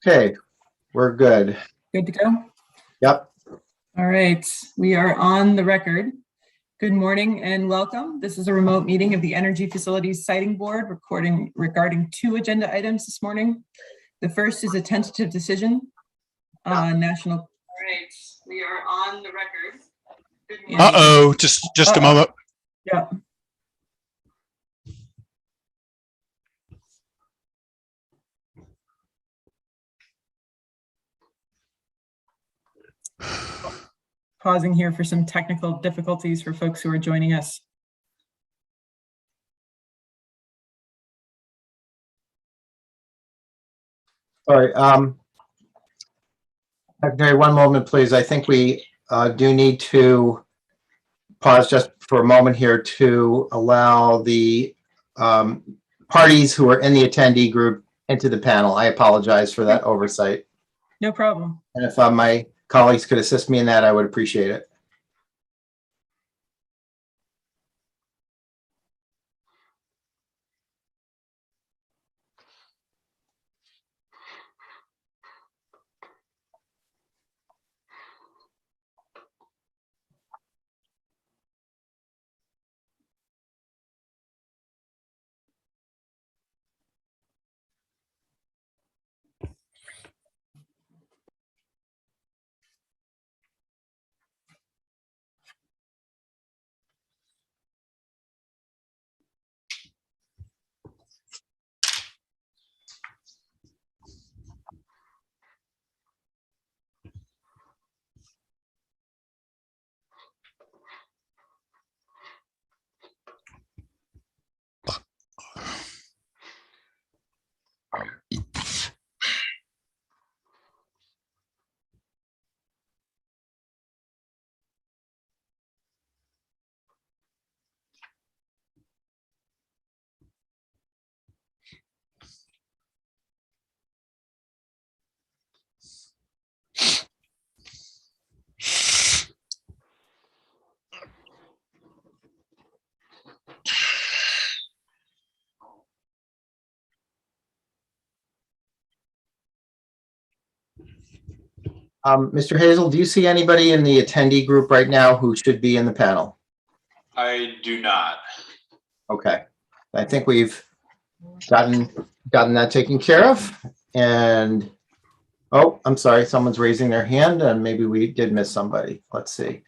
Okay, we're good. Good to go? Yep. All right, we are on the record. Good morning and welcome. This is a remote meeting of the Energy Facilities Siting Board regarding two agenda items this morning. The first is a tentative decision on national. All right, we are on the record. Uh-oh, just a moment. Yeah. Pausing here for some technical difficulties for folks who are joining us. Sorry. Okay, one moment, please. I think we do need to pause just for a moment here to allow the parties who are in the attendee group into the panel. I apologize for that oversight. No problem. And if my colleagues could assist me in that, I would appreciate it. Mr. Hazel, do you see anybody in the attendee group right now who should be in the panel? I do not. Okay, I think we've gotten that taken care of. And oh, I'm sorry, someone's raising their hand, and maybe we did miss somebody. Let's see.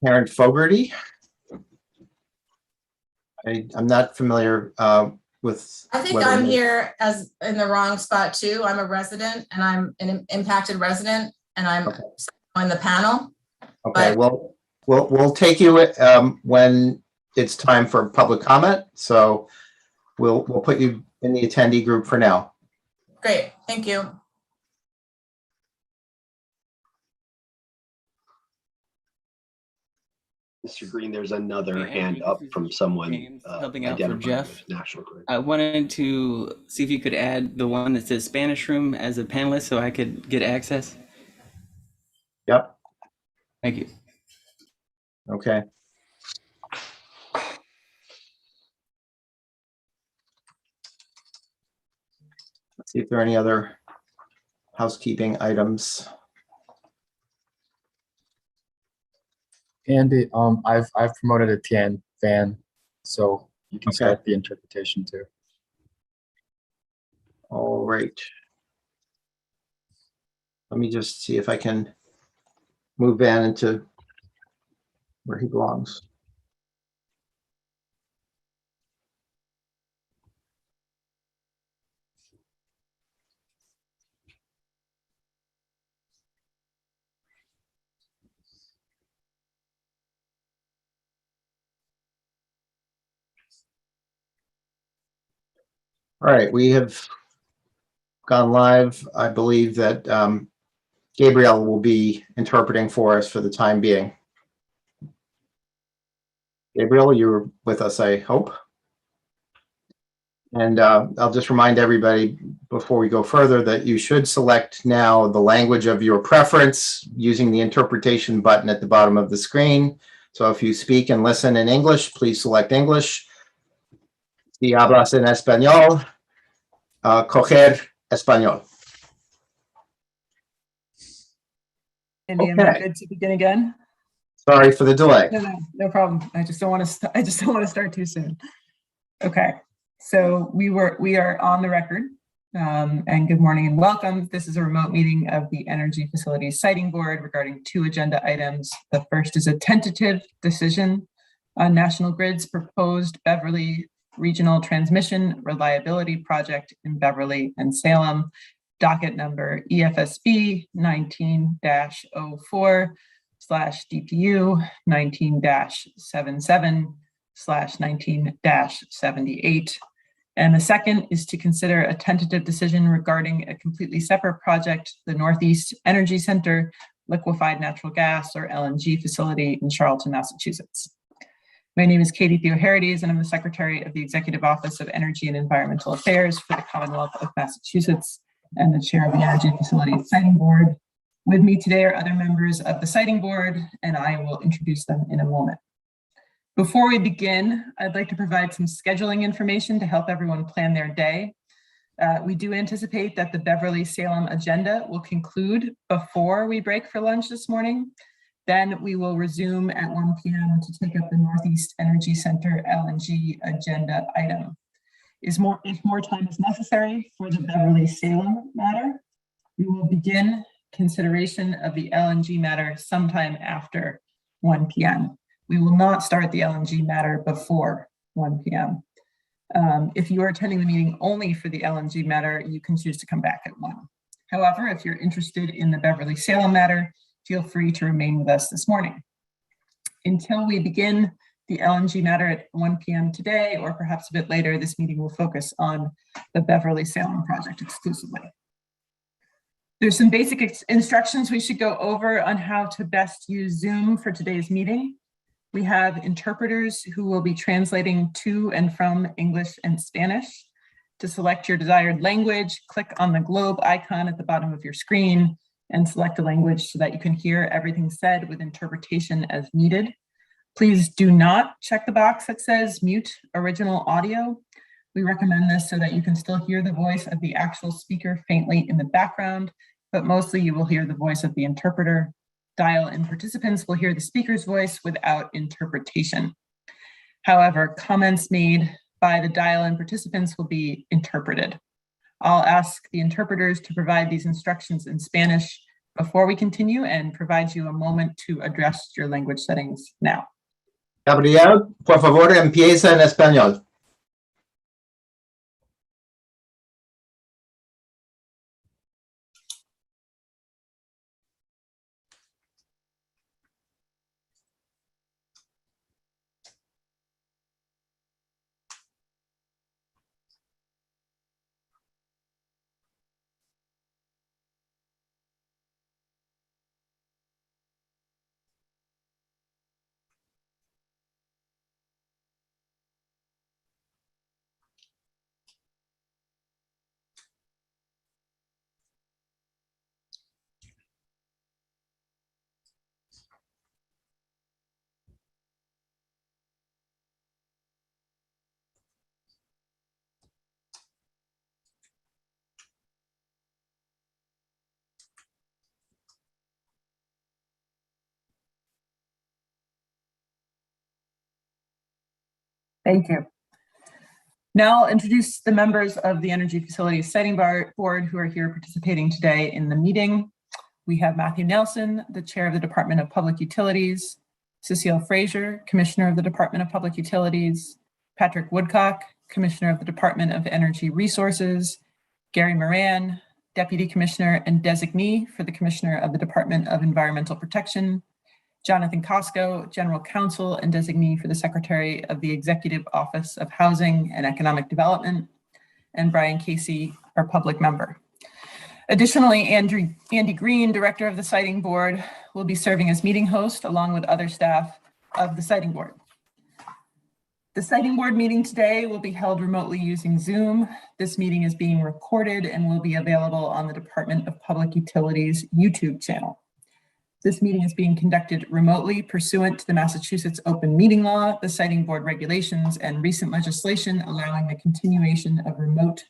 Karen Fogarty. I'm not familiar with. I think I'm here as in the wrong spot too. I'm a resident and I'm an impacted resident and I'm on the panel. Okay, well, we'll take you when it's time for public comment. So we'll put you in the attendee group for now. Great, thank you. Mr. Green, there's another hand up from someone helping out for Jeff. National Grid. I wanted to see if you could add the one that says Spanish room as a panelist so I could get access. Yep. Thank you. Okay. Let's see if there are any other housekeeping items. Andy, I've promoted a TN fan, so you can start the interpretation too. All right. Let me just see if I can move Van into where he belongs. All right, we have gone live. I believe that Gabriel will be interpreting for us for the time being. Gabriel, you're with us, I hope. And I'll just remind everybody before we go further that you should select now the language of your preference using the interpretation button at the bottom of the screen. So if you speak and listen in English, please select English. Si hablas en español, coger español. Andy, am I Okay. good to begin again? Sorry for the delay. No problem. I just don't want to start too soon. Okay, so we are on the record. And good morning and welcome. This is a remote meeting of the Energy Facilities Siting Board regarding 2 agenda items. The first is a tentative decision on National Grid's proposed Beverly Regional Transmission Reliability Project in Beverly and Salem, docket number EFSB 19-04/DPU 19-77/19-78. And the second is to consider a tentative decision regarding a completely separate project, the Northeast Energy Center liquefied natural gas or LNG facility in Charlton, Massachusetts. My name is Katie Theoharides, and I'm the Secretary of the Executive Office of Energy and Environmental Affairs for the Commonwealth of Massachusetts and the Chair of the Energy Facilities Siting Board. With me today are other members of the Siting Board, and I will introduce them in a moment. Before we begin, I'd like to provide some scheduling information to help everyone plan their day. We do anticipate that the Beverly Salem agenda will conclude before we break for lunch this morning. Then we will resume at 1 p.m. to take up the Northeast Energy Center LNG agenda item. If more time is necessary for the Beverly Salem matter, we will begin consideration of the LNG matter sometime after 1 p.m. We will not start the LNG matter before 1 p.m. If you are attending the meeting only for the LNG matter, you can choose to come back at 1. However, if you're interested in the Beverly Salem matter, feel free to remain with us this morning. Until we begin the LNG matter at 1 p.m. today, or perhaps a bit later, this meeting will focus on the Beverly Salem project exclusively. There's some basic instructions we should go over on how to best use Zoom for today's meeting. We have interpreters who will be translating to and from English and Spanish. To select your desired language, click on the globe icon at the bottom of your screen and select a language so that you can hear everything said with interpretation as needed. Please do not check the box that says mute original audio. We recommend this so that you can still hear the voice of the actual speaker faintly in the background, but mostly you will hear the voice of the interpreter. Dial-in participants will hear the speaker's voice without interpretation. However, comments made by the dial-in participants will be interpreted. I'll ask the interpreters to provide these instructions in Spanish before we continue and provide you a moment to address your language settings now. Gabriel, por favor, empieza en español. Thank you. Now I'll introduce the members of the Energy Facilities Siting Board who are here participating today in the meeting. We have Matthew Nelson, the Chair of the Department of Public Utilities, Cecile Frazier, Commissioner of the Department of Public Utilities, Patrick Woodcock, Commissioner of the Department of Energy Resources, Gary Moran, Deputy Commissioner and Designee for the Commissioner of the Department of Environmental Protection, Jonathan Costco, General Counsel and Designee for the Secretary of the Executive Office of Housing and Economic Development, and Brian Casey, our public member. Additionally, Andy Green, Director of the Siting Board, will be serving as meeting host along with other staff of the Siting Board. The Siting Board meeting today will be held remotely using Zoom. This meeting is being recorded and will be available on the Department of Public Utilities YouTube channel. This meeting is being conducted remotely pursuant to the Massachusetts Open Meeting Law, the Siting Board regulations, and recent legislation allowing the continuation of remote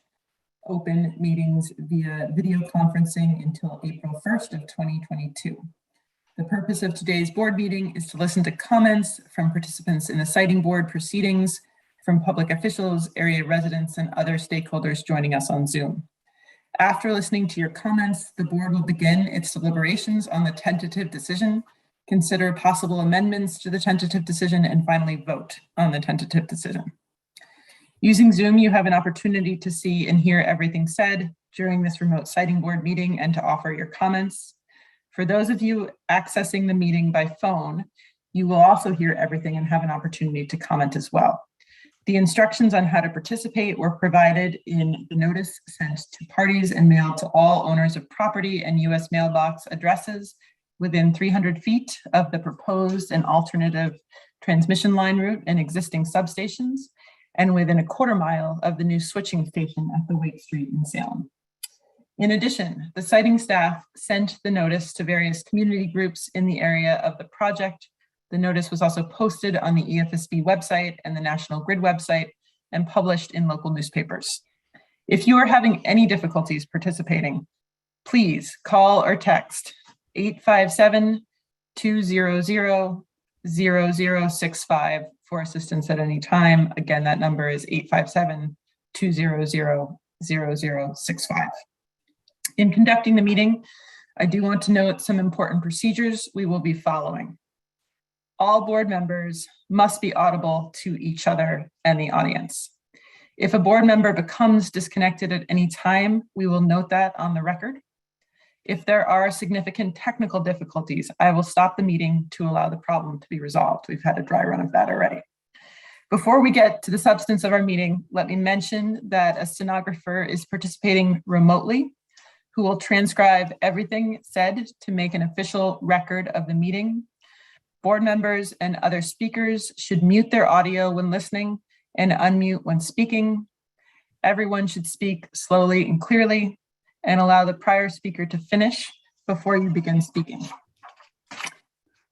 open meetings via video conferencing until April 1st of 2022. The purpose of today's board meeting is to listen to comments from participants in the siting board proceedings, from public officials, area residents, and other stakeholders joining us on Zoom. After listening to your comments, the board will begin its deliberations on the tentative decision, consider possible amendments to the tentative decision, and finally vote on the tentative decision. Using Zoom, you have an opportunity to see and hear everything said during this remote siting board meeting and to offer your comments. For those of you accessing the meeting by phone, you will also hear everything and have an opportunity to comment as well. The instructions on how to participate were provided in the notice sent to parties and mailed to all owners of property and U.S. mailbox addresses within 300 feet of the proposed and alternative transmission line route and existing substations, and within a quarter mile of the new switching station at the Wake Street in Salem. In addition, the siting staff sent the notice to various community groups in the area of the project. The notice was also posted on the EFSB website and the National Grid website and published in local newspapers. If you are having any difficulties participating, please call or text 857-200-0065 for assistance at any time. Again, that number is 857-200-0065. In conducting the meeting, I do want to note some important procedures we will be following. All board members must be audible to each other and the audience. If a board member becomes disconnected at any time, we will note that on the record. If there are significant technical difficulties, I will stop the meeting to allow the problem to be resolved. We've had a dry run of that already. Before we get to the substance of our meeting, let me mention that a stenographer is participating remotely, who will transcribe everything said to make an official record of the meeting. Board members and other speakers should mute their audio when listening and unmute when speaking. Everyone should speak slowly and clearly and allow the prior speaker to finish before you begin speaking.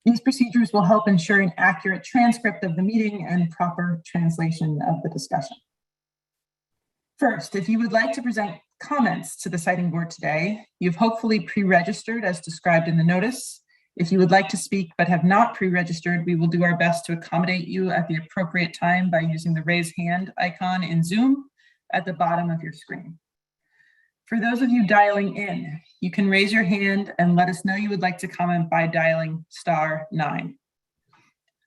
These procedures will help ensure an accurate transcript of the meeting and proper translation of the discussion. First, if you would like to present comments to the siting board today, you've hopefully pre-registered as described in the notice. If you would like to speak but have not pre-registered, we will do our best to accommodate you at the appropriate time by using the raise hand icon in Zoom at the bottom of your screen. For those of you dialing in, you can raise your hand and let us know you would like to comment by dialing *9.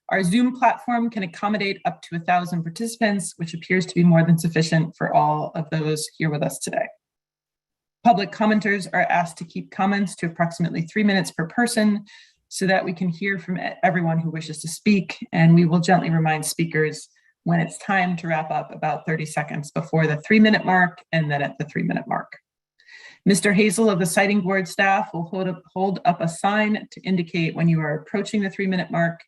Our Zoom platform can accommodate up to 1,000 participants, which appears to be more than sufficient for all of those here with us today. Public commenters are asked to keep comments to approximately 3 minutes per person so that we can hear from everyone who wishes to speak, and we will gently remind speakers when it's time to wrap up about 30 seconds before the 3-minute mark and then at the 3-minute mark. Mr. Hazel of the siting board staff will hold up a sign to indicate when you are approaching the 3-minute mark.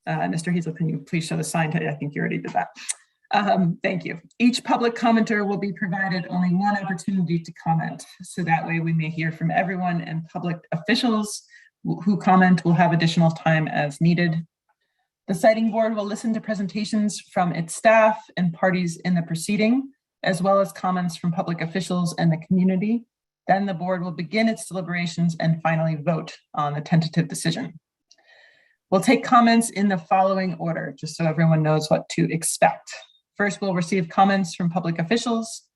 Mr. Hazel, can you please show the sign? I think you already did that. Thank you. Each public commenter will be provided only one opportunity to comment, so that way we may hear from everyone, and public officials who comment will have additional time as needed. The siting board will listen to presentations from its staff and parties in the proceeding, as well as comments from public officials and the community. Then the board will begin its deliberations and finally vote on the tentative decision. We'll take comments in the following order, just so everyone knows what to expect. First, we'll receive comments from public officials.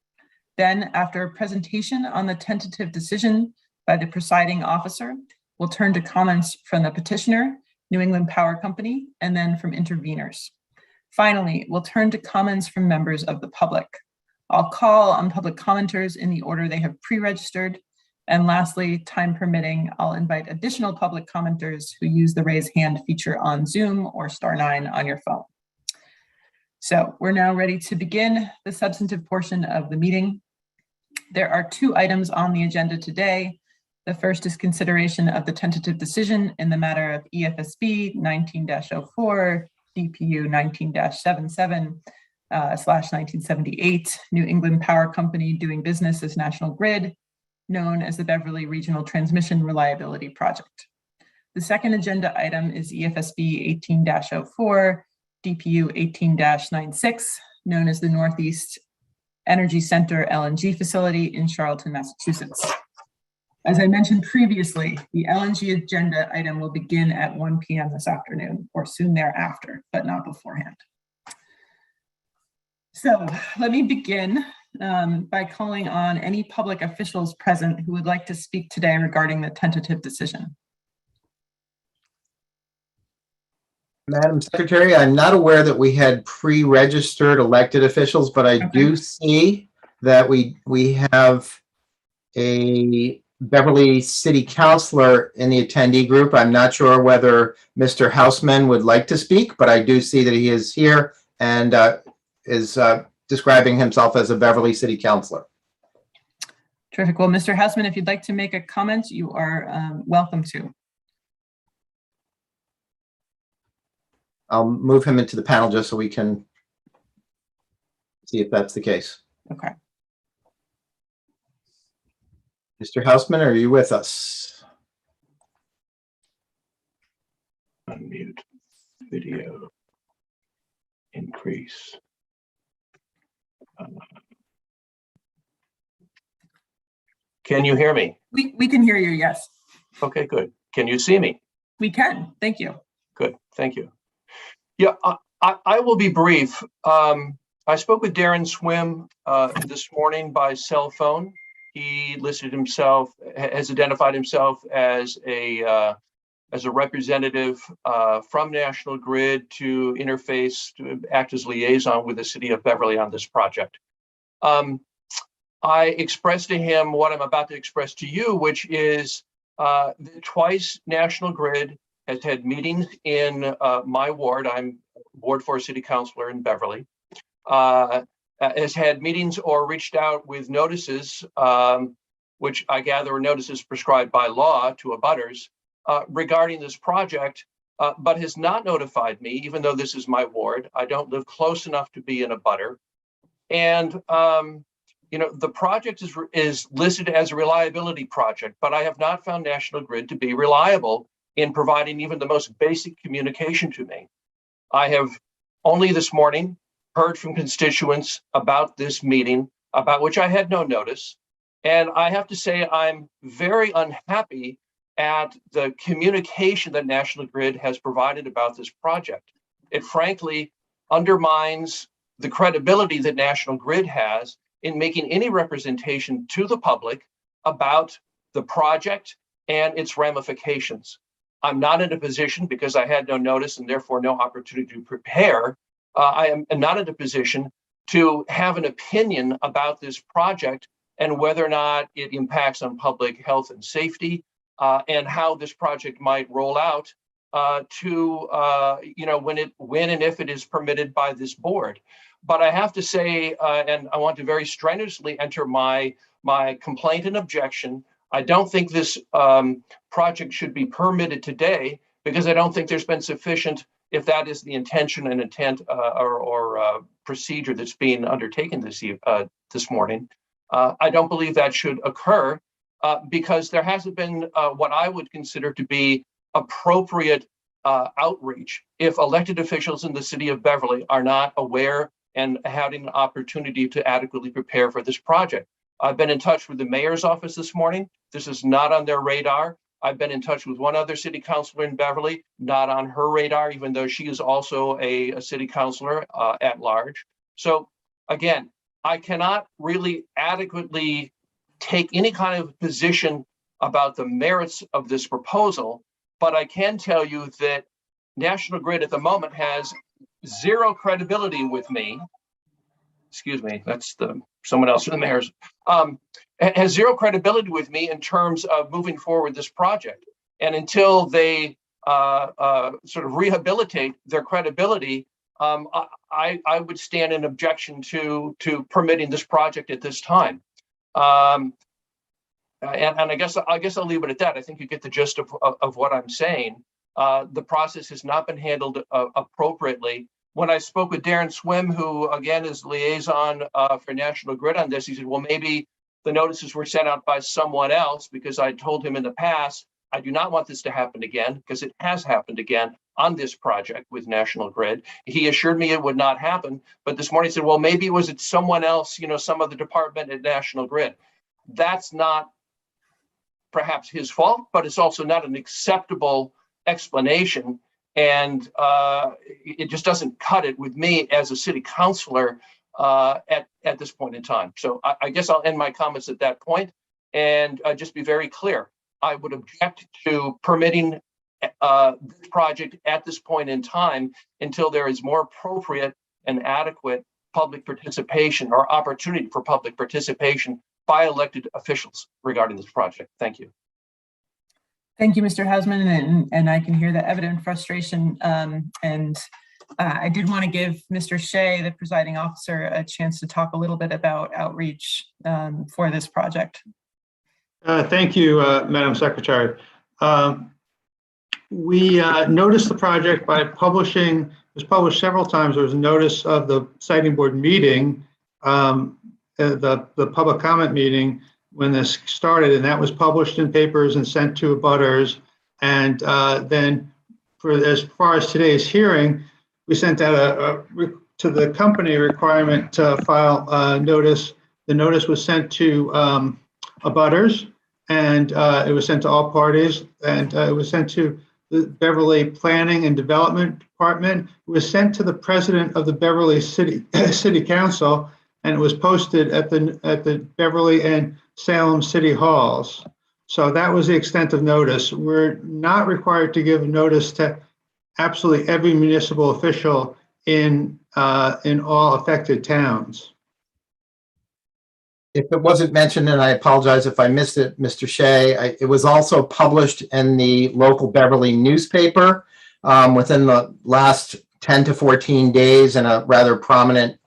Then, after a presentation on the tentative decision by the presiding officer, we'll turn to comments from the petitioner, New England Power Company, and then from interveners. Finally, we'll turn to comments from members of the public. I'll call on public commenters in the order they have pre-registered. And lastly, time permitting, I'll invite additional public commenters who use the raise hand feature on Zoom or *9 on your phone. So we're now ready to begin the substantive portion of the meeting. There are 2 items on the agenda today. The first is consideration of the tentative decision in the matter of EFSB 19-04, DPU 19-77/1978, New England Power Company doing business as National Grid, known as the Beverly Regional Transmission Reliability Project. The second agenda item is EFSB 18-04, DPU 18-96, known as the Northeast Energy Center LNG facility in Charlton, Massachusetts. As I mentioned previously, the LNG agenda item will begin at 1 p.m. this afternoon or soon thereafter, but not beforehand. So let me begin by calling on any public officials present who would like to speak today regarding the tentative decision. Madam Secretary, I'm not aware that we had pre-registered elected officials, but I do see that we have a Beverly City Councilor in the attendee group. I'm not sure whether Mr. Houseman would like to speak, but I do see that he is here and is describing himself as a Beverly City Councilor. Terrific. Well, Mr. Houseman, if you'd like to make a comment, you are welcome to. I'll move him into the panel just so we can see if that's the case. Okay. Mr. Houseman, are you with us? Unmute video, increase. Can you hear me? We can hear you, yes. Okay, good. Can you see me? We can, thank you. Good, thank you. Yeah, I will be brief. I spoke with Darren Swim this morning by cell phone. He listed himself, has identified himself as a representative from National Grid to interface, to act as liaison with the city of Beverly on this project. I expressed to him what I'm about to express to you, which is twice National Grid has had meetings in my ward. I'm Ward 4 City Councilor in Beverly. Has had meetings or reached out with notices, which I gather are notices prescribed by law to abutters regarding this project, but has not notified me, even though this is my ward. I don't live close enough to be an abutter. And you know, the project is listed as a reliability project, but I have not found National Grid to be reliable in providing even the most basic communication to me. I have only this morning heard from constituents about this meeting, about which I had no notice. And I have to say, I'm very unhappy at the communication that National Grid has provided about this project. It frankly undermines the credibility that National Grid has in making any representation to the public about the project and its ramifications. I'm not in a position, because I had no notice and therefore no opportunity to prepare, I am not in a position to have an opinion about this project and whether or not it impacts on public health and safety, and how this project might roll out you know, when and if it is permitted by this board. But I have to say, and I want to very strenuously enter my complaint and objection. I don't think this project should be permitted today, because I don't think there's been sufficient, if that is the intention and intent or procedure that's being undertaken this morning. I don't believe that should occur because there hasn't been what I would consider to be appropriate outreach if elected officials in the city of Beverly are not aware and having an opportunity to adequately prepare for this project. I've been in touch with the mayor's office this morning. This is not on their radar. I've been in touch with one other city councilor in Beverly, not on her radar, even though she is also a city councilor at large. So again, I cannot really adequately take any kind of position about the merits of this proposal, but I can tell you that National Grid at the moment has zero credibility with me. Excuse me, that's someone else from the mayor's. Has zero credibility with me in terms of moving forward this project. And until they sort of rehabilitate their credibility, I would stand in objection to permitting this project at this time. And I guess I'll leave it at that. I think you get the gist of what I'm saying. The process has not been handled appropriately. When I spoke with Darren Swim, who again is liaison for National Grid on this, he said, well, maybe the notices were sent out by someone else, because I told him in the past, I do not want this to happen again, because it has happened again. on this project with National Grid. He assured me it would not happen, but this morning he said, well, maybe it was someone else, some other department at National Grid. That's not perhaps his fault, but it's also not an acceptable explanation. And it just doesn't cut it with me as a city councilor at this point in time. So I guess I'll end my comments at that point and just be very clear. I would object to permitting this project at this point in time until there is more appropriate and adequate public participation or opportunity for public participation by elected officials regarding this project. Thank you. Thank you, Mr. Hausman, and I can hear the evident frustration. I did want to give Mr. Shea, the presiding officer, a chance to talk a little bit about outreach for this project. Thank you, Madam Secretary. We noticed the project by publishing, it was published several times. There was a notice of the siting board meeting, the public comment meeting when this started, and that was published in papers and sent to abutters. And then as far as today's hearing, we sent out to the company a requirement to file a notice. The notice was sent to abutters, and it was sent to all parties, and it was sent to the Beverly Planning and Development Department. It was sent to the president of the Beverly City Council, and it was posted at the Beverly and Salem City Halls. So that was the extent of notice. We're not required to give notice to absolutely every municipal official in all affected towns. If it wasn't mentioned, and I apologize if I missed it, Mr. Shea, it was also published in the local Beverly newspaper within the last 10 to 14 days in a rather prominent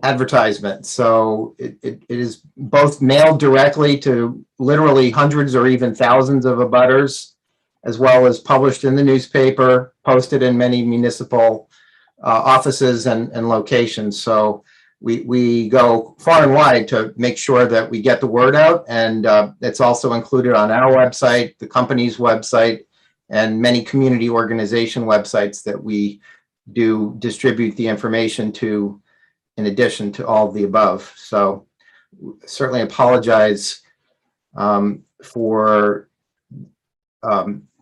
advertisement. So it is both mailed directly to literally hundreds or even thousands of abutters, as well as published in the newspaper, posted in many municipal offices and locations. So we go far and wide to make sure that we get the word out, and it's also included on our website, the company's website, and many community organization websites that we do distribute the information to, in addition to all of the above. So certainly apologize for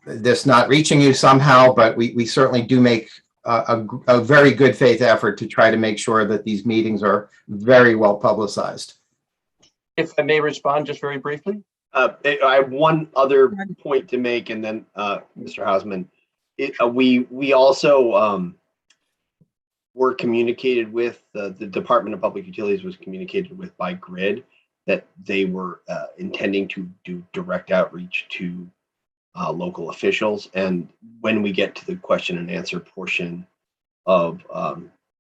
this not reaching you somehow, but we certainly do make a very good faith effort to try to make sure that these meetings are very well publicized. If I may respond just very briefly. I have one other point to make, and then Mr. Hausman, we also were communicated with, the Department of Public Utilities was communicated with by Grid that they were intending to do direct outreach to local officials. And when we get to the question and answer portion of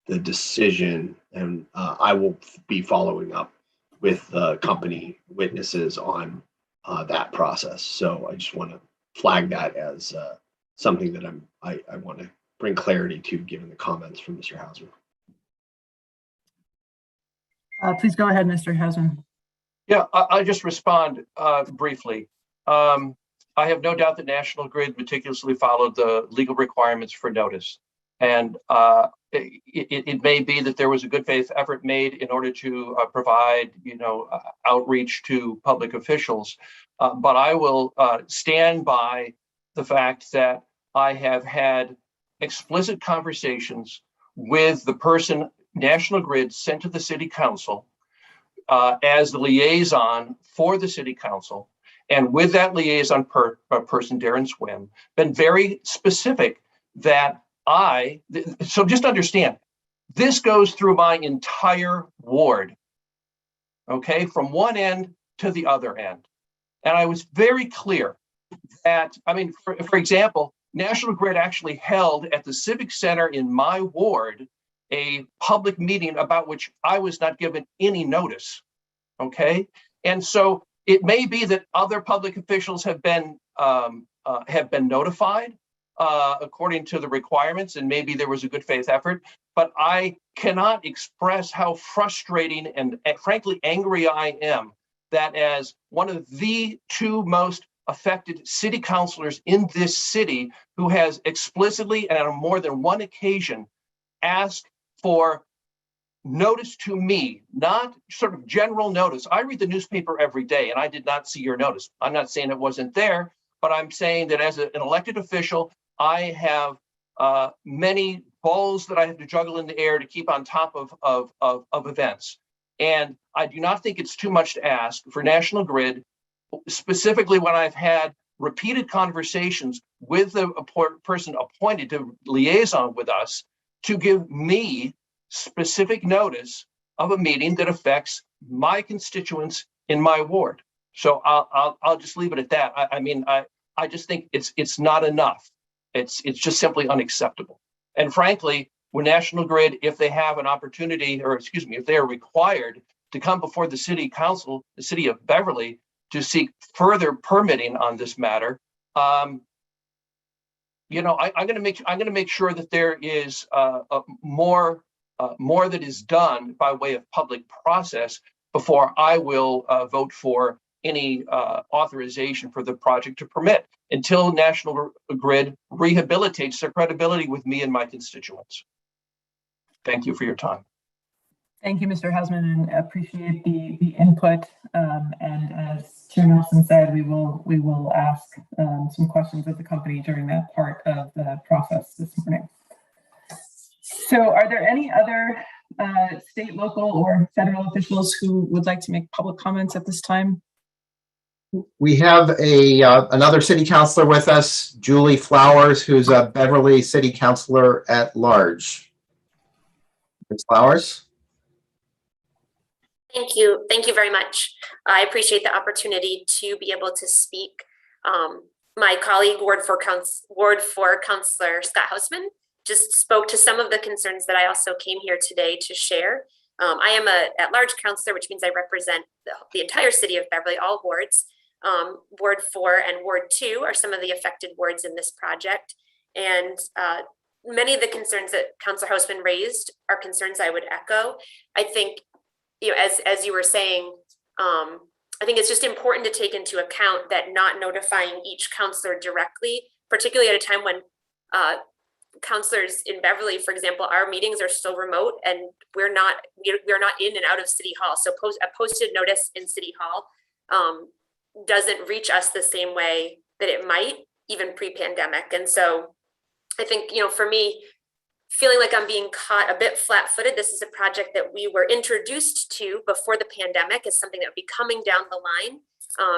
the decision, and I will be following up with company witnesses on that process. So I just want to flag that as something that I want to bring clarity to, given the comments from Mr. Hausman. Please go ahead, Mr. Hausman. Yeah, I'll just respond briefly. I have no doubt that National Grid meticulously followed the legal requirements for notice. And it may be that there was a good faith effort made in order to provide, outreach to public officials. But I will stand by the fact that I have had explicit conversations with the person National Grid sent to the city council as the liaison for the city council. And with that liaison person, Darren Swim, been very specific that so just understand, this goes through my entire ward, okay, from one end to the other end. And I was very clear that, for example, National Grid actually held at the Civic Center in my ward a public meeting about which I was not given any notice, okay? And so it may be that other public officials have been notified according to the requirements, and maybe there was a good faith effort, but I cannot express how frustrating and frankly angry I am that as one of the two most affected city councilors in this city who has explicitly and on more than one occasion asked for notice to me, not sort of general notice. I read the newspaper every day and I did not see your notice. I'm not saying it wasn't there, but I'm saying that as an elected official, I have many balls that I have to juggle in the air to keep on top of events. And I do not think it's too much to ask for National Grid, specifically when I've had repeated conversations with the person appointed to liaison with us, to give me specific notice of a meeting that affects my constituents in my ward. So I'll just leave it at that. I just think it's not enough. It's just simply unacceptable. And frankly, when National Grid, if they have an opportunity, or excuse me, if they are required to come before the city council, the city of Beverly, to seek further permitting on this matter, I'm going to make sure that there is more that is done by way of public process before I will vote for any authorization for the project to permit, until National Grid rehabilitates their credibility with me and my constituents. Thank you for your time. Thank you, Mr. Hausman, and appreciate the input. And as Chair Nelson said, we will ask some questions of the company during that part of the process this morning. So are there any other state, local, or federal officials who would like to make public comments at this time? We have another city councilor with us, Julie Flowers, who's a Beverly City Councilor at Large. Ms. Flowers? Thank you. Thank you very much. I appreciate the opportunity to be able to speak. My colleague, Ward 4 Councilor Scott Hausman, just spoke to some of the concerns that I also came here today to share. I am a at-large councilor, which means I represent the entire city of Beverly, all wards. Ward 4 and Ward 2 are some of the affected wards in this project. And many of the concerns that Councilor Hausman raised are concerns I would echo. I think, as you were saying, I think it's just important to take into account that not notifying each councilor directly, particularly at a time when councilors in Beverly, for example, our meetings are still remote and we're not in and out of City Hall. So a posted notice in City Hall doesn't reach us the same way that it might, even pre-pandemic. And so I think, for me, feeling like I'm being caught a bit flat-footed, this is a project that we were introduced to before the pandemic, is something that would be coming down the line.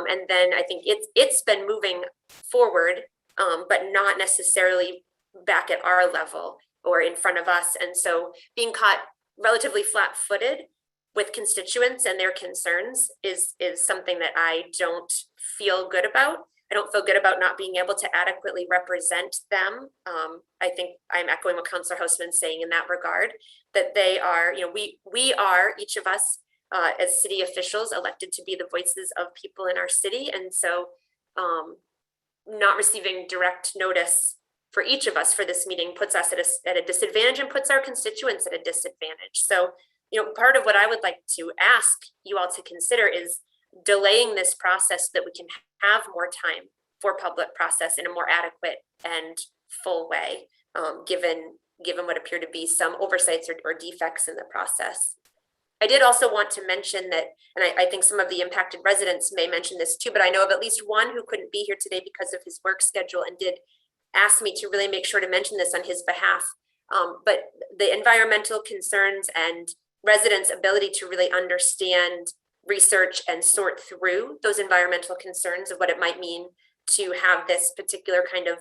And then I think it's been moving forward, but not necessarily back at our level or in front of us. And so being caught relatively flat-footed with constituents and their concerns is something that I don't feel good about. I don't feel good about not being able to adequately represent them. I think I'm echoing what Councilor Hausman saying in that regard, that they are, we are, each of us as city officials, elected to be the voices of people in our city. And so not receiving direct notice for each of us for this meeting puts us at a disadvantage and puts our constituents at a disadvantage. So, part of what I would like to ask you all to consider is delaying this process so that we can have more time for public process in a more adequate and full way, given what appear to be some oversights or defects in the process. I did also want to mention that, and I think some of the impacted residents may mention this too, but I know of at least one who couldn't be here today because of his work schedule and did ask me to really make sure to mention this on his behalf. But the environmental concerns and residents' ability to really understand, research, and sort through those environmental concerns of what it might mean to have this particular kind of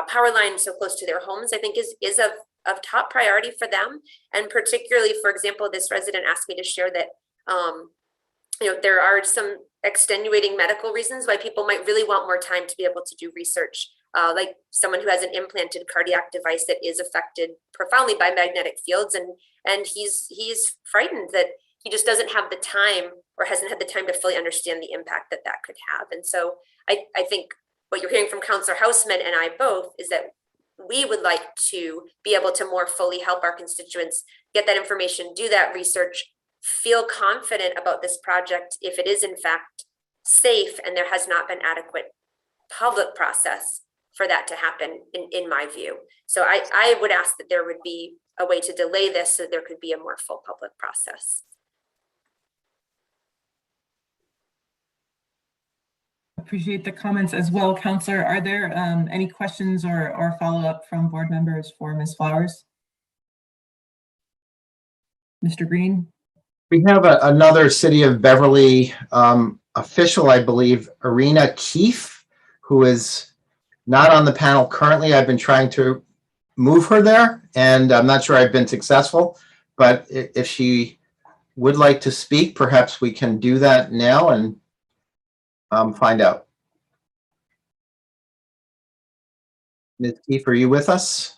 power line so close to their homes, I think is of top priority for them. And particularly, for example, this resident asked me to share that there are some extenuating medical reasons why people might really want more time to be able to do research, like someone who has an implanted cardiac device that is affected profoundly by magnetic fields, and he's frightened that he just doesn't have the time or hasn't had the time to fully understand the impact that could have. And so I think what you're hearing from Councilor Hausman and I both is that we would like to be able to more fully help our constituents get that information, do that research, feel confident about this project if it is in fact safe and there has not been adequate public process for that to happen, in my view. So I would ask that there would be a way to delay this so there could be a more full public process. Appreciate the comments as well, Counselor. Are there any questions or follow-up from board members for Ms. Flowers? Mr. Green? We have another City of Beverly official, I believe, Irina Keefe, who is not on the panel currently. I've been trying to move her there, and I'm not sure I've been successful, but if she would like to speak, perhaps we can do that now and find out. Ms. Keefe, are you with us?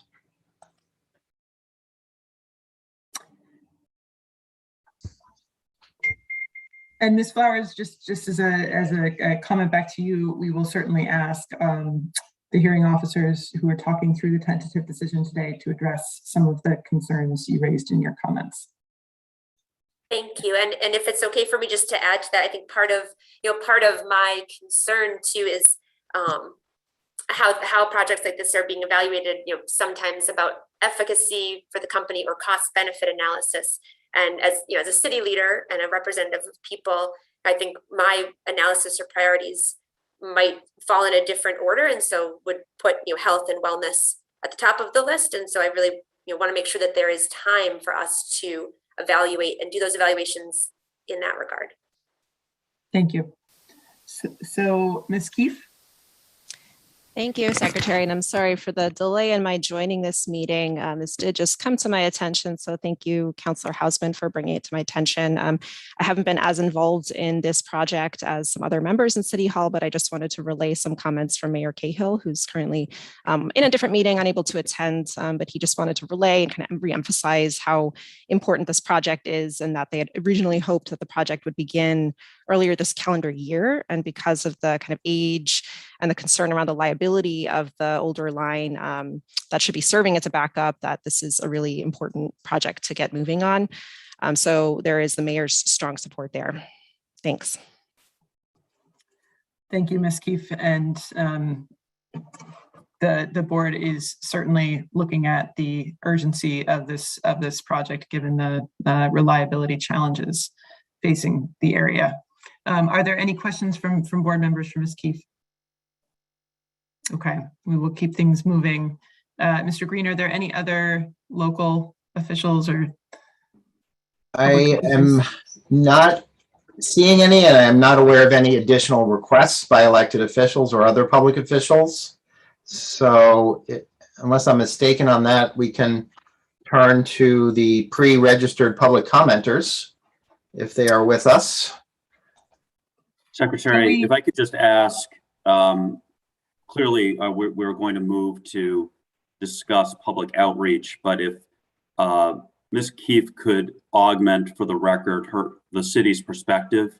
And Ms. Flowers, just as a comment back to you, we will certainly ask the hearing officers who are talking through the tentative decision today to address some of the concerns you raised in your comments. Thank you. And if it's okay for me just to add to that, I think part of my concern too is how projects like this are being evaluated, sometimes about efficacy for the company or cost benefit analysis. And as a city leader and a representative of people, I think my analysis or priorities might fall in a different order, and so would put health and wellness at the top of the list. And so I really want to make sure that there is time for us to evaluate and do those evaluations in that regard. Thank you. So Ms. Keefe? Thank you, Secretary, and I'm sorry for the delay in my joining this meeting. This did just come to my attention, so thank you, Councillor Hausman, for bringing it to my attention. I haven't been as involved in this project as some other members in City Hall, but I just wanted to relay some comments from Mayor Cahill, who's currently in a different meeting, unable to attend, but he just wanted to relay and kind of reemphasize how important this project is, and that they had originally hoped that the project would begin earlier this calendar year. And because of the kind of age and the concern around the liability of the older line that should be serving as a backup, that this is a really important project to get moving on. So there is the mayor's strong support there. Thanks. Thank you, Ms. Keefe. And the board is certainly looking at the urgency of this project, given the reliability challenges facing the area. Are there any questions from board members for Ms. Keefe? Okay, we will keep things moving. Mr. Green, are there any other local officials or? I am not seeing any, and I am not aware of any additional requests by elected officials or other public officials. So unless I'm mistaken on that, we can turn to the pre-registered public commenters if they are with us. Secretary, if I could just ask, clearly we're going to move to discuss public outreach, but if Ms. Keefe could augment for the record the city's perspective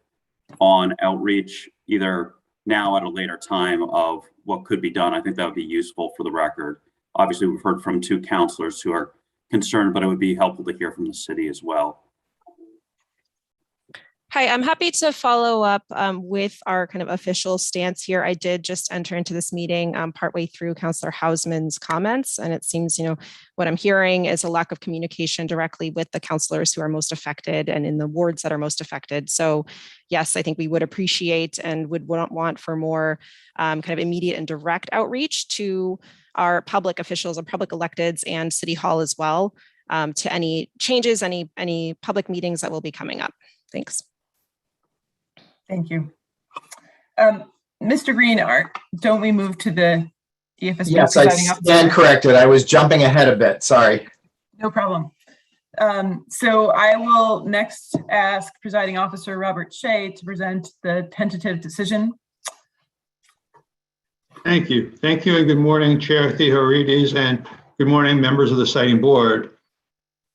on outreach, either now at a later time, of what could be done, I think that would be useful for the record. Obviously, we've heard from two councilors who are concerned, but it would be helpful to hear from the city as well. Hi, I'm happy to follow up with our kind of official stance here. I did just enter into this meeting partway through Councillor Hausman's comments, and it seems, what I'm hearing is a lack of communication directly with the councillors who are most affected and in the wards that are most affected. So yes, I think we would appreciate and would want for more kind of immediate and direct outreach to our public officials and public electeds and City Hall as well, to any changes, any public meetings that will be coming up. Thanks. Thank you. Mr. Green, don't we move to the EFSB? Yes, I stand corrected. I was jumping ahead a bit. Sorry. No problem. So I will next ask Presiding Officer Robert Shea to present the tentative decision. Thank you. Thank you, and good morning, Chair Theoharides, and good morning, members of the Siting Board.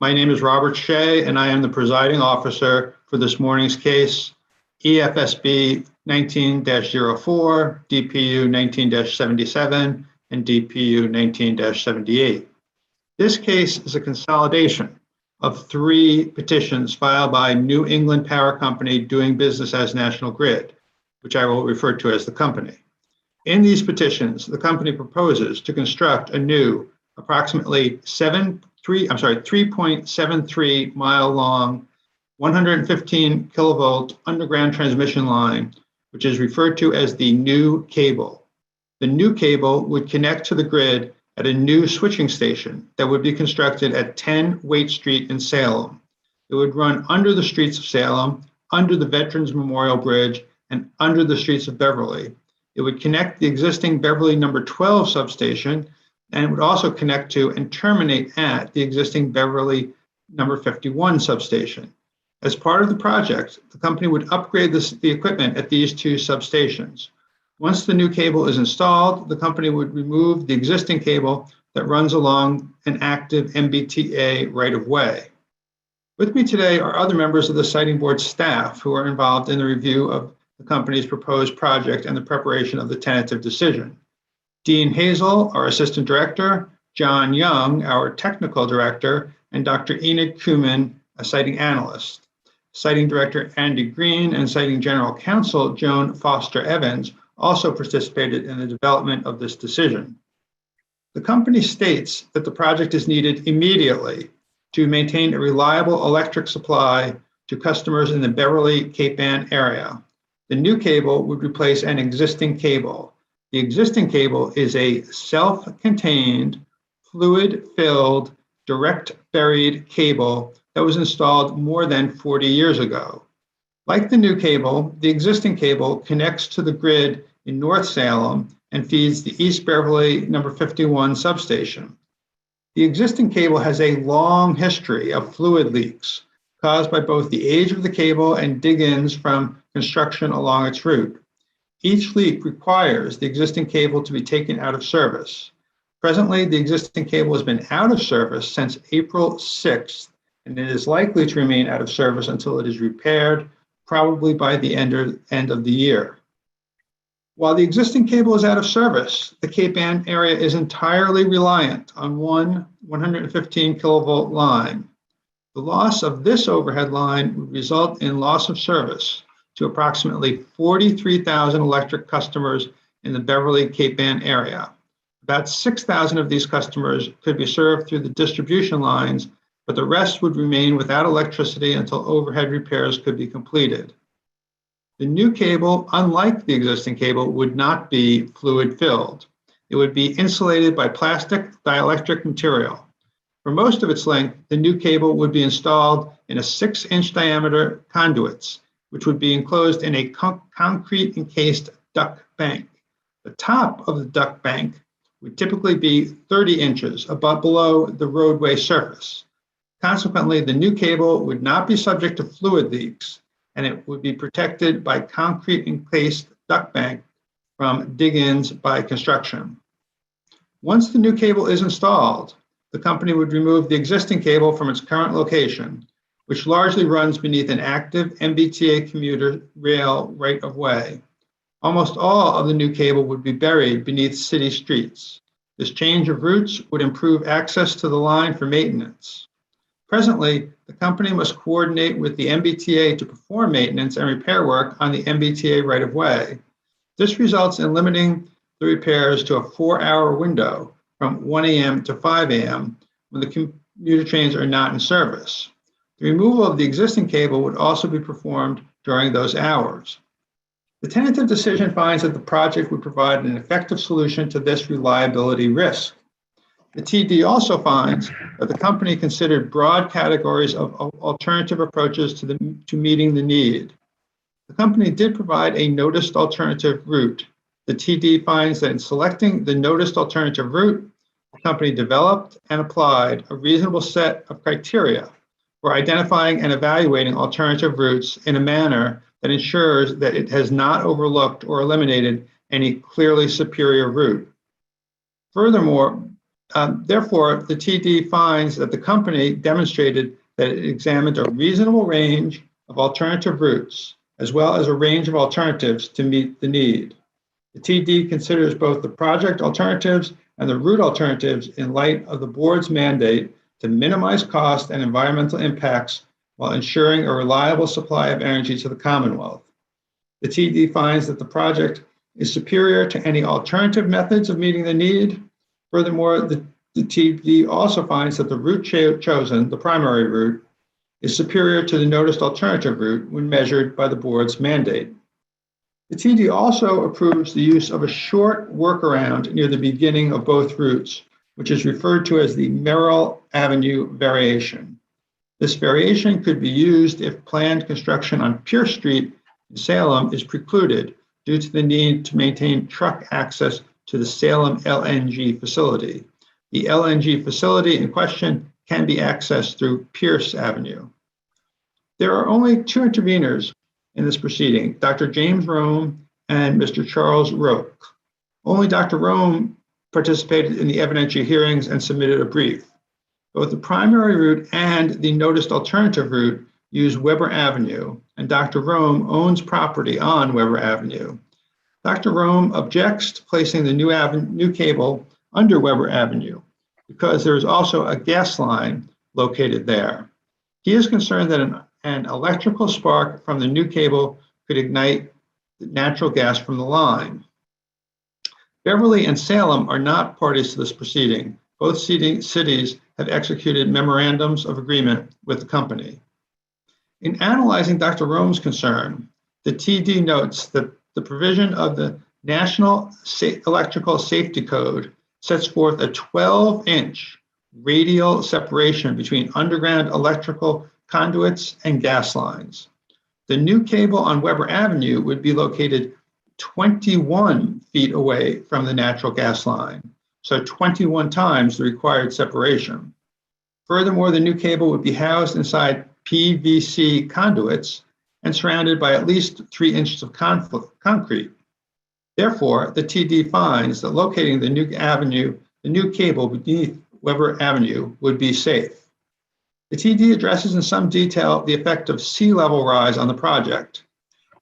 My name is Robert Shea, and I am the presiding officer for this morning's case, EFSB 19-04, DPU 19-77, and DPU 19-78. This case is a consolidation of 3 petitions filed by New England Power Company doing business as National Grid, which I will refer to as the company. In these petitions, the company proposes to construct a new approximately 3.73 mile long, 115 kilovolt underground transmission line, which is referred to as the new cable. The new cable would connect to the grid at a new switching station that would be constructed at 10 Waite Street in Salem. It would run under the streets of Salem, under the Veterans Memorial Bridge, and under the streets of Beverly. It would connect the existing Beverly number 12 substation, and it would also connect to and terminate at the existing Beverly number 51 substation. As part of the project, the company would upgrade the equipment at these two substations. Once the new cable is installed, the company would remove the existing cable that runs along an active MBTA right-of-way. With me today are other members of the Siting Board staff who are involved in the review of the company's proposed project and the preparation of the tentative decision. Dean Hazel, our Assistant Director, John Young, our Technical Director, and Dr. Enid Kuman, a Siting Analyst. Siting Director Andy Green and Siting General Counsel Joan Foster Evans also participated in the development of this decision. The company states that the project is needed immediately to maintain a reliable electric supply to customers in the Beverly Cape Ann area. The new cable would replace an existing cable. The existing cable is a self-contained, fluid-filled, direct buried cable that was installed more than 40 years ago. Like the new cable, the existing cable connects to the grid in North Salem and feeds the East Beverly number 51 substation. The existing cable has a long history of fluid leaks caused by both the age of the cable and dig-ins from construction along its route. Each leak requires the existing cable to be taken out of service. Presently, the existing cable has been out of service since April 6th, and it is likely to remain out of service until it is repaired, probably by the end of the year. While the existing cable is out of service, the Cape Ann area is entirely reliant on one 115 kilovolt line. The loss of this overhead line would result in loss of service to approximately 43,000 electric customers in the Beverly Cape Ann area. About 6,000 of these customers could be served through the distribution lines, but the rest would remain without electricity until overhead repairs could be completed. The new cable, unlike the existing cable, would not be fluid filled. It would be insulated by plastic dielectric material. For most of its length, the new cable would be installed in a 6-inch diameter conduits, which would be enclosed in a concrete encased duct bank. The top of the duct bank would typically be 30 inches below the roadway surface. Consequently, the new cable would not be subject to fluid leaks, and it would be protected by concrete encased duct bank from dig-ins by construction. Once the new cable is installed, the company would remove the existing cable from its current location, which largely runs beneath an active MBTA commuter rail right-of-way. Almost all of the new cable would be buried beneath city streets. This change of routes would improve access to the line for maintenance. Presently, the company must coordinate with the MBTA to perform maintenance and repair work on the MBTA right-of-way. This results in limiting the repairs to a 4-hour window from 1 a.m. to 5 a.m. when the commuter trains are not in service. The removal of the existing cable would also be performed during those hours. The tentative decision finds that the project would provide an effective solution to this reliability risk. The TD also finds that the company considered broad categories of alternative approaches to meeting the need. The company did provide a noticed alternative route. The TD finds that in selecting the noticed alternative route, the company developed and applied a reasonable set of criteria for identifying and evaluating alternative routes in a manner that ensures that it has not overlooked or eliminated any clearly superior route. Furthermore, therefore, the TD finds that the company demonstrated that it examined a reasonable range of alternative routes, as well as a range of alternatives to meet the need. The TD considers both the project alternatives and the route alternatives in light of the board's mandate to minimize cost and environmental impacts while ensuring a reliable supply of energy to the Commonwealth. The TD finds that the project is superior to any alternative methods of meeting the need. Furthermore, the TD also finds that the route chosen, the primary route, is superior to the noticed alternative route when measured by the board's mandate. The TD also approves the use of a short workaround near the beginning of both routes, which is referred to as the Merrill Avenue variation. This variation could be used if planned construction on Pierce Street in Salem is precluded due to the need to maintain truck access to the Salem LNG facility. The LNG facility in question can be accessed through Pierce Avenue. There are only two interveners in this proceeding, Dr. James Rome and Mr. Charles Roque. Only Dr. Rome participated in the evidentiary hearings and submitted a brief. Both the primary route and the noticed alternative route use Weber Avenue, and Dr. Rome owns property on Weber Avenue. Dr. Rome objects to placing the new cable under Weber Avenue because there is also a gas line located there. He is concerned that an electrical spark from the new cable could ignite the natural gas from the line. Beverly and Salem are not parties to this proceeding. Both cities have executed memorandums of agreement with the company. In analyzing Dr. Rome's concern, the TD notes that the provision of the National Electrical Safety Code sets forth a 12-inch radial separation between underground electrical conduits and gas lines. The new cable on Weber Avenue would be located 21 feet away from the natural gas line, so 21 times the required separation. Furthermore, the new cable would be housed inside PVC conduits and surrounded by at least 3 inches of concrete. Therefore, the TD finds that locating the new cable beneath Weber Avenue would be safe. The TD addresses in some detail the effect of sea level rise on the project.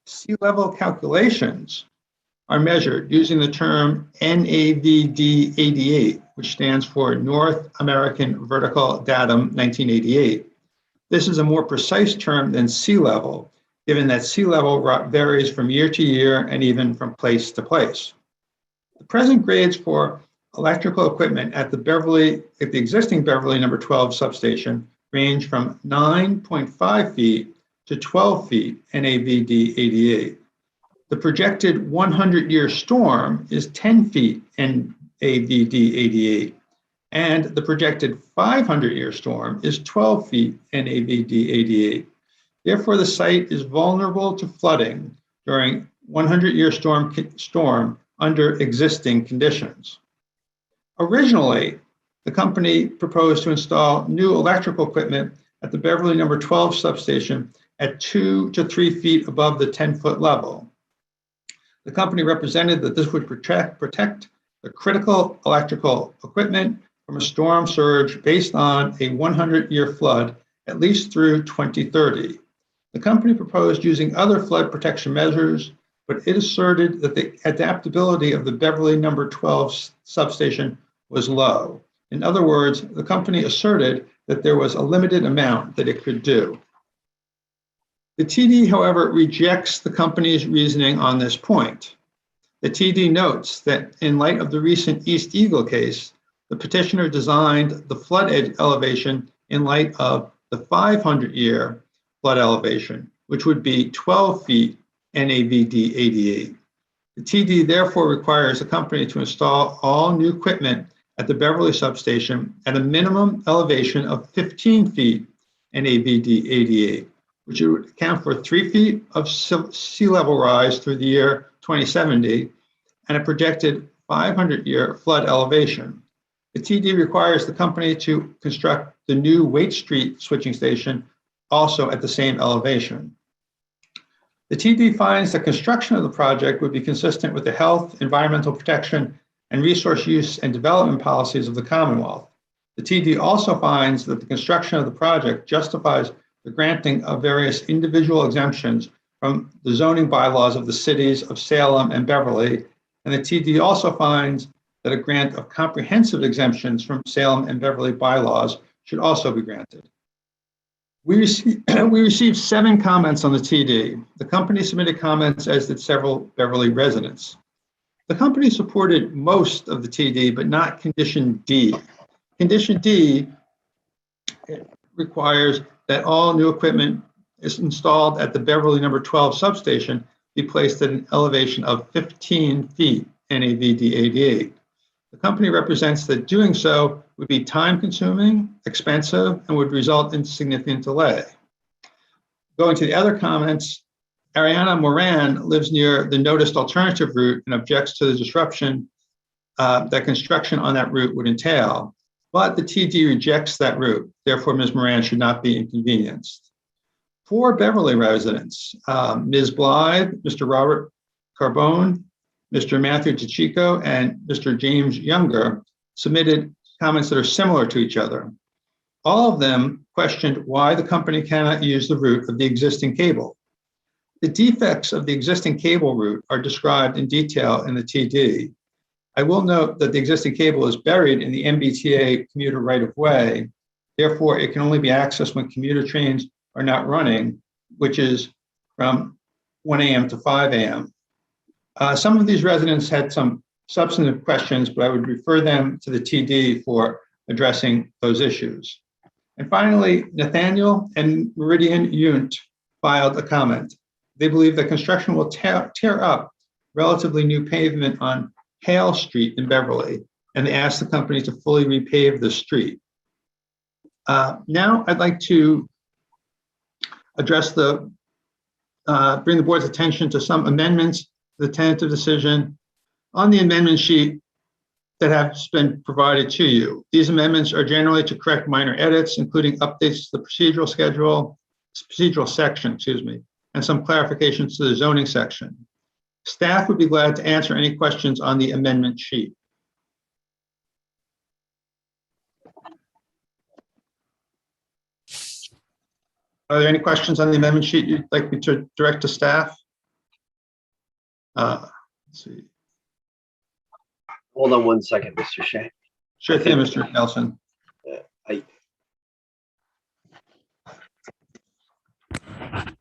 Sea level calculations are measured using the term NAVD 88, which stands for North American Vertical Datum 1988. This is a more precise term than sea level, given that sea level varies from year to year and even from place to place. The present grades for electrical equipment at the existing Beverly number 12 substation range from 9.5 feet to 12 feet NAVD 88. The projected 100-year storm is 10 feet NAVD 88, and the projected 500-year storm is 12 feet NAVD 88. Therefore, the site is vulnerable to flooding during 100-year storm under existing conditions. Originally, the company proposed to install new electrical equipment at the Beverly number 12 substation at 2 to 3 feet above the 10-foot level. The company represented that this would protect the critical electrical equipment from a storm surge based on a 100-year flood at least through 2030. The company proposed using other flood protection measures, but it asserted that the adaptability of the Beverly number 12 substation was low. In other words, the company asserted that there was a limited amount that it could do. The TD, however, rejects the company's reasoning on this point. The TD notes that in light of the recent East Eagle case, the petitioner designed the flood elevation in light of the 500-year flood elevation, which would be 12 feet NAVD 88. The TD therefore requires the company to install all new equipment at the Beverly substation at a minimum elevation of 15 feet NAVD 88, which would account for 3 feet of sea level rise through the year 2070 and a projected 500-year flood elevation. The TD requires the company to construct the new Waite Street switching station also at the same elevation. The TD finds that construction of the project would be consistent with the health, environmental protection, and resource use and development policies of the Commonwealth. The TD also finds that the construction of the project justifies the granting of various individual exemptions from the zoning bylaws of the cities of Salem and Beverly, and the TD also finds that a grant of comprehensive exemptions from Salem and Beverly bylaws should also be granted. We received 7 comments on the TD. The company submitted comments, as did several Beverly residents. The company supported most of the TD, but not Condition D. Condition D requires that all new equipment is installed at the Beverly number 12 substation be placed at an elevation of 15 feet NAVD88. The company represents that doing so would be time-consuming, expensive, and would result in significant delay. Going to the other comments, Ariana Moran lives near the noticed alternative route and objects to the disruption that construction on that route would entail. But the TD rejects that route. Therefore, Ms. Moran should not be inconvenienced. 4 Beverly residents, Ms. Blythe, Mr. Robert Carbone, Mr. Matthew DeChico, and Mr. James Younger, submitted comments that are similar to each other. All of them questioned why the company cannot use the route of the existing cable. The defects of the existing cable route are described in detail in the TD. I will note that the existing cable is buried in the MBTA commuter right-of-way. Therefore, it can only be accessed when commuter trains are not running, which is from 1 a.m. to 5 a.m. Some of these residents had some substantive questions, but I would refer them to the TD for addressing those issues. And finally, Nathaniel and Meridian Yunt filed a comment. They believe that construction will tear up relatively new pavement on Hale Street in Beverly, and they asked the company to fully repave the street. Now I'd like to address bring the board's attention to some amendments to the tentative decision on the amendment sheet that have been provided to you. These amendments are generally to correct minor edits, including updates to the procedural section, and some clarifications to the zoning section. Staff would be glad to answer any questions on the amendment sheet. Are there any questions on the amendment sheet you'd like me to direct to staff? Let's see. Hold on one second, Mr. Shea. Sure thing, Mr. Nelson.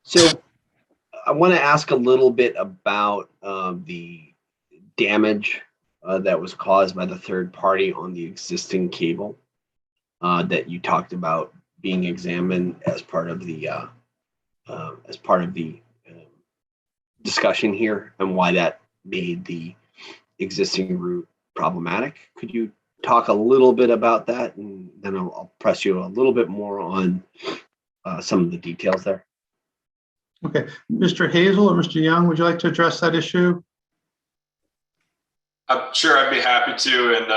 So I want to ask a little bit about the damage that was caused by the third party on the existing cable that you talked about being examined as part of the discussion here, and why that made the existing route problematic. Could you talk a little bit about that, and then I'll press you a little bit more on some of the details there. Okay, Mr. Hazel or Mr. Young, would you like to address that issue? Sure, I'd be happy to. And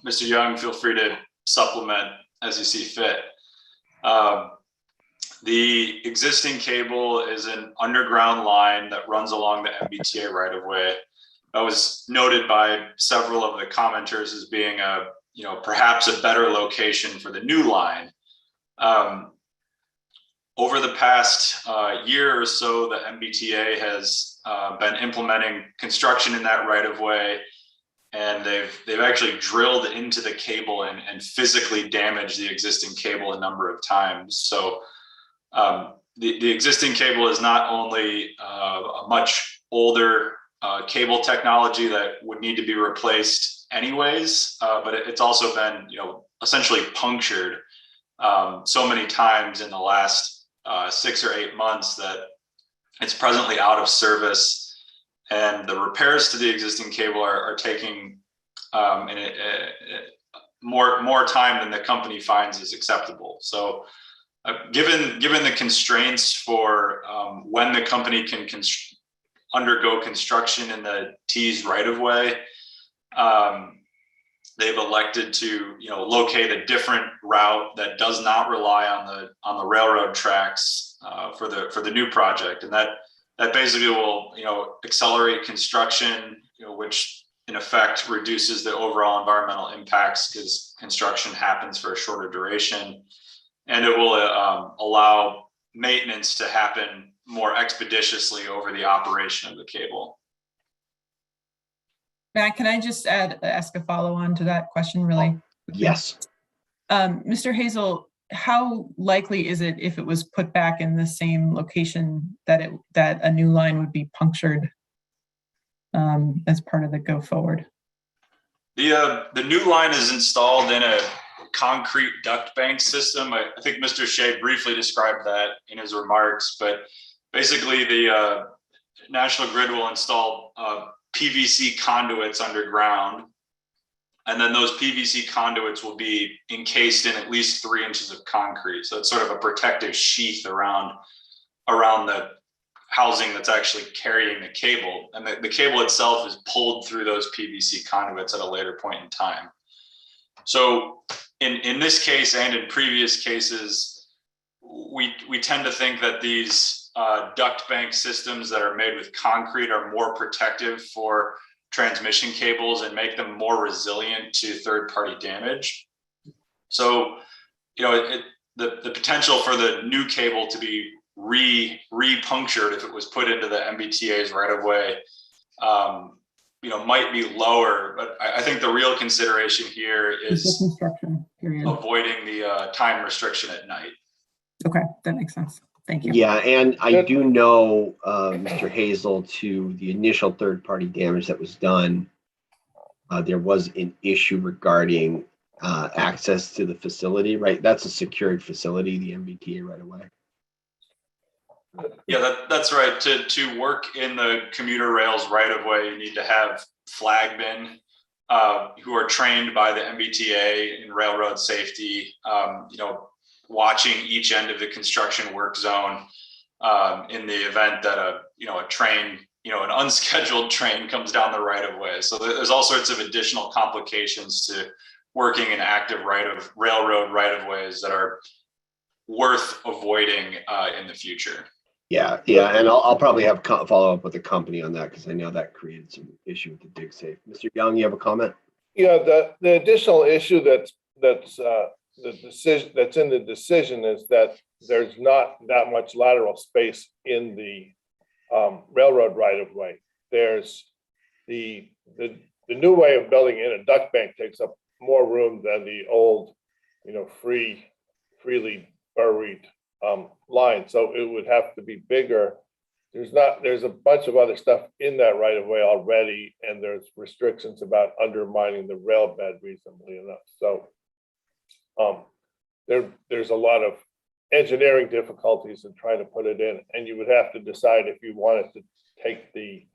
Mr. Young, feel free to supplement as you see fit. The existing cable is an underground line that runs along the MBTA right-of-way. That was noted by several of the commenters as being perhaps a better location for the new line. Over the past year or so, the MBTA has been implementing construction in that right-of-way, and they've actually drilled into the cable and physically damaged the existing cable a number of times. So the existing cable is not only a much older cable technology that would need to be replaced anyways, but it's also been essentially punctured so many times in the last 6 or 8 months that it's presently out of service, and the repairs to the existing cable are taking more time than the company finds is acceptable. So given the constraints for when the company can undergo construction in the T's right of way, they've elected to locate a different route that does not rely on the railroad tracks for the new project, and that basically will accelerate construction, which in effect reduces the overall environmental impacts because construction happens for a shorter duration, and it will allow maintenance to happen more expeditiously over the operation of the cable. Matt, can I just ask a follow-on to that question really quickly? Yes. Mr. Hazel, how likely is it, if it was put back in the same location, that a new line would be punctured? as part of the go forward. The new line is installed in a concrete duct bank system. I think Mr. Shea briefly described that in his remarks, but basically the National Grid will install PVC conduits underground, and then those PVC conduits will be encased in at least 3 inches of concrete. So it's sort of a protective sheath around the housing that's actually carrying the cable, and the cable itself is pulled through those PVC conduits at a later point in time. So in this case and in previous cases, we tend to think that these duct bank systems that are made with concrete are more protective for transmission cables and make them more resilient to third-party damage. So, you know, the potential for the new cable to be re-punctured if it was put into the MBTA's right of way, you know, might be lower. But I think the real consideration here is Construction period. avoiding the time restriction at night. Okay, that makes sense. Thank you. Yeah, and I do know, Mr. Hazel, to the initial third-party damage that was done, there was an issue regarding access to the facility, right? That's a secured facility, the MBTA right away. Yeah, that's right. To work in the commuter rails right of way, you need to have flagmen who are trained by the MBTA in railroad safety, you know, watching each end of the construction work zone in the event that a train, you know, an unscheduled train comes down the right of way. So there's all sorts of additional complications to working in active railroad right of ways that are worth avoiding in the future. Yeah, and I'll probably have follow up with the company on that because I know that created some issue with the dig safe. Mr. Young, you have a comment? Yeah, the additional issue that's the decision that's in the decision is that there's not that much lateral space in the railroad right of way. There's the new way of building in a duct bank takes up more room than the old, you know, freely buried line. So it would have to be bigger. There's a bunch of other stuff in that right of way already, and there's restrictions about undermining the rail bed reasonably enough. So there's a lot of engineering difficulties in trying to put it in, and you would have to decide if you wanted to take the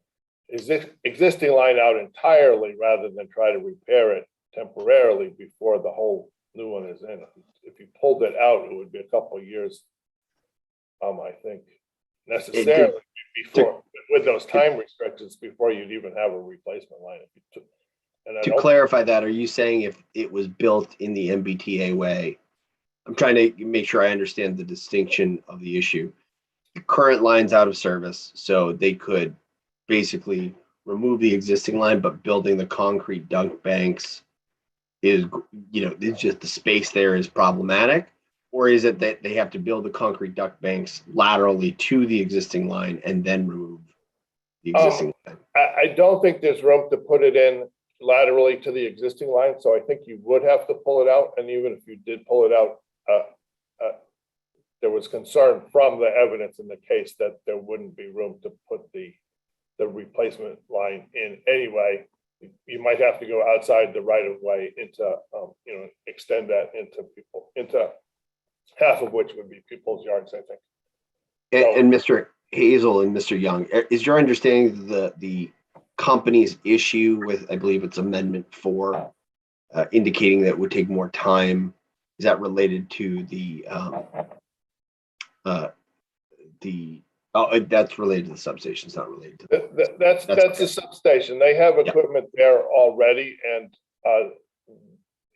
existing line out entirely rather than try to repair it temporarily before the whole new one is in. If you pulled it out, it would be a couple of years, I think, necessarily before with those time restrictions before you'd even have a replacement line. To clarify that, are you saying if it was built in the MBTA way? I'm trying to make sure I understand the distinction of the issue. The current line's out of service, so they could basically remove the existing line, but building the concrete duct banks is, you know, it's just the space there is problematic? Or is it that they have to build the concrete duct banks laterally to the existing line and then remove the existing line? I don't think there's room to put it in laterally to the existing line, so I think you would have to pull it out. And even if you did pull it out, there was concern from the evidence in the case that there wouldn't be room to put the replacement line in anyway. You might have to go outside the right of way into, you know, extend that into half of which would be people's yards, I think. And Mr. Hazel and Mr. Young, is your understanding the company's issue with, I believe it's Amendment 4, indicating that it would take more time? Is that related to that's related to the substation, it's not related to that's a substation. They have equipment there already, and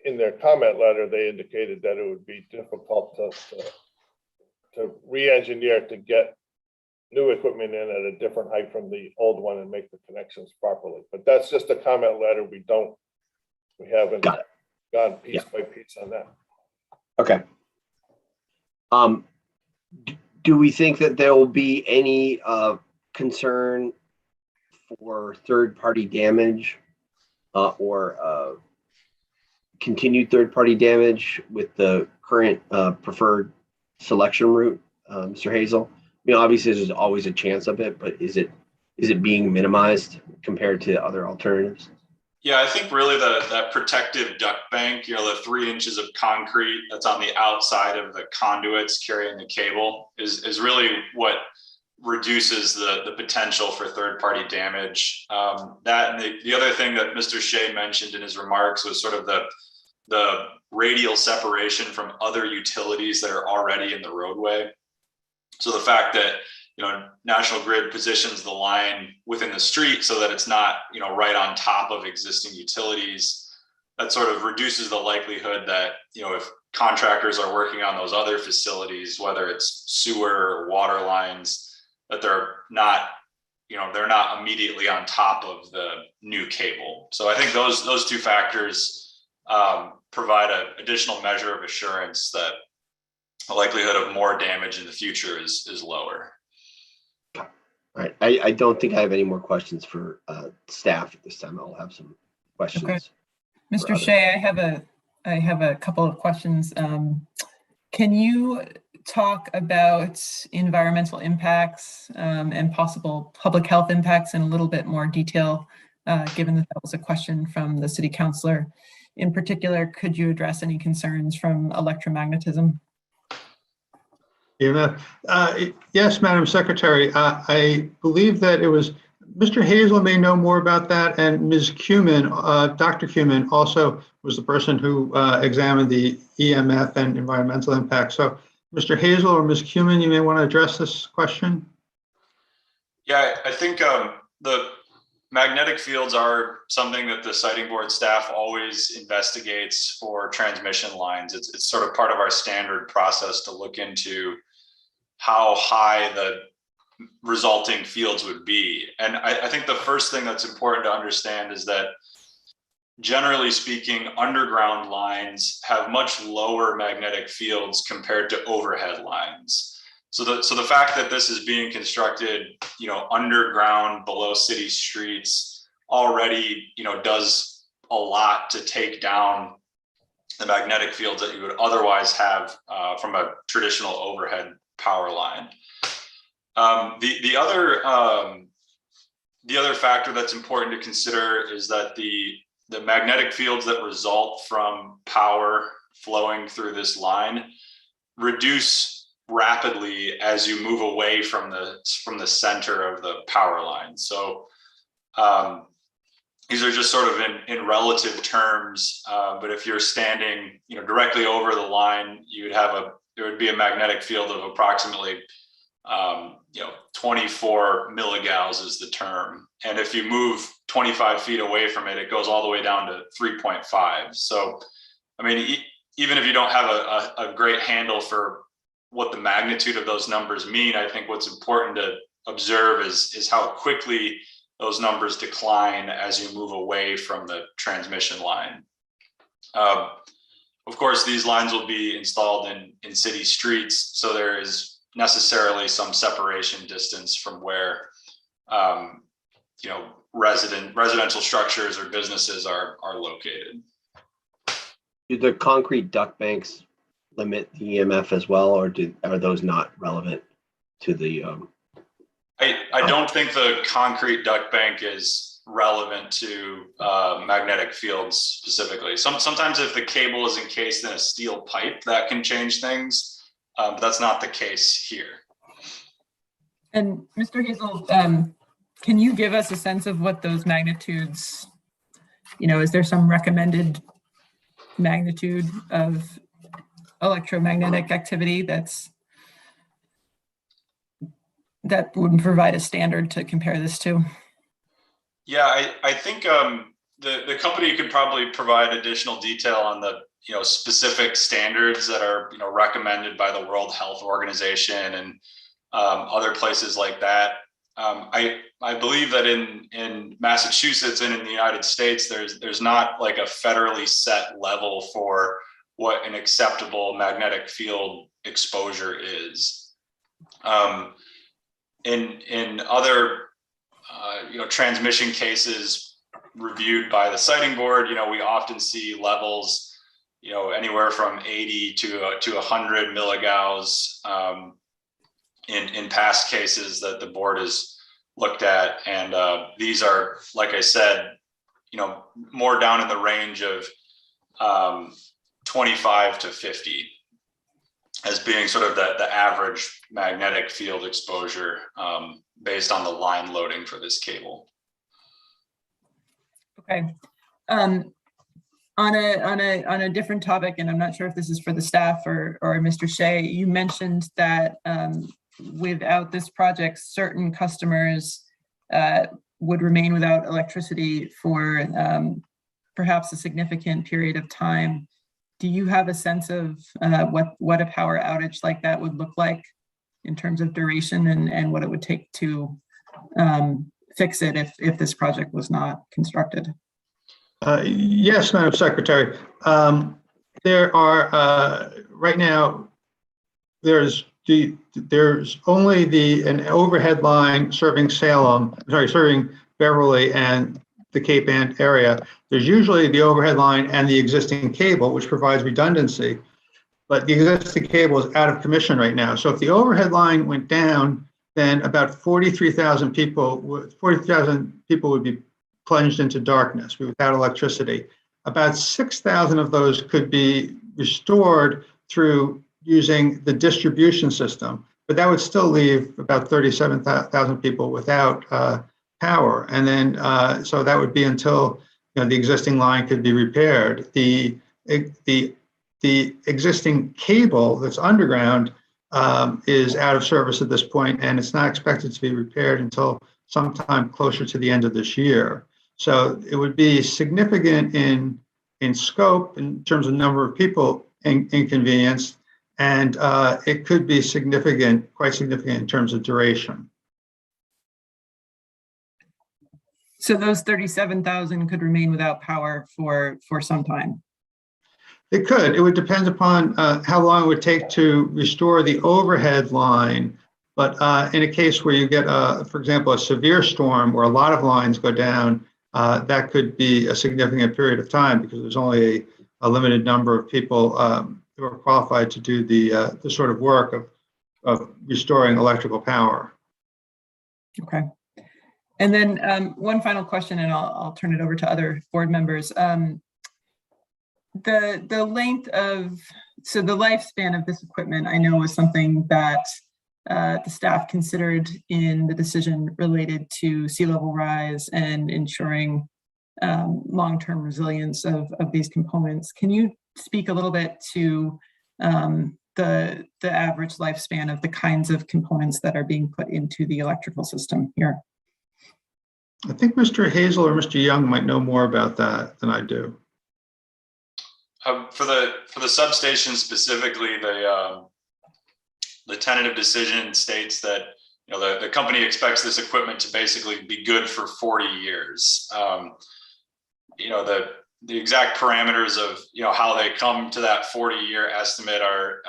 in their comment letter, they indicated that it would be difficult to re-engineer to get new equipment in at a different height from the old one and make the connections properly. But that's just a comment letter. We haven't gone piece by piece on that. Okay. Do we think that there will be any concern for third-party damage or continued third-party damage with the current preferred selection route, Mr. Hazel? I mean, obviously, there's always a chance of it, but is it being minimized? compared to other alternatives? Yeah, I think really that protective duct bank, the 3 inches of concrete that's on the outside of the conduits carrying the cable is really what reduces the potential for third-party damage. That and the other thing that Mr. Shea mentioned in his remarks was sort of the radial separation from other utilities that are already in the roadway. So the fact that National Grid positions the line within the street so that it's not, right on top of existing utilities, that sort of reduces the likelihood that, if contractors are working on those other facilities, whether it's sewer or water lines, that they're not immediately on top of the new cable. So I think those two factors provide an additional measure of assurance that the likelihood of more damage in the future is lower. All right, I don't think I have any more questions for staff at this time. I'll have some questions. Okay. Mr. Shea, I have a couple of questions. Can you talk about environmental impacts and possible public health impacts in a little bit more detail, given that was a question from the city councilor? In particular, could you address any concerns from electromagnetism? Yes, Madam Secretary. I believe that it was Mr. Hazel may know more about that, and Ms. Cumin, Dr. Cumin also was the person who examined the EMF and environmental impact. So Mr. Hazel or Ms. Cumin, you may want to address this question. Yeah, I think the magnetic fields are something that the siting board staff always investigates for transmission lines. It's sort of part of our standard process to look into how high the resulting fields would be. And I think the first thing that's important to understand is that, generally speaking, underground lines have much lower magnetic fields compared to overhead lines. So the fact that this is being constructed, underground below city streets already, does a lot to take down the magnetic fields that you would otherwise have from a traditional overhead power line. The other factor that's important to consider is that the magnetic fields that result from power flowing through this line reduce rapidly as you move away from the center of the power line. So these are just sort of in relative terms, but if you're standing directly over the line, there would be a magnetic field of approximately 24 milligauss is the term. And if you move 25 feet away from it, it goes all the way down to 3.5. So, I mean, even if you don't have a great handle for what the magnitude of those numbers mean, I think what's important to observe is how quickly those numbers decline as you move away from the transmission line. Of course, these lines will be installed in city streets, so there is necessarily some separation distance from where residential structures or businesses are located. Do the concrete duct banks limit the EMF as well, or are those not relevant to the? I don't think the concrete duct bank is relevant to magnetic fields specifically. Sometimes if the cable is encased in a steel pipe, that can change things. But that's not the case here. And Mr. Hazel, can you give us a sense of what those magnitudes, is there some recommended magnitude of electromagnetic activity that would provide a standard to compare this to? Yeah, I think the company could probably provide additional detail on the specific standards that are recommended by the World Health Organization and other places like that. I believe that in Massachusetts and in the United States, there's not like a federally set level for what an acceptable magnetic field exposure is. In other transmission cases reviewed by the siting board, we often see levels anywhere from 80 to 100 milligauss in past cases that the board has looked at. And these are, like I said, more down in the range of 25 to 50 as being sort of the average magnetic field exposure based on the line loading for this cable. Okay. On a different topic, and I'm not sure if this is for the staff or Mr. Shea, you mentioned that without this project, certain customers would remain without electricity for perhaps a significant period of time. Do you have a sense of what a power outage like that would look like in terms of duration and what it would take to fix it if this project was not constructed? Yes, Madam Secretary. There are right now. There's only an overhead line serving serving Beverly and the Cape Ann area. There's usually the overhead line and the existing cable, which provides redundancy, but the existing cable is out of commission right now. So if the overhead line went down, then about 43,000 people would be plunged into darkness without electricity. About 6,000 of those could be restored through using the distribution system, but that would still leave about 37,000 people without power. And then, so that would be until the existing line could be repaired. The existing cable that's underground is out of service at this point, and it's not expected to be repaired until sometime closer to the end of this year. So it would be significant in scope in terms of number of people inconvenienced, and it could be significant, quite significant in terms of duration. So those 37,000 could remain without power for some time? It could. It would depend upon how long it would take to restore the overhead line. But in a case where you get, for example, a severe storm where a lot of lines go down, that could be a significant period of time because there's only a limited number of people who are qualified to do the sort of work of restoring electrical power. Okay. And then one final question, and I'll turn it over to other board members. The length of, so the lifespan of this equipment, I know was something that the staff considered in the decision related to sea level rise and ensuring long-term resilience of these components. Can you speak a little bit to the average lifespan of the kinds of components that are being put into the electrical system here? I think Mr. Hazel or Mr. Young might know more about that than I do. For the substation specifically, the tentative decision states that the company expects this equipment to basically be good for 40 years. The exact parameters of how they come to that 40-year estimate are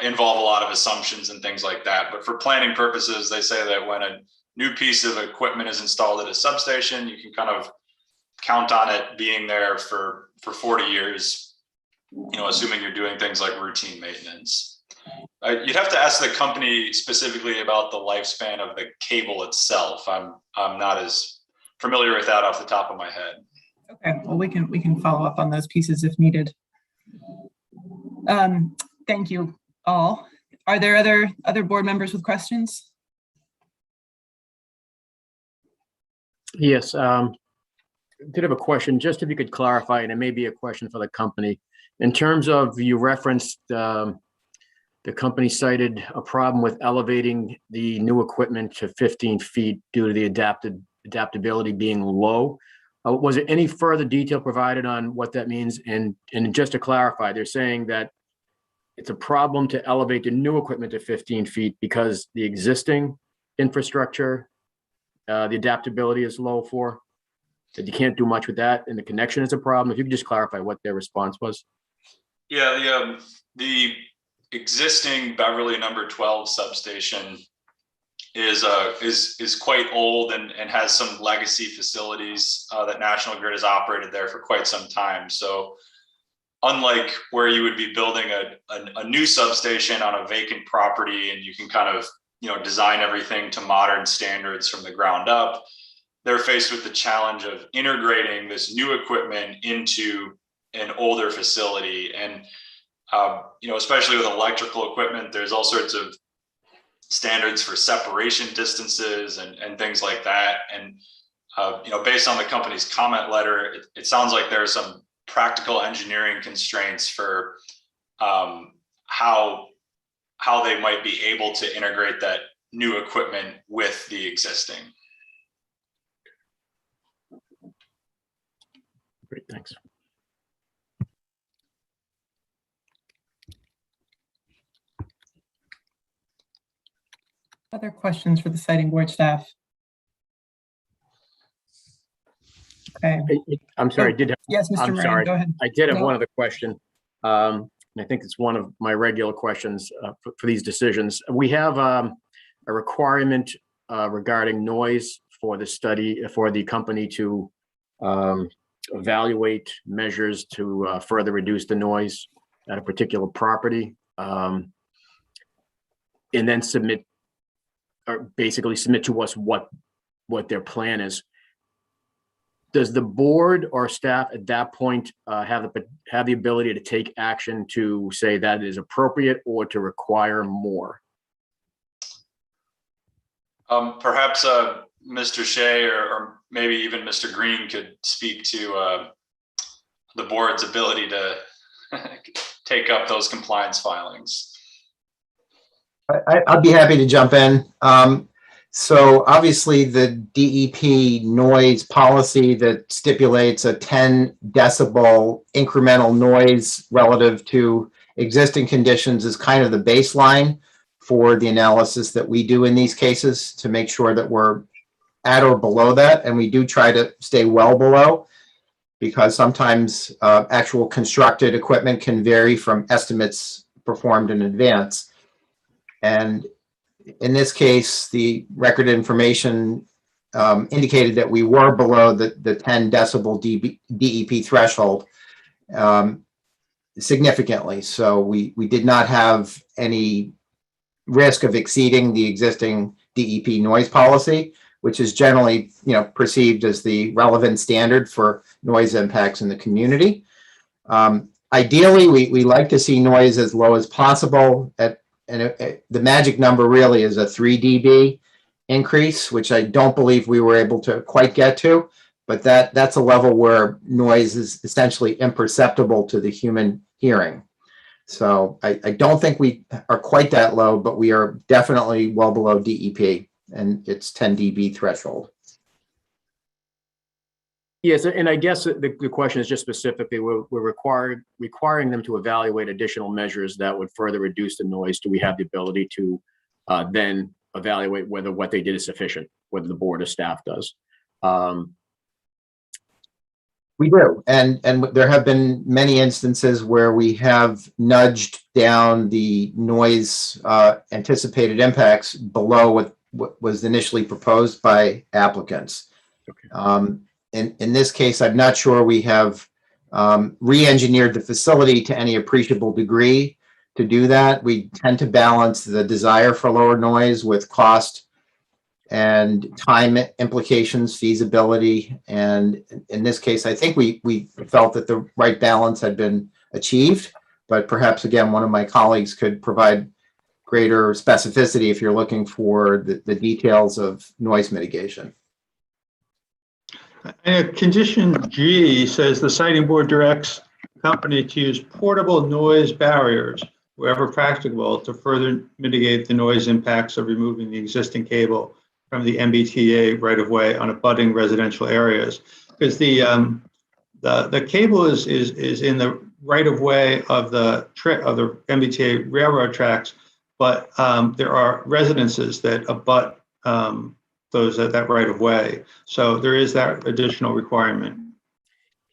involve a lot of assumptions and things like that. But for planning purposes, they say that when a new piece of equipment is installed at a substation, you can kind of count on it being there for 40 years, assuming you're doing things like routine maintenance. You'd have to ask the company specifically about the lifespan of the cable itself. I'm not as familiar with that off the top of my head. Okay, well, we can follow up on those pieces if needed. Thank you all. Are there other board members with questions? Yes, did have a question, just if you could clarify, and it may be a question for the company. In terms of, you referenced the company cited a problem with elevating the new equipment to 15 feet due to the adaptability being low. Was there any further detail provided on what that means? And just to clarify, they're saying that it's a problem to elevate the new equipment to 15 feet because the existing infrastructure, the adaptability is low for, that you can't do much with that, and the connection is a problem. If you could just clarify what their response was. Yeah, the existing Beverly number 12 substation is quite old and has some legacy facilities that National Grid has operated there for quite some time. So unlike where you would be building a new substation on a vacant property and you can kind of design everything to modern standards from the ground up. They're faced with the challenge of integrating this new equipment into an older facility. And, especially with electrical equipment, there's all sorts of standards for separation distances and things like that. And, based on the company's comment letter, it sounds like there are some practical engineering constraints for how they might be able to integrate that new equipment with the existing. Great, thanks. Other questions for the siting board staff? Okay. I'm sorry, I did have. Yes, Mr. I'm Moran, sorry. go ahead. I did have No. one other question. And I think it's one of my regular questions for these decisions. We have a requirement regarding noise for the study, for the company to evaluate measures to further reduce the noise at a particular property. And then submit, or basically submit to us what their plan is. Does the board or staff at that point have the ability to take action to say that is appropriate or to require more? Perhaps Mr. Shea or maybe even Mr. Green could speak to the board's ability to take up those compliance filings. I'd be happy to jump in. So obviously the DEP noise policy that stipulates a 10 decibel incremental noise relative to existing conditions is kind of the baseline for the analysis that we do in these cases to make sure that we're at or below that. And we do try to stay well below, because sometimes actual constructed equipment can vary from estimates performed in advance. And in this case, the record information indicated that we were below the 10 decibel DEP threshold significantly. So we did not have any risk of exceeding the existing DEP noise policy, which is generally, perceived as the relevant standard for noise impacts in the community. Ideally, we like to see noise as low as possible and the magic number really is a 3 dB increase, which I don't believe we were able to quite get to, but that's a level where noise is essentially imperceptible to the human hearing. So I don't think we are quite that low, but we are definitely well below DEP and its 10 dB threshold. Yes, and I guess the question is just specifically, we're requiring them to evaluate additional measures that would further reduce the noise. Do we have the ability to then evaluate whether what they did is sufficient, whether the board or staff does? We do, and there have been many instances where we have nudged down the noise anticipated impacts below what was initially proposed by applicants. Okay. In this case, I'm not sure we have re-engineered the facility to any appreciable degree to do that. We tend to balance the desire for lower noise with cost and time implications, feasibility. And in this case, I think we felt that the right balance had been achieved, but perhaps again, one of my colleagues could provide greater specificity if you're looking for the details of noise mitigation. Condition G says the siting board directs the company to use portable noise barriers wherever practicable to further mitigate the noise impacts of removing the existing cable from the MBTA right-of-way on abutting residential areas. Because the cable is in the right-of-way of the MBTA railroad tracks, but there are residences that abut those at that right of way. So there is that additional requirement.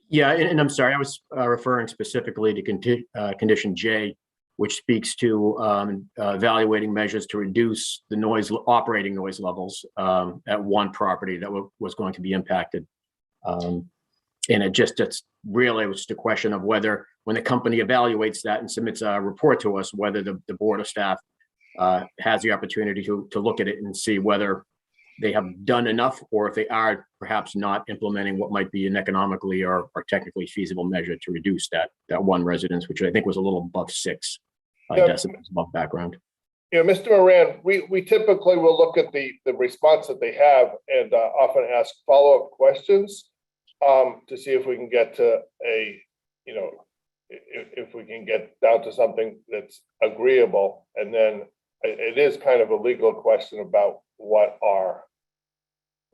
Yeah, and I'm sorry, I was referring specifically to condition J, which speaks to evaluating measures to reduce the operating noise levels at one property that was going to be impacted. And it's really was just a question of whether, when the company evaluates that and submits a report to us, whether the board of staff has the opportunity to look at it and see whether they have done enough, or if they are perhaps not implementing what might be an economically or technically feasible measure to reduce that one residence, which I think was a little above 6 decibels above background. Yeah, Mr. Moran, we typically will look at the response that they have and often ask follow-up questions to see if we can get to if we can get down to something that's agreeable. And then it is kind of a legal question about what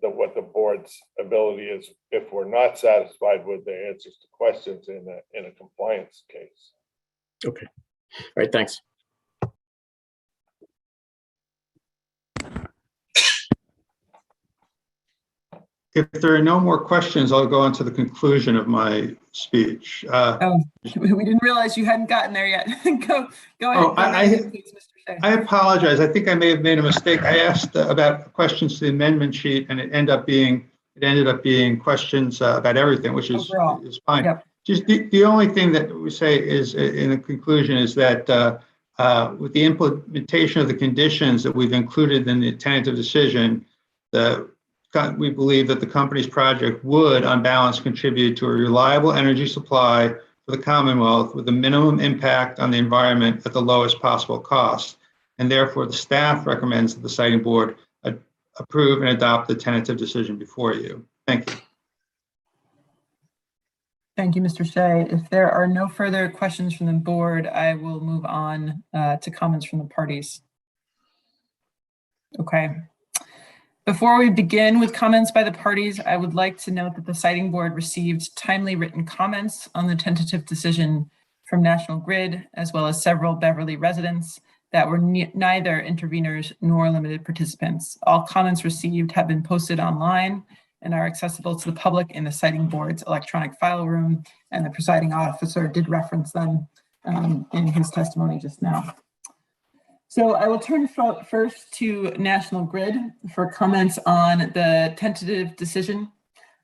the board's ability is if we're not satisfied with the answers to questions in a compliance case. Okay. All right, thanks. If there are no more questions, I'll go on to the conclusion of my speech. We didn't realize you hadn't gotten there yet. Go ahead. I apologize. I think I may have made a mistake. I asked about questions to the amendment sheet, and it ended up being questions about everything, which is fine. Yep. Just the only thing that we say is in the conclusion is that with the implementation of the conditions that we've included in the tentative decision, we believe that the company's project would, on balance, contribute to a reliable energy supply for the Commonwealth with a minimum impact on the environment at the lowest possible cost. And therefore, the staff recommends that the siting board approve and adopt the tentative decision before you. Thank you. Thank you, Mr. Shea. If there are no further questions from the board, I will move on to comments from the parties. Okay. Before we begin with comments by the parties, I would like to note that the siting board received timely written comments on the tentative decision from National Grid, as well as several Beverly residents that were neither interveners nor limited participants. All comments received have been posted online and are accessible to the public in the siting board's electronic file room, and the presiding officer did reference them in his testimony just now. So I will turn first to National Grid for comments on the tentative decision.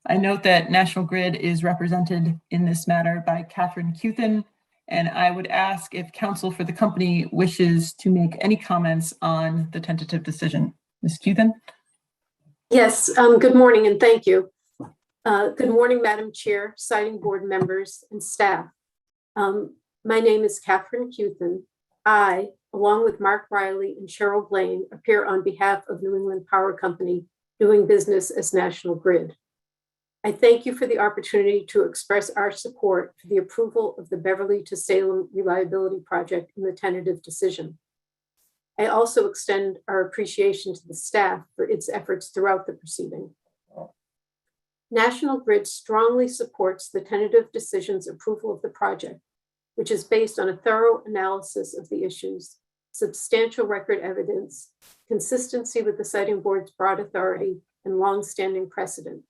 I note that National Grid is represented in this matter by Catherine Cuthen, and I would ask if counsel for the company wishes to make any comments on the tentative decision. Ms. Cuthen? Yes, good morning and thank you. Good morning, Madam Chair, siting board members and staff. My name is Catherine Cuthen. I, along with Mark Riley and Cheryl Blaine, appear on behalf of New England Power Company, doing business as National Grid. I thank you for the opportunity to express our support for the approval of the Beverly to Salem reliability project in the tentative decision. I also extend our appreciation to the staff for its efforts throughout the proceeding. National Grid strongly supports the tentative decision's approval of the project, which is based on a thorough analysis of the issues, substantial record evidence, consistency with the siting board's broad authority, and longstanding precedent.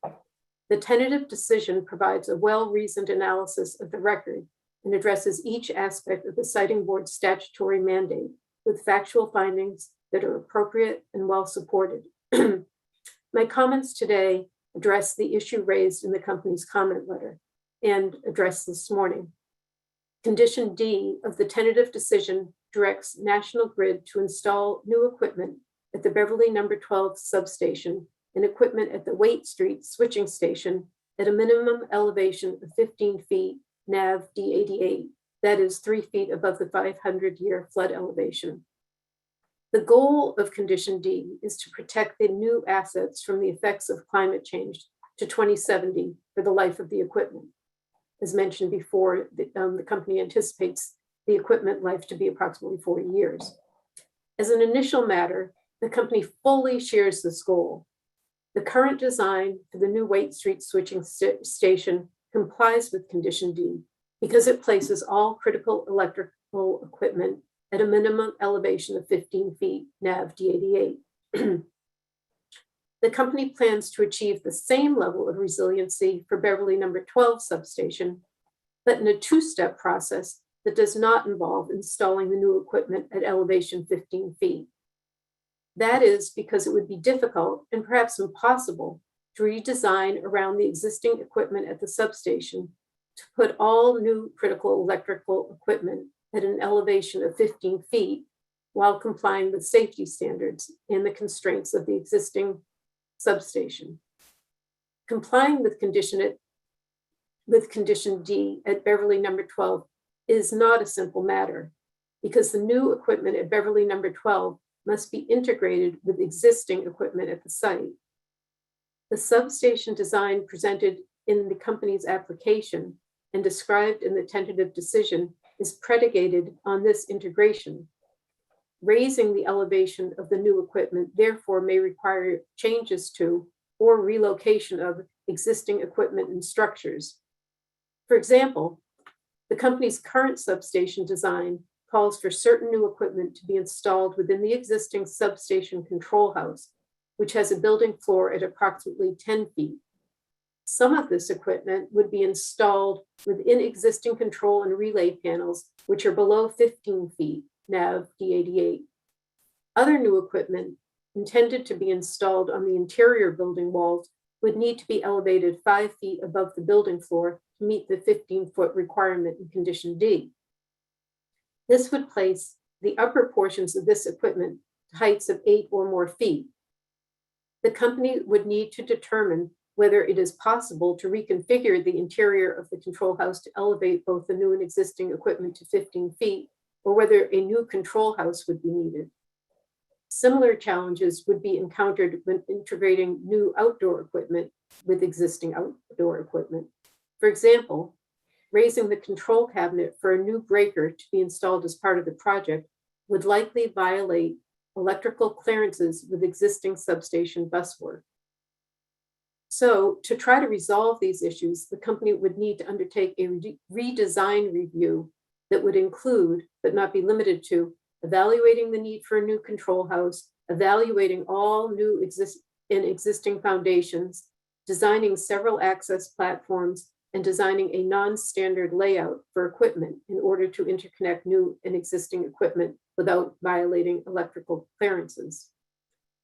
The tentative decision provides a well-reasoned analysis of the record and addresses each aspect of the siting board's statutory mandate with factual findings that are appropriate and well supported. My comments today address the issue raised in the company's comment letter and addressed this morning. Condition D of the tentative decision directs National Grid to install new equipment at the Beverly No. 12 substation and equipment at the Waite Street switching station at a minimum elevation of 15 feet NAV D88, that is 3 feet above the 500-year flood elevation. The goal of Condition D is to protect the new assets from the effects of climate change to 2070 for the life of the equipment. As mentioned before, the company anticipates the equipment life to be approximately 40 years. As an initial matter, the company fully shares this goal. The current design for the new Waite Street switching station complies with Condition D because it places all critical electrical equipment at a minimum elevation of 15 feet NAV D88. The company plans to achieve the same level of resiliency for Beverly No. 12 substation, but in a two-step process that does not involve installing the new equipment at elevation 15 feet. That is because it would be difficult and perhaps impossible to redesign around the existing equipment at the substation to put all new critical electrical equipment at an elevation of 15 feet while complying with safety standards and the constraints of the existing substation. Complying with condition D at Beverly number 12 is not a simple matter because the new equipment at Beverly number 12 must be integrated with existing equipment at the site. The substation design presented in the company's application and described in the tentative decision is predicated on this integration. Raising the elevation of the new equipment therefore may require changes to or relocation of existing equipment and structures. For example, the company's current substation design calls for certain new equipment to be installed within the existing substation control house, which has a building floor at approximately 10 feet. Some of this equipment would be installed within existing control and relay panels, which are below 15 feet, NAV D88. Other new equipment intended to be installed on the interior building walls would need to be elevated 5 feet above the building floor to meet the 15-foot requirement in condition D. This would place the upper portions of this equipment to heights of 8 or more feet. The company would need to determine whether it is possible to reconfigure the interior of the control house to elevate both the new and existing equipment to 15 feet, or whether a new control house would be needed. Similar challenges would be encountered when integrating new outdoor equipment with existing outdoor equipment. For example, raising the control cabinet for a new breaker to be installed as part of the project would likely violate electrical clearances with existing substation buswork. So to try to resolve these issues, the company would need to undertake a redesign review that would include, but not be limited to, evaluating the need for a new control house, evaluating all new existing foundations, designing several access platforms, and designing a non-standard layout for equipment in order to interconnect new and existing equipment without violating electrical clearances.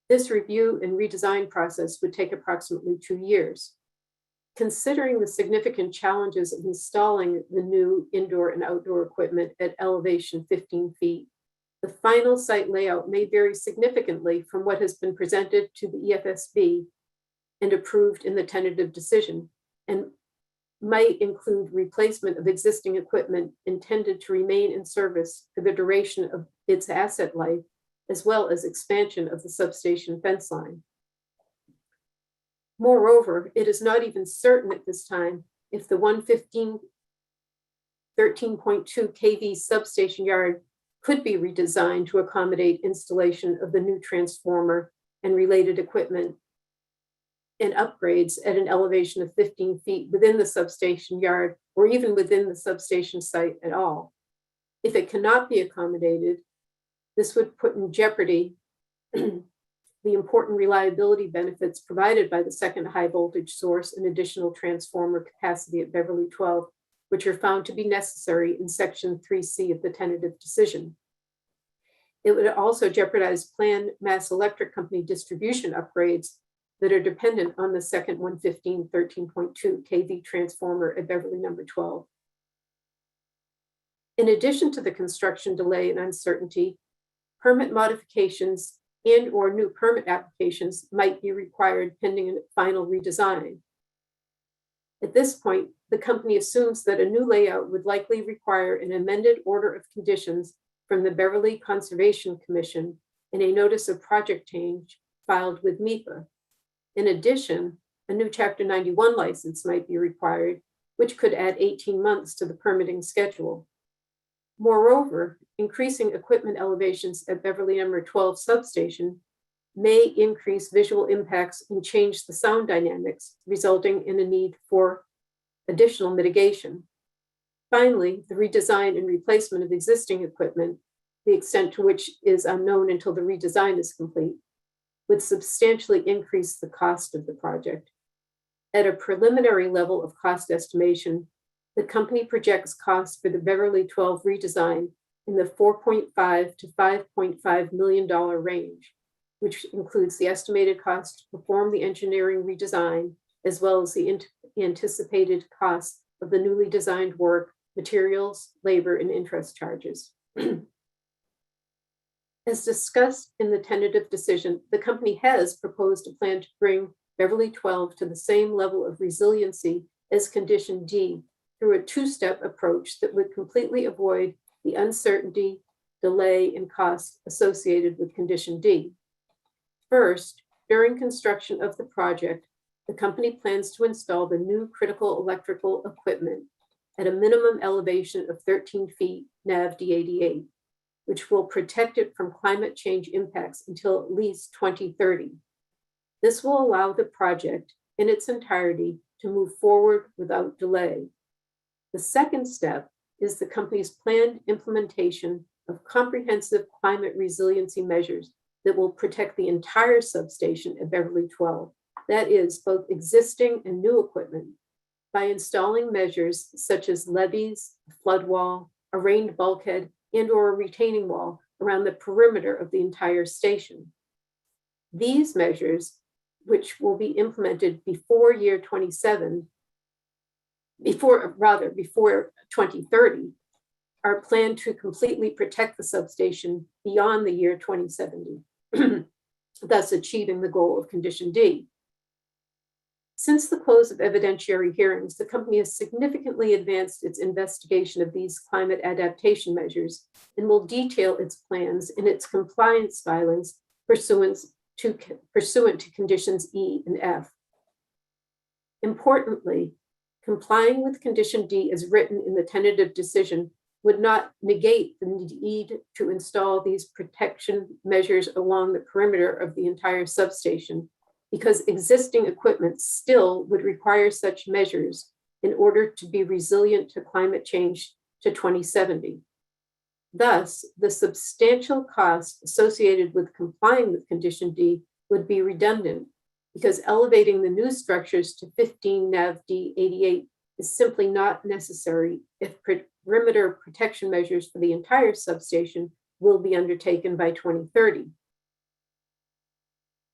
This review and redesign process would take approximately 2 years. Considering the significant challenges of installing the new indoor and outdoor equipment at elevation 15 feet, the final site layout may vary significantly from what has been presented to the EFSB and approved in the tentative decision, and might include replacement of existing equipment intended to remain in service for the duration of its asset life, as well as expansion of the substation fence line. Moreover, it is not even certain at this time if the 13.2 kV substation yard could be redesigned to accommodate installation of the new transformer and related equipment and upgrades at an elevation of 15 feet within the substation yard or even within the substation site at all. If it cannot be accommodated, this would put in jeopardy the important reliability benefits provided by the second high voltage source and additional transformer capacity at Beverly 12, which are found to be necessary in section 3C of the tentative decision. It would also jeopardize planned Mass Electric Company distribution upgrades that are dependent on the second 115 13.2 kV transformer at Beverly number 12. In addition to the construction delay and uncertainty, permit modifications and or new permit applications might be required pending a final redesign. At this point, the company assumes that a new layout would likely require an amended order of conditions from the Beverly Conservation Commission and a notice of project change filed with MEPA. In addition, a new Chapter 91 license might be required, which could add 18 months to the permitting schedule. Moreover, increasing equipment elevations at Beverly number 12 substation may increase visual impacts and change the sound dynamics, resulting in a need for additional mitigation. Finally, the redesign and replacement of existing equipment, the extent to which is unknown until the redesign is complete, would substantially increase the cost of the project. At a preliminary level of cost estimation, the company projects costs for the Beverly 12 redesign in the $4.5 to $5.5 million range, which includes the estimated cost to perform the engineering redesign, as well as the anticipated costs of the newly designed work, materials, labor, and interest charges. As discussed in the tentative decision, the company has proposed a plan to bring Beverly 12 to the same level of resiliency as condition D through a two-step approach that would completely avoid the uncertainty, delay, and cost associated with condition D. First, during construction of the project, the company plans to install the new critical electrical equipment at a minimum elevation of 13 feet NAV D88, which will protect it from climate change impacts until at least 2030. This will allow the project in its entirety to move forward without delay. The second step is the company's planned implementation of comprehensive climate resiliency measures that will protect the entire substation at Beverly 12, that is, both existing and new equipment, by installing measures such as levees, a flood wall, a rained bulkhead, and/or a retaining wall around the perimeter of the entire station. These measures, which will be implemented before 2030, are planned to completely protect the substation beyond the year 2070, thus achieving the goal of condition D. Since the close of evidentiary hearings, the company has significantly advanced its investigation of these climate adaptation measures and will detail its plans in its compliance filings pursuant to conditions E and F. Importantly, complying with condition D as written in the tentative decision would not negate the need to install these protection measures along the perimeter of the entire substation, because existing equipment still would require such measures in order to be resilient to climate change to 2070. Thus, the substantial cost associated with complying with condition D would be redundant, because elevating the new structures to 15 NAV D88 is simply not necessary if perimeter protection measures for the entire substation will be undertaken by 2030.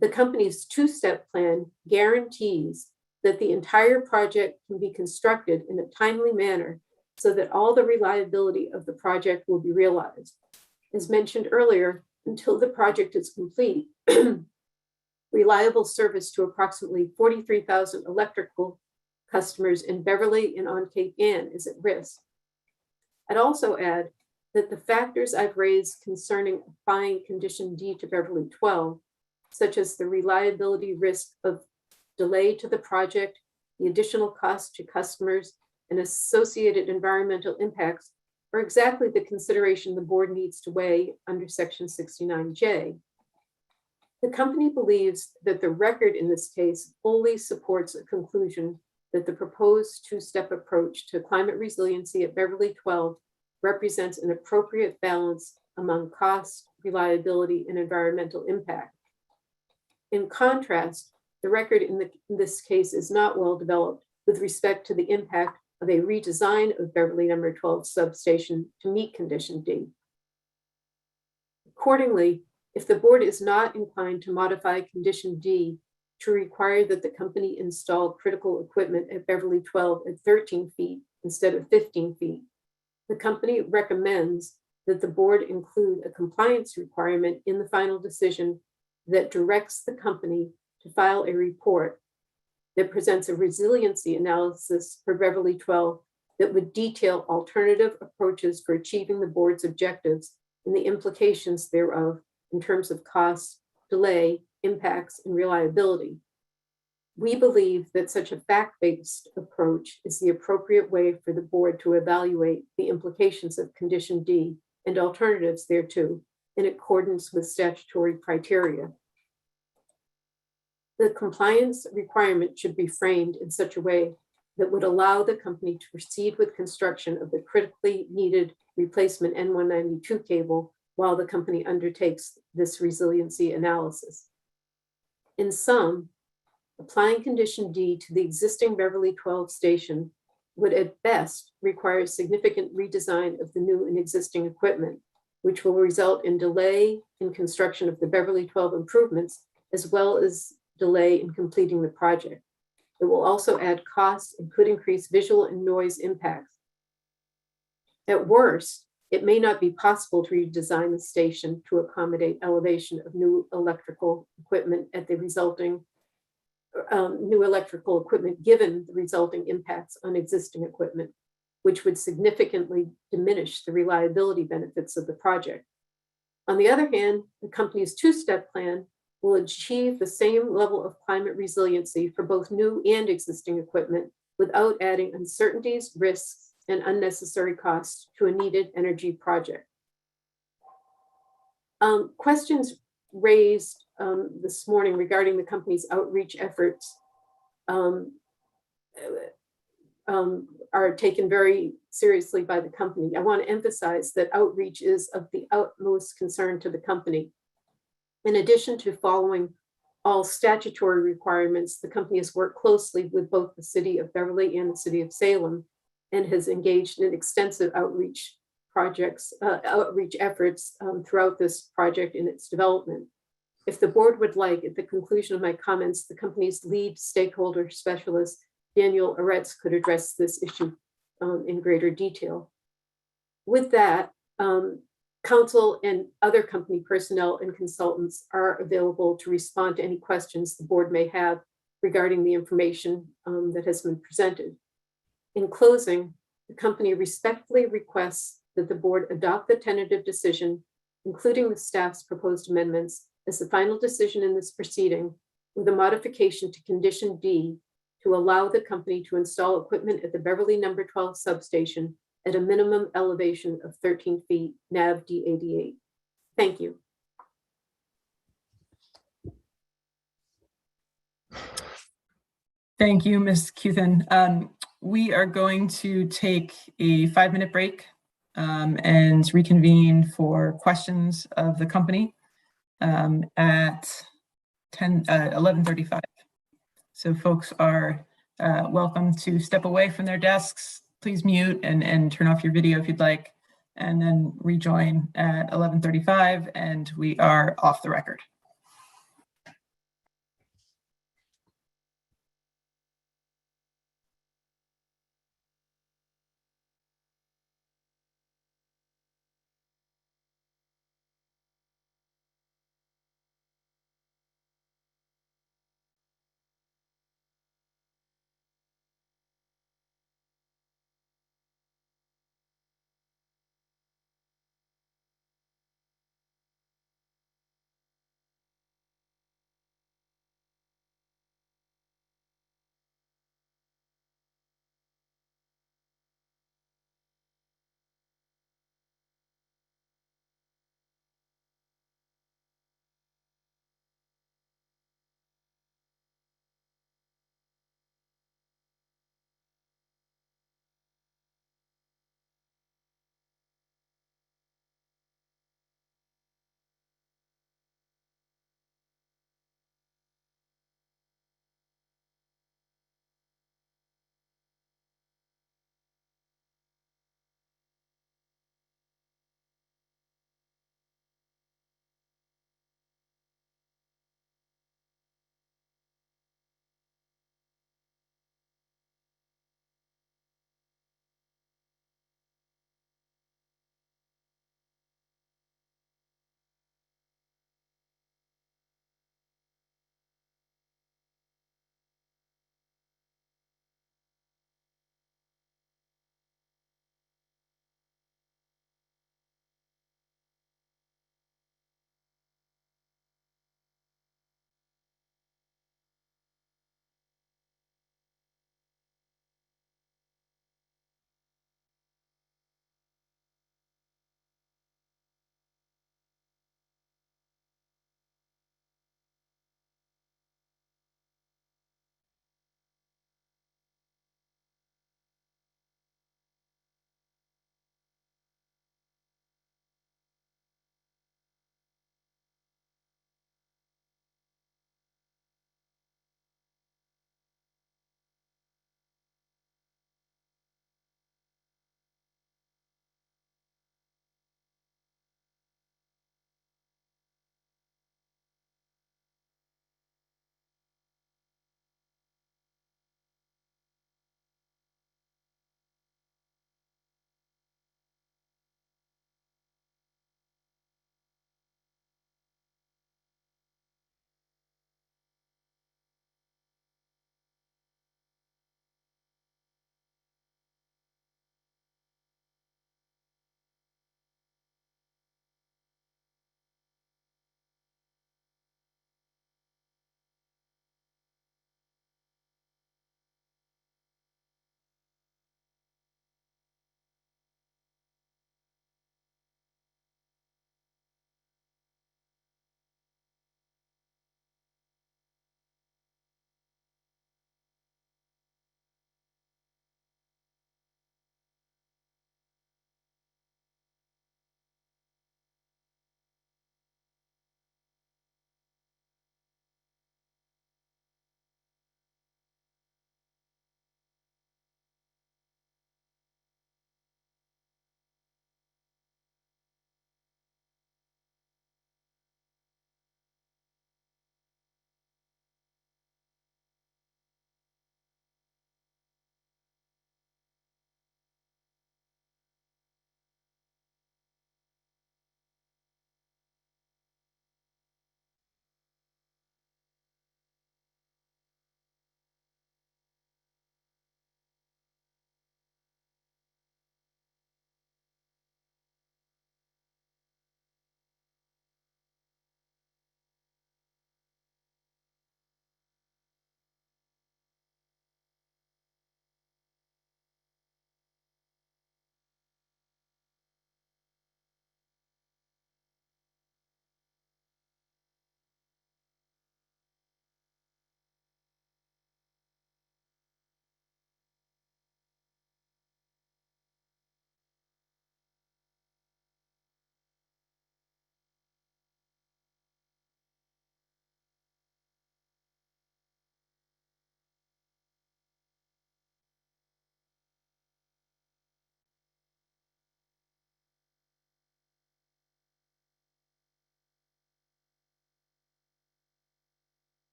The company's two-step plan guarantees that the entire project can be constructed in a timely manner so that all the reliability of the project will be realized. As mentioned earlier, until the project is complete, reliable service to approximately 43,000 electrical customers in Beverly and on Cape Ann is at risk. I'd also add that the factors I've raised concerning applying condition D to Beverly 12, such as the reliability risk of delay to the project, the additional cost to customers, and associated environmental impacts, are exactly the consideration the board needs to weigh under Section 69J. The company believes that the record in this case fully supports a conclusion that the proposed two-step approach to climate resiliency at Beverly 12 represents an appropriate balance among cost, reliability, and environmental impact. In contrast, the record in this case is not well developed with respect to the impact of a redesign of Beverly number 12 substation to meet condition D. Accordingly, if the board is not inclined to modify condition D to require that the company install critical equipment at Beverly 12 at 13 feet instead of 15 feet, the company recommends that the board include a compliance requirement in the final decision that directs the company to file a report that presents a resiliency analysis for Beverly 12 that would detail alternative approaches for achieving the board's objectives and the implications thereof in terms of cost, delay, impacts, and reliability. We believe that such a fact-based approach is the appropriate way for the board to evaluate the implications of condition D and alternatives thereto in accordance with statutory criteria. The compliance requirement should be framed in such a way that would allow the company to proceed with construction of the critically needed replacement N192 cable while the company undertakes this resiliency analysis. In sum, applying condition D to the existing Beverly 12 station would at best require significant redesign of the new and existing equipment, which will result in delay in construction of the Beverly 12 improvements, as well as delay in completing the project. It will also add costs and could increase visual and noise impacts. At worst, it may not be possible to redesign the station to accommodate elevation of new electrical equipment at the resulting new electrical equipment given the resulting impacts on existing equipment, which would significantly diminish the reliability benefits of the project. On the other hand, the company's two-step plan will achieve the same level of climate resiliency for both new and existing equipment without adding uncertainties, risks, and unnecessary costs to a needed energy project. Questions raised this morning regarding the company's outreach efforts are taken very seriously by the company. I want to emphasize that outreach is of the utmost concern to the company. In addition to following all statutory requirements, the company has worked closely with both the city of Beverly and the city of Salem and has engaged in extensive outreach efforts throughout this project in its development. If the board would like, at the conclusion of my comments, the company's lead stakeholder specialist, Daniel Aretz, could address this issue in greater detail. With that, council and other company personnel and consultants are available to respond to any questions the board may have regarding the information that has been presented. In closing, the company respectfully requests that the board adopt the tentative decision, including the staff's proposed amendments, as the final decision in this proceeding, with a modification to condition D to allow the company to install equipment at the Beverly number 12 substation at a minimum elevation of 13 feet NAV D88. Thank you. Thank you, Ms. Cuthan. We are going to take a 5-minute break and reconvene for questions of the company at 11:35. So folks are welcome to step away from their desks. Please mute and turn off your video if you'd like, and then rejoin at 11:35, and we are off the record.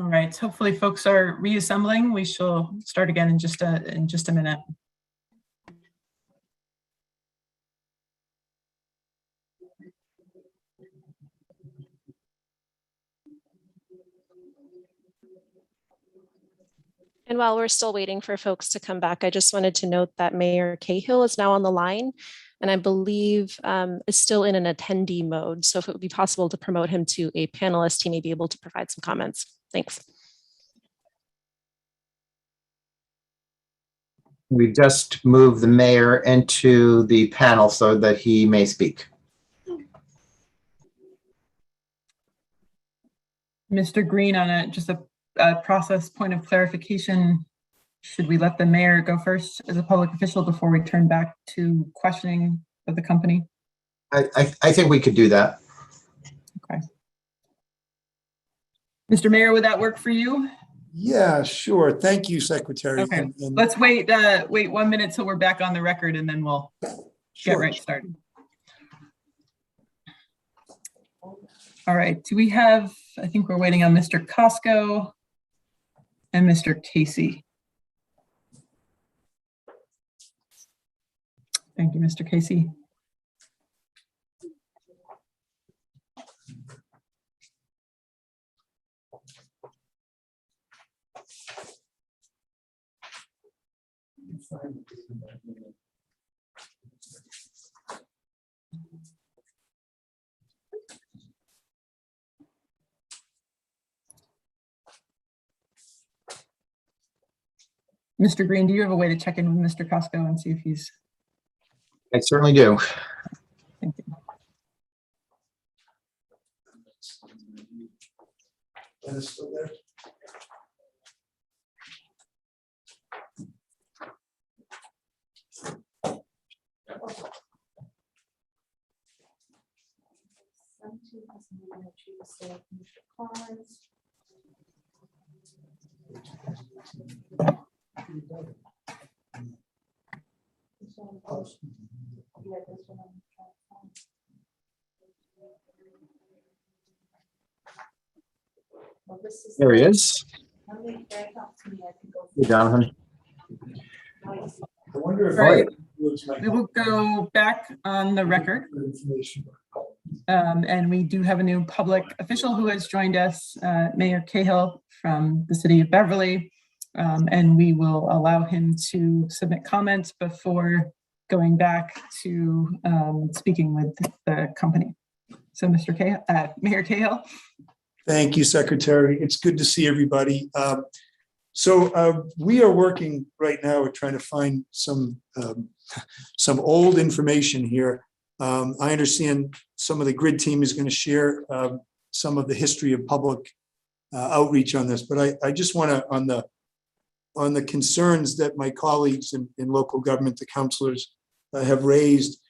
All right, hopefully folks are reassembling. We shall start again in just a minute. And while we're still waiting for folks to come back, I just wanted to note that Mayor Cahill is now on the line, and I believe is still in an attendee mode. So if it would be possible to promote him to a panelist, he may be able to provide some comments. Thanks. We just moved the mayor into the panel so that he may speak. Mr. Green, on just a process point of clarification, should we let the mayor go first as a public official before we turn back to questioning of the company? I think we could do that. Okay. Mr. Mayor, would that work for you? Yeah, sure. Thank you, Secretary. Okay, And let's wait 1 minute till we're back on the record, and then we'll get right started. All right, do we have, I think we're waiting on Mr. Costco and Mr. Casey. Thank you, Mr. Casey. Mr. Green, do you have a way to check in with Mr. Costco and see if he's... I certainly do. Thank you. There he is. Hey, Jonathan. I wonder if Right. We will go back on the record. And we do have a new public official who has joined us, Mayor Cahill from the city of Beverly. And we will allow him to submit comments before going back to speaking with the company. So Mr. Cahill, Mayor Cahill. Thank you, Secretary. It's good to see everybody. So we are working right now at trying to find some old information here. I understand some of the grid team is going to share some of the history of public outreach on this, but I just want to, on the concerns that my colleagues in local government, the councilors have raised,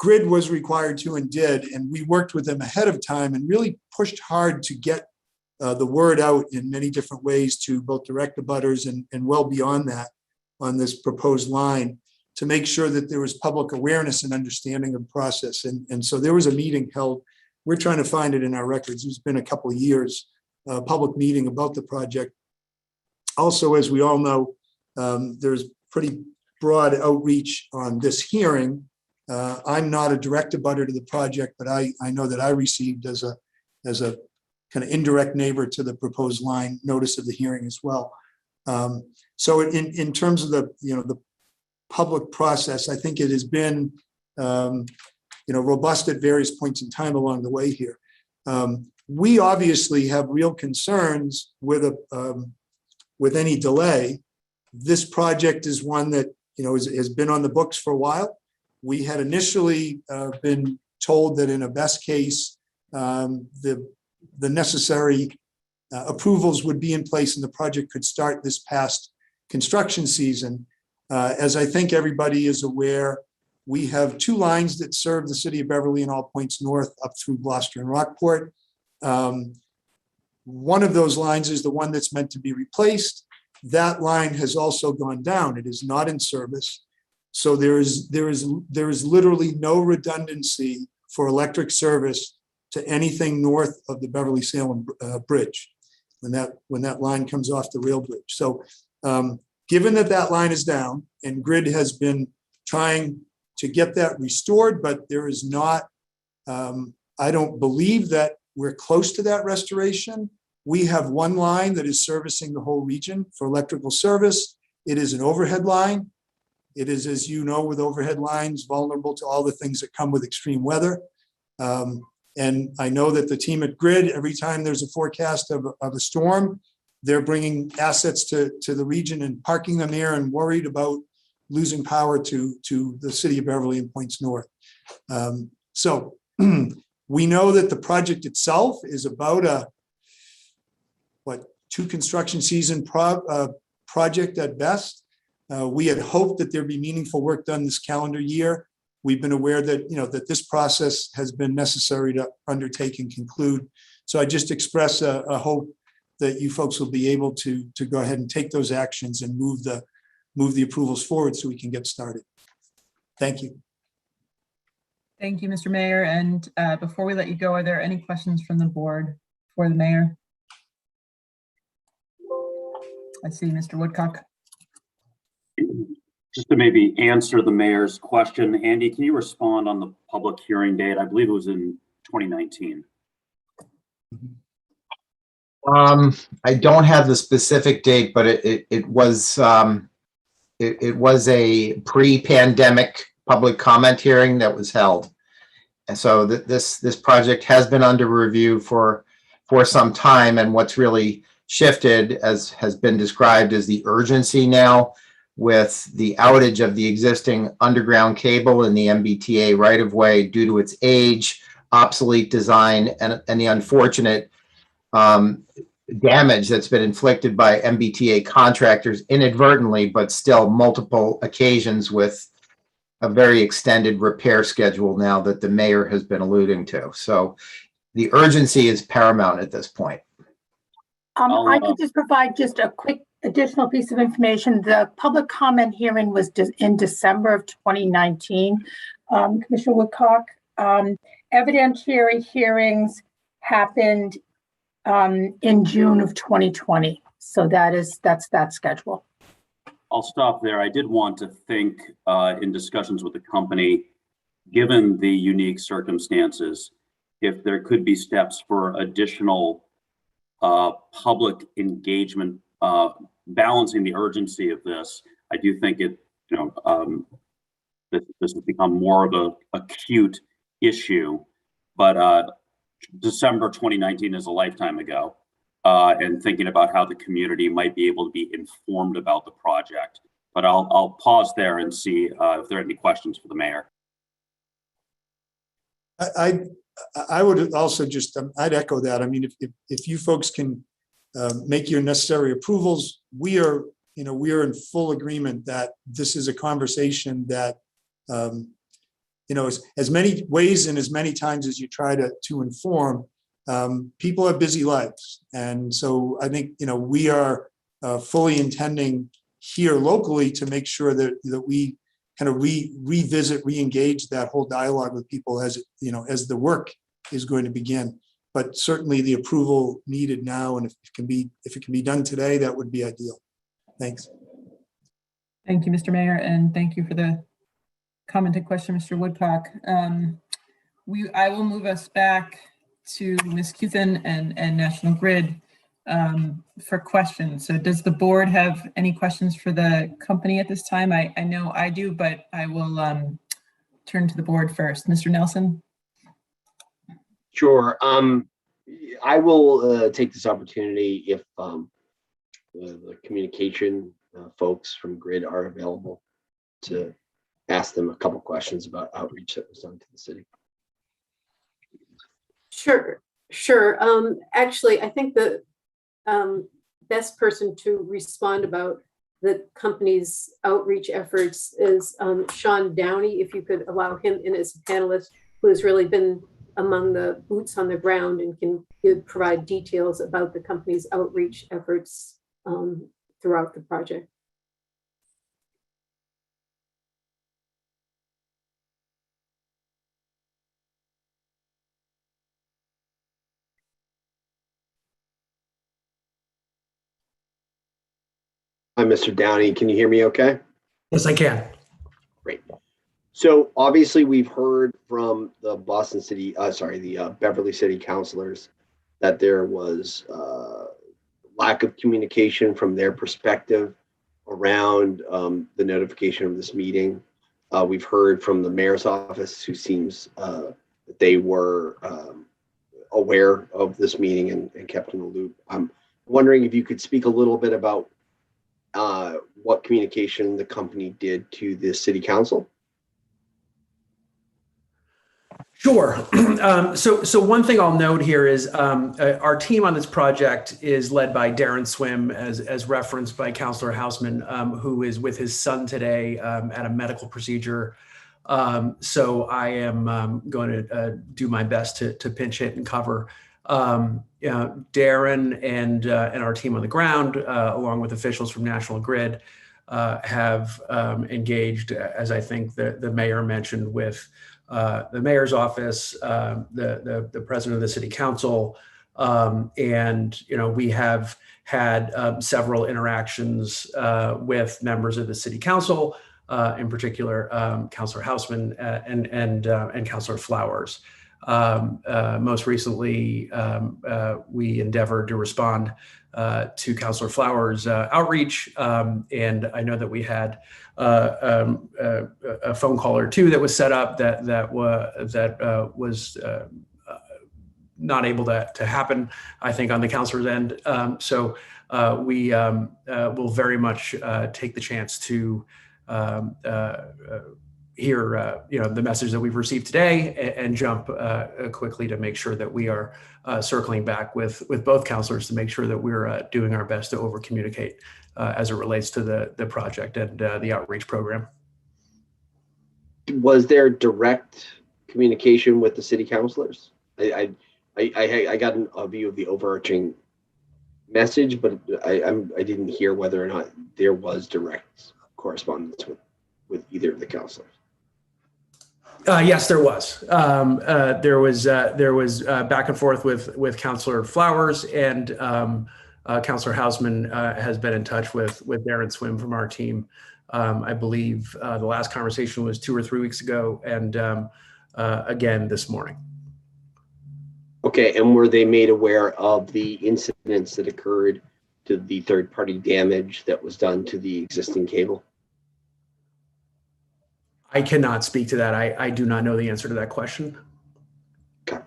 Grid was required to and did, and we worked with them ahead of time and really pushed hard to get the word out in many different ways to both direct abutters and well beyond that on this proposed line to make sure that there was public awareness and understanding of the process. And so there was a meeting held. We're trying to find it in our records. It's been a couple of years, public meeting about the project. Also, as we all know, there's pretty broad outreach on this hearing. I'm not a direct abutter to the project, but I know that I received as a kind of indirect neighbor to the proposed line notice of the hearing as well. So in terms of the public process, I think it has been robust at various points in time along the way here. We obviously have real concerns with any delay. This project is one that has been on the books for a while. We had initially been told that in a best case, the necessary approvals would be in place and the project could start this past construction season. As I think everybody is aware, we have two lines that serve the city of Beverly and all points north up through Gloucester and Rockport. One of those lines is the one that's meant to be replaced. That line has also gone down. It is not in service. So there is literally no redundancy for electric service to anything north of the Beverly Salem bridge when that line comes off the rail bridge. So given that line is down and Grid has been trying to get that restored, but there is not, I don't believe that we're close to that restoration. We have one line that is servicing the whole region for electrical service. It is an overhead line. It is, as you know, with overhead lines, vulnerable to all the things that come with extreme weather. And I know that the team at Grid, every time there's a forecast of a storm, they're bringing assets to the region and parking them there and worried about losing power to the city of Beverly and points north. So we know that the project itself is about two construction season project at best. We had hoped that there'd be meaningful work done this calendar year. We've been aware that, that this process has been necessary to undertake and conclude. So I just express a hope that you folks will be able to go ahead and take those actions and move the approvals forward so we can get started. Thank you. Thank you, Mr. Mayor. And before we let you go, are there any questions from the board for the mayor? I see Mr. Woodcock. Just to maybe answer the mayor's question, Andy, can you respond on the public hearing date? I believe it was in 2019. I don't have the specific date, but it was a pre-pandemic public comment hearing that was held. And so this project has been under review for some time, and what's really shifted, as has been described, is the urgency now with the outage of the existing underground cable in the MBTA right-of-way due to its age, obsolete design, and the unfortunate damage that's been inflicted by MBTA contractors inadvertently, but still multiple occasions with a very extended repair schedule now that the mayor has been alluding to. So the urgency is paramount at this point. I could just provide just a quick additional piece of information. The public comment hearing was in December of 2019. Commissioner Woodcock, evidentiary hearings happened in June of 2020. So that's that schedule. I'll stop there. I did want to think in discussions with the company, given the unique circumstances, if there could be steps for additional public engagement, balancing the urgency of this. I do think it, this has become more of an acute issue, but December 2019 is a lifetime ago, and thinking about how the community might be able to be informed about the project. But I'll pause there and see if there are any questions for the mayor. I would also just, I'd echo that. I mean, if you folks can make your necessary approvals, we are in full agreement that this is a conversation that, as many ways and as many times as you try to inform, people have busy lives. And so I think, we are fully intending here locally to make sure that we kind of revisit, re-engage that whole dialogue with people as the work is going to begin. But certainly the approval needed now, and if it can be done today, that would be ideal. Thanks. Thank you, Mr. Mayor, and thank you for the comment and question, Mr. Woodcock. I will move us back to Ms. Cuthan and National Grid for questions. So does the board have any questions for the company at this time? I know I do, but I will turn to the board first. Mr. Nelson? Sure. I will take this opportunity if the communication folks from Grid are available to ask them a couple questions about outreach that was done to the city. Sure. Actually, I think the best person to respond about the company's outreach efforts is Sean Downey, if you could allow him in as a panelist, who has really been among the boots on the ground and can provide details about the company's outreach efforts throughout the project. Hi, Mr. Downey. Can you hear me okay? Yes, I can. Great. So obviously we've heard from the the Beverly City councilors that there was lack of communication from their perspective around the notification of this meeting. We've heard from the mayor's office, who seems that they were aware of this meeting and kept in the loop. I'm wondering if you could speak a little bit about what communication the company did to the city council. Sure. So one thing I'll note here is our team on this project is led by Darren Swim, as referenced by Councilor Houseman, who is with his son today at a medical procedure. So I am going to do my best to pinch hit and cover. Darren and our team on the ground, along with officials from National Grid, have engaged, as I think the mayor mentioned, with the mayor's office, the president of the city council, and we have had several interactions with members of the city council, in particular Councilor Houseman and Councilor Flowers. Most recently, we endeavored to respond to Councilor Flowers' outreach, and I know that we had a phone call or two that was set up that was not able to happen, I think, on the councilor's end. So we will very much take the chance to hear the message that we've received today and jump quickly to make sure that we are circling back with both councilors to make sure that we're doing our best to over communicate as it relates to the project and the outreach program. Was there direct communication with the city councilors? I got a view of the overarching message, but I didn't hear whether or not there was direct correspondence with either of the councilors. Yes, there was. There was back and forth with Councilor Flowers, and Councilor Houseman has been in touch with Darren Swim from our team. I believe the last conversation was 2 or 3 weeks ago, and again this morning. Okay, and were they made aware of the incidents that occurred, to the third-party damage that was done to the existing cable? I cannot speak to that. I do not know the answer to that question. Okay.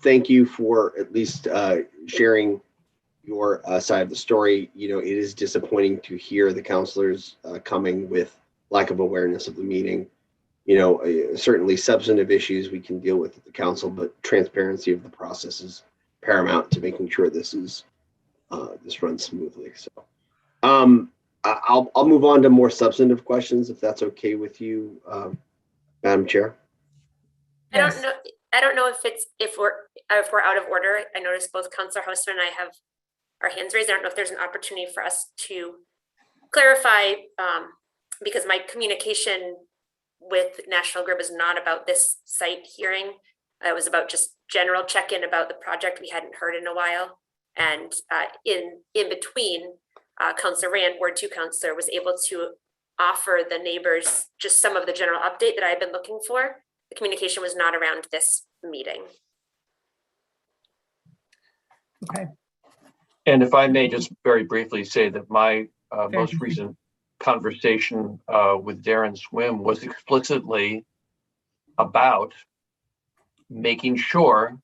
Thank you for at least sharing your side of the story. It is disappointing to hear the councilors coming with lack of awareness of the meeting. Certainly substantive issues we can deal with at the council, but transparency of the process is paramount to making sure this runs smoothly. So I'll move on to more substantive questions, if that's okay with you, Madam Chair. I don't know if we're out of order. I noticed both Councilor Houseman and I have our hands raised. I don't know if there's an opportunity for us to clarify, because my communication with National Grid was not about this site hearing. It was about just general check-in about the project we hadn't heard in a while. And in between, Councilor Rand, Ward 2 Councilor, was able to offer the neighbors just some of the general update that I've been looking for. The communication was not around this meeting. Okay. And if I may just very briefly say that my most recent conversation with Darren Swim was explicitly about making sure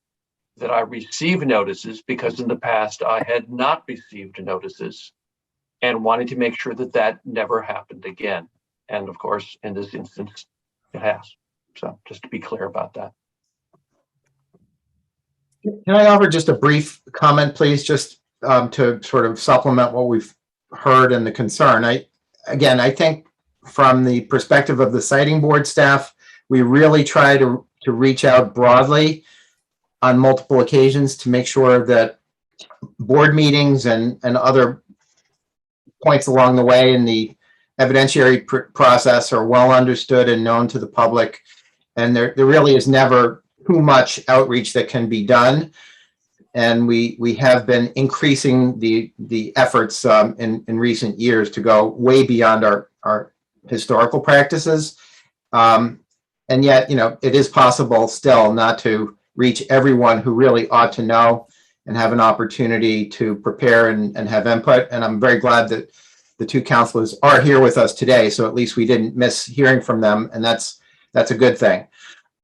that I receive notices, because in the past I had not received notices, and wanted to make sure that that never happened again. And of course, in this instance, it has. So just to be clear about that. Can I offer just a brief comment, please, just to sort of supplement what we've heard and the concern? I think from the perspective of the siting board staff, we really try to reach out broadly on multiple occasions to make sure that board meetings and other points along the way in the evidentiary process are well understood and known to the public. And there really is never too much outreach that can be done. And we have been increasing the efforts in recent years to go way beyond our historical practices. And yet, it is possible still not to reach everyone who really ought to know and have an opportunity to prepare and have input. And I'm very glad that the two counselors are here with us today. So at least we didn't miss hearing from them. And that's a good thing.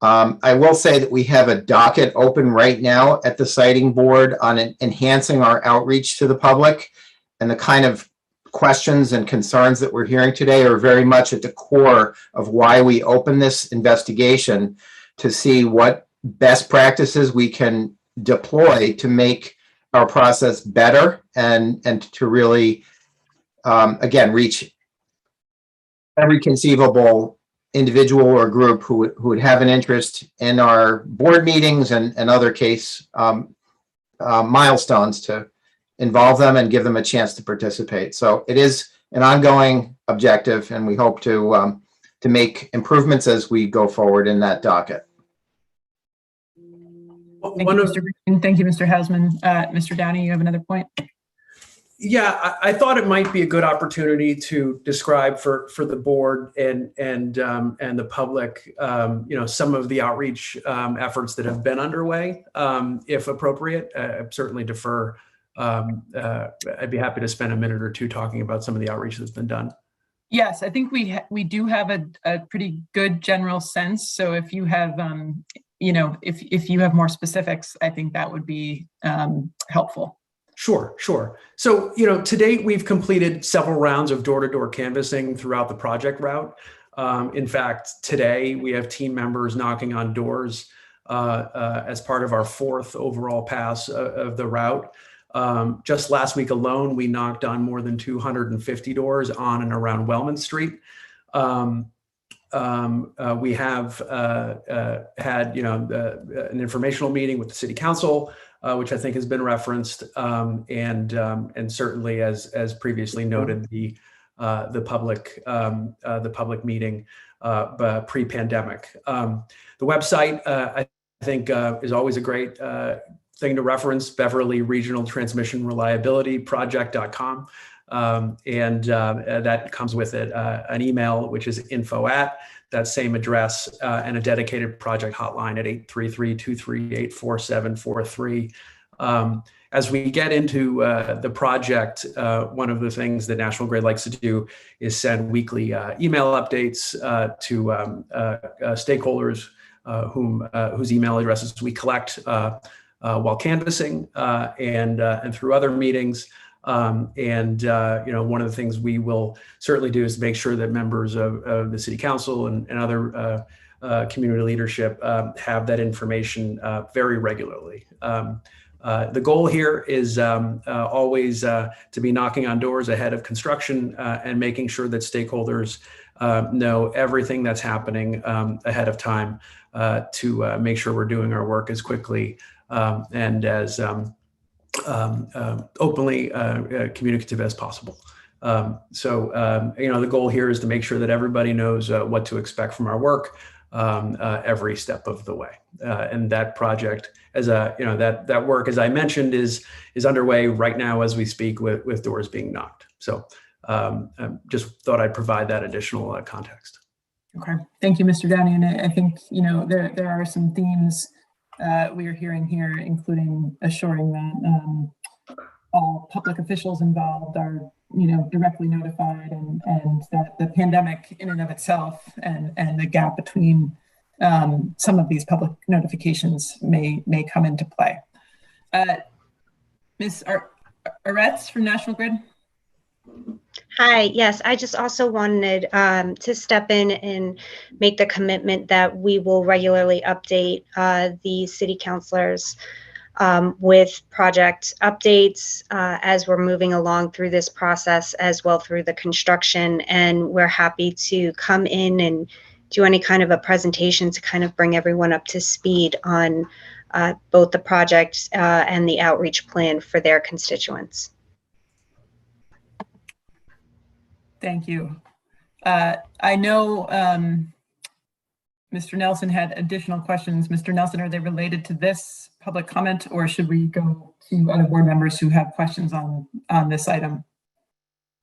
I will say that we have a docket open right now at the Siting Board on enhancing our outreach to the public, and the kind of questions and concerns that we're hearing today are very much at the core of why we open this investigation, to see what best practices we can deploy to make our process better and to really, again, reach every conceivable individual or group who would have an interest in our board meetings and other case milestones, to involve them and give them a chance to participate. So it is an ongoing objective, and we hope to make improvements as we go forward in that docket. Thank you, Mr. Green. Thank you, Mr. Hausman. Mr. Downey, you have another point? Yeah, I thought it might be a good opportunity to describe for the board and the public, some of the outreach efforts that have been underway, if appropriate. I certainly defer. I'd be happy to spend a minute or two talking about some of the outreach that's been done. Yes, I think we do have a pretty good general sense. So if you have, if you have more specifics, I think that would be helpful. Sure. So, to date, we've completed several rounds of door-to-door canvassing throughout the project route. In fact, today we have team members knocking on doors as part of our fourth overall pass of the route. Just last week alone, we knocked on more than 250 doors on and around Wellman Street. We have had, an informational meeting with the City Council, which I think has been referenced, and certainly, as previously noted, the public meeting pre-pandemic. The website, I think, is always a great thing to reference: Beverly Regional Transmission Reliability Project.com. And that comes with it an email, which is info at that same address, and a dedicated project hotline at 833-238-4743. As we get into the project, one of the things that National Grid likes to do is send weekly email updates to stakeholders whose email addresses we collect while canvassing and through other meetings. One of the things we will certainly do is make sure that members of the City Council and other community leadership have that information very regularly. The goal here is always to be knocking on doors ahead of construction and making sure that stakeholders know everything that's happening ahead of time to make sure we're doing our work as quickly and as openly communicative as possible. The goal here is to make sure that everybody knows what to expect from our work every step of the way. And that project, that work, as I mentioned, is underway right now as we speak, with doors being knocked. So just thought I'd provide that additional context. Okay, thank you, Mr. Downey. And I think, there are some themes we are hearing here, including assuring that all public officials involved are, directly notified, and that the pandemic in and of itself and the gap between some of these public notifications may come into play. Ms. Aretz from National Grid. Hi, yes, I just also wanted to step in and make the commitment that we will regularly update the city councilors with project updates as we're moving along through this process, as well through the construction. And we're happy to come in and do any kind of a presentation to kind of bring everyone up to speed on both the project and the outreach plan for their constituents. Thank you. I know Mr. Nelson had additional questions. Mr. Nelson, are they related to this public comment, or should we go to other board members who have questions on this item?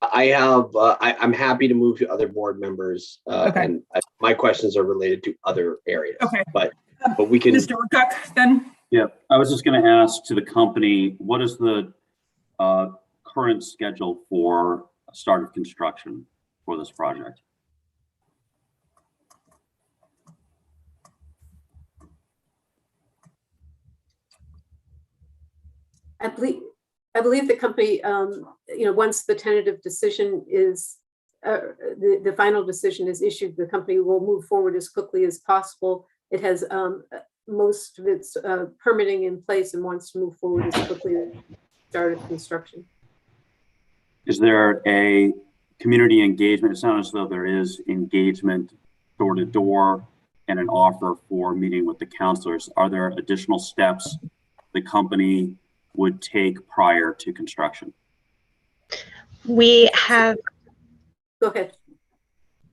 I'm happy to move to other board members. Okay. And my questions are related to other areas. Okay. But we can. Mr. Woodcock, then? Yeah, I was just going to ask to the company, what is the current schedule for start of construction for this project? I believe the company, once the tentative decision is, the final decision is issued, the company will move forward as quickly as possible. It has most of its permitting in place and wants to move forward as quickly as start of construction. Is there a community engagement? It sounds as though there is engagement door to door and an offer for meeting with the counselors. Are there additional steps the company would take prior to construction? We have. Go ahead.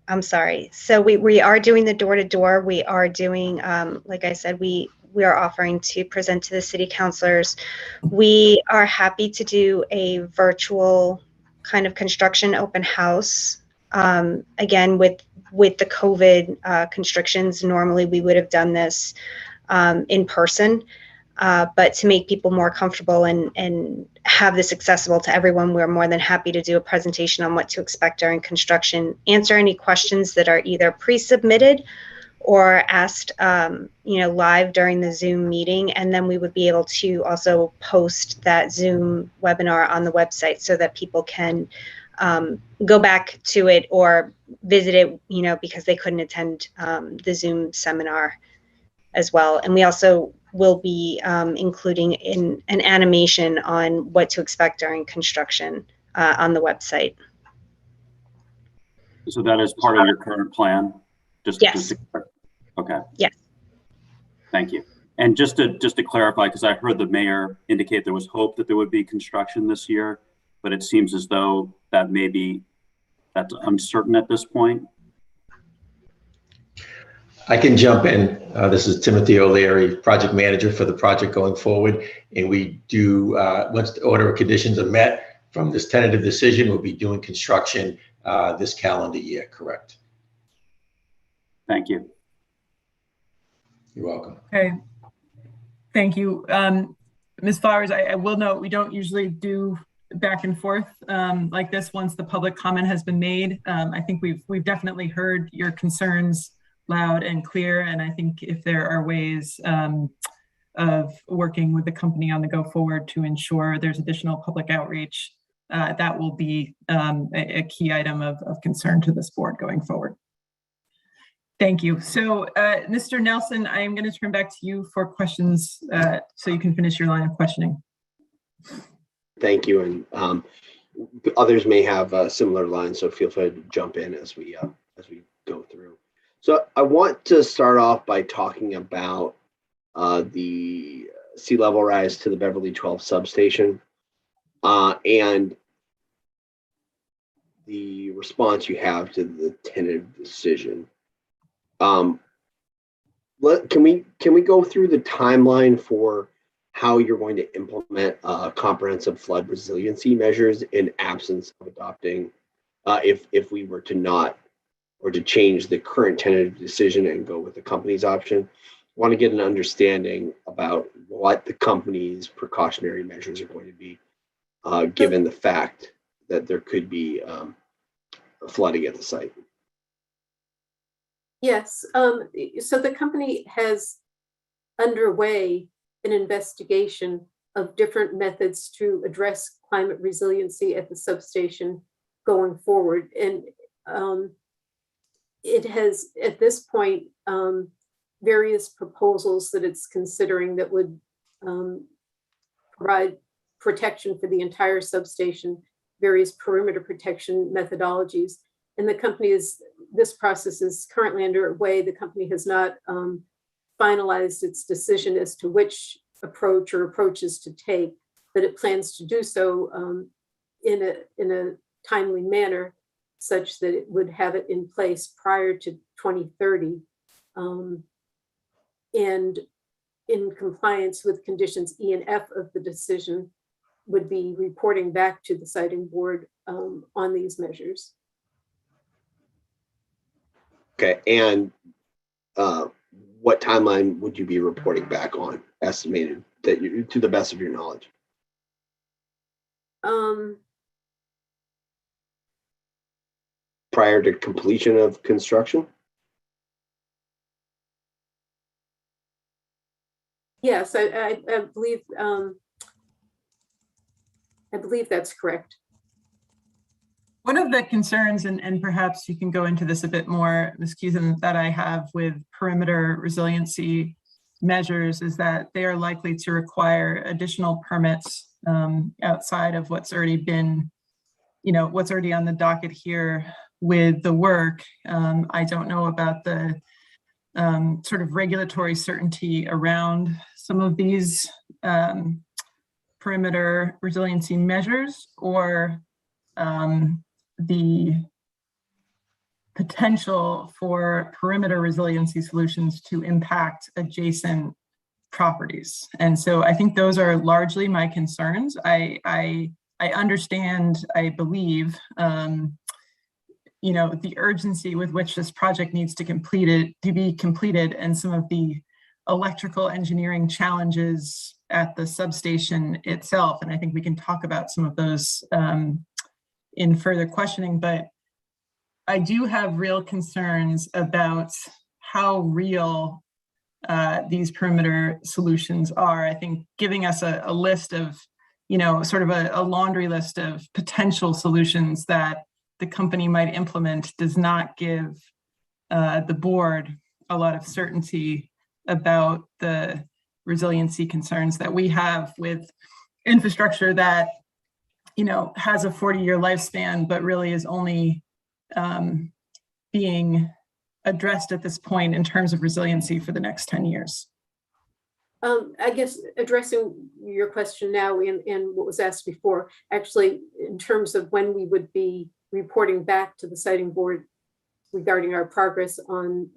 I'm sorry. So we are doing the door to door. We are doing, like I said, we are offering to present to the city councilors. We are happy to do a virtual kind of construction open house. Again, with the COVID constrictions, normally we would have done this in person. But to make people more comfortable and have this accessible to everyone, we're more than happy to do a presentation on what to expect during construction, answer any questions that are either pre-submitted or asked live during the Zoom meeting. And then we would be able to also post that Zoom webinar on the website so that people can go back to it or visit it, because they couldn't attend the Zoom seminar as well. And we also will be including in an animation on what to expect during construction on the website. So that is part of your current plan? Yes. Okay. Yes. Thank you. And just to clarify, because I heard the mayor indicate there was hope that there would be construction this year, but it seems as though that's uncertain at this point. I can jump in. This is Timothy O'Leary, project manager for the project going forward. And we do, once the order of conditions are met from this tentative decision, we'll be doing construction this calendar year, correct? Thank you. You're welcome. Okay. Thank you. Ms. Flowers, I will note, we don't usually do back and forth like this once the public comment has been made. I think we've definitely heard your concerns loud and clear. And I think if there are ways of working with the company on the go forward to ensure there's additional public outreach, that will be a key item of concern to this board going forward. Thank you. So Mr. Nelson, I am going to turn back to you for questions so you can finish your line of questioning. Thank you. And others may have similar lines, so feel free to jump in as we go through. So I want to start off by talking about the sea level rise to the Beverly 12 substation and the response you have to the tentative decision. Can we go through the timeline for how you're going to implement comprehensive flood resiliency measures in absence of adopting, if we were to not, or to change the current tentative decision and go with the company's option? I want to get an understanding about what the company's precautionary measures are going to be, given the fact that there could be flooding at the site. Yes. So the company has underway an investigation of different methods to address climate resiliency at the substation going forward. And it has, at this point, various proposals that it's considering that would provide protection for the entire substation, various perimeter protection methodologies. And the company this process is currently underway. The company has not finalized its decision as to which approach or approaches to take, but it plans to do so in a timely manner, such that it would have it in place prior to 2030. And in compliance with conditions E and F of the decision, would be reporting back to the siting board on these measures. Okay, and what timeline would you be reporting back on, estimated, that you, to the best of your knowledge? Prior to completion of construction? Yes, I believe that's correct. One of the concerns, and perhaps you can go into this a bit more, Ms. Keeson, that I have with perimeter resiliency measures is that they are likely to require additional permits outside of what's already been, what's already on the docket here with the work. I don't know about the sort of regulatory certainty around some of these perimeter resiliency measures, or the potential for perimeter resiliency solutions to impact adjacent properties. And so I think those are largely my concerns. I understand, I believe, the urgency with which this project needs to be completed, and some of the electrical engineering challenges at the substation itself. And I think we can talk about some of those in further questioning, but I do have real concerns about how real these perimeter solutions are. I think giving us a list of, sort of a laundry list of potential solutions that the company might implement does not give the board a lot of certainty about the resiliency concerns that we have with infrastructure that, has a 40-year lifespan, but really is only being addressed at this point in terms of resiliency for the next 10 years. I guess addressing your question now and what was asked before, actually, in terms of when we would be reporting back to the siting board regarding our progress on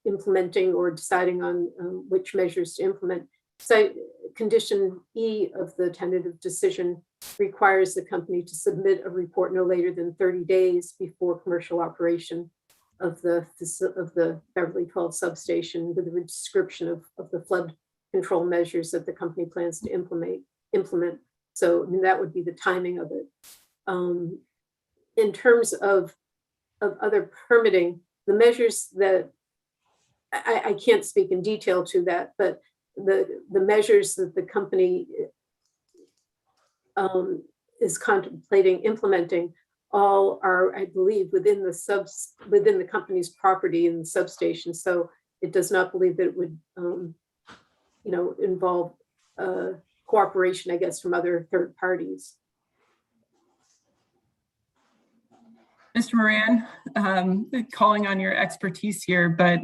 implementing or deciding on which measures to implement. So condition E of the tentative decision requires the company to submit a report no later than 30 days before commercial operation of the Beverly 12 substation, with a description of the flood control measures that the company plans to implement. So that would be the timing of it. In terms of other permitting, the measures that I can't speak in detail to that, but the measures that the company is contemplating implementing all are, I believe, within the company's property in the substation. So it does not believe that it would, involve cooperation, I guess, from other third parties. Mr. Moran, calling on your expertise here, but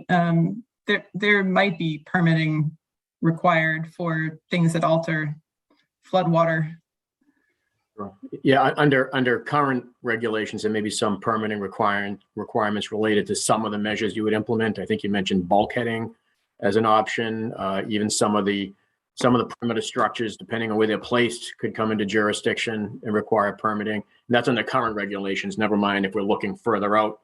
there might be permitting required for things that alter floodwater. Yeah, under current regulations, there may be some permitting requirements related to some of the measures you would implement. I think you mentioned bulkheading as an option. Even some of the perimeter structures, depending on where they're placed, could come into jurisdiction and require permitting. And that's under current regulations. Never mind if we're looking further out.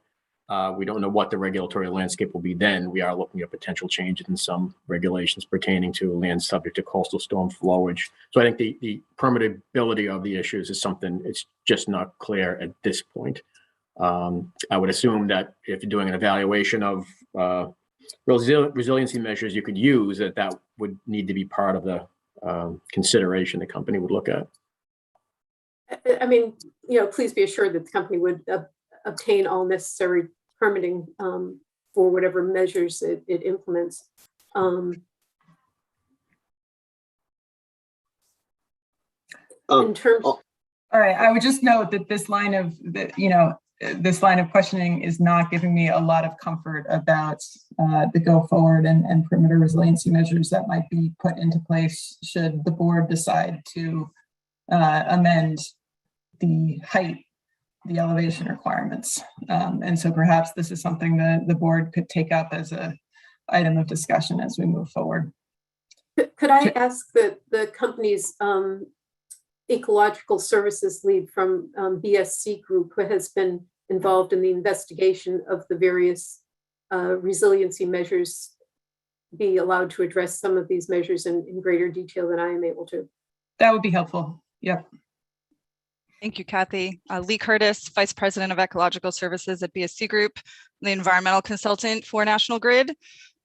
We don't know what the regulatory landscape will be then. We are looking at potential changes in some regulations pertaining to land subject to coastal storm flowage. So I think the permittability of the issues is something, it's just not clear at this point. I would assume that if you're doing an evaluation of resiliency measures you could use, that would need to be part of the consideration the company would look at. I mean, please be assured that the company would obtain all necessary permitting for whatever measures it implements. In terms, all right, I would just note that this line of questioning is not giving me a lot of comfort about the go forward and perimeter resiliency measures that might be put into place should the board decide to amend the height, the elevation requirements. And so perhaps this is something that the board could take up as a item of discussion as we move forward. Could I ask the company's ecological services lead from BSC Group, who has been involved in the investigation of the various resiliency measures, be allowed to address some of these measures in greater detail than I am able to? That would be helpful. Yep. Thank you, Kathy. Lee Curtis, Vice President of Ecological Services at BSC Group, the environmental consultant for National Grid.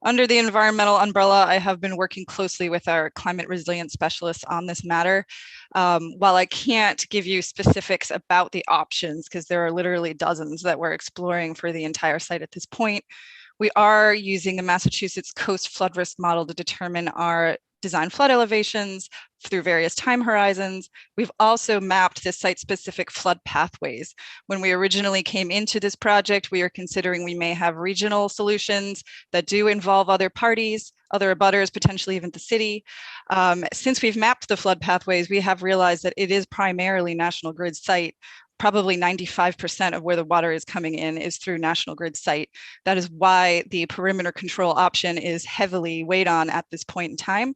Under the environmental umbrella, I have been working closely with our climate resilience specialists on this matter. While I can't give you specifics about the options, because there are literally dozens that we're exploring for the entire site at this point, we are using the Massachusetts Coast Flood Risk Model to determine our design flood elevations through various time horizons. We've also mapped the site-specific flood pathways. When we originally came into this project, we are considering we may have regional solutions that do involve other parties, other abutters, potentially even the city. Since we've mapped the flood pathways, we have realized that it is primarily National Grid site. Probably 95% of where the water is coming in is through National Grid site. That is why the perimeter control option is heavily weighed on at this point in time.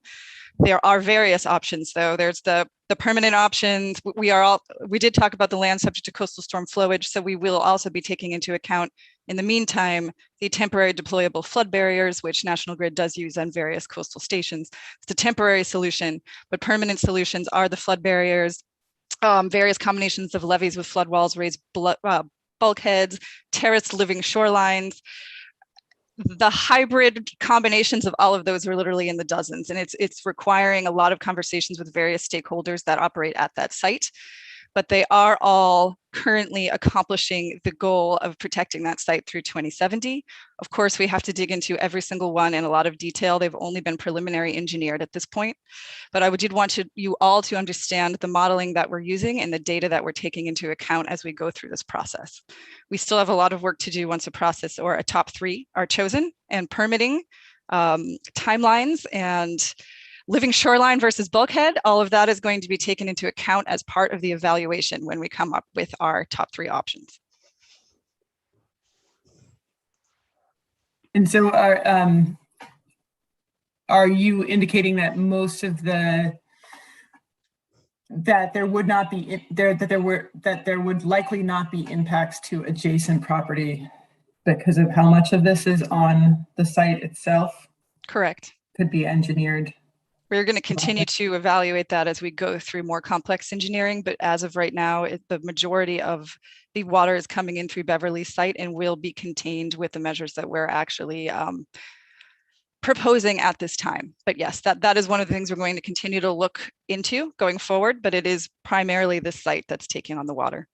There are various options, though. There's the permanent options. We did talk about the land subject to coastal storm flowage, so we will also be taking into account, in the meantime, the temporary deployable flood barriers, which National Grid does use on various coastal stations. It's a temporary solution, but permanent solutions are the flood barriers, various combinations of levees with flood walls, raised bulkheads, terraced living shorelines. The hybrid combinations of all of those are literally in the dozens, and it's requiring a lot of conversations with various stakeholders that operate at that site. But they are all currently accomplishing the goal of protecting that site through 2070. Of course, we have to dig into every single one in a lot of detail. They've only been preliminary engineered at this point. But I did want you all to understand the modeling that we're using and the data that we're taking into account as we go through this process. We still have a lot of work to do once a process or a top three are chosen, and permitting, timelines, and living shoreline versus bulkhead, all of that is going to be taken into account as part of the evaluation when we come up with our top three options. And so are you indicating that most of that there would not be that there would likely not be impacts to adjacent property because of how much of this is on the site itself? Correct. Could be engineered. We're going to continue to evaluate that as we go through more complex engineering, but as of right now, the majority of the water is coming in through Beverly site and will be contained with the measures that we're actually proposing at this time. But yes, that is one of the things we're going to continue to look into going forward, but it is primarily this site that's taking on the water.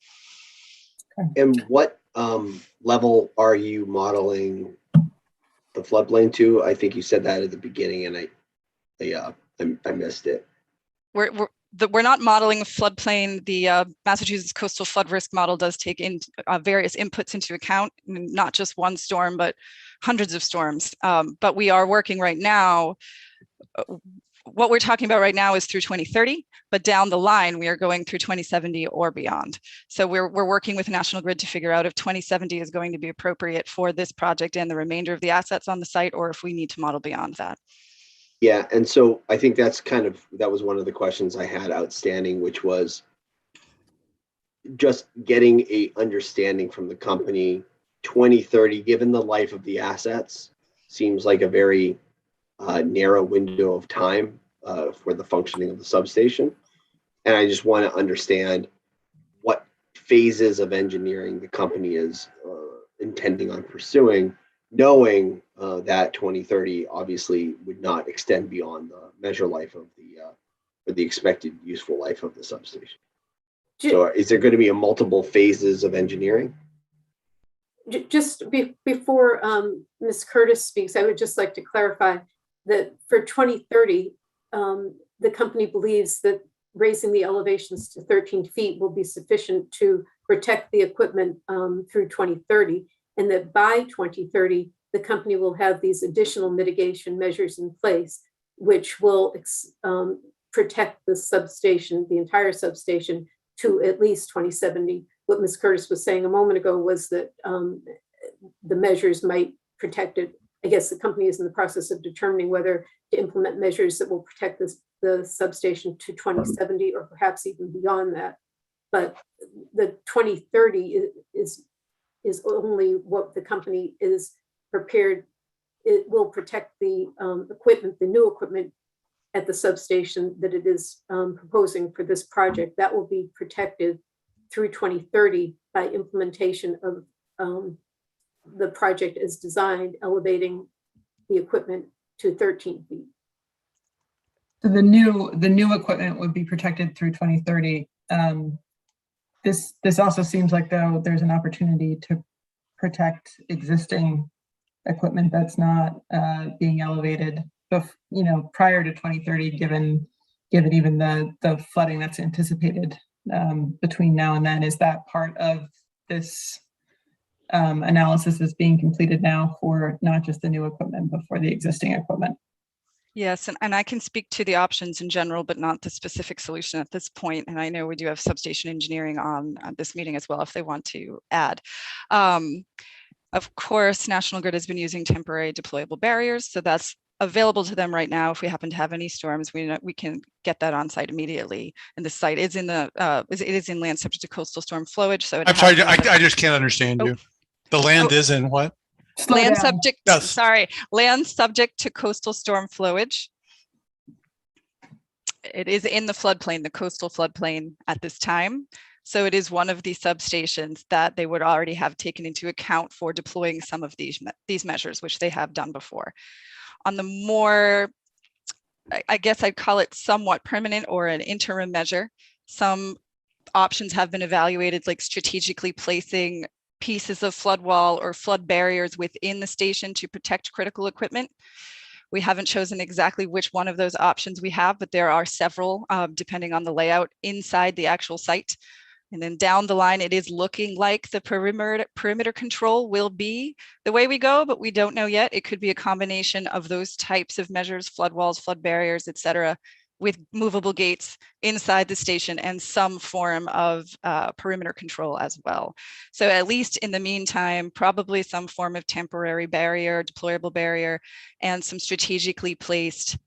And what level are you modeling the floodplain to? I think you said that at the beginning, and I missed it. We're not modeling a floodplain. The Massachusetts Coastal Flood Risk Model does take in various inputs into account, not just one storm, but hundreds of storms. But we are working right now. What we're talking about right now is through 2030, but down the line, we are going through 2070 or beyond. So we're working with National Grid to figure out if 2070 is going to be appropriate for this project and the remainder of the assets on the site, or if we need to model beyond that. Yeah, and so I think that was one of the questions I had outstanding, which was just getting a understanding from the company. 2030, given the life of the assets, seems like a very narrow window of time for the functioning of the substation. And I just want to understand what phases of engineering the company is intending on pursuing, knowing that 2030 obviously would not extend beyond the measure life of the expected useful life of the substation. So is there going to be a multiple phases of engineering? Just before Ms. Curtis speaks, I would just like to clarify that for 2030, the company believes that raising the elevations to 13 feet will be sufficient to protect the equipment through 2030, and that by 2030, the company will have these additional mitigation measures in place, which will protect the substation, the entire substation, to at least 2070. What Ms. Curtis was saying a moment ago was that the measures might protect it I guess the company is in the process of determining whether to implement measures that will protect the substation to 2070 or perhaps even beyond that. But the 2030 is only what the company is prepared. It will protect the equipment, the new equipment at the substation that it is proposing for this project. That will be protected through 2030 by implementation of the project as designed, elevating the equipment to 13 feet. So the new equipment would be protected through 2030. This also seems like though there's an opportunity to protect existing equipment that's not being elevated, prior to 2030, given even the flooding that's anticipated between now and then. Is that part of this analysis is being completed now for not just the new equipment, but for the existing equipment? Yes, and I can speak to the options in general, but not the specific solution at this point. And I know we do have substation engineering on this meeting as well, if they want to add. Of course, National Grid has been using temporary deployable barriers, so that's available to them right now. If we happen to have any storms, we can get that on site immediately. And the site is in it is in land subject to coastal storm flowage. So I'm sorry, I just can't understand you. The land is in what? Land subject, sorry, land subject to coastal storm flowage. It is in the floodplain, the coastal floodplain at this time. So it is one of the substations that they would already have taken into account for deploying some of these measures, which they have done before. On the more, I guess I'd call it somewhat permanent or an interim measure, some options have been evaluated, like strategically placing pieces of flood wall or flood barriers within the station to protect critical equipment. We haven't chosen exactly which one of those options we have, but there are several depending on the layout inside the actual site. And then down the line, it is looking like the perimeter control will be the way we go, but we don't know yet. It could be a combination of those types of measures, flood walls, flood barriers, et cetera, with movable gates inside the station and some form of perimeter control as well. So at least in the meantime, probably some form of temporary barrier, deployable barrier, and some strategically placed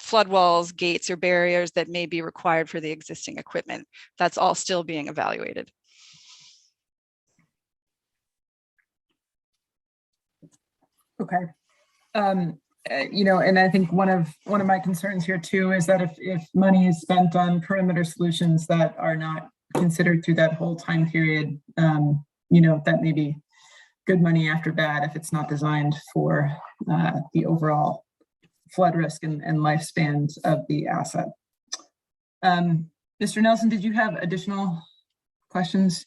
flood walls, gates, or barriers that may be required for the existing equipment. That's all still being evaluated. Okay. And I think one of my concerns here too is that if money is spent on perimeter solutions that are not considered through that whole time period, that may be good money after bad if it's not designed for the overall flood risk and lifespans of the asset. Mr. Nelson, did you have additional questions?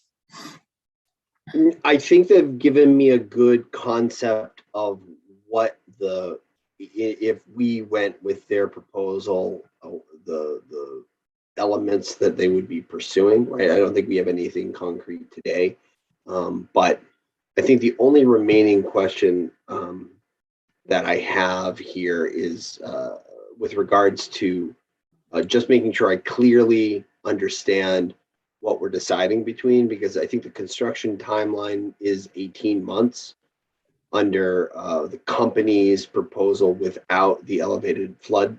I think they've given me a good concept of what if we went with their proposal, the elements that they would be pursuing, right? I don't think we have anything concrete today, but I think the only remaining question that I have here is with regards to just making sure I clearly understand what we're deciding between, because I think the construction timeline is 18 months under the company's proposal without the elevated flood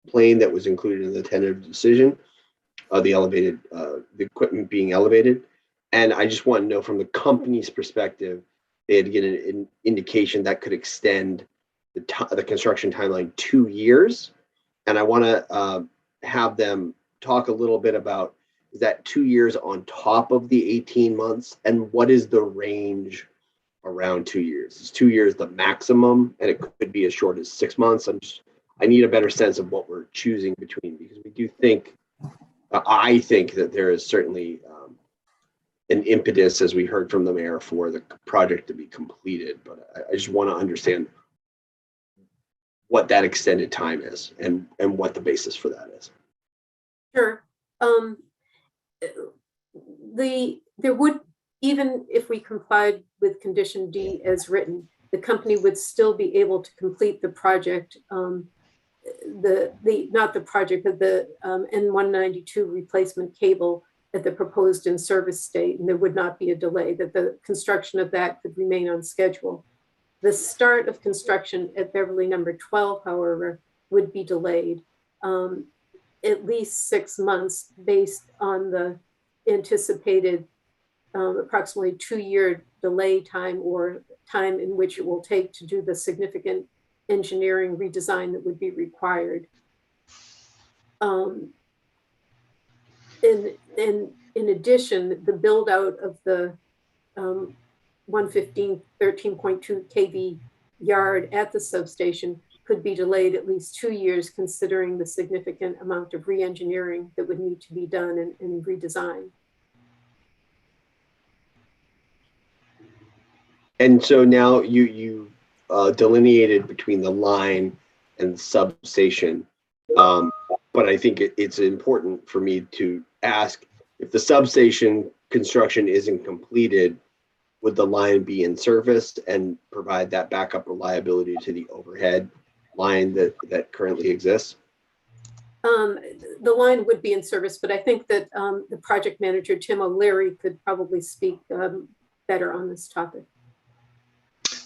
plain that was included in the tentative decision, the equipment being elevated. And I just want to know from the company's perspective, they had to get an indication that could extend the construction timeline 2 years. And I want to have them talk a little bit about, is that 2 years on top of the 18 months? And what is the range around 2 years? Is 2 years the maximum? And it could be as short as 6 months. I need a better sense of what we're choosing between, because we do think, I think that there is certainly an impetus, as we heard from the mayor, for the project to be completed. But I just want to understand what that extended time is and what the basis for that is. Sure. There would, even if we complied with condition D as written, the company would still be able to complete the project, not the project, but the N192 replacement cable at the proposed in-service state, and there would not be a delay, that the construction of that could remain on schedule. The start of construction at Beverly number 12, however, would be delayed at least 6 months based on the anticipated approximately 2-year delay time, or time in which it will take to do the significant engineering redesign that would be required. In addition, the build out of the 115 13.2 kV yard at the substation could be delayed at least 2 years, considering the significant amount of re-engineering that would need to be done and redesign. And so now you delineated between the line and the substation. But I think it's important for me to ask, if the substation construction isn't completed, would the line be in service and provide that backup reliability to the overhead line that currently exists? The line would be in service, but I think that the project manager, Tim O'Leary, could probably speak better on this topic.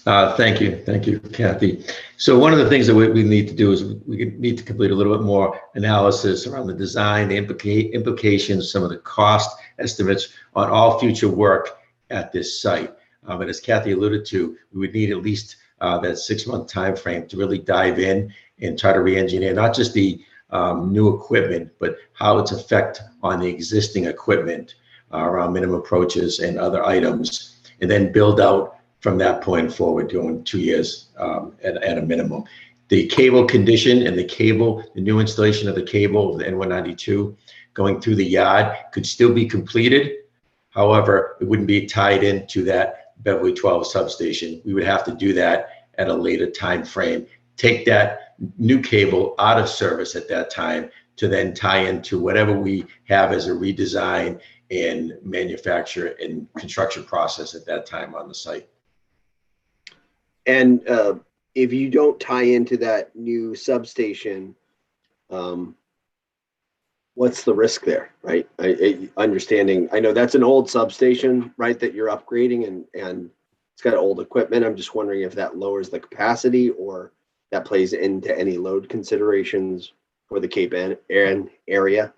Thank you, Kathy. So one of the things that we need to do is we need to complete a little bit more analysis around the design, the implications, some of the cost estimates on all future work at this site. But as Kathy alluded to, we would need at least that 6-month time frame to really dive in and try to re-engineer not just the new equipment, but how its effect on the existing equipment around minimum approaches and other items, and then build out from that point forward, doing 2 years at a minimum. The cable condition and the new installation of the cable of the N192 going through the yard could still be completed. However, it wouldn't be tied into that Beverly 12 substation. We would have to do that at a later time frame. Take that new cable out of service at that time to then tie into whatever we have as a redesign and manufacture and construction process at that time on the site. And if you don't tie into that new substation, what's the risk there, right? Understanding, I know that's an old substation, right, that you're upgrading, and it's got old equipment. I'm just wondering if that lowers the capacity or that plays into any load considerations for the Cape Ann area.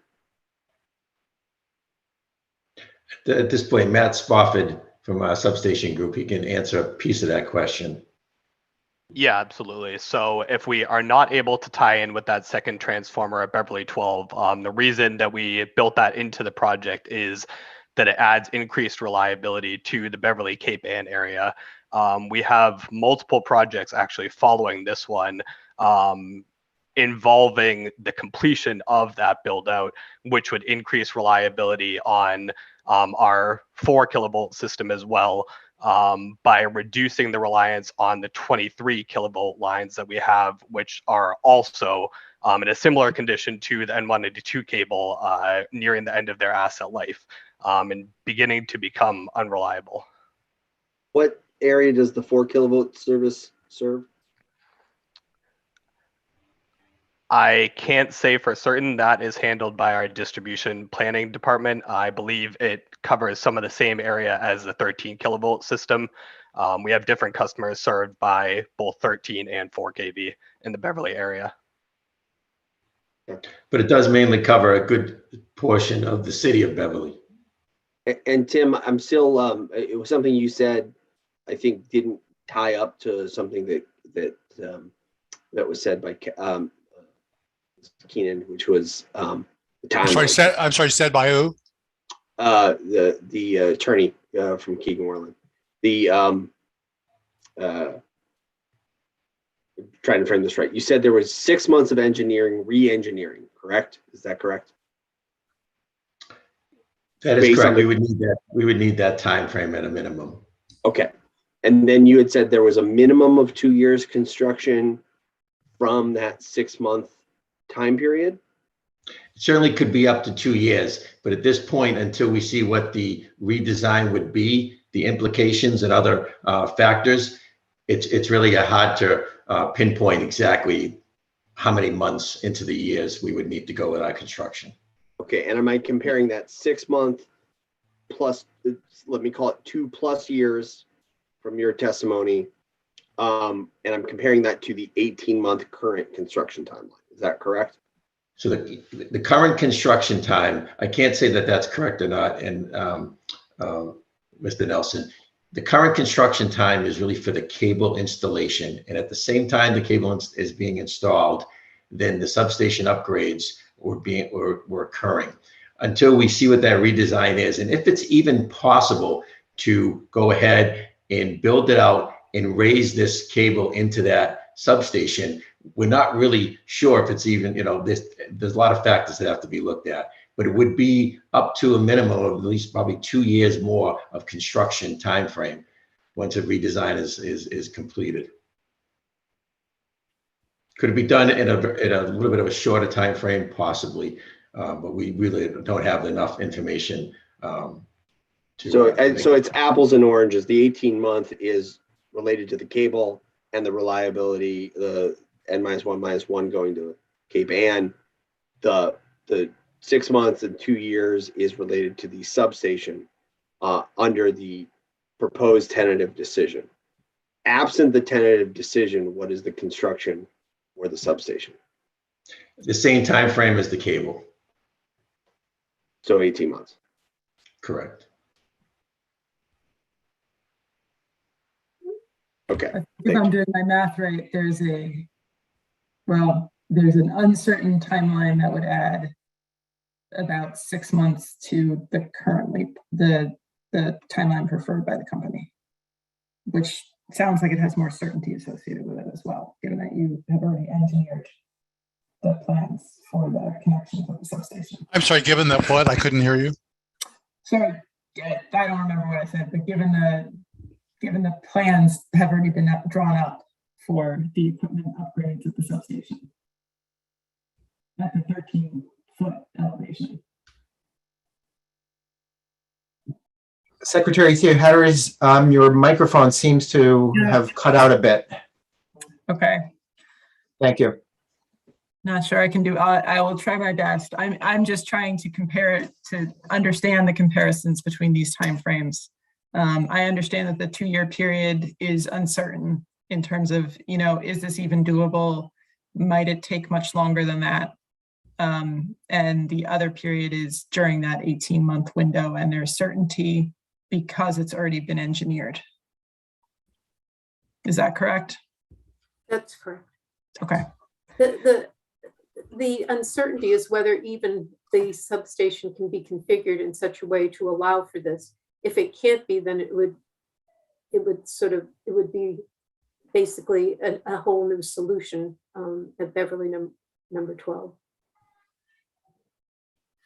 At this point, Matt Spofford from our substation group, he can answer a piece of that question. Yeah, absolutely. So if we are not able to tie in with that second transformer at Beverly 12, the reason that we built that into the project is that it adds increased reliability to the Beverly Cape Ann area. We have multiple projects actually following this one, involving the completion of that build out, which would increase reliability on our 4 kilovolt system as well, by reducing the reliance on the 23 kilovolt lines that we have, which are also in a similar condition to the N192 cable, nearing the end of their asset life, and beginning to become unreliable. What area does the 4 kilovolt service serve? I can't say for certain. That is handled by our distribution planning department. I believe it covers some of the same area as the 13 kilovolt system. We have different customers served by both 13 and 4 kV in the Beverly area. But it does mainly cover a good portion of the city of Beverly. And Tim, I'm still, it was something you said, I think didn't tie up to something that was said by Keenan, which was the time. I'm sorry, said by who? The attorney from Keegan Worland. Trying to frame this right. You said there was 6 months of engineering, re-engineering, correct? Is that correct? That is correct. We would need that time frame at a minimum. Okay. And then you had said there was a minimum of 2 years construction from that 6 month time period? It certainly could be up to 2 years, but at this point, until we see what the redesign would be, the implications and other factors, it's really hard to pinpoint exactly how many months into the years we would need to go with our construction. Okay, and am I comparing that 6 month plus, let me call it 2+ years from your testimony, And I'm comparing that to the 18-month current construction timeline. Is that correct? So the current construction time, I can't say that that's correct or not. And Mr. Nelson, the current construction time is really for the cable installation. And at the same time the cable is being installed, then the substation upgrades were occurring until we see what that redesign is. And if it's even possible to go ahead and build it out and raise this cable into that substation, we're not really sure if it's even, there's a lot of factors that have to be looked at, but it would be up to a minimum of at least probably 2 years more of construction timeframe once a redesign is completed. Could it be done in a little bit of a shorter time frame? Possibly, but we really don't have enough information. So it's apples and oranges. The 18-month is related to the cable and the reliability, the N-1/-1 going to Cape Ann. The 6 months and 2 years is related to the substation under the proposed tentative decision. Absent the tentative decision, what is the construction or the substation? The same time frame as the cable. So 18 months. Correct. Okay. If I'm doing my math right, there's an uncertain timeline that would add about 6 months to the timeline preferred by the company, which sounds like it has more certainty associated with it as well, given that you have already engineered the plans for the connection to the substation. I'm sorry, given that what? I couldn't hear you. Sorry, I don't remember what I said, but given the plans have already been drawn up for the equipment upgrades at the substation at the 13-foot elevation. Secretary Theoharis, your microphone seems to have cut out a bit. Okay. Thank you. Not sure I can do. I will try my best. I'm just trying to compare it to understand the comparisons between these timeframes. I understand that the 2-year period is uncertain in terms of, is this even doable? Might it take much longer than that? And the other period is during that 18-month window, and there's certainty because it's already been engineered. Is that correct? That's correct. Okay. The uncertainty is whether even the substation can be configured in such a way to allow for this. If it can't be, then it would be basically a whole new solution at Beverly number 12.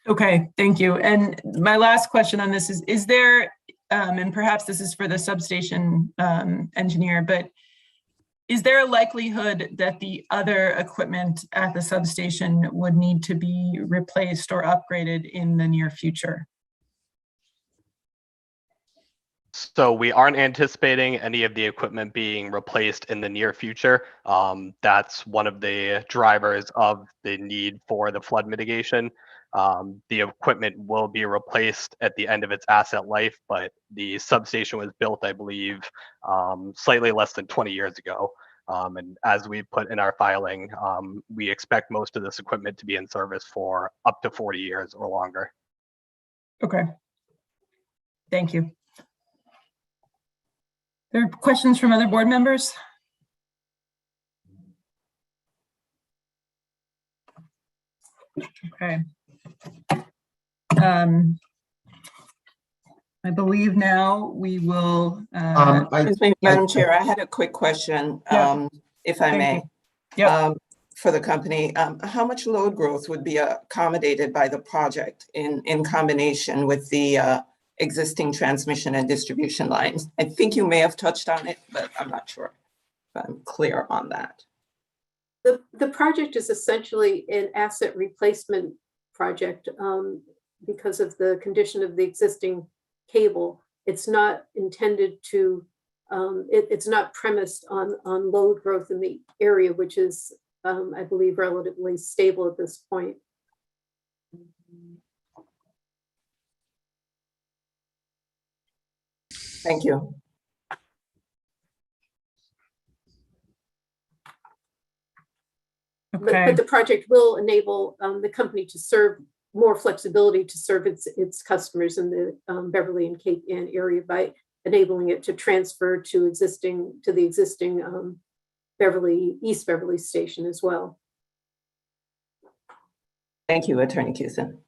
Okay, thank you. And my last question on this is there, and perhaps this is for the substation engineer, but is there a likelihood that the other equipment at the substation would need to be replaced or upgraded in the near future? So we aren't anticipating any of the equipment being replaced in the near future. That's one of the drivers of the need for the flood mitigation. The equipment will be replaced at the end of its asset life, but the substation was built, I believe, slightly less than 20 years ago. And as we put in our filing, we expect most of this equipment to be in service for up to 40 years or longer. Okay. Thank you. There are questions from other board members? Okay. I believe now we will. Excuse me, Madam Chair, I had a quick question, if I may. For the company, how much load growth would be accommodated by the project in combination with the existing transmission and distribution lines? I think you may have touched on it, but I'm not sure if I'm clear on that. The project is essentially an asset replacement project because of the condition of the existing cable. It's not intended to, it's not premised on load growth in the area, which is, I believe, relatively stable at this point. Thank you. But the project will enable the company to serve more flexibility to serve its customers in the Beverly and Cape Ann area by enabling it to transfer to the existing East Beverly station as well. Thank you, Attorney Cusin.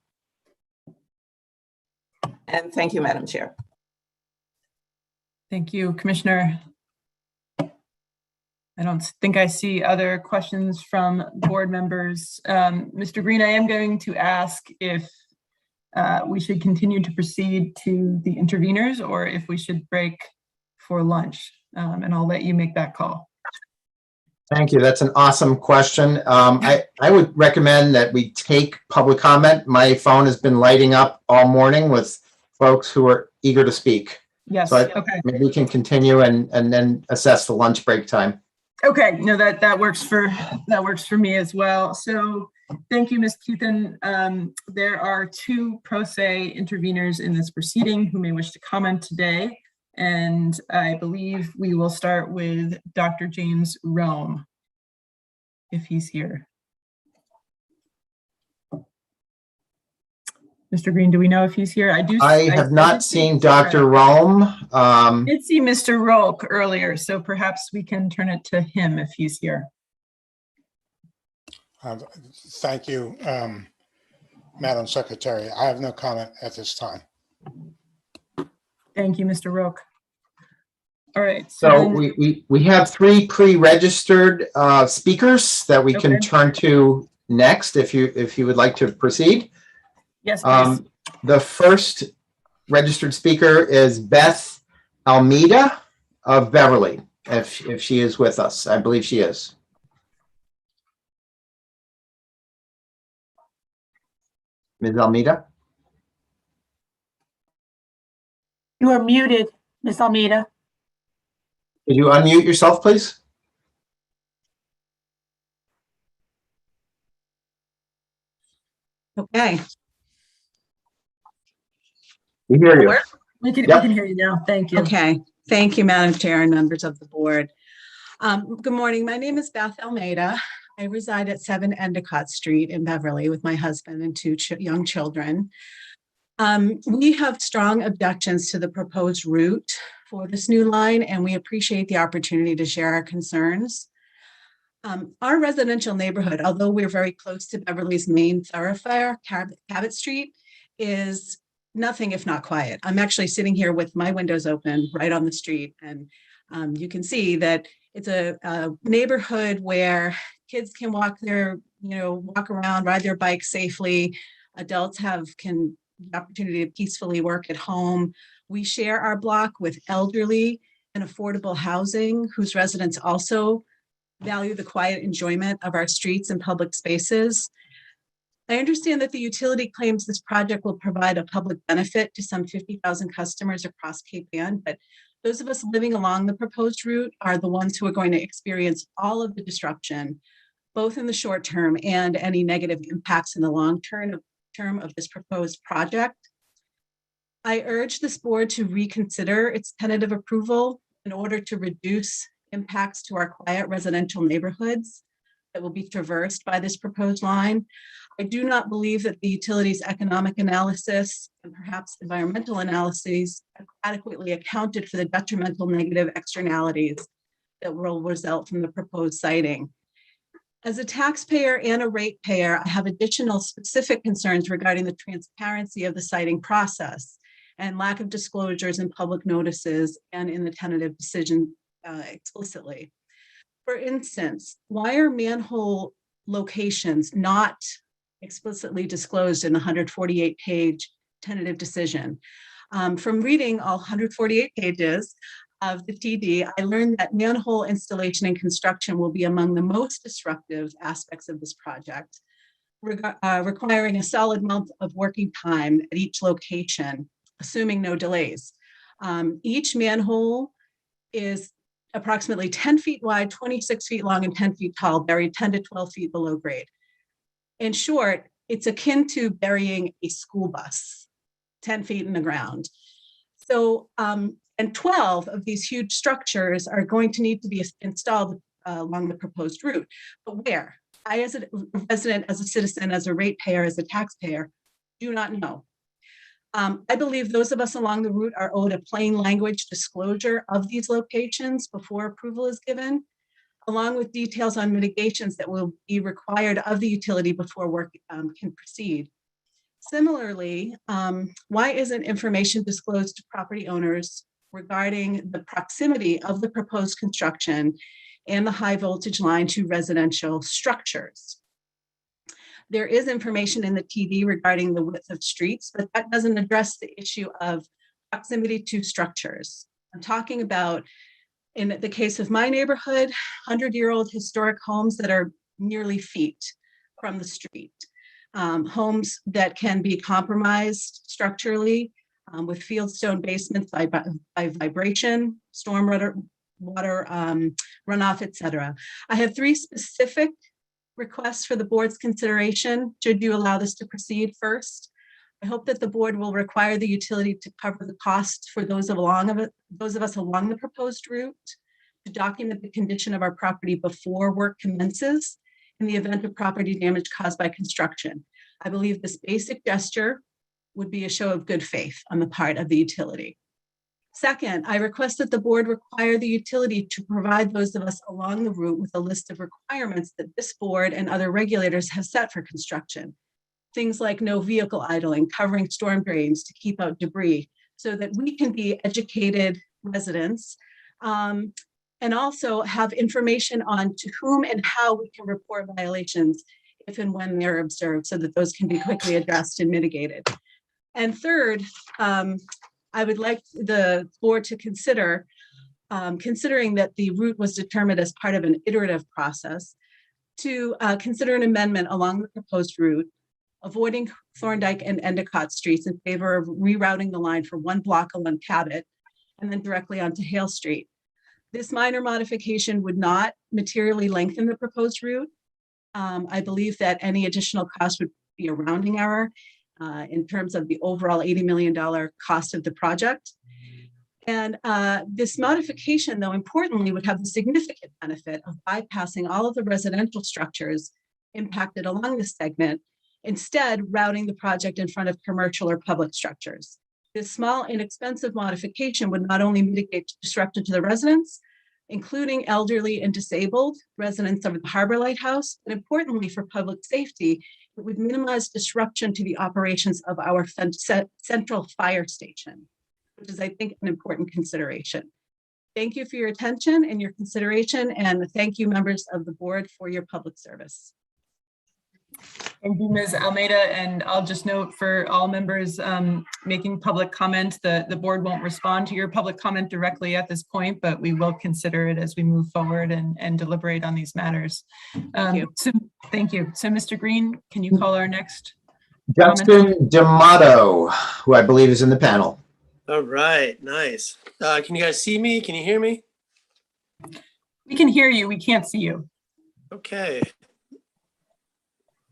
And thank you, Madam Chair. Thank you, Commissioner. I don't think I see other questions from board members. Mr. Green, I am going to ask if we should continue to proceed to the interveners or if we should break for lunch, and I'll let you make that call. Thank you. That's an awesome question. I would recommend that we take public comment. My phone has been lighting up all morning with folks who are eager to speak. Yes. So Okay. maybe we can continue and then assess the lunch break time. Okay. No, that works for me as well. So thank you, Ms. Keithan. There are 2 pro se interveners in this proceeding who may wish to comment today. And I believe we will start with Dr. James Rome, if he's here. Mr. Green, do we know if he's here? I have not seen Dr. Rome. I did see Mr. Rolk earlier, so perhaps we can turn it to him if he's here. Thank you, Madam Secretary. I have no comment at this time. Thank you, Mr. Roque. All right. So we have 3 pre-registered speakers that we can turn to next if you would like to proceed. Yes, please. The first registered speaker is Beth Almeida of Beverly, if she is with us. I believe she is. Ms. Almeida? You are muted, Ms. Almeida. Could you unmute yourself, please? Okay. We hear you. We can hear you now. Thank you. Okay. Thank you, Madam Chair and members of the board. Good morning. My name is Beth Almeida. I reside at 7 Endicott Street in Beverly with my husband and 2 young children. We have strong objections to the proposed route for this new line, and we appreciate the opportunity to share our concerns. Our residential neighborhood, although we're very close to Beverly's main thoroughfare, Cabot Street, is nothing if not quiet. I'm actually sitting here with my windows open right on the street, and you can see that it's a neighborhood where kids can walk around, ride their bikes safely. Adults can the opportunity to peacefully work at home. We share our block with elderly and affordable housing whose residents also value the quiet enjoyment of our streets and public spaces. I understand that the utility claims this project will provide a public benefit to some 50,000 customers across Cape Ann, but those of us living along the proposed route are the ones who are going to experience all of the disruption, both in the short term and any negative impacts in the long term of this proposed project. I urge this board to reconsider its tentative approval in order to reduce impacts to our quiet residential neighborhoods that will be traversed by this proposed line. I do not believe that the utility's economic analysis and perhaps environmental analyses adequately accounted for the detrimental negative externalities that will result from the proposed siting. As a taxpayer and a ratepayer, I have additional specific concerns regarding the transparency of the siting process and lack of disclosures in public notices and in the tentative decision explicitly. For instance, why are manhole locations not explicitly disclosed in the 148-page tentative decision? From reading all 148 pages of the TD, I learned that manhole installation and construction will be among the most disruptive aspects of this project, requiring a solid month of working time at each location, assuming no delays. Each manhole is approximately 10 feet wide, 26 feet long, and 10 feet tall, buried 10 to 12 feet below grade. In short, it's akin to burying a school bus 10 feet in the ground. So, and 12 of these huge structures are going to need to be installed along the proposed route. But where? I, as a resident, as a citizen, as a ratepayer, as a taxpayer, do not know. I believe those of us along the route are owed a plain language disclosure of these locations before approval is given, along with details on mitigations that will be required of the utility before work can proceed. Similarly, why isn't information disclosed to property owners regarding the proximity of the proposed construction and the high voltage line to residential structures? There is information in the TV regarding the width of streets, but that doesn't address the issue of proximity to structures. I'm talking about, in the case of my neighborhood, 100-year-old historic homes that are nearly feet from the street. Homes that can be compromised structurally with fieldstone basements by vibration, storm water runoff, etc. I have 3 specific requests for the board's consideration, should you allow this to proceed. First, I hope that the board will require the utility to cover the cost for those of us along the proposed route to document the condition of our property before work commences in the event of property damage caused by construction. I believe this basic gesture would be a show of good faith on the part of the utility. Second, I request that the board require the utility to provide those of us along the route with a list of requirements that this board and other regulators have set for construction. Things like no vehicle idling, covering storm drains to keep out debris, so that we can be educated residents, and also have information on to whom and how we can report violations if and when they're observed, so that those can be quickly addressed and mitigated. And third, I would like the board to consider, considering that the route was determined as part of an iterative process, to consider an amendment along the proposed route, avoiding Thorndike and Endicott streets in favor of rerouting the line for 1 block along Cabot and then directly onto Hale Street. This minor modification would not materially lengthen the proposed route. I believe that any additional cost would be a rounding error in terms of the overall $80 million cost of the project. And this modification, though, importantly, would have the significant benefit of bypassing all of the residential structures impacted along this segment, instead routing the project in front of commercial or public structures. This small, inexpensive modification would not only mitigate disruption to the residents, including elderly and disabled residents of the Harbor Lighthouse, but importantly for public safety, it would minimize disruption to the operations of our central fire station, which is, I think, an important consideration. Thank you for your attention and your consideration, and thank you, members of the board, for your public service. Thank you, Ms. Almeida. And I'll just note for all members making public comment, the board won't respond to your public comment directly at this point, but we will consider it as we move forward and deliberate on these matters. Thank you. So Mr. Green, can you call our next? Justin D'Amato, who I believe is in the panel. All right, nice. Can you guys see me? Can you hear me? We can hear you. We can't see you. Okay.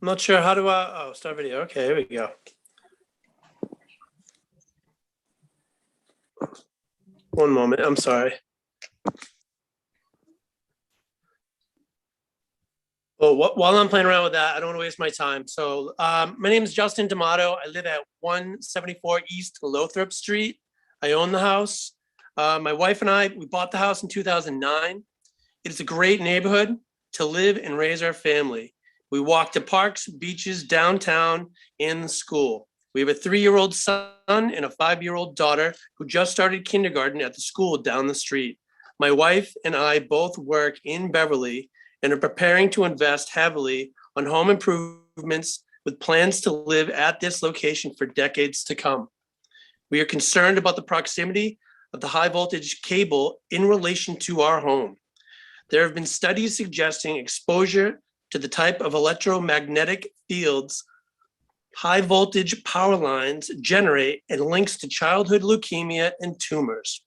I'm not sure how do I, start video. Okay, here we go. One moment, I'm sorry. Well, while I'm playing around with that, I don't want to waste my time. So my name is Justin D'Amato. I live at 174 East Lothrop Street. I own the house. My wife and I, we bought the house in 2009. It is a great neighborhood to live and raise our family. We walk to parks, beaches, downtown, and the school. We have a 3-year-old son and a 5-year-old daughter who just started kindergarten at the school down the street. My wife and I both work in Beverly and are preparing to invest heavily on home improvements with plans to live at this location for decades to come. We are concerned about the proximity of the high voltage cable in relation to our home. There have been studies suggesting exposure to the type of electromagnetic fields high voltage power lines generate and links to childhood leukemia and tumors.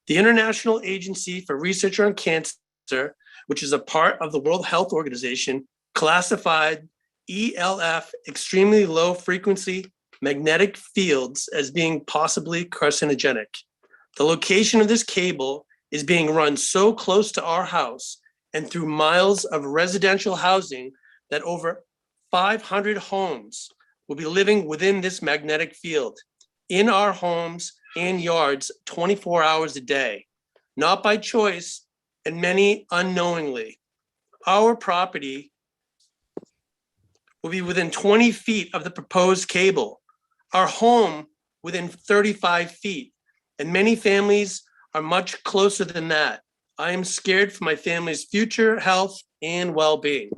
The International Agency for Research on Cancer, which is a part of the World Health Organization, classified ELF, extremely low frequency magnetic fields, as being possibly carcinogenic. The location of this cable is being run so close to our house and through miles of residential housing that over 500 homes will be living within this magnetic field, in our homes and yards 24 hours a day, not by choice and many unknowingly. Our property will be within 20 feet of the proposed cable, our home within 35 feet, and many families are much closer than that. I am scared for my family's future health and well-being.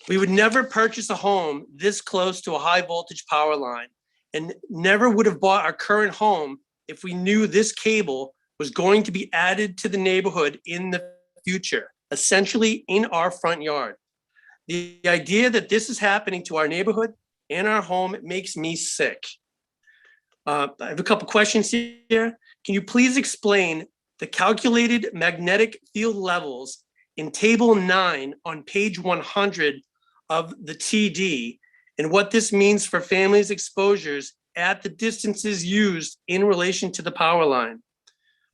We would never purchase a home this close to a high voltage power line, and never would have bought our current home if we knew this cable was going to be added to the neighborhood in the future, essentially in our front yard. The idea that this is happening to our neighborhood and our home makes me sick. I have a couple questions here. Can you please explain the calculated magnetic field levels in table 9 on page 100 of the TD and what this means for families' exposures at the distances used in relation to the power line?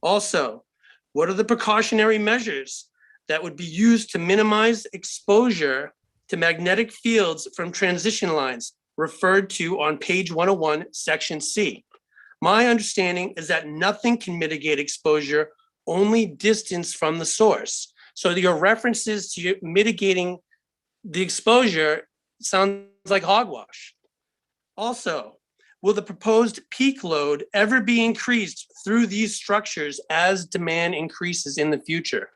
Also, what are the precautionary measures that would be used to minimize exposure to magnetic fields from transition lines referred to on page 101, section C? My understanding is that nothing can mitigate exposure, only distance from the source. So your references to mitigating the exposure sounds like hogwash. Also, will the proposed peak load ever be increased through these structures as demand increases in the future?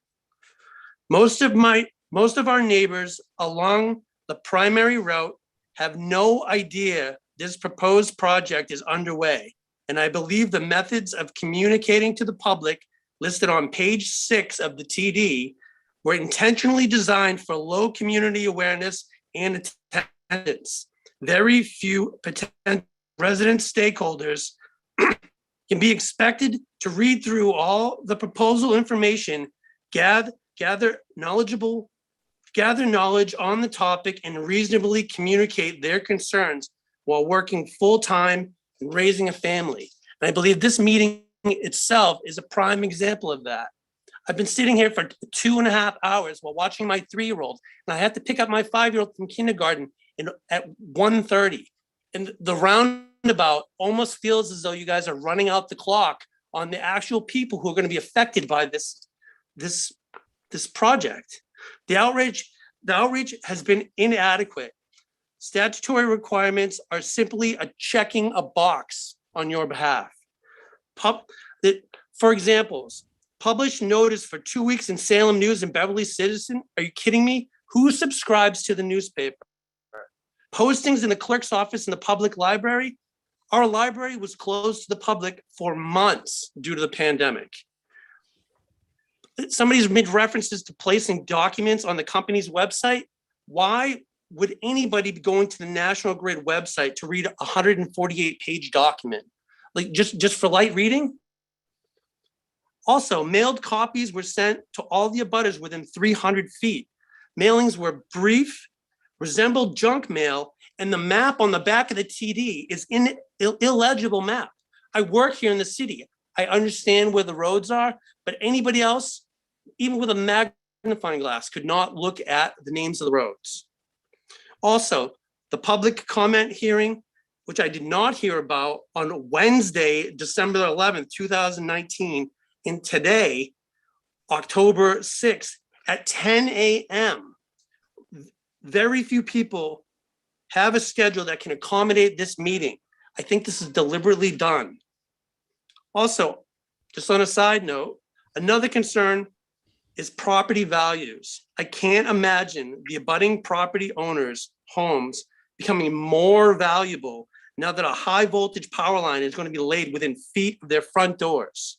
Most of our neighbors along the primary route have no idea this proposed project is underway. And I believe the methods of communicating to the public listed on page 6 of the TD were intentionally designed for low community awareness and attendance. Very few potential resident stakeholders can be expected to read through all the proposal information, gather knowledge on the topic, and reasonably communicate their concerns while working full-time and raising a family. And I believe this meeting itself is a prime example of that. I've been sitting here for 2.5 hours while watching my 3-year-old, and I have to pick up my 5-year-old from kindergarten at 1:30. And the roundabout almost feels as though you guys are running out the clock on the actual people who are going to be affected by this project. The outreach has been inadequate. Statutory requirements are simply checking a box on your behalf. For examples, published notice for 2 weeks in Salem News and Beverly Citizen. Are you kidding me? Who subscribes to the newspaper? Postings in the clerk's office in the public library. Our library was closed to the public for months due to the pandemic. Somebody's made references to placing documents on the company's website. Why would anybody be going to the National Grid website to read a 148-page document? Like just for light reading? Also, mailed copies were sent to all the abutters within 300 feet. Mailings were brief, resembled junk mail, and the map on the back of the TD is an illegible map. I work here in the city. I understand where the roads are, but anybody else, even with a magnifying glass, could not look at the names of the roads. Also, the public comment hearing, which I did not hear about on Wednesday, December 11th, 2019, and today, October 6th at 10 a.m. Very few people have a schedule that can accommodate this meeting. I think this is deliberately done. Also, just on a side note, another concern is property values. I can't imagine the abutting property owners' homes becoming more valuable now that a high voltage power line is going to be laid within feet of their front doors.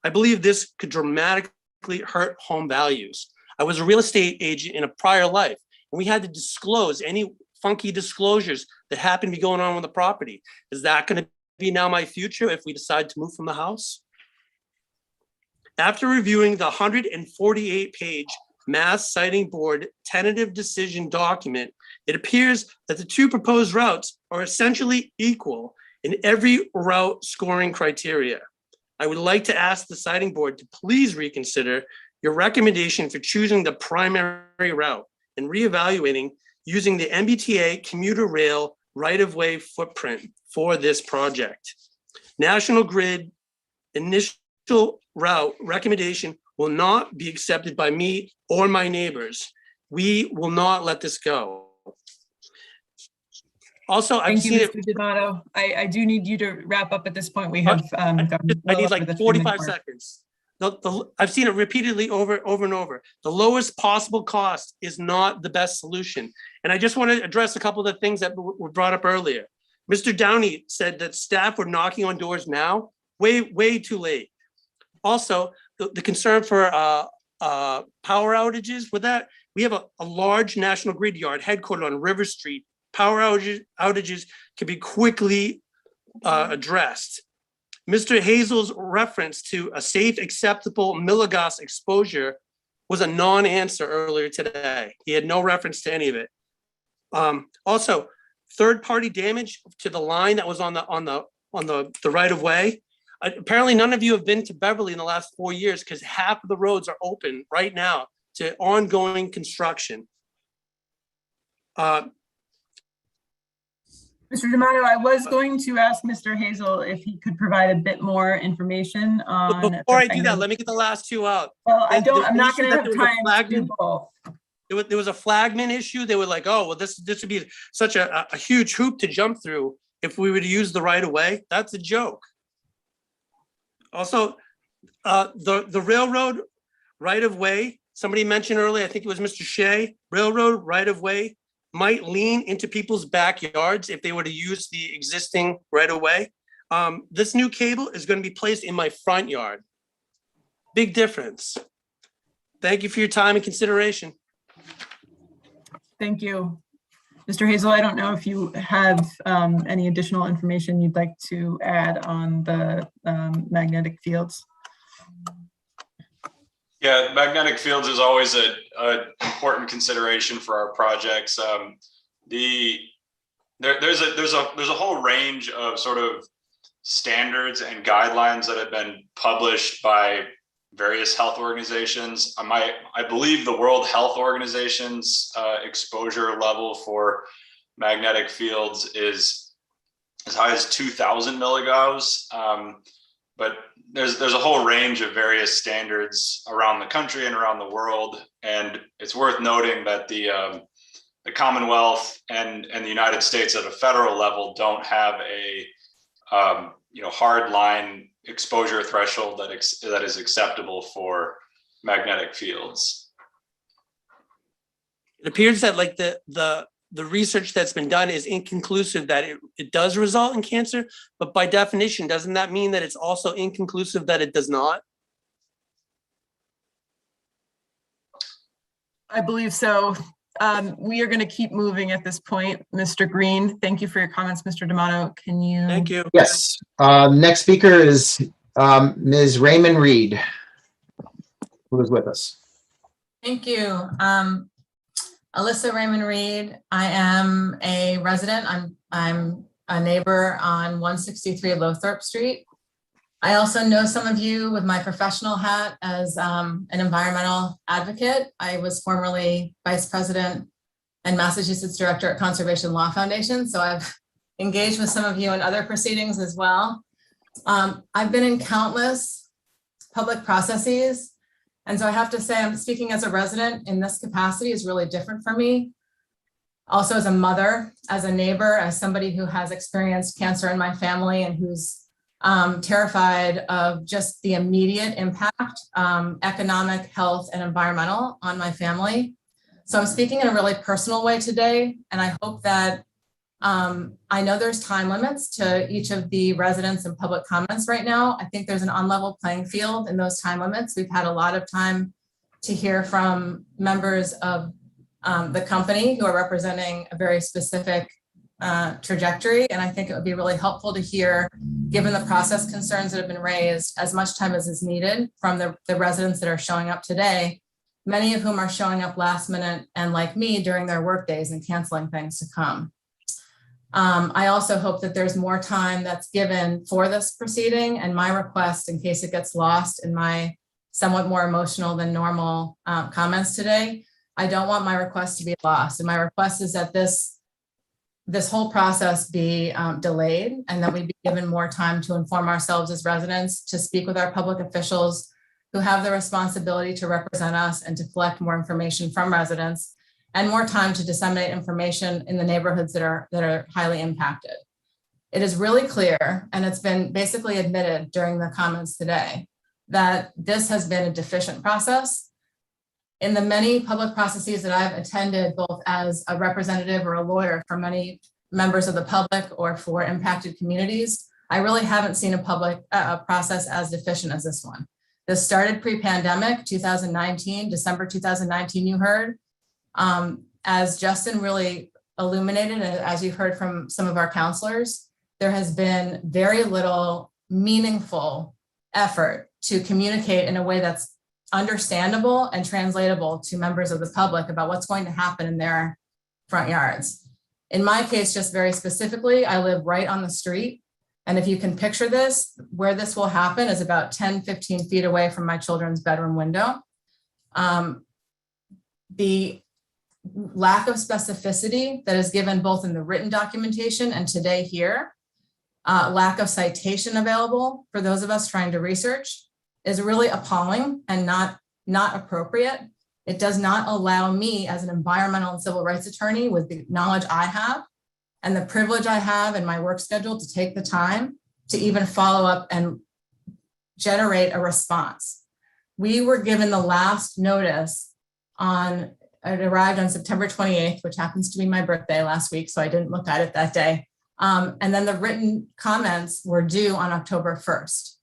I believe this could dramatically hurt home values. I was a real estate agent in a prior life, and we had to disclose any funky disclosures that happen to be going on with the property. Is that going to be now my future if we decide to move from the house? After reviewing the 148-page Mass Siting Board tentative decision document, it appears that the two proposed routes are essentially equal in every route scoring criteria. I would like to ask the Siting Board to please reconsider your recommendation for choosing the primary route and reevaluating using the MBTA commuter rail right-of-way footprint for this project. National Grid initial route recommendation will not be accepted by me or my neighbors. We will not let this go. Also, I've Thank you, seen it. Mr. D'Amato. I do need you to wrap up at this point. We have gone I well need over like the 3-minute 45 mark. seconds. I've seen it repeatedly over and over. The lowest possible cost is not the best solution. And I just want to address a couple of the things that were brought up earlier. Mr. Downey said that staff were knocking on doors now, way too late. Also, the concern for power outages with that, we have a large National Grid yard headquartered on River Street. Power outages can be quickly addressed. Mr. Hazel's reference to a safe, acceptable milligas exposure was a non-answer earlier today. He had no reference to any of it. Also, third-party damage to the line that was on the right-of-way. Apparently, none of you have been to Beverly in the last 4 years because half of the roads are open right now to ongoing construction. Mr. D'Amato, I was going to ask Mr. Hazel if he could provide a bit more information on. Before I do that, let me get the last two out. Well, I'm not going to have time to do both. There was a flagman issue. They were like, oh, well, this would be such a huge hoop to jump through if we were to use the right of way. That's a joke. Also, the railroad right of way, somebody mentioned earlier, I think it was Mr. Shea, railroad right of way might lean into people's backyards if they were to use the existing right of way. This new cable is going to be placed in my front yard. Big difference. Thank you for your time and consideration. Thank you. Mr. Hazel, I don't know if you have any additional information you'd like to add on the magnetic fields. Yeah, magnetic fields is always an important consideration for our projects. There's a whole range of sort of standards and guidelines that have been published by various health organizations. I believe the World Health Organization's exposure level for magnetic fields is as high as 2,000 milligauss. But there's a whole range of various standards around the country and around the world. And it's worth noting that the Commonwealth and the United States at a federal level don't have a hard line exposure threshold that is acceptable for magnetic fields. It appears that like the research that's been done is inconclusive that it does result in cancer, but by definition, doesn't that mean that it's also inconclusive that it does not? I believe so. We are going to keep moving at this point. Mr. Green, thank you for your comments. Mr. D'Amato, can you? Thank you. Yes. Next speaker is Ms. Raymond Reed, who is with us. Thank you. Alyssa Raymond Reed. I am a resident. I'm a neighbor on 163 Lothrop Street. I also know some of you with my professional hat as an environmental advocate. I was formerly vice president and Massachusetts director at Conservation Law Foundation. So I've engaged with some of you in other proceedings as well. I've been in countless public processes. And so I have to say, I'm speaking as a resident in this capacity is really different for me. Also as a mother, as a neighbor, as somebody who has experienced cancer in my family and who's terrified of just the immediate impact, economic, health, and environmental on my family. So I'm speaking in a really personal way today. And I hope that I know there's time limits to each of the residents and public comments right now. I think there's an unlevel playing field in those time limits. We've had a lot of time to hear from members of the company who are representing a very specific trajectory. And I think it would be really helpful to hear, given the process concerns that have been raised, as much time as is needed from the residents that are showing up today, many of whom are showing up last minute and like me during their work days and canceling things to come. I also hope that there's more time that's given for this proceeding, and my request, in case it gets lost in my somewhat more emotional than normal comments today. I don't want my request to be lost. And my request is that this whole process be delayed and that we be given more time to inform ourselves as residents, to speak with our public officials who have the responsibility to represent us and to collect more information from residents, and more time to disseminate information in the neighborhoods that are highly impacted. It is really clear, and it's been basically admitted during the comments today, that this has been a deficient process. In the many public processes that I've attended, both as a representative or a lawyer for many members of the public or for impacted communities, I really haven't seen a public process as deficient as this one. This started pre-pandemic, 2019, December 2019, you heard. As Justin really illuminated, and as you've heard from some of our counselors, there has been very little meaningful effort to communicate in a way that's understandable and translatable to members of the public about what's going to happen in their front yards. In my case, just very specifically, I live right on the street. And if you can picture this, where this will happen is about 10, 15 feet away from my children's bedroom window. The lack of specificity that is given both in the written documentation and today here, lack of citation available for those of us trying to research, is really appalling and not appropriate. It does not allow me as an environmental and civil rights attorney, with the knowledge I have and the privilege I have in my work schedule, to take the time to even follow up and generate a response. We were given the last notice it arrived on September 28th, which happens to be my birthday last week, so I didn't look at it that day. And then the written comments were due on October 1st.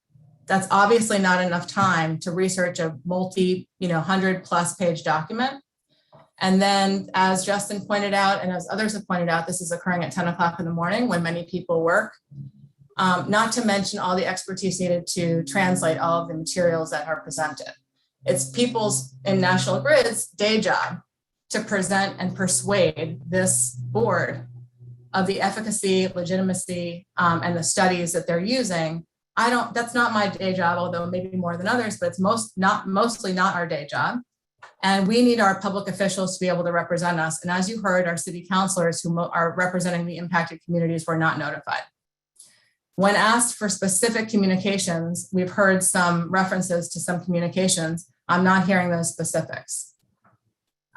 That's obviously not enough time to research a 100+ page document. And then, as Justin pointed out, and as others have pointed out, this is occurring at 10 o'clock in the morning when many people work. Not to mention all the expertise needed to translate all of the materials that are presented. It's people's in National Grid's day job to present and persuade this board of the efficacy, legitimacy, and the studies that they're using. That's not my day job, although maybe more than others, but it's mostly not our day job. And we need our public officials to be able to represent us. And as you heard, our city councilors who are representing the impacted communities were not notified. When asked for specific communications, we've heard some references to some communications. I'm not hearing those specifics.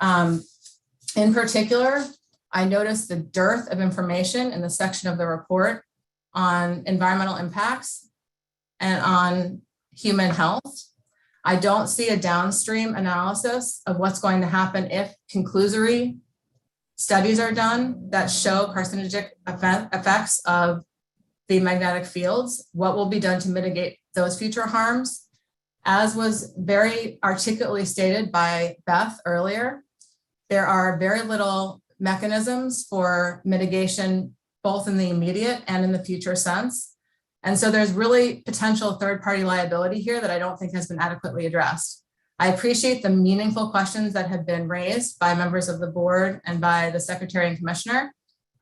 In particular, I noticed the dearth of information in the section of the report on environmental impacts and on human health. I don't see a downstream analysis of what's going to happen if conclusory studies are done that show carcinogenic effects of the magnetic fields, what will be done to mitigate those future harms. As was very articulately stated by Beth earlier, there are very little mechanisms for mitigation, both in the immediate and in the future sense. And so there's really potential third-party liability here that I don't think has been adequately addressed. I appreciate the meaningful questions that have been raised by members of the board and by the Secretary and Commissioner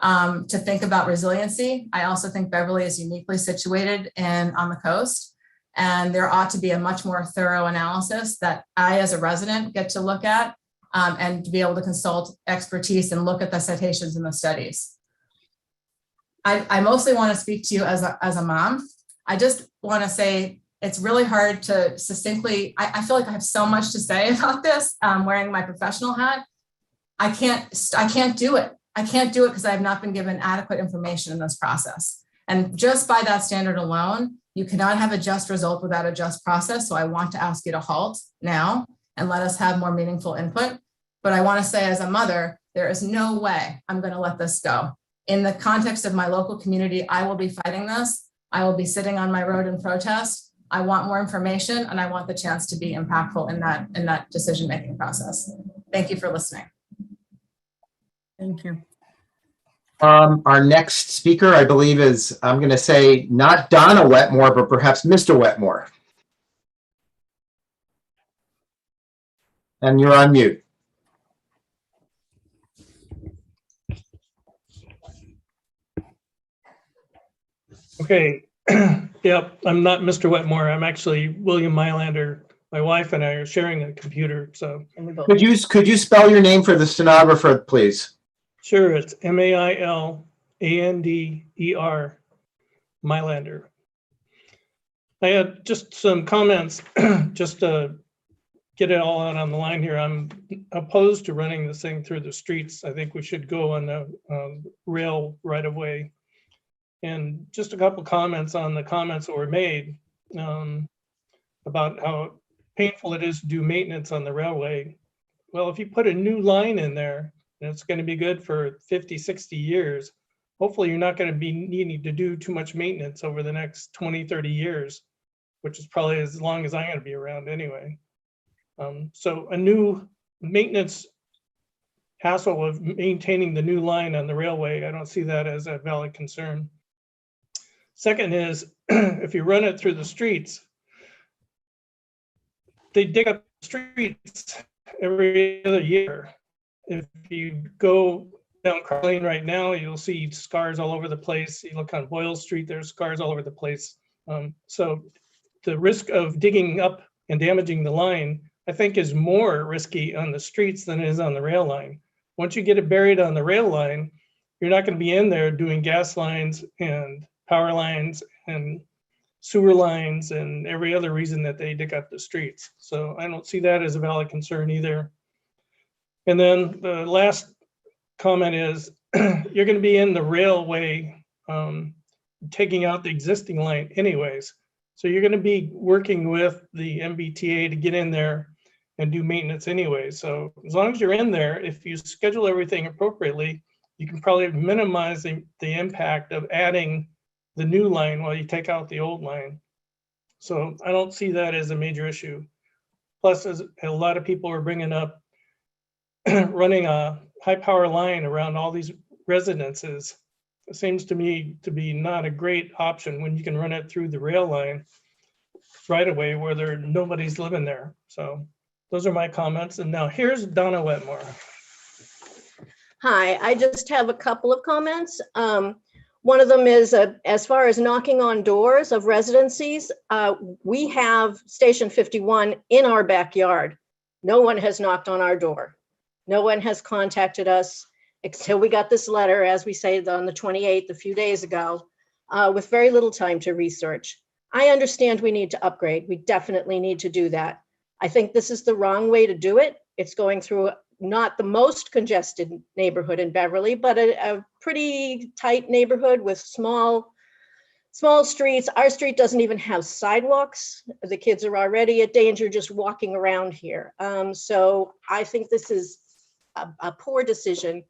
to think about resiliency. I also think Beverly is uniquely situated on the coast, and there ought to be a much more thorough analysis that I, as a resident, get to look at and to be able to consult expertise and look at the citations in the studies. I mostly want to speak to you as a mom. I just want to say it's really hard to succinctly, I feel like I have so much to say about this, wearing my professional hat. I can't do it. I can't do it because I have not been given adequate information in this process. And just by that standard alone, you cannot have a just result without a just process. So I want to ask you to halt now and let us have more meaningful input. But I want to say, as a mother, there is no way I'm going to let this go. In the context of my local community, I will be fighting this. I will be sitting on my road in protest. I want more information, and I want the chance to be impactful in that decision-making process. Thank you for listening. Thank you. Our next speaker, I believe, is, I'm going to say, not Donna Wetmore, but perhaps Mr. Wetmore. And you're on mute. Okay. Yep, I'm not Mr. Wetmore. I'm actually William Mylander, My wife and I are sharing a computer, so. Could you spell your name for the stenographer, please? Sure, it's Mailander, Mylander. I had just some comments, just to get it all out on the line here. I'm opposed to running this thing through the streets. I think we should go on the rail right of way. And just a couple comments on the comments that were made about how painful it is to do maintenance on the railway. Well, if you put a new line in there, and it's going to be good for 50, 60 years, hopefully you're not going to be needing to do too much maintenance over the next 20, 30 years, which is probably as long as I'm going to be around anyway. So a new maintenance hassle of maintaining the new line on the railway, I don't see that as a valid concern. Second is, if you run it through the streets, they dig up streets every other year. If you go down Carl Lane right now, you'll see scars all over the place. You look on Boyle Street, there's scars all over the place. So the risk of digging up and damaging the line, I think, is more risky on the streets than it is on the rail line. Once you get it buried on the rail line, you're not going to be in there doing gas lines and power lines and sewer lines and every other reason that they dig up the streets. So I don't see that as a valid concern either. And then the last comment is you're going to be in the railway taking out the existing line anyways. So you're going to be working with the MBTA to get in there and do maintenance anyway. So as long as you're in there, if you schedule everything appropriately, you can probably minimize the impact of adding the new line while you take out the old line. So I don't see that as a major issue. Plus, as a lot of people are bringing up, running a high power line around all these residences, it seems to me to be not a great option when you can run it through the rail line right away where nobody's living there. So those are my comments. And now here's Donna Wetmore. Hi, I just have a couple of comments. One of them is as far as knocking on doors of residencies, we have Station 51 in our backyard. No one has knocked on our door. No one has contacted us until we got this letter, as we say, on the 28th, a few days ago, with very little time to research. I understand we need to upgrade. We definitely need to do that. I think this is the wrong way to do it. It's going through not the most congested neighborhood in Beverly, but a pretty tight neighborhood with small streets. Our street doesn't even have sidewalks. The kids are already at danger just walking around here. So I think this is a poor decision.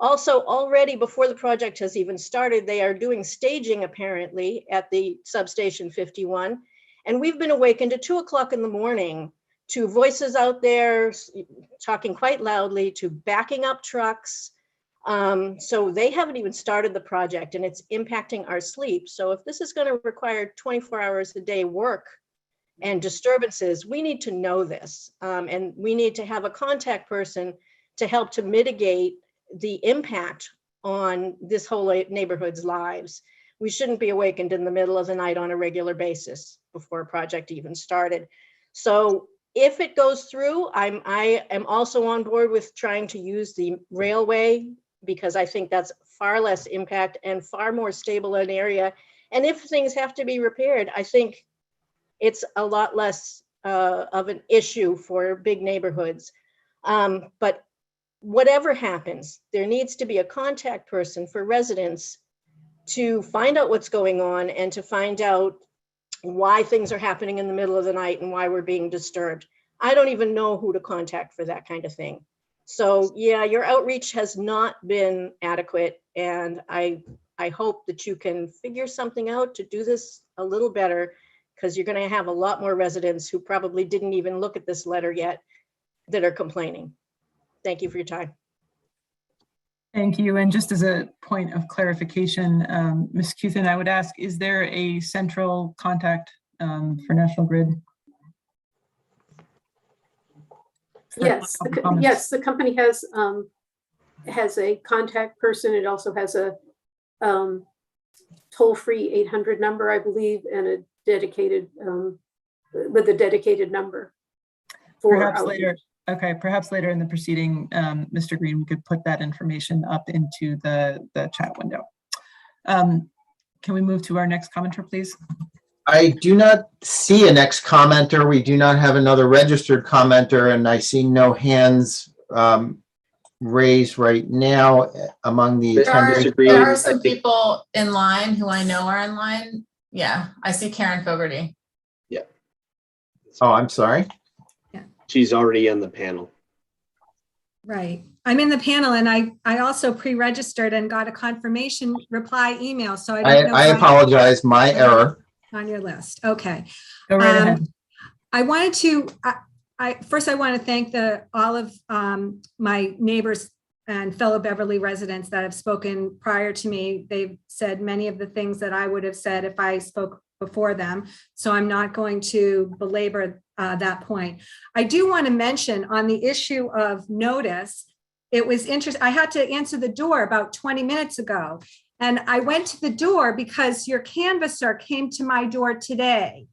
Also, already before the project has even started, they are doing staging apparently at the substation 51. And we've been awakened at 2 o'clock in the morning to voices out there talking quite loudly, to backing up trucks. So they haven't even started the project and it's impacting our sleep. So if this is going to require 24 hours a day work and disturbances, we need to know this. And we need to have a contact person to help to mitigate the impact on this whole neighborhood's lives. We shouldn't be awakened in the middle of the night on a regular basis before a project even started. So if it goes through, I am also on board with trying to use the railway because I think that's far less impact and far more stable an area. And if things have to be repaired, I think it's a lot less of an issue for big neighborhoods. But whatever happens, there needs to be a contact person for residents to find out what's going on and to find out why things are happening in the middle of the night and why we're being disturbed. I don't even know who to contact for that kind of thing. So yeah, your outreach has not been adequate. And I hope that you can figure something out to do this a little better, because you're going to have a lot more residents who probably didn't even look at this letter yet that are complaining. Thank you for your time. Thank you. And just as a point of clarification, Ms. Cuthan, I would ask, is there a central contact for National Grid? Yes, yes, the company has a contact person. It also has a toll-free 800 number, I believe, and a dedicated with a dedicated number. For Perhaps outreach. later. Okay, perhaps later in the proceeding, Mr. Green, we could put that information up into the chat window. Can we move to our next commenter, please? I do not see a next commenter. We do not have another registered commenter, and I see no hands raised right now among the attendees. There are some people in line who I know are in line. Yeah, I see Karen Fogarty. Yeah. Oh, I'm sorry. She's already on the panel. Right. I'm in the panel, and I also pre-registered and got a confirmation reply email. So I don't know. I apologize. My error. On your list. Okay. Go right ahead. I wanted to, first I want to thank all of my neighbors and fellow Beverly residents that have spoken prior to me. They've said many of the things that I would have said if I spoke before them. So I'm not going to belabor that point. I do want to mention on the issue of notice, it was interesting. I had to answer the door about 20 minutes ago. And I went to the door because your canvasser came to my door today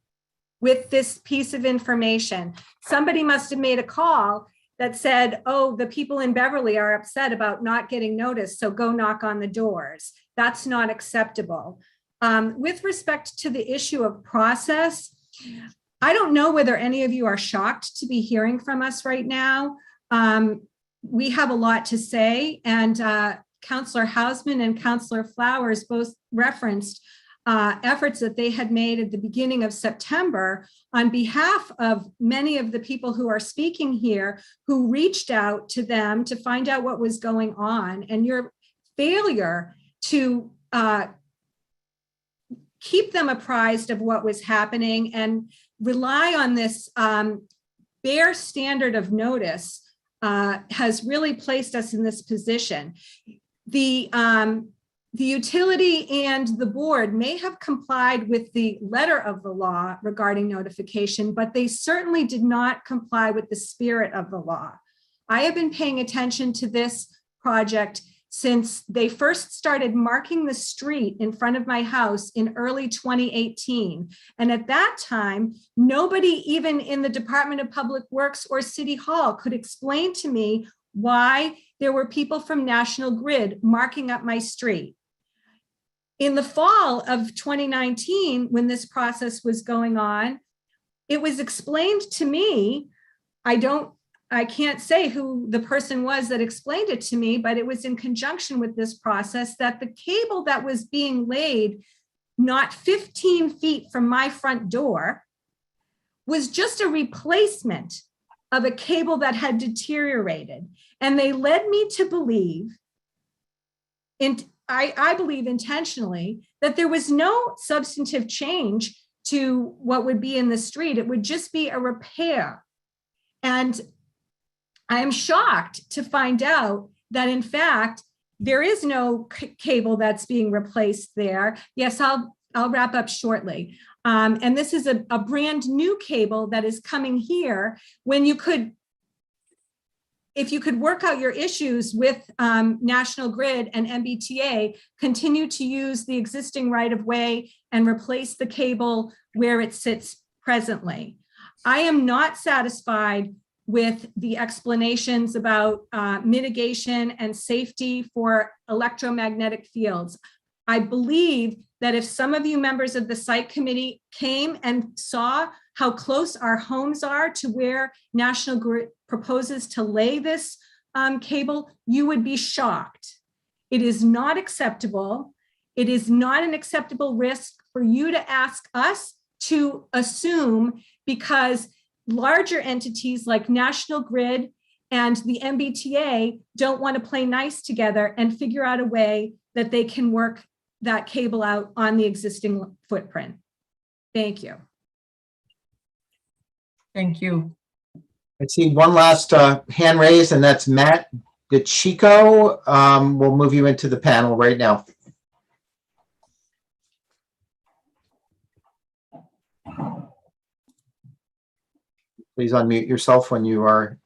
with this piece of information. Somebody must have made a call that said, oh, the people in Beverly are upset about not getting notice, so go knock on the doors. That's not acceptable. With respect to the issue of process, I don't know whether any of you are shocked to be hearing from us right now. We have a lot to say, and Councillor Hausman and Councillor Flowers both referenced efforts that they had made at the beginning of September on behalf of many of the people who are speaking here, who reached out to them to find out what was going on, and your failure to keep them apprised of what was happening and rely on this bare standard of notice has really placed us in this position. The utility and the board may have complied with the letter of the law regarding notification, but they certainly did not comply with the spirit of the law. I have been paying attention to this project since they first started marking the street in front of my house in early 2018. And at that time, nobody even in the Department of Public Works or City Hall could explain to me why there were people from National Grid marking up my street. In the fall of 2019, when this process was going on, it was explained to me, I can't say who the person was that explained it to me, but it was in conjunction with this process that the cable that was being laid not 15 feet from my front door was just a replacement of a cable that had deteriorated. And they led me to believe, I believe intentionally, that there was no substantive change to what would be in the street. It would just be a repair. And I am shocked to find out that, in fact, there is no cable that's being replaced there. Yes, I'll wrap up shortly. And this is a brand new cable that is coming here when you could, if you could work out your issues with National Grid and MBTA, continue to use the existing right-of-way and replace the cable where it sits presently. I am not satisfied with the explanations about mitigation and safety for electromagnetic fields. I believe that if some of you members of the site committee came and saw how close our homes are to where National Grid proposes to lay this cable, you would be shocked. It is not acceptable. It is not an acceptable risk for you to ask us to assume, because larger entities like National Grid and the MBTA don't want to play nice together and figure out a way that they can work that cable out on the existing footprint. Thank you. Thank you. I see one last hand raised, and that's Matt DeChico. We'll move you into the panel right now. Please unmute yourself when you are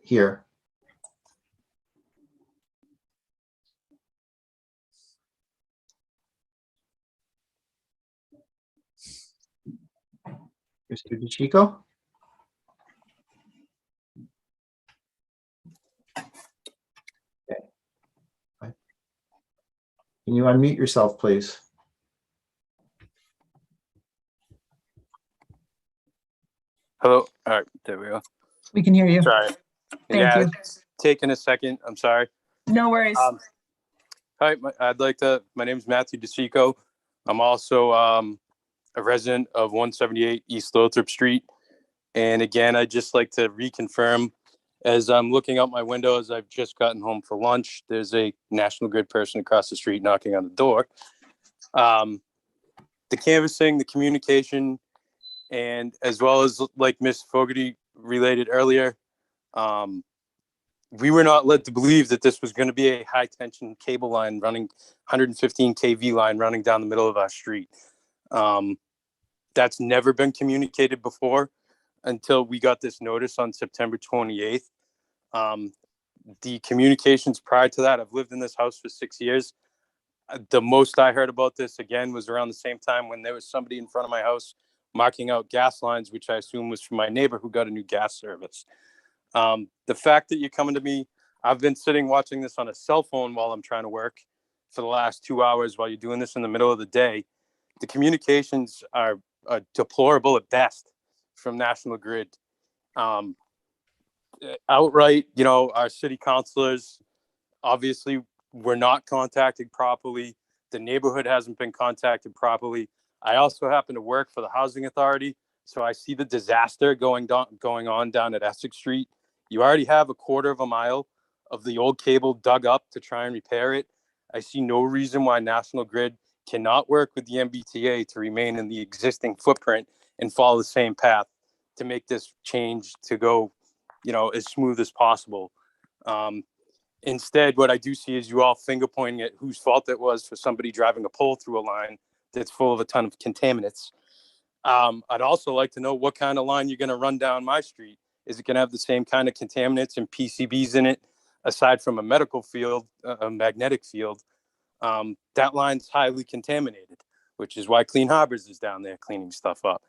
here. Mr. DeChico? Okay. Can you unmute yourself, please? Hello. All right, there we go. We can hear you. Sorry. Thank you. It's taking a second. I'm sorry. No worries. Hi, my name is Matthew DeChico. I'm also a resident of 178 East Lothrop Street. And again, I'd just like to reconfirm, as I'm looking out my window, as I've just gotten home for lunch, there's a National Grid person across the street knocking on the door. The canvassing, the communication, and as well as like Ms. Fogarty related earlier, we were not led to believe that this was going to be a high tension cable line running 115 kV line running down the middle of our street. That's never been communicated before until we got this notice on September 28th. The communications prior to that, I've lived in this house for 6 years. The most I heard about this again was around the same time when there was somebody in front of my house marking out gas lines, which I assume was from my neighbor who got a new gas service. The fact that you're coming to me, I've been sitting watching this on a cell phone while I'm trying to work for the last 2 hours while you're doing this in the middle of the day. The communications are deplorable at best from National Grid. Outright, our city councilors obviously were not contacted properly. The neighborhood hasn't been contacted properly. I also happen to work for the housing authority, so I see the disaster going on down at Essex Street. You already have a quarter of a mile of the old cable dug up to try and repair it. I see no reason why National Grid cannot work with the MBTA to remain in the existing footprint and follow the same path to make this change to go, as smooth as possible. Instead, what I do see is you all finger pointing at whose fault it was for somebody driving a pole through a line that's full of a ton of contaminants. I'd also like to know what kind of line you're going to run down my street. Is it going to have the same kind of contaminants and PCBs in it, aside from a medical field, a magnetic field? That line's highly contaminated, which is why Clean Harbors is down there cleaning stuff up.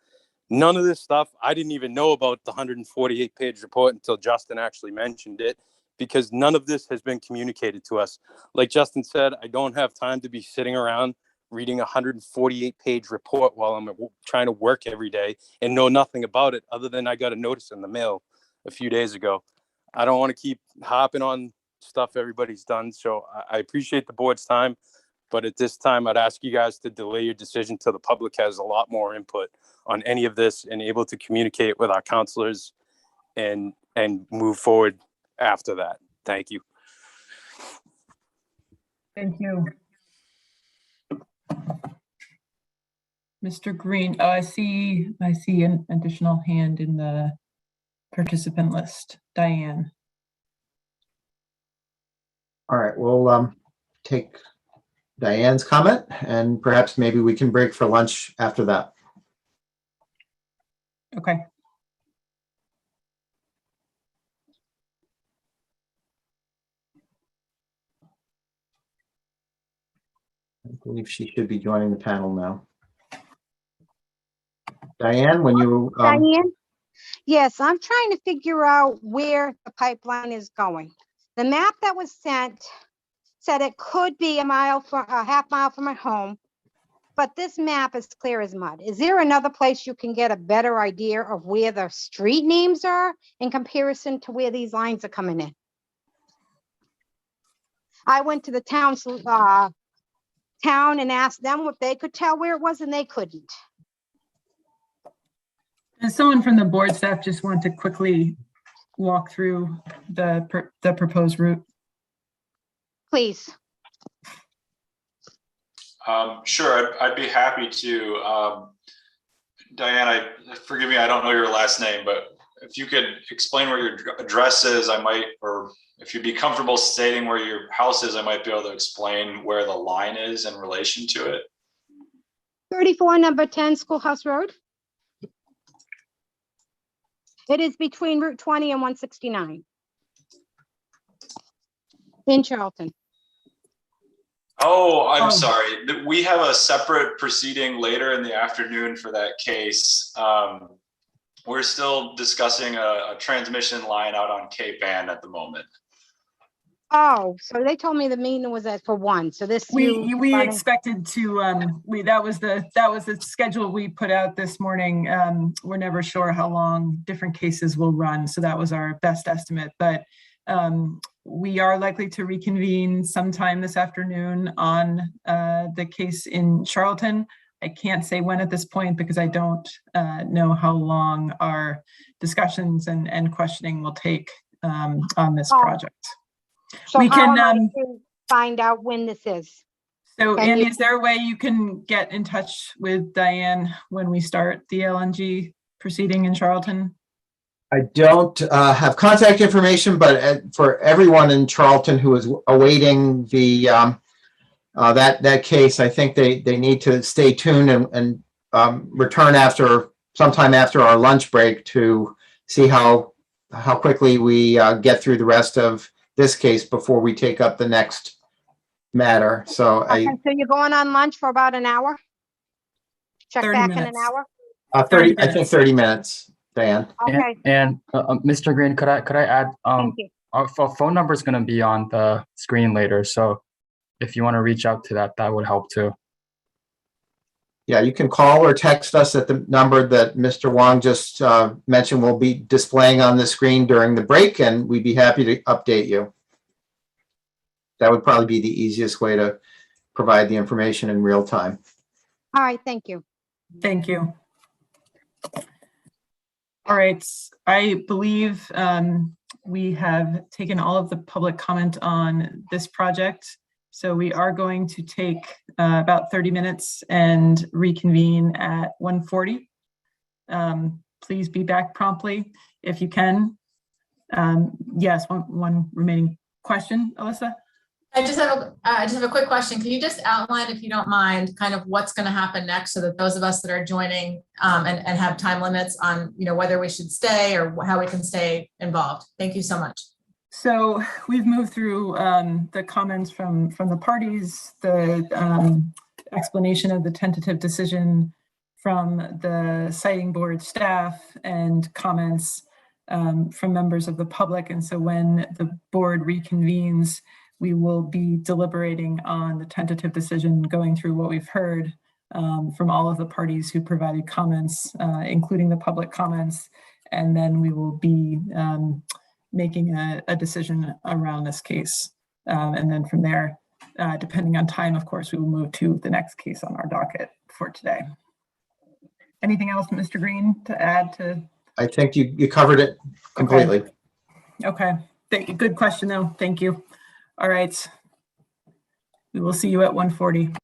None of this stuff, I didn't even know about the 148-page report until Justin actually mentioned it, because none of this has been communicated to us. Like Justin said, I don't have time to be sitting around reading a 148-page report while I'm trying to work every day and know nothing about it other than I got a notice in the mail a few days ago. I don't want to keep hopping on stuff everybody's done. So I appreciate the board's time, but at this time, I'd ask you guys to delay your decision till the public has a lot more input on any of this and able to communicate with our counselors and move forward after that. Thank you. Thank you. Mr. Green, I see an additional hand in the participant list. Diane. All right, we'll take Diane's comment and perhaps maybe we can break for lunch after that. Okay. I believe she should be joining the panel now. Diane, when you... Diane? Yes, I'm trying to figure out where the pipeline is going. The map that was sent said it could be a half mile from my home, but this map is clear as mud. Is there another place you can get a better idea of where the street names are in comparison to where these lines are coming in? I went to the town and asked them what they could tell where it was, and they couldn't. And someone from the board staff just want to quickly walk through the proposed route. Please. Sure, I'd be happy to. Diane, forgive me, I don't know your last name, but if you could explain where your address is, I might, or if you'd be comfortable stating where your house is, I might be able to explain where the line is in relation to it. 34 number 10 Schoolhouse Road. It is between Route 20 and 169 in Charlton. Oh, I'm sorry. We have a separate proceeding later in the afternoon for that case. we're still discussing a transmission line out on Cape Ann at the moment. Oh, so they told me the meeting was at for 1. So this We running- expected to, that was the schedule we put out this morning. We're never sure how long different cases will run. So that was our best estimate, but we are likely to reconvene sometime this afternoon on the case in Charlton. I can't say when at this point because I don't know how long our discussions and questioning will take on this project. So we how can am I to find out when this is? So Can Andy, you- is there a way you can get in touch with Diane when we start the LNG proceeding in Charlton? I don't have contact information, but for everyone in Charlton who is awaiting the that case, I think they need to stay tuned and return sometime after our lunch break to see how quickly we get through the rest of this case before we take up the next matter. So Okay, so you're going on lunch for about an hour? Check 30 back in an minutes. hour? 30, I think 30 minutes, Dan. Okay. And Mr. Green, could I add, Thank you. our phone number is going to be on the screen later. So if you want to reach out to that would help too. Yeah, you can call or text us at the number that Mr. Wong just mentioned. We'll be displaying on the screen during the break, and we'd be happy to update you. That would probably be the easiest way to provide the information in real time. All right, thank you. Thank you. All right, I believe we have taken all of the public comment on this project. So we are going to take about 30 minutes and reconvene at 1:40. Please be back promptly if you can. Yes, one remaining question, Alyssa? I just have a quick question. Can you just outline, if you don't mind, kind of what's going to happen next so that those of us that are joining and have time limits on, whether we should stay or how we can stay involved? Thank you so much. So we've moved through the comments from the parties, the explanation of the tentative decision from the siting board staff, and comments from members of the public. And so when the board reconvenes, we will be deliberating on the tentative decision, going through what we've heard from all of the parties who provided comments, including the public comments. And then we will be making a decision around this case. And then from there, depending on time, of course, we will move to the next case on our docket for today. Anything else, Mr. Green, to add to? I think you covered it completely. Okay. Good question, though. Thank you. All right. We will see you at 1:40.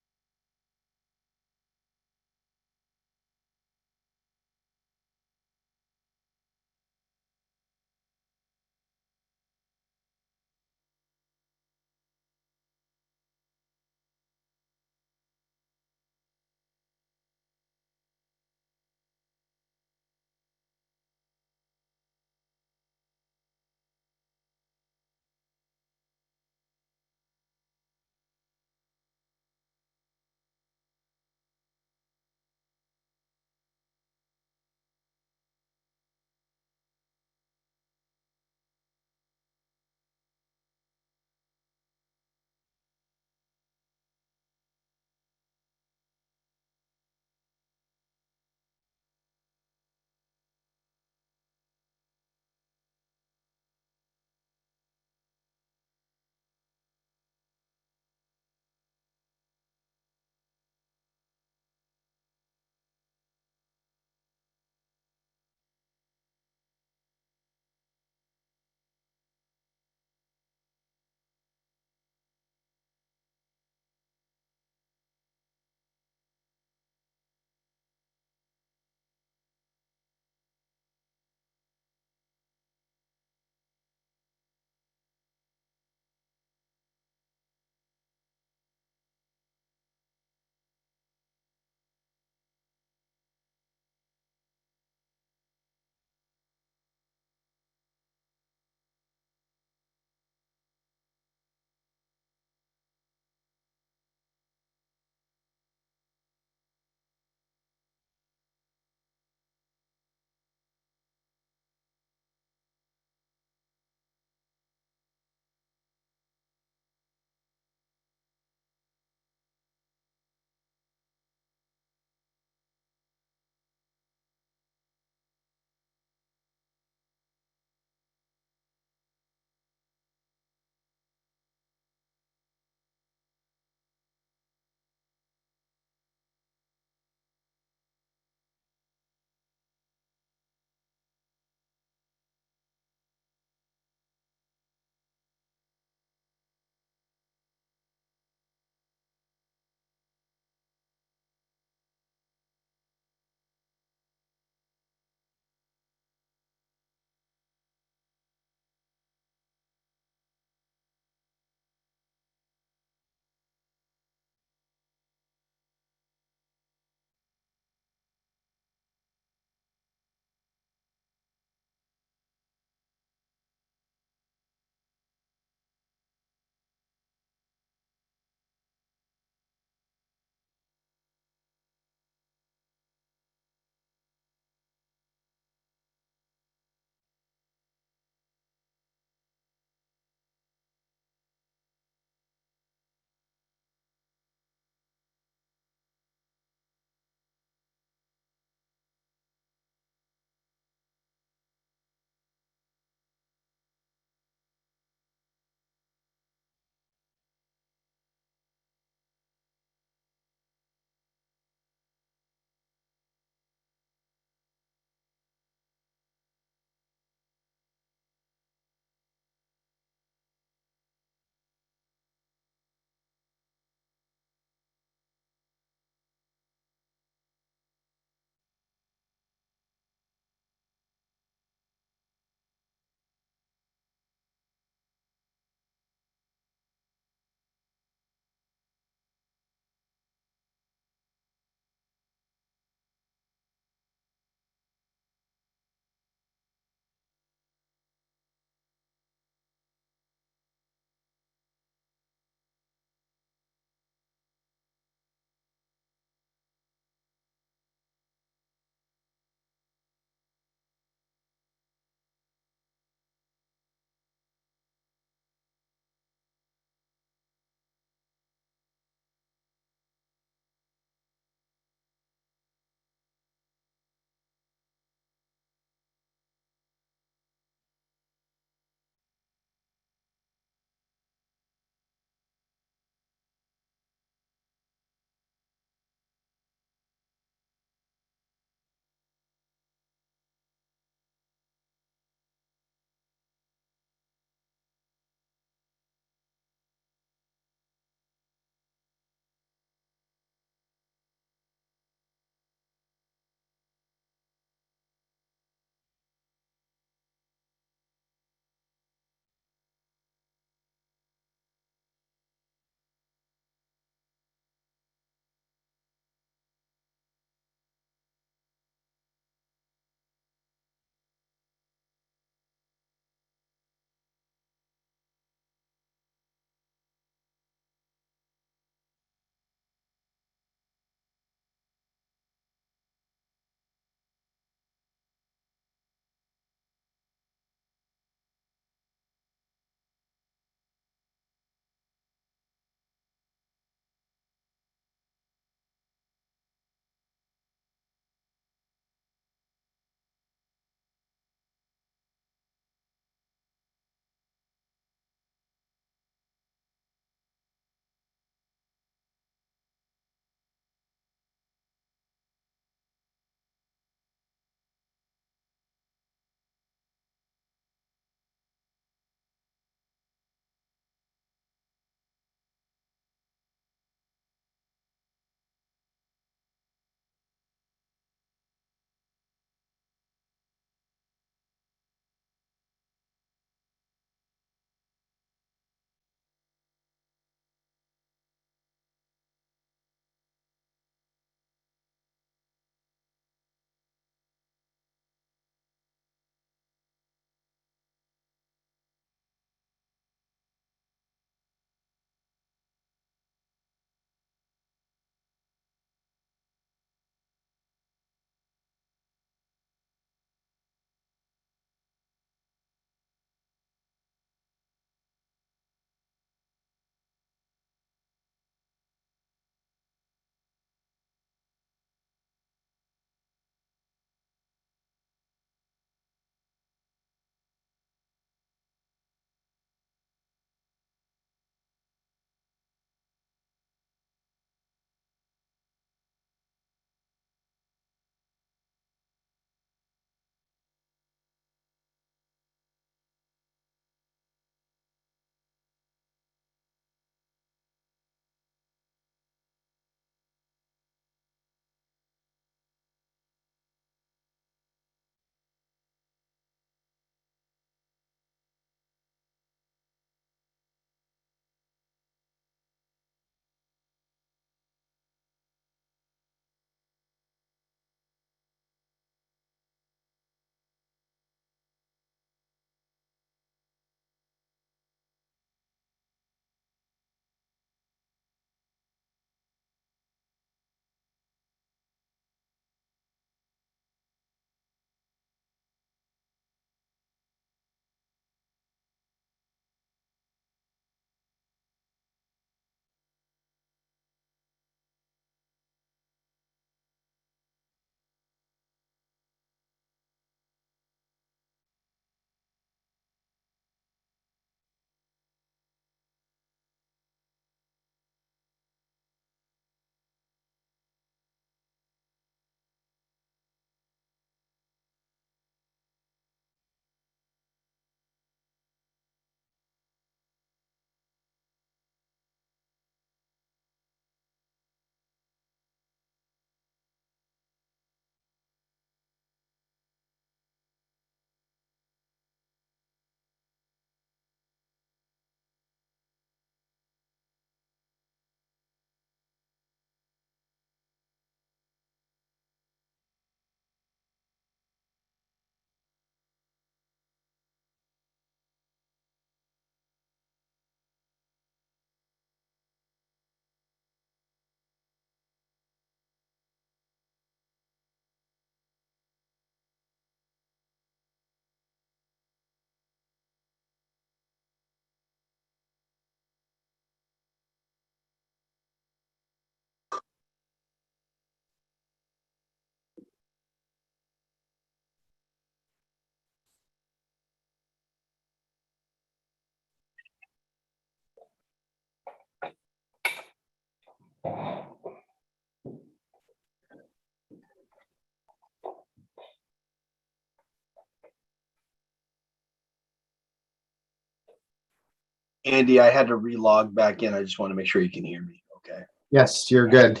Andy, I had to relog back in. I just want to make sure you can hear me. Okay. Yes, you're good.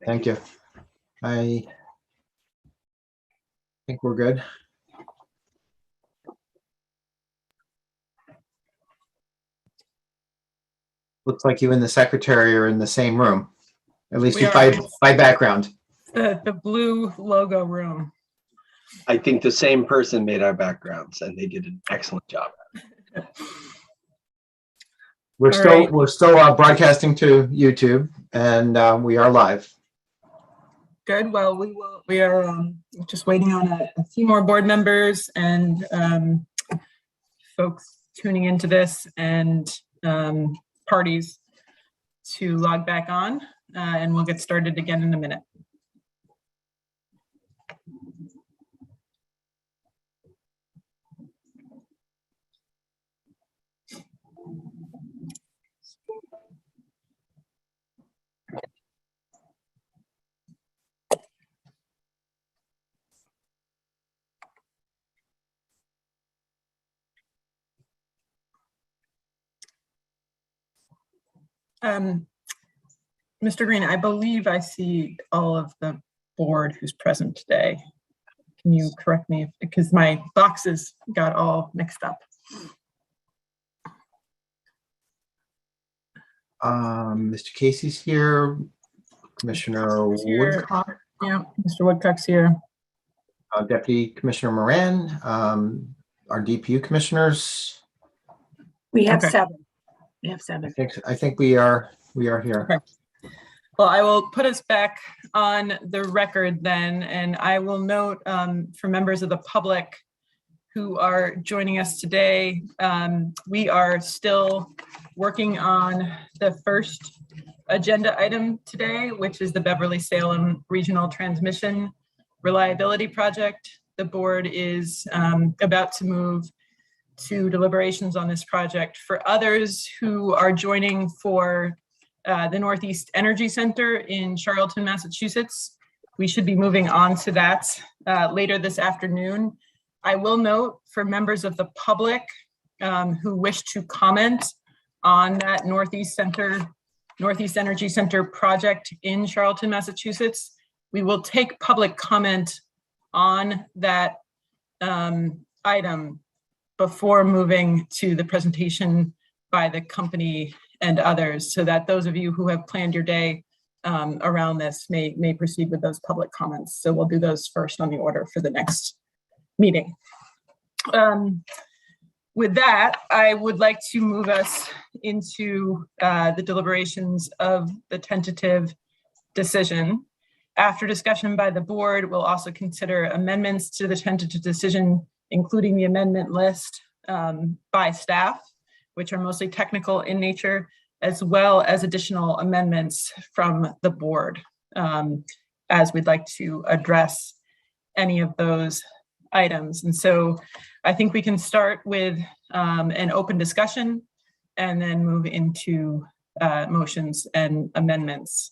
Thank you. I think we're good. Looks like you and the secretary are in the same room, at least We are. by background. The blue logo room. I think the same person made our backgrounds and they did an excellent job. We're All still right. broadcasting to YouTube, and we are live. Good. Well, we are just waiting on a few more board members and folks tuning into this and parties to log back on, and we'll get started again in a minute. Mr. Green, I believe I see all of the board who's present today. Can you correct me because my boxes got all mixed up? Mr. Casey's here. Commissioner Woodcock. Yeah, Mr. Woodcock's here. Deputy Commissioner Moran. Our DPU commissioners. We have Okay. 7. We have 7. I think we are here. Okay. Well, I will put us back on the record then, and I will note for members of the public who are joining us today, we are still working on the first agenda item today, which is the Beverly Salem Regional Transmission Reliability Project. The board is about to move to deliberations on this project. For others who are joining for the Northeast Energy Center in Charlton, Massachusetts, we should be moving on to that later this afternoon. I will note for members of the public who wish to comment on that Northeast Energy Center project in Charlton, Massachusetts, we will take public comment on that item before moving to the presentation by the company and others, so that those of you who have planned your day around this may proceed with those public comments. So we'll do those first on the order for the next meeting. With that, I would like to move us into the deliberations of the tentative decision. After discussion by the board, we'll also consider amendments to the tentative decision, including the amendment list by staff, which are mostly technical in nature, as well as additional amendments from the board, as we'd like to address any of those items. And so I think we can start with an open discussion and then move into motions and amendments.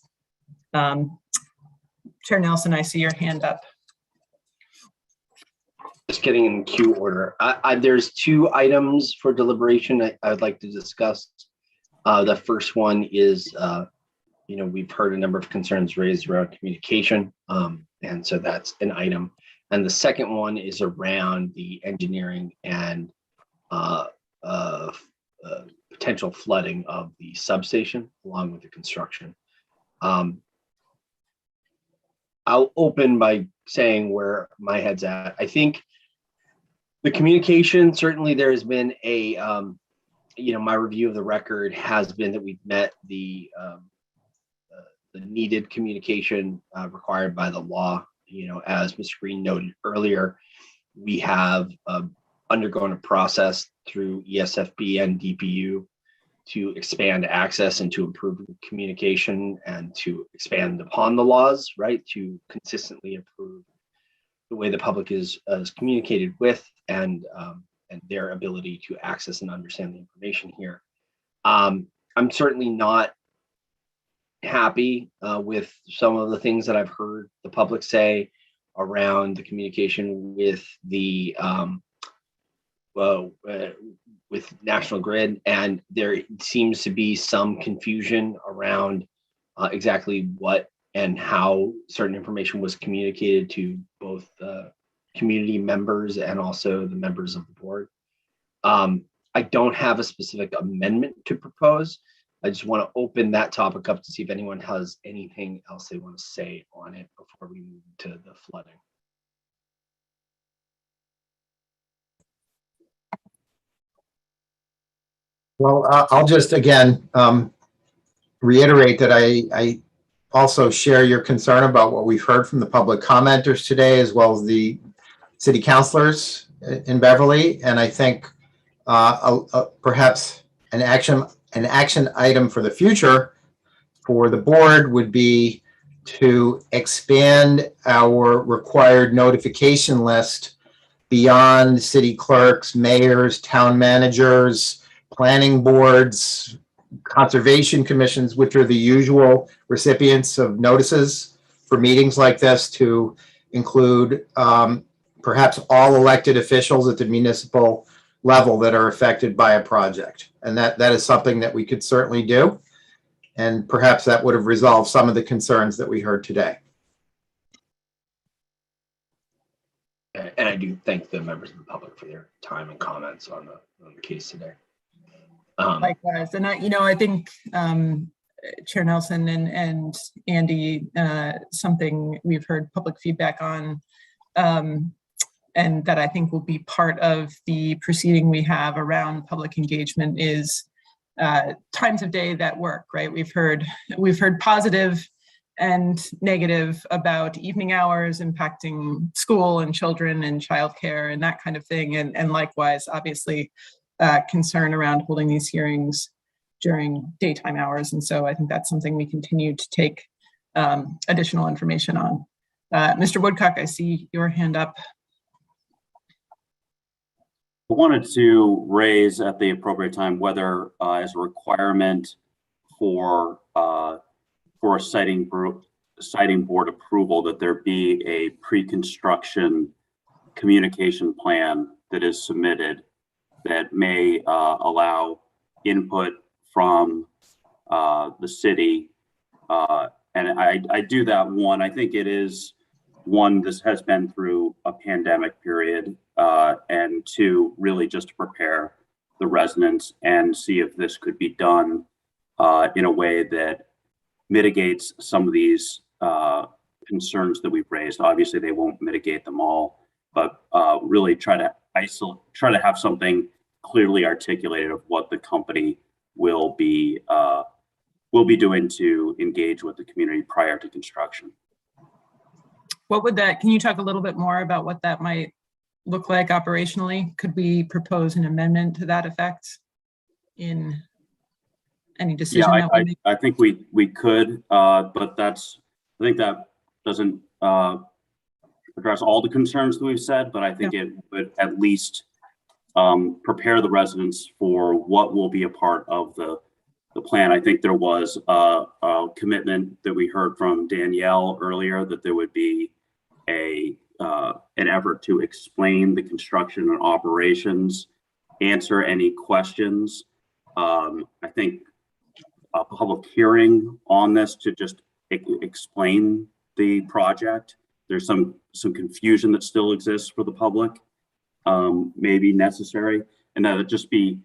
Chair Nelson, I see your hand up. Just getting in queue order. There's 2 items for deliberation I would like to discuss. The first one is, we've heard a number of concerns raised around communication, and so that's an item. And the second one is around the engineering and potential flooding of the substation along with the construction. I'll open by saying where my head's at. I think the communication, certainly there has been a, my review of the record has been that we've met the needed communication required by the law. As Mr. Green noted earlier, we have undergone a process through EFSB and DPU to expand access and to improve communication and to expand upon the laws, right? To consistently improve the way the public is communicated with and their ability to access and understand the information here. I'm certainly not happy with some of the things that I've heard the public say around the communication with the with National Grid, and there seems to be some confusion around exactly what and how certain information was communicated to both community members and also the members of the board. I don't have a specific amendment to propose. I just want to open that topic up to see if anyone has anything else they want to say on it before we move to the flooding. Well, I'll just again reiterate that I also share your concern about what we've heard from the public commenters today, as well as the city councilors in Beverly. And I think perhaps an action item for the future for the board would be to expand our required notification list beyond city clerks, mayors, town managers, planning boards, conservation commissions, which are the usual recipients of notices for meetings like this, to include perhaps all elected officials at the municipal level that are affected by a project. And that is something that we could certainly do. And perhaps that would have resolved some of the concerns that we heard today. And I do thank the members of the public for their time and comments on the case today. Likewise, and I think Chair Nelson and Andy, something we've heard public feedback on, and that I think will be part of the proceeding we have around public engagement is times of day that work. Right, we've heard positive and negative about evening hours impacting school and children and childcare and that kind of thing, and likewise, obviously, concern around holding these hearings during daytime hours. And so I think that's something we continue to take additional information on. Mr. Woodcock, I see your hand up. I wanted to raise at the appropriate time whether as a requirement for a siting board approval that there be a pre-construction communication plan that is submitted that may allow input from the city. And I do that one. I think it is one, this has been through a pandemic period, and two, really just to prepare the residents and see if this could be done in a way that mitigates some of these concerns that we've raised. Obviously, they won't mitigate them all, but really try to have something clearly articulated of what the company will be doing to engage with the community prior to construction. What would that, can you talk a little bit more about what that might look like operationally? Could we propose an amendment to that effect in any decision? Yeah, I think we could, but I think that doesn't address all the concerns that we've said, but I think it would at least prepare the residents for what will be a part of the plan. I think there was a commitment that we heard from Danielle earlier that there would be an effort to explain the construction and operations, answer any questions. I think a public hearing on this to just explain the project. There's some confusion that still exists for the public, may be necessary, and that it just be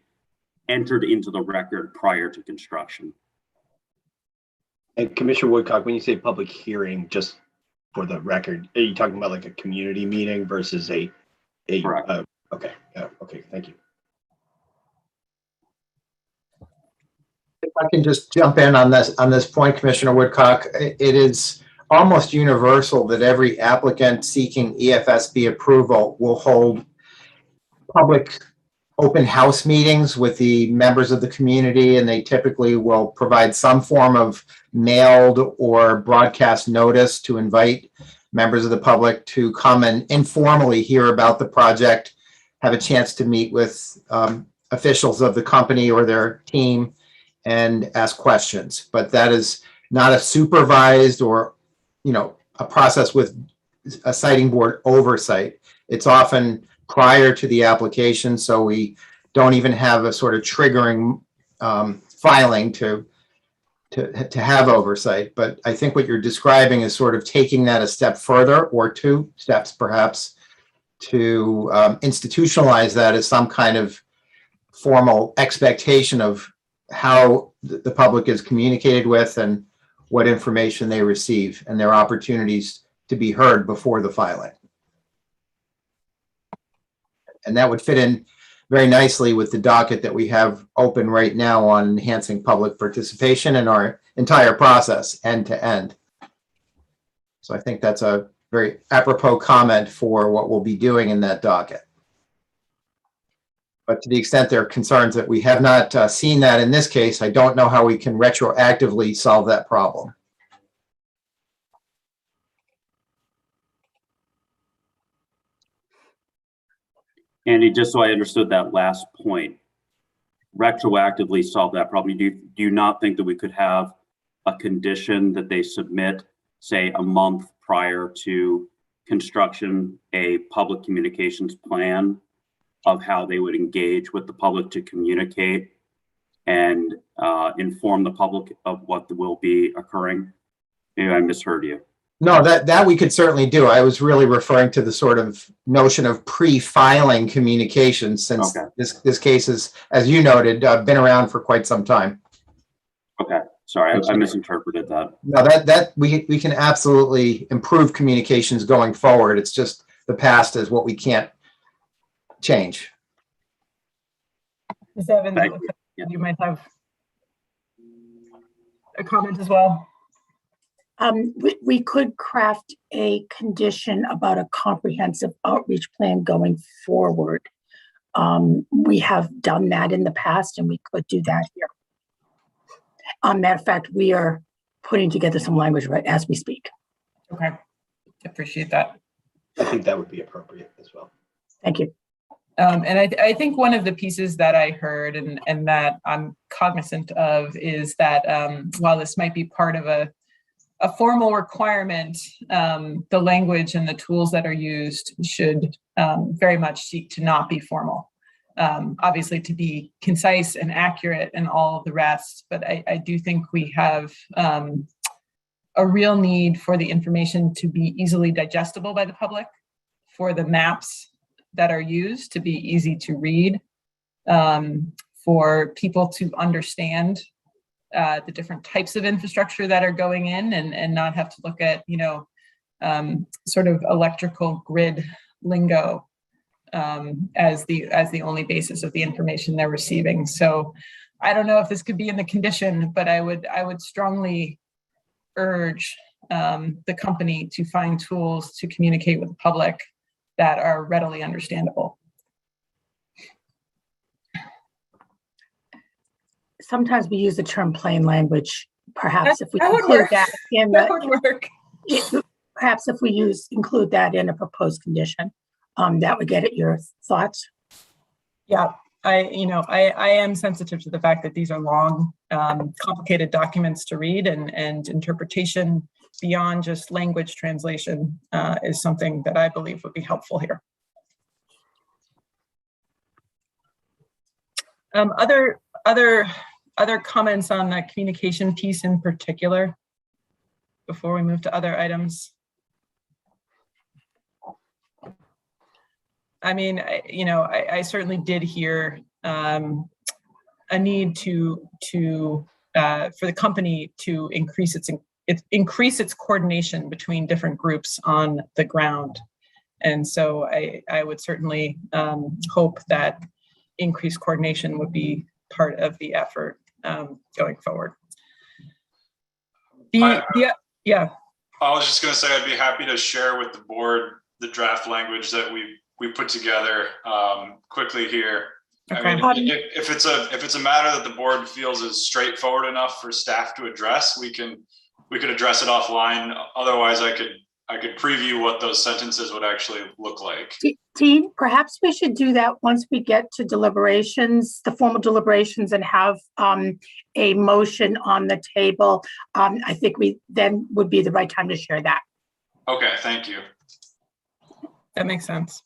entered into the record prior to construction. And Commissioner Woodcock, when you say public hearing, just for the record, are you talking about like a community meeting versus a okay, yeah, okay, thank you. If I can just jump in on this point, Commissioner Woodcock, it is almost universal that every applicant seeking EFSB approval will hold public open house meetings with the members of the community, and they typically will provide some form of mailed or broadcast notice to invite members of the public to come and informally hear about the project, have a chance to meet with officials of the company or their team and ask questions. But that is not a supervised or, a process with a siting board oversight. It's often prior to the application, so we don't even have a sort of triggering filing to have oversight. But I think what you're describing is sort of taking that a step further, or 2 steps perhaps, to institutionalize that as some kind of formal expectation of how the public is communicated with and what information they receive and their opportunities to be heard before the filing. And that would fit in very nicely with the docket that we have open right now on enhancing public participation in our entire process, end to end. So I think that's a very apropos comment for what we'll be doing in that docket. But to the extent there are concerns that we have not seen that in this case, I don't know how we can retroactively solve that problem. Andy, just so I understood that last point, retroactively solve that problem. Do you not think that we could have a condition that they submit, say, a month prior to construction, a public communications plan of how they would engage with the public to communicate and inform the public of what will be occurring? Maybe I misheard you. No, that we could certainly do. I was really referring to the sort of notion of pre-filing communications, since this case is, as you noted, been around for quite some time. Okay, sorry, I misinterpreted that. No, that we can absolutely improve communications going forward. It's just the past is what we can't change. Ms. Evans, you might have a comment as well. We could craft a condition about a comprehensive outreach plan going forward. We have done that in the past, and we could do that here. Matter of fact, we are putting together some language right as we speak. Okay, appreciate that. I think that would be appropriate as well. Thank you. And I think one of the pieces that I heard and that I'm cognizant of is that while this might be part of a formal requirement, the language and the tools that are used should very much seek to not be formal. Obviously to be concise and accurate and all of the rest, but I do think we have a real need for the information to be easily digestible by the public, for the maps that are used to be easy to read, for people to understand the different types of infrastructure that are going in, and not have to look at, sort of electrical grid lingo as the only basis of the information they're receiving. So I don't know if this could be in the condition, but I would strongly urge the company to find tools to communicate with the public that are readily understandable. Sometimes we use the term plain language. Perhaps if we include that in that would work. Perhaps if we include that in a proposed condition, that would get at your thoughts. Yeah, I am sensitive to the fact that these are long, complicated documents to read, and interpretation beyond just language translation is something that I believe would be helpful here. Other comments on the communication piece in particular before we move to other items? I mean, I certainly did hear a need for the company to increase its coordination between different groups on the ground. And so I would certainly hope that increased coordination would be part of the effort going forward. I was just going to say I'd be happy to share with the board the draft language that we put together quickly here. Okay. I mean, if it's a matter that the board feels is straightforward enough for staff to address, we could address it offline. Otherwise, I could preview what those sentences would actually look like. Dean, perhaps we should do that once we get to deliberations, the formal deliberations, and have a motion on the table. I think we then would be the right time to share that. Okay, thank you. That makes sense.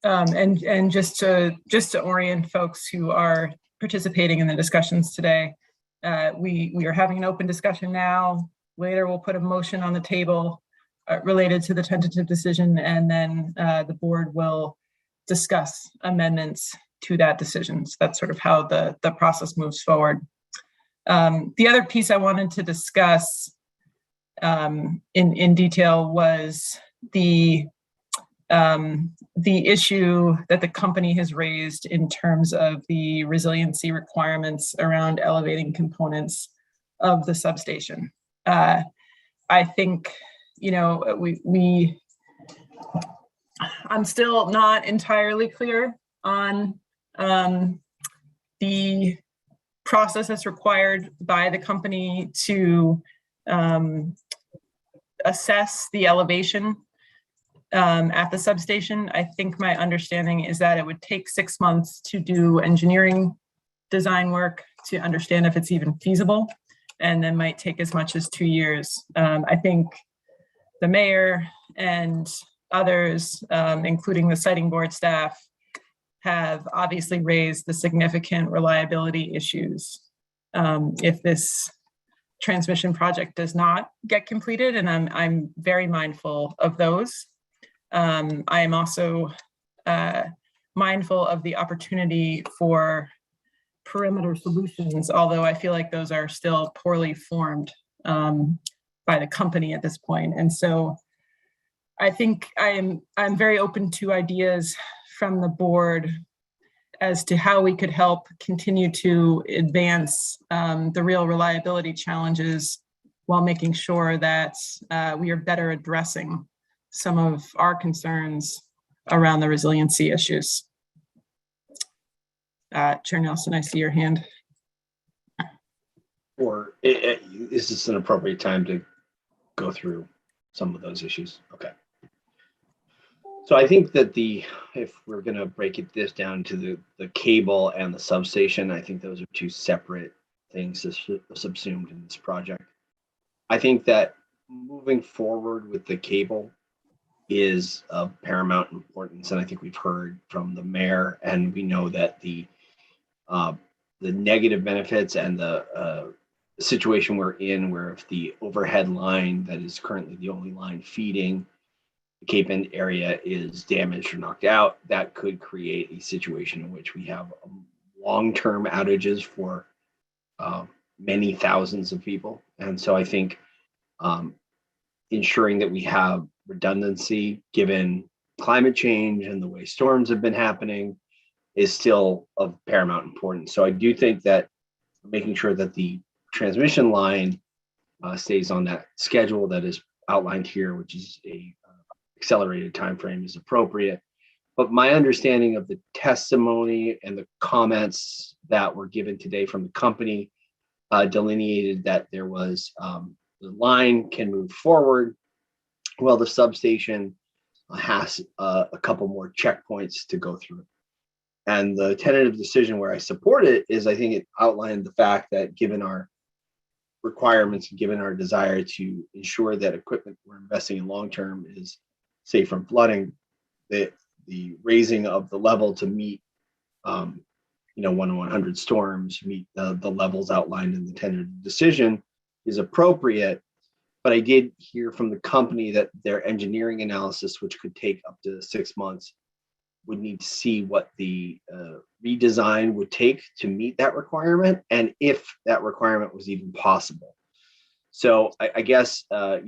And just to orient folks who are participating in the discussions today, we are having an open discussion now. Later, we'll put a motion on the table related to the tentative decision, and then the board will discuss amendments to that decision. So that's sort of how the process moves forward. The other piece I wanted to discuss in detail was the issue that the company has raised in terms of the resiliency requirements around elevating components of the substation. I think, I'm still not entirely clear on the process that's required by the company to assess the elevation at the substation. I think my understanding is that it would take 6 months to do engineering design work to understand if it's even feasible, and then might take as much as 2 years. I think the mayor and others, including the siting board staff, have obviously raised the significant reliability issues if this transmission project does not get completed, and I'm very mindful of those. I am also mindful of the opportunity for perimeter solutions, although I feel like those are still poorly formed by the company at this point. And so I think I'm very open to ideas from the board as to how we could help continue to advance the real reliability challenges while making sure that we are better addressing some of our concerns around the resiliency issues. Chair Nelson, I see your hand. Or is this an appropriate time to go through some of those issues? Okay. So I think that if we're going to break this down to the cable and the substation, I think those are two separate things subsumed in this project. I think that moving forward with the cable is of paramount importance, and I think we've heard from the mayor, and we know that the negative benefits and the situation we're in, where if the overhead line that is currently the only line feeding the Cape End area is damaged or knocked out, that could create a situation in which we have long-term outages for many thousands of people. And so I think ensuring that we have redundancy given climate change and the way storms have been happening is still of paramount importance. So I do think that making sure that the transmission line stays on that schedule that is outlined here, which is a accelerated timeframe, is appropriate. But my understanding of the testimony and the comments that were given today from the company delineated that there was the line can move forward. Well, the substation has a couple more checkpoints to go through. And the tentative decision where I support it is, I think it outlined the fact that given our requirements and given our desire to ensure that equipment we're investing in long-term is safe from flooding, that the raising of the level to meet 1 in 100 storms, meet the levels outlined in the tentative decision is appropriate. But I did hear from the company that their engineering analysis, which could take up to 6 months, would need to see what the redesign would take to meet that requirement, and if that requirement was even possible. So I guess, I'd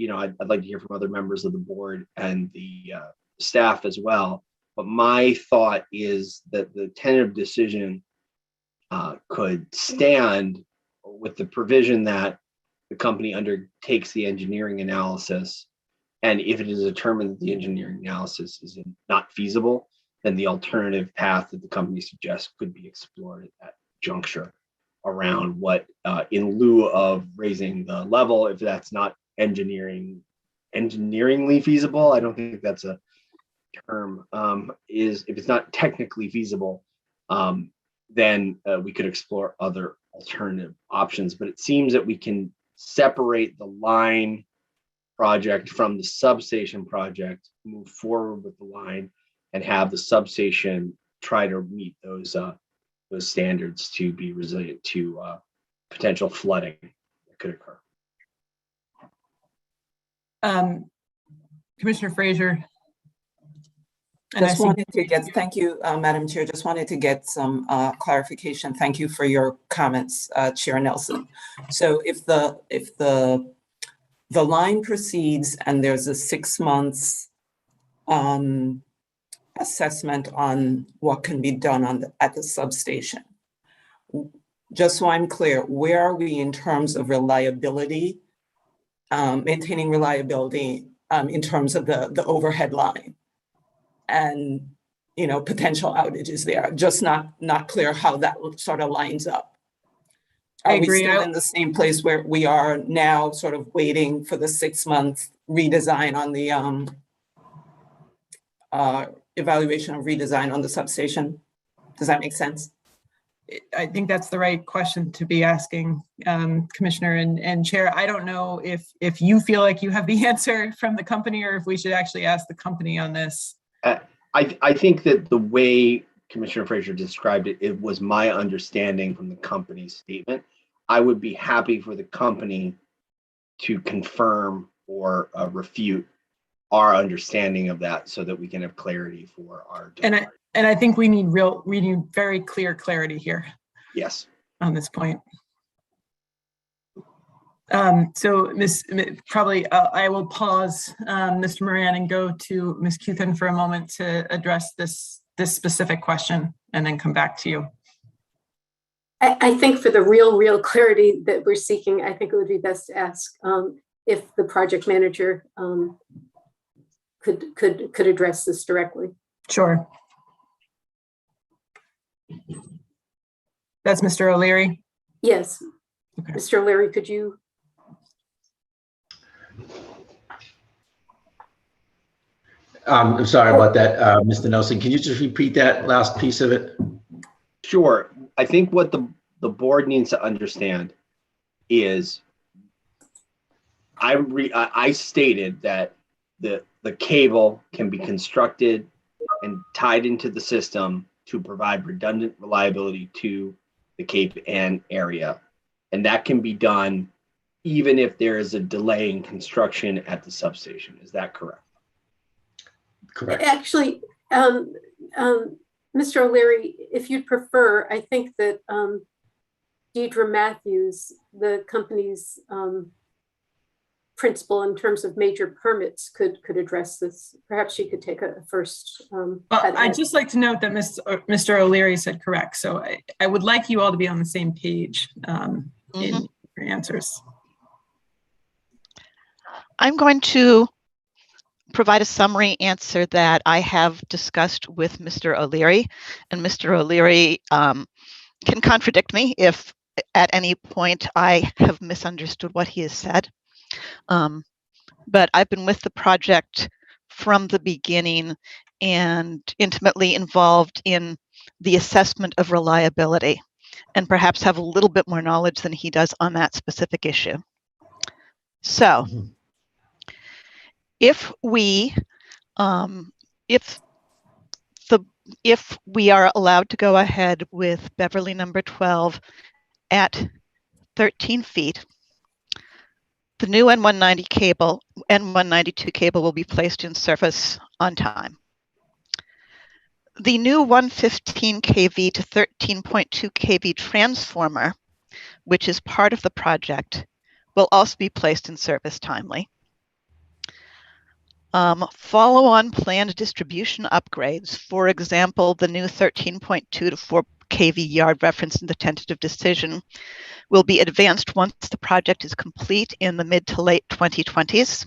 like to hear from other members of the board and the staff as well. But my thought is that the tentative decision could stand with the provision that the company undertakes the engineering analysis. And if it is determined that the engineering analysis is not feasible, then the alternative path that the company suggests could be explored at that juncture around what, in lieu of raising the level, if that's not engineeringly feasible, I don't think that's a term, is if it's not technically feasible, then we could explore other alternative options. But it seems that we can separate the line project from the substation project, move forward with the line, and have the substation try to meet those standards to be resilient to potential flooding that could occur. Commissioner Frazier. Just wanted to get, thank you, Madam Chair. Just wanted to get some clarification. Thank you for your comments, Chair Nelson. So if the line proceeds and there's a 6 months assessment on what can be done at the substation, just so I'm clear, where are we in terms of reliability, maintaining reliability in terms of the overhead line? And, you know, potential outages there, just not clear how that sort of lines up. Are we still in the same place where we are now, sort of waiting for the 6 month redesign on the evaluation of redesign on the substation? Does that make sense? I think that's the right question to be asking, Commissioner and Chair. I don't know if you feel like you have the answer from the company or if we should actually ask the company on this. I think that the way Commissioner Frazier described it, it was my understanding from the company's statement. I would be happy for the company to confirm or refute our understanding of that so that we can have clarity for our. And I think we need very clear clarity here. Yes. On this point. So I will pause, Mr. Moran, and go to Ms. Cuthen for a moment to address this specific question and then come back to you. I think for the real clarity that we're seeking, I think it would be best to ask if the project manager could address this directly. Sure. That's Mr. O'Leary? Yes. Okay. Mr. O'Leary, could you? I'm sorry about that, Mr. Nelson. Can you just repeat that last piece of it? Sure. I think what the board needs to understand is I stated that the cable can be constructed and tied into the system to provide redundant reliability to the Cape Ann area. And that can be done even if there is a delay in construction at the substation. Is that correct? Correct. Actually, Mr. O'Leary, if you'd prefer, I think that Deidre Matthews, the company's principal in terms of major permits, could address this. Perhaps she could take a first. I'd just like to note that Mr. O'Leary said correct. So I would like you all to be on the same page in your answers. I'm going to provide a summary answer that I have discussed with Mr. O'Leary, and Mr. O'Leary can contradict me if at any point I have misunderstood what he has said. But I've been with the project from the beginning and intimately involved in the assessment of reliability, and perhaps have a little bit more knowledge than he does on that specific issue. So if we are allowed to go ahead with Beverly number 12 at 13 feet, the new N192 cable will be placed in service on time. The new 115 kV to 13.2 kV transformer, which is part of the project, will also be placed in service timely. Follow-on planned distribution upgrades, for example, the new 13.2 to 4 kV yard referenced in the tentative decision, will be advanced once the project is complete in the mid to late 2020s.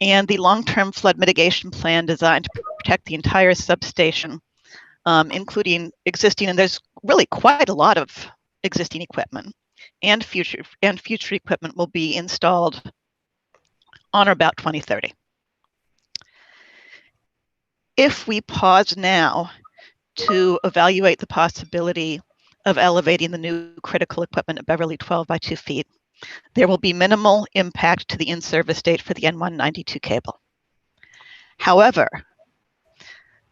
And the long-term flood mitigation plan designed to protect the entire substation, including existing, and there's really quite a lot of existing equipment, and future equipment will be installed on or about 2030. If we pause now to evaluate the possibility of elevating the new critical equipment at Beverly 12 by 2 feet, there will be minimal impact to the in-service date for the N192 cable. However,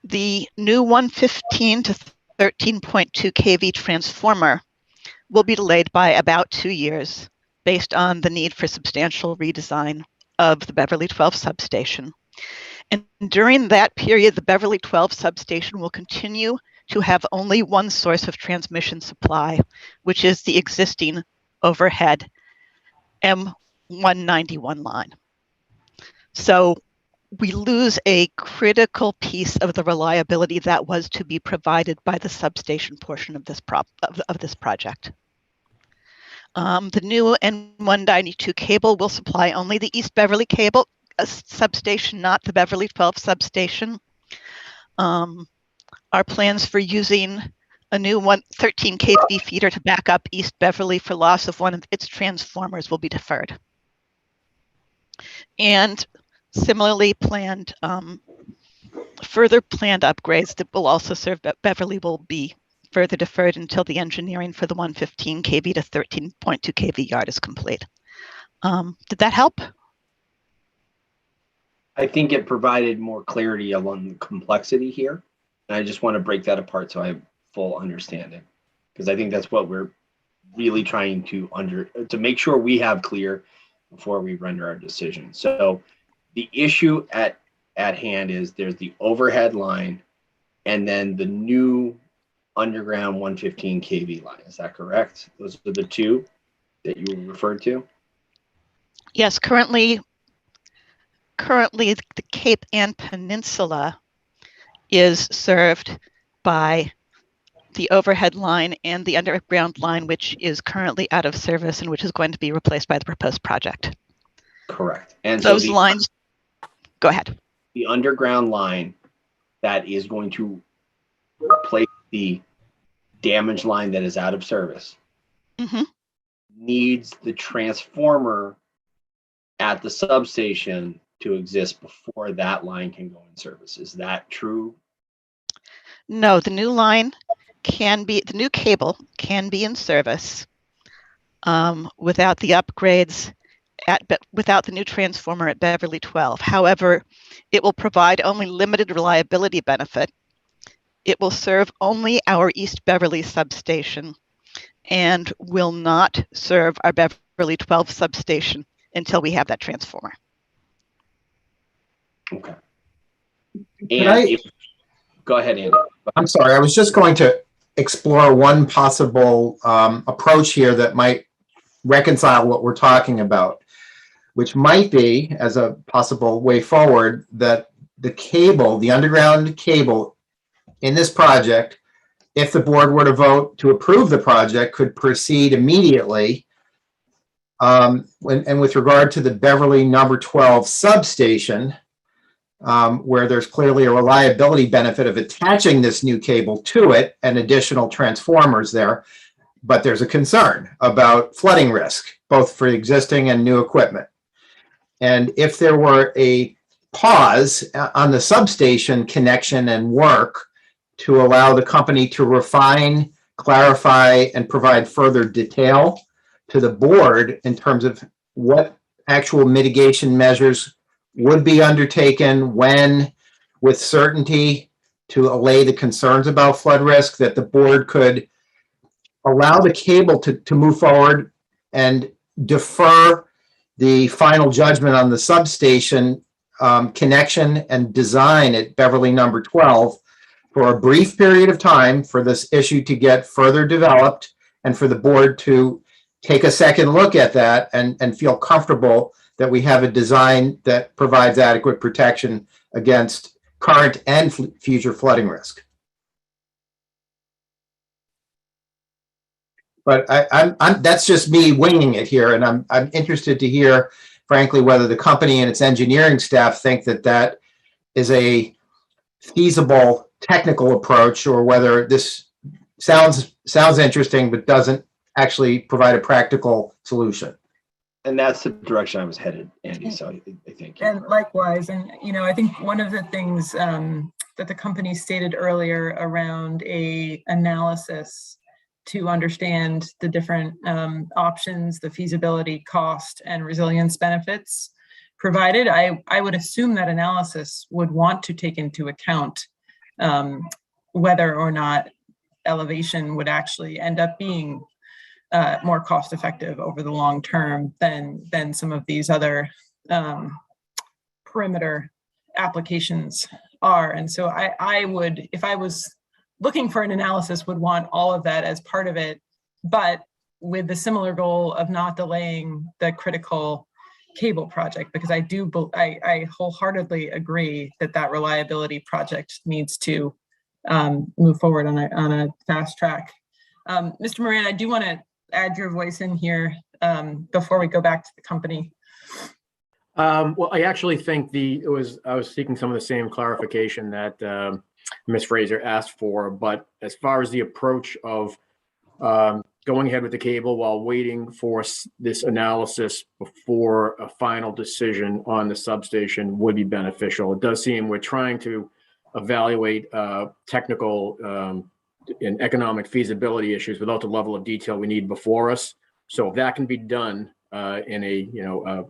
The new 115 to 13.2 kV transformer will be delayed by about 2 years based on the need for substantial redesign of the Beverly 12 substation. And during that period, the Beverly 12 substation will continue to have only one source of transmission supply, which is the existing overhead M191 line. So we lose a critical piece of the reliability that was to be provided by the substation portion of this project. The new N192 cable will supply only the East Beverly cable substation, not the Beverly 12 substation. Our plans for using a new 13 kV feeder to back up East Beverly for loss of one of its transformers will be deferred. And similarly planned, further planned upgrades that will also serve Beverly will be further deferred until the engineering for the 115 kV to 13.2 kV yard is complete. Did that help? I think it provided more clarity along the complexity here. And I just want to break that apart so I have full understanding, because I think that's what we're really trying to make sure we have clear before we render our decision. So the issue at hand is there's the overhead line and then the new underground 115 kV line. Is that correct? Those are the two that you referred to? Yes, currently the Cape Ann Peninsula is served by the overhead line and the underground line, which is currently out of service and which is going to be replaced by the proposed project. Correct. And those so lines, go ahead. The underground line that is going to replace the damaged line that is out of service needs the transformer at the substation to exist before that line can go in service. Is that true? No, the new line can be, the new cable can be in service without the upgrades without the new transformer at Beverly 12. However, it will provide only limited reliability benefit. It will serve only our East Beverly substation and will not serve our Beverly 12 substation until we have that transformer. Okay. And go ahead, Andy. I'm sorry, I was just going to explore one possible approach here that might reconcile what we're talking about, which might be, as a possible way forward, that the cable, the underground cable in this project, if the board were to vote to approve the project, could proceed immediately. And with regard to the Beverly number 12 substation, where there's clearly a reliability benefit of attaching this new cable to it and additional transformers there, but there's a concern about flooding risk, both for existing and new equipment. And if there were a pause on the substation connection and work to allow the company to refine, clarify, and provide further detail to the board in terms of what actual mitigation measures would be undertaken, when, with certainty, to allay the concerns about flood risk, that the board could allow the cable to move forward and defer the final judgment on the substation connection and design at Beverly number 12 for a brief period of time for this issue to get further developed and for the board to take a second look at that and feel comfortable that we have a design that provides adequate protection against current and future flooding risk. But that's just me winging it here, and I'm interested to hear, frankly, whether the company and its engineering staff think that that is a feasible technical approach, or whether this sounds interesting but doesn't actually provide a practical solution. And that's the direction I was headed, Andy. So I think. And likewise, and I think one of the things that the company stated earlier around a analysis to understand the different options, the feasibility, cost, and resilience benefits provided, I would assume that analysis would want to take into account whether or not elevation would actually end up being more cost effective over the long term than some of these other perimeter applications are. And so I would, if I was looking for an analysis, would want all of that as part of it, but with the similar goal of not delaying the critical cable project, because I wholeheartedly agree that reliability project needs to move forward on a fast track. Mr. Moran, I do want to add your voice in here before we go back to the company. Well, I actually think I was seeking some of the same clarification that Ms. Fraser asked for, but as far as the approach of going ahead with the cable while waiting for this analysis before a final decision on the substation would be beneficial. It does seem we're trying to evaluate technical and economic feasibility issues without the level of detail we need before us. So if that can be done in a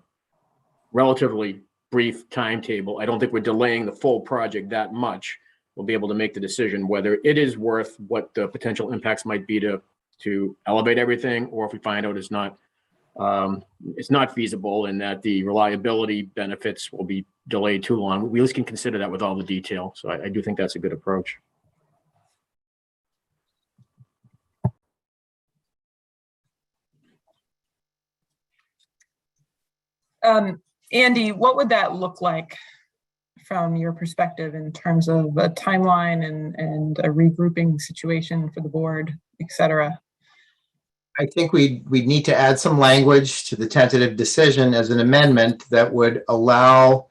relatively brief timetable, I don't think we're delaying the full project that much. We'll be able to make the decision whether it is worth what the potential impacts might be to elevate everything, or if we find out it's not feasible and that the reliability benefits will be delayed too long. We at least can consider that with all the detail. So I do think that's a good approach. Andy, what would that look like from your perspective in terms of a timeline and a regrouping situation for the board, et cetera? I think we'd need to add some language to the tentative decision as an amendment that would allow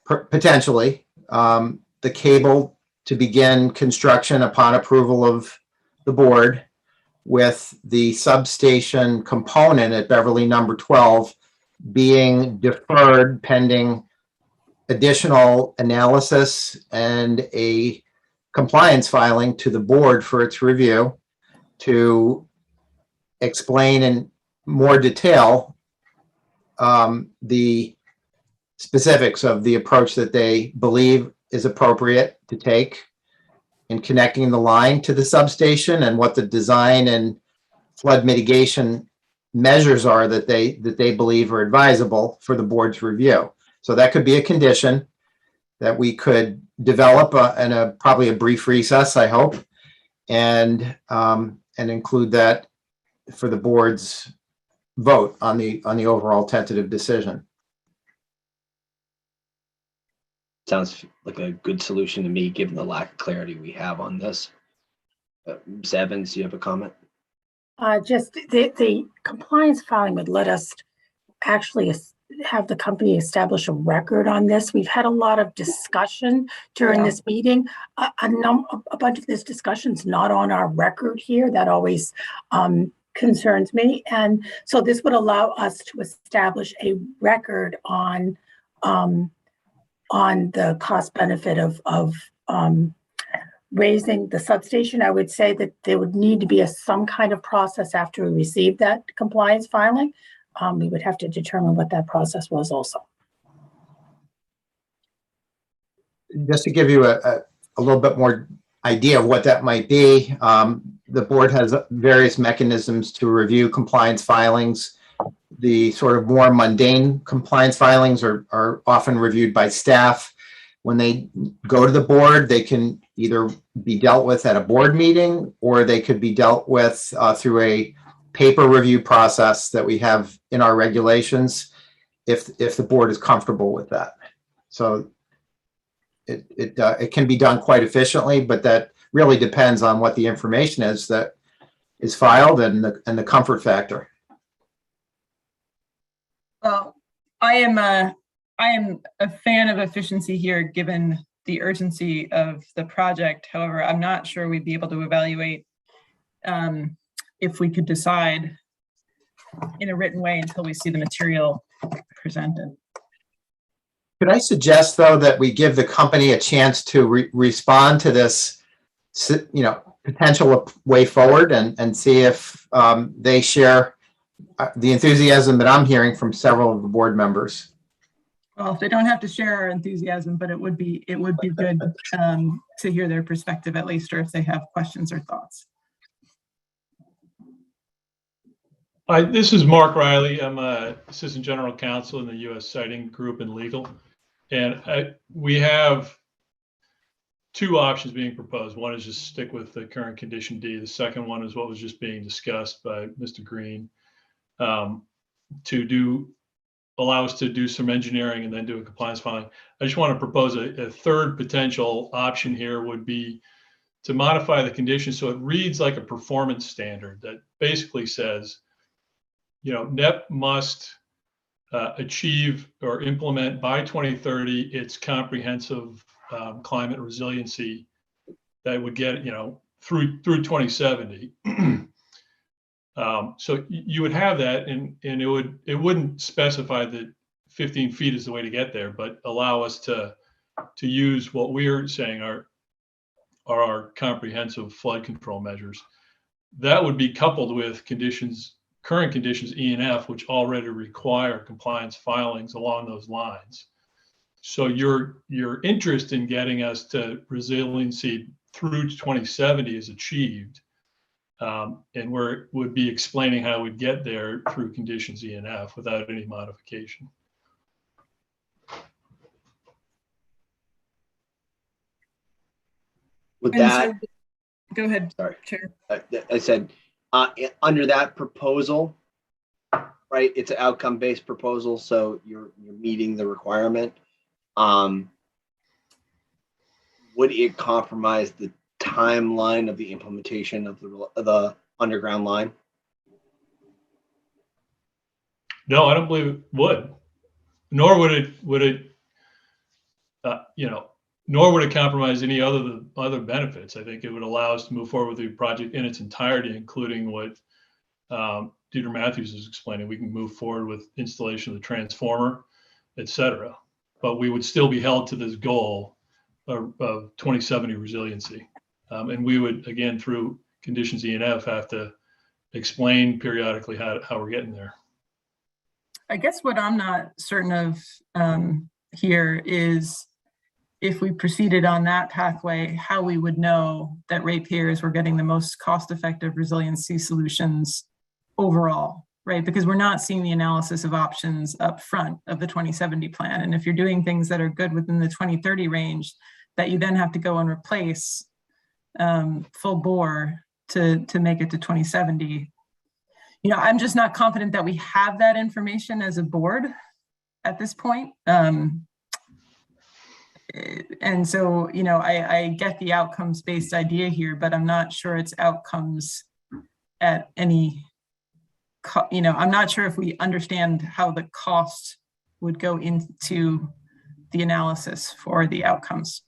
potentially the cable to begin construction upon approval of the board, with the substation component at Beverly number 12 being deferred pending additional analysis and a compliance filing to the board for its review to explain in more detail the specifics of the approach that they believe is appropriate to take in connecting the line to the substation, and what the design and flood mitigation measures are that they believe are advisable for the board's review. So that could be a condition that we could develop in probably a brief recess, I hope, and include that for the board's vote on the overall tentative decision. Sounds like a good solution to me, given the lack of clarity we have on this. Ms. Evans, do you have a comment? Just the compliance filing would let us actually have the company establish a record on this. We've had a lot of discussion during this meeting. A bunch of this discussion's not on our record here. That always concerns me. And so this would allow us to establish a record on the cost benefit of raising the substation. I would say that there would need to be some kind of process after we receive that compliance filing. We would have to determine what that process was also. Just to give you a little bit more idea of what that might be, the board has various mechanisms to review compliance filings. The sort of more mundane compliance filings are often reviewed by staff. When they go to the board, they can either be dealt with at a board meeting, or they could be dealt with through a paper review process that we have in our regulations, if the board is comfortable with that. So it can be done quite efficiently, but that really depends on what the information is that is filed and the comfort factor. Well, I am a fan of efficiency here, given the urgency of the project. However, I'm not sure we'd be able to evaluate if we could decide in a written way until we see the material presented. Could I suggest, though, that we give the company a chance to respond to this, potential way forward, and see if they share the enthusiasm that I'm hearing from several of the board members? Well, if they don't have to share our enthusiasm, but it would be good to hear their perspective at least, or if they have questions or thoughts. Hi, this is Mark Riley. I'm a Assistant General Counsel in the U.S. Siting Group in Legal. And we have two options being proposed. One is just stick with the current condition D. The second one is what was just being discussed by Mr. Green, to allow us to do some engineering and then do a compliance filing. I just want to propose a third potential option here would be to modify the condition so it reads like a performance standard that basically says, you know, NEP must achieve or implement by 2030 its comprehensive climate resiliency that would get, you know, through 2070. So you would have that, and it wouldn't specify that 15 feet is the way to get there, but allow us to use what we're saying are our comprehensive flood control measures. That would be coupled with current conditions E and F, which already require compliance filings along those lines. So your interest in getting us to resiliency through 2070 is achieved. And would be explaining how we'd get there through conditions E and F without any modification. With that, go ahead. Sorry, Chair. I said under that proposal, right? It's an outcome-based proposal, so you're meeting the requirement. Would it compromise the timeline of the implementation of the underground line? No, I don't believe it would. Nor would it nor would it compromise any other benefits. I think it would allow us to move forward with the project in its entirety, including what Dieter Matthews is explaining. We can move forward with installation of the transformer, et cetera. But we would still be held to this goal of 2070 resiliency. And we would, again, through conditions E and F, have to explain periodically how we're getting there. I guess what I'm not certain of here is if we proceeded on that pathway, how we would know that ratepayers were getting the most cost-effective resiliency solutions overall, right? Because we're not seeing the analysis of options up front of the 2070 plan. And if you're doing things that are good within the 2030 range, that you then have to go and replace full bore to make it to 2070. You know, I'm just not confident that we have that information as a board at this point. And so, you know, I get the outcomes-based idea here, but I'm not sure it's outcomes at any, you know, I'm not sure if we understand how the cost would go into the analysis for the outcomes.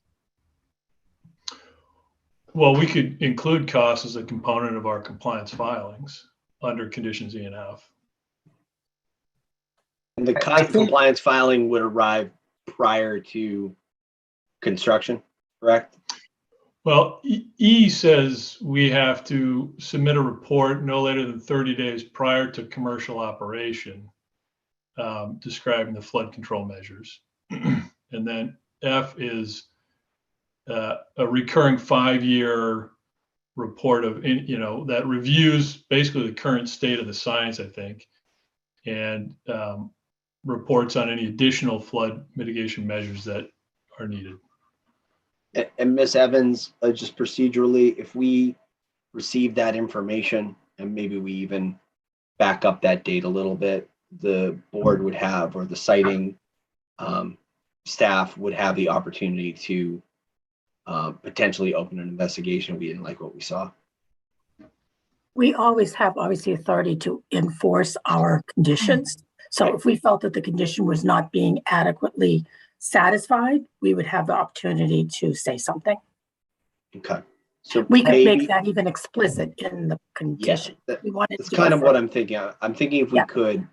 Well, we could include costs as a component of our compliance filings under conditions E and F. And the compliance filing would arrive prior to construction, correct? Well, E says we have to submit a report no later than 30 days prior to commercial operation, describing the flood control measures. And then F is a recurring 5-year report of, you know, that reviews basically the current state of the science, I think, and reports on any additional flood mitigation measures that are needed. And Ms. Evans, just procedurally, if we receive that information and maybe we even back up that date a little bit, the board would have, or the siting staff would have the opportunity to potentially open an investigation if we didn't like what we saw. We always have, obviously, authority to enforce our conditions. So if we felt that the condition was not being adequately satisfied, we would have the opportunity to say something. Okay. So we could maybe make that even explicit in the condition. Yeah, that's kind of what I'm thinking. I'm thinking if we could,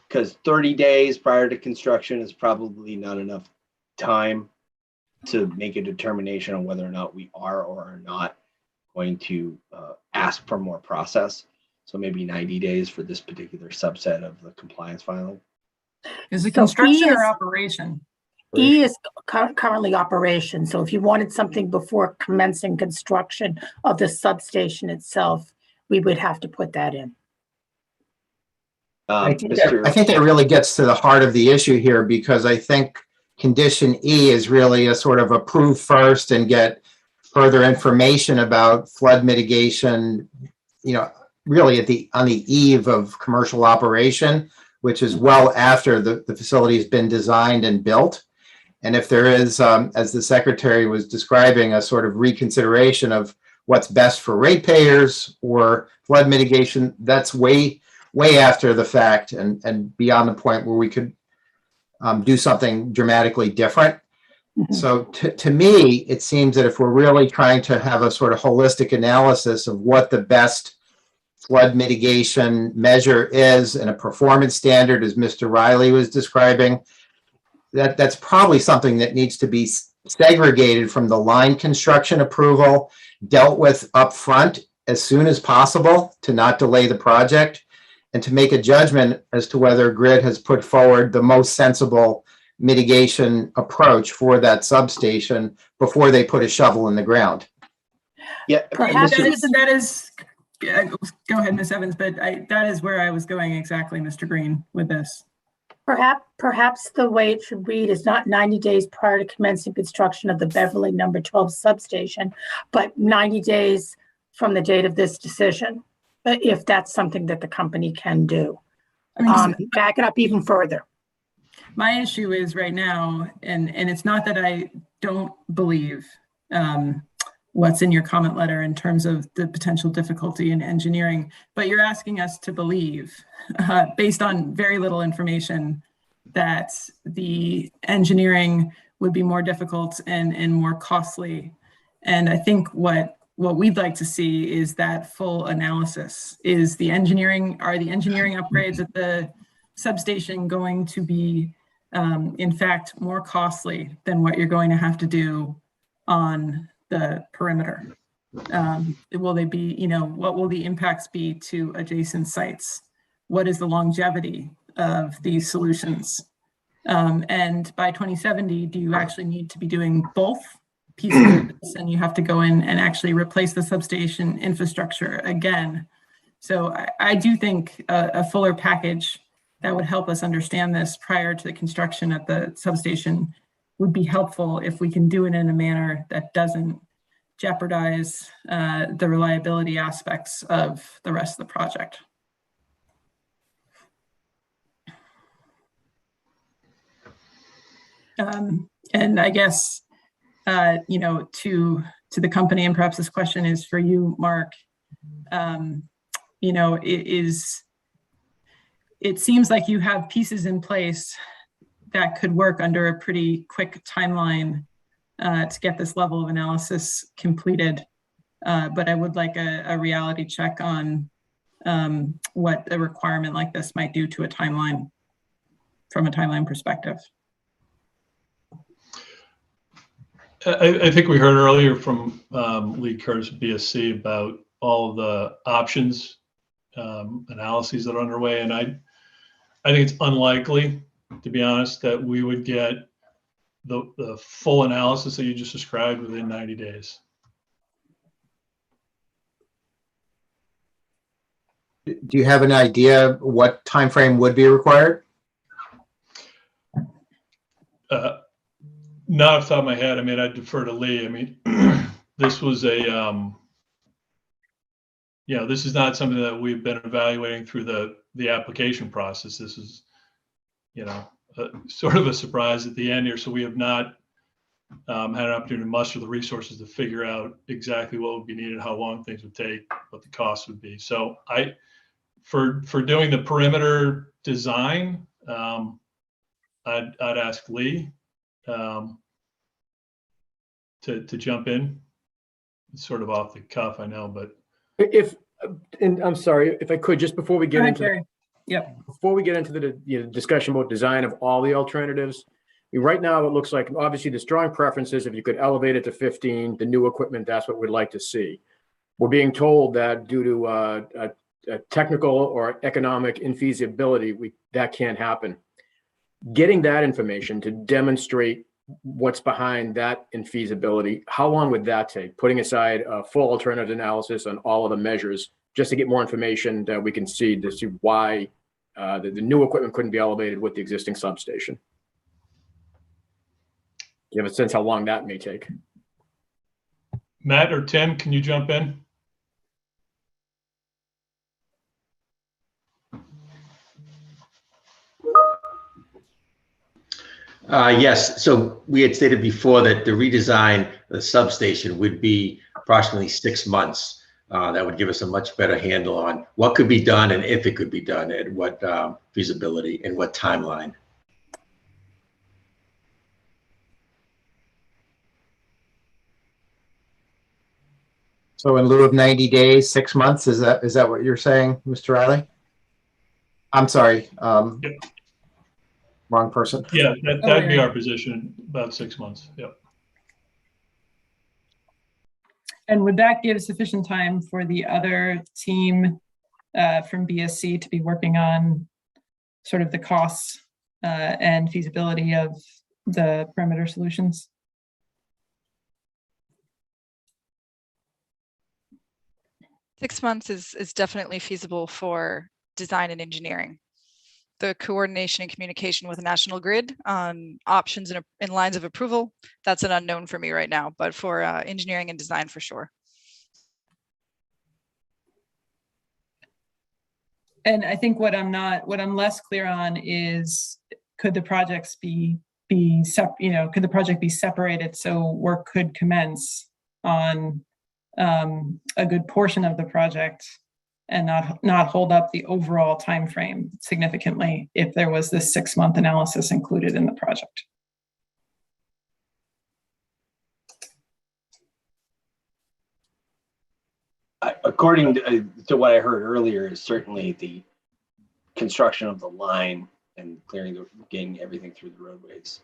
because 30 days prior to construction is probably not enough time to make a determination on whether or not we are or are not going to ask for more process. So maybe 90 days for this particular subset of the compliance filing. Is it So construction E or is- operation? E is currently operation. So if you wanted something before commencing construction of the substation itself, we would have to put that in. I think that really gets to the heart of the issue here, because I think condition E is really a sort of approve first and get further information about flood mitigation, really on the eve of commercial operation, which is well after the facility has been designed and built. And if there is, as the secretary was describing, a sort of reconsideration of what's best for ratepayers or flood mitigation, that's way after the fact and beyond the point where we could do something dramatically different. So to me, it seems that if we're really trying to have a sort of holistic analysis of what the best flood mitigation measure is and a performance standard, as Mr. Riley was describing, that's probably something that needs to be segregated from the line construction approval, dealt with upfront as soon as possible to not delay the project, and to make a judgment as to whether Grid has put forward the most sensible mitigation approach for that substation before they put a shovel in the ground. Yeah, Perhaps that is, go ahead, Ms. Evans, but that is where I was going exactly, Mr. Green, with this. Perhaps the way it should read is not 90 days prior to commencing construction of the Beverly number 12 substation, but 90 days from the date of this decision, if that's something that the company can do. Back it up even further. My issue is right now, and it's not that I don't believe what's in your comment letter in terms of the potential difficulty in engineering, but you're asking us to believe, based on very little information, that the engineering would be more difficult and more costly. And I think what we'd like to see is that full analysis. Are the engineering upgrades at the substation going to be, in fact, more costly than what you're going to have to do on the perimeter? Will they be, what will the impacts be to adjacent sites? What is the longevity of these solutions? And by 2070, do you actually need to be doing both pieces of this, and you have to go in and actually replace the substation infrastructure again? So I do think a fuller package that would help us understand this prior to the construction at the substation would be helpful, if we can do it in a manner that doesn't jeopardize the reliability aspects of the rest of the project. And I guess, to the company, and perhaps this question is for you, Mark, it seems like you have pieces in place that could work under a pretty quick timeline to get this level of analysis completed. But I would like a reality check on what a requirement like this might do to a timeline, from a timeline perspective. I think we heard earlier from Lee Curtis at BSC about all of the options analyses that are underway, and I think it's unlikely, to be honest, that we would get the full analysis that you just described within 90 days. Do you have an idea what time frame would be required? Not off the top of my head. I mean, I'd defer to Lee. I mean, this was this is not something that we've been evaluating through the application process. This is, sort of a surprise at the end here. So we have not had an opportunity to muster the resources to figure out exactly what would be needed, how long things would take, what the cost would be. So for doing the perimeter design, I'd ask Lee to jump in. It's sort of off the cuff, I know, but and I'm sorry, if I could, just before we get into before we get into the discussion about design of all the alternatives, right now it looks like obviously the strong preference is if you could elevate it to 15, the new equipment, that's what we'd like to see. We're being told that due to a technical or economic infeasibility, that can't happen. Getting that information to demonstrate what's behind that infeasibility, how long would that take? Putting aside a full alternative analysis on all of the measures, just to get more information that we can see to see why the new equipment couldn't be elevated with the existing substation. Do you have a sense how long that may take? Matt or Tim, can you jump in? Yes, so we had stated before that the redesign of the substation would be approximately 6 months. That would give us a much better handle on what could be done and if it could be done and what feasibility and what timeline. So in lieu of 90 days, 6 months, is that what you're saying, Mr. Riley? I'm sorry, wrong person. Yeah, that'd be our position, about 6 months. Yep. And would that give sufficient time for the other team from BSC to be working on sort of the costs and feasibility of the perimeter solutions? Six months is definitely feasible for design and engineering. The coordination and communication with the National Grid on options and lines of approval, that's an unknown for me right now, but for engineering and design for sure. And I think what I'm less clear on is, could the projects could the project be separated so work could commence on a good portion of the project and not hold up the overall time frame significantly if there was this 6-month analysis included in the project? According to what I heard earlier, is certainly the construction of the line and getting everything through the roadways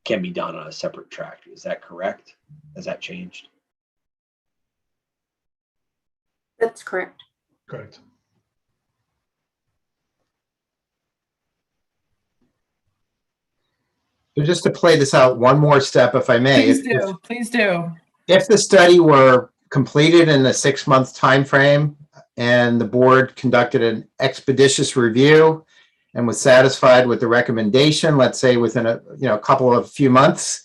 can be done on a separate track. Is that correct? Has that changed? That's correct. Correct. So just to play this out one more step, if I may. Please do. If the study were completed in the 6-month time frame and the board conducted an expeditious review and was satisfied with the recommendation, let's say within a few months,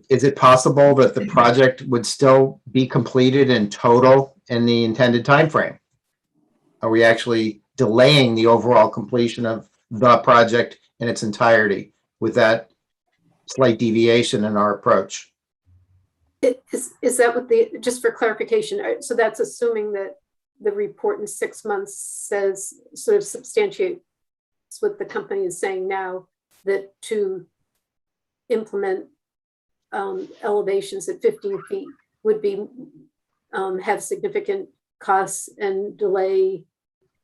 is it possible that the project would still be completed in total in the intended time frame? Are we actually delaying the overall completion of the project in its entirety with that slight deviation in our approach? Is that what just for clarification, so that's assuming that the report in 6 months says, sort of substantiates what the company is saying now, that to implement elevations at 15 feet would be have significant costs and delay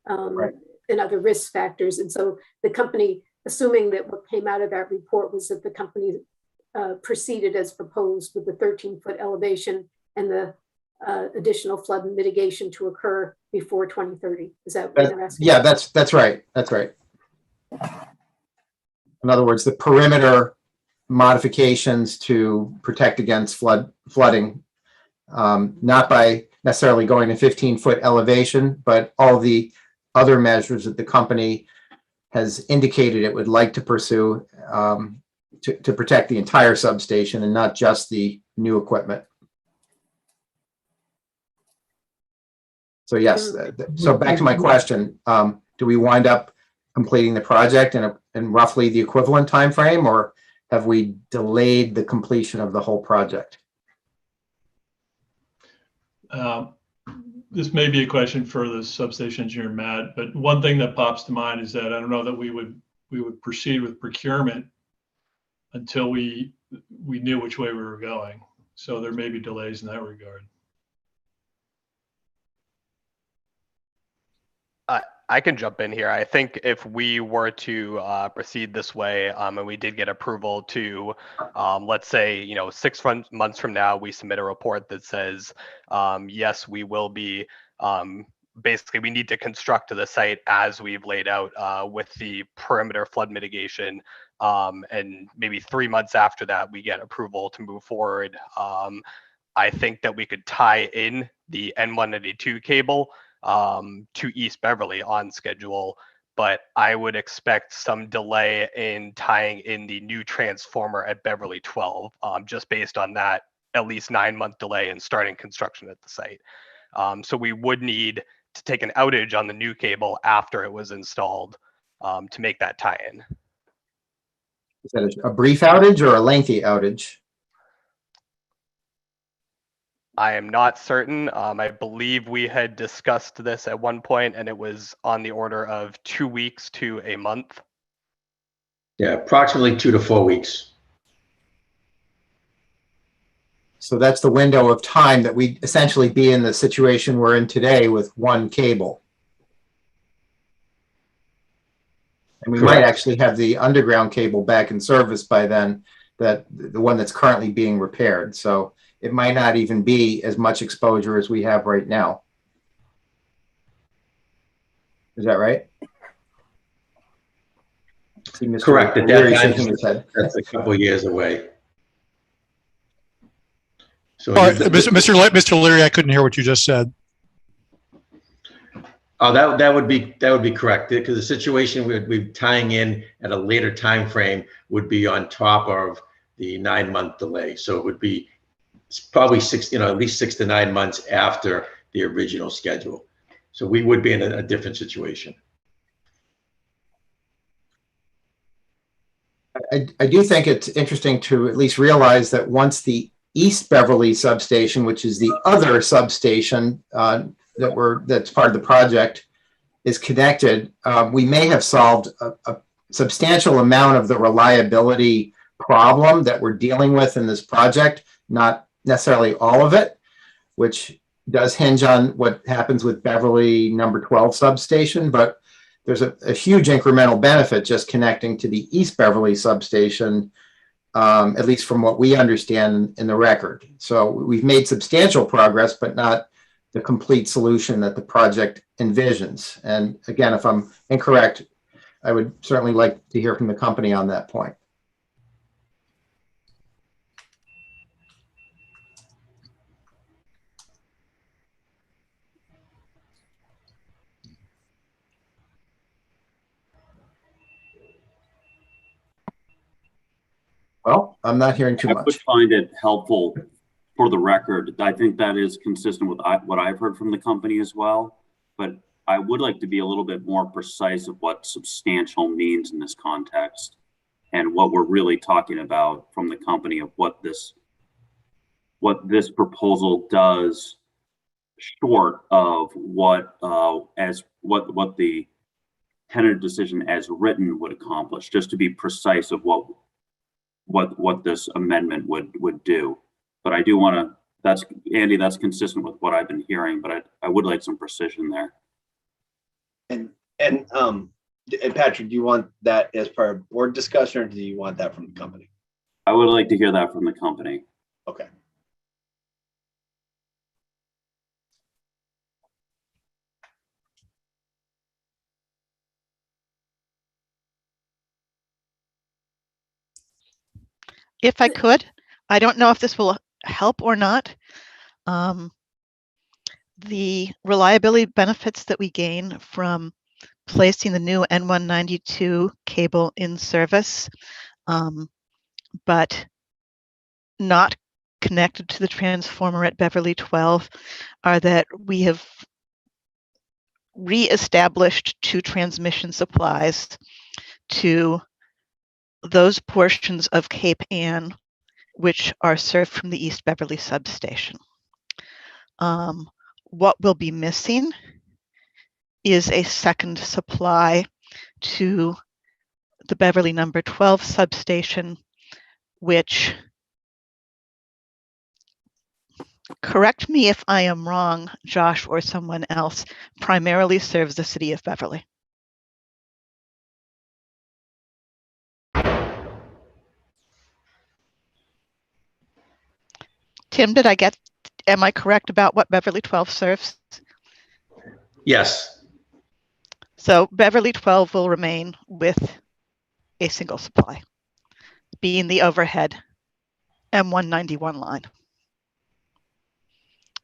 and other risk factors. And so the company, assuming that what came out of that report was that the company proceeded as proposed with the 13-foot elevation and the additional flood mitigation to occur before 2030. Is that what you're asking? Yeah, that's right. That's right. In other words, the perimeter modifications to protect against flooding, not by necessarily going to 15-foot elevation, but all the other measures that the company has indicated it would like to pursue to protect the entire substation and not just the new equipment. So yes, so back to my question, do we wind up completing the project in roughly the equivalent time frame, or have we delayed the completion of the whole project? This may be a question for the substation engineer, Matt, but one thing that pops to mind is that I don't know that we would proceed with procurement until we knew which way we were going. So there may be delays in that regard. I can jump in here. I think if we were to proceed this way, and we did get approval to, let's say, 6 months from now, we submit a report that says, yes, we will be basically we need to construct to the site as we've laid out with the perimeter flood mitigation. And maybe 3 months after that, we get approval to move forward. I think that we could tie in the N192 cable to East Beverly on schedule, but I would expect some delay in tying in the new transformer at Beverly 12, just based on that at least 9-month delay in starting construction at the site. So we would need to take an outage on the new cable after it was installed to make that tie-in. Is that a brief outage or a lengthy outage? I am not certain. I believe we had discussed this at one point and it was on the order of 2 weeks to a month. Yeah, approximately 2 to 4 weeks. So that's the window of time that we essentially be in the situation we're in today with one cable. And we Correct. might actually have the underground cable back in service by then, that the one that's currently being repaired. So it might not even be as much exposure as we have right now. Is that right? See, Mr. Correct. At O'Leary that time, shaking his head. that's a couple of years away. So Mr. Leary, I couldn't hear what you just said. Oh, that would be correct, because the situation we'd be tying in at a later time frame would be on top of the 9-month delay. So it would be probably at least 6 to 9 months after the original schedule. So we would be in a different situation. I do think it's interesting to at least realize that once the East Beverly substation, which is the other substation that's part of the project, is connected, we may have solved a substantial amount of the reliability problem that we're dealing with in this project, not necessarily all of it, which does hinge on what happens with Beverly number 12 substation, but there's a huge incremental benefit just connecting to the East Beverly substation, at least from what we understand in the record. So we've made substantial progress, but not the complete solution that the project envisions. And again, if I'm incorrect, I would certainly like to hear from the company on that point. Well, I'm not hearing too much. I would find it helpful for the record. I think that is consistent with what I've heard from the company as well. But I would like to be a little bit more precise of what substantial means in this context and what we're really talking about from the company of what this proposal does short of what the tentative decision as written would accomplish, just to be precise of what this amendment would do. But I do want to, that's consistent with what I've been hearing, but I would like some precision there. And Patrick, do you want that as part of board discussion, or do you want that from the company? I would like to hear that from the company. Okay. If I could, I don't know if this will help or not. The reliability benefits that we gain from placing the new N192 cable in service, but not connected to the transformer at Beverly 12, are that we have re-established 2 transmission supplies to those portions of Cape Ann which are served from the East Beverly substation. What will be missing is a second supply to the Beverly number 12 substation, which, correct me if I am wrong, Josh or someone else, primarily serves the city of Beverly. Tim, am I correct about what Beverly 12 serves? Yes. So Beverly 12 will remain with a single supply, being the overhead M191 line,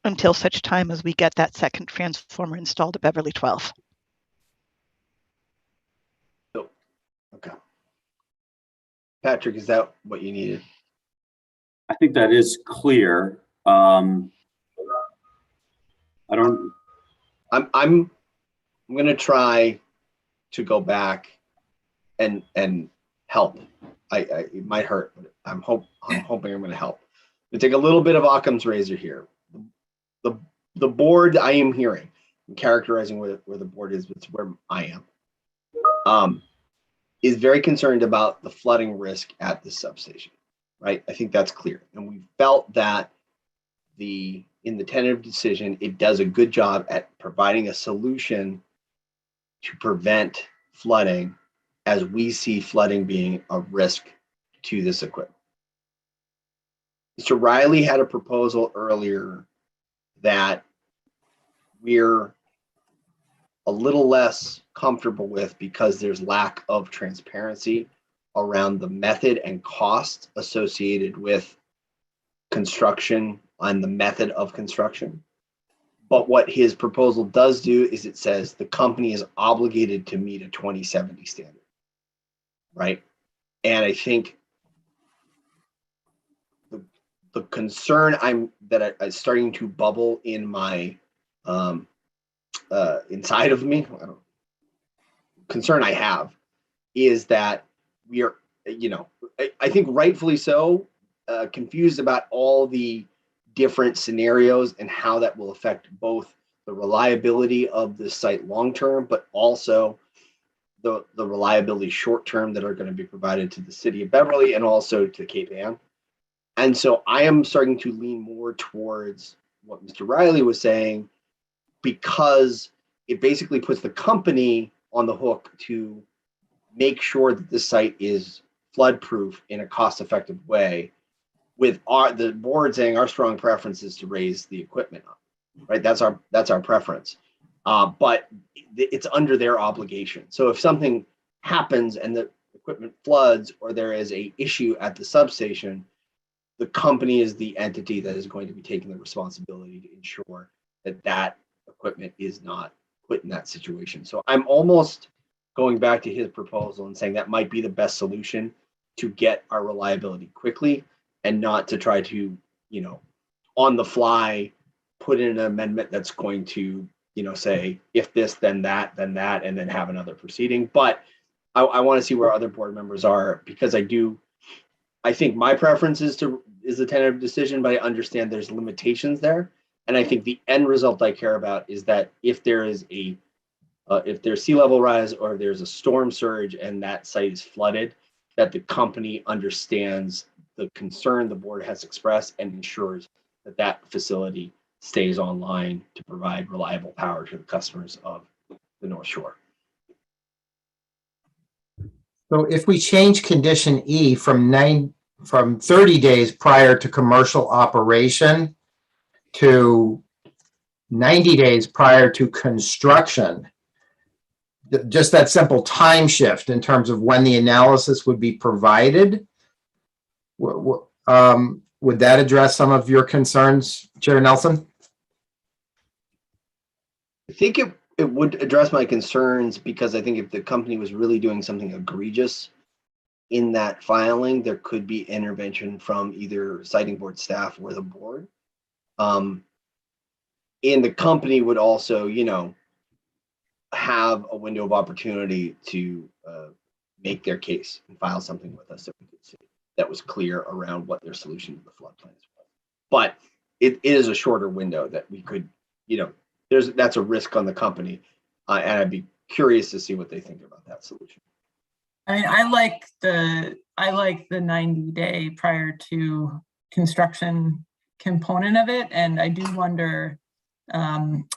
until such time as we get that second transformer installed at Beverly 12. Okay. Patrick, is that what you needed? I think that is clear. I'm gonna try to go back and help. It might hurt, but I'm hoping I'm gonna help. To take a little bit of Occam's razor here. The board I am hearing, and characterizing where the board is, it's where I am, is very concerned about the flooding risk at the substation, right? I think that's clear. And we felt that in the tentative decision, it does a good job at providing a solution to prevent flooding, as we see flooding being a risk to this equipment. Mr. Riley had a proposal earlier that we're a little less comfortable with because there's lack of transparency around the method and cost associated with construction on the method of construction. But what his proposal does do is it says the company is obligated to meet a 2070 standard, right? And I think the concern I'm starting to bubble in my inside of me, concern I have is that we are, I think rightfully so, confused about all the different scenarios and how that will affect both the reliability of the site long term, but also the reliability short term that are going to be provided to the city of Beverly and also to Cape Ann. And so I am starting to lean more towards what Mr. Riley was saying, because it basically puts the company on the hook to make sure that the site is flood proof in a cost effective way, with the board saying our strong preference is to raise the equipment up, right? That's our preference. But it's under their obligation. So if something happens and the equipment floods or there is a issue at the substation, the company is the entity that is going to be taking the responsibility to ensure that that equipment is not put in that situation. So I'm almost going back to his proposal and saying that might be the best solution to get our reliability quickly, and not to try to, on the fly, put in an amendment that's going to, say, if this, then that, and then have another proceeding. But I want to see where other board members are, because I think my preference is the tentative decision, but I understand there's limitations there. And I think the end result I care about is that if there is if there's sea level rise or if there's a storm surge and that site is flooded, that the company understands the concern the board has expressed and ensures that that facility stays online to provide reliable power to the customers of the North Shore. So if we change condition E from 30 days prior to commercial operation to 90 days prior to construction, just that simple time shift in terms of when the analysis would be provided, would that address some of your concerns, Chair Nelson? I think it would address my concerns, because I think if the company was really doing something egregious in that filing, there could be intervention from either siting board staff or the board. And the company would also, have a window of opportunity to make their case and file something with us that we could see that was clear around what their solution to the flood plans was. But it is a shorter window that we could, that's a risk on the company. And I'd be curious to see what they think about that solution. I mean, I like the 90-day prior to construction component of it. And I do wonder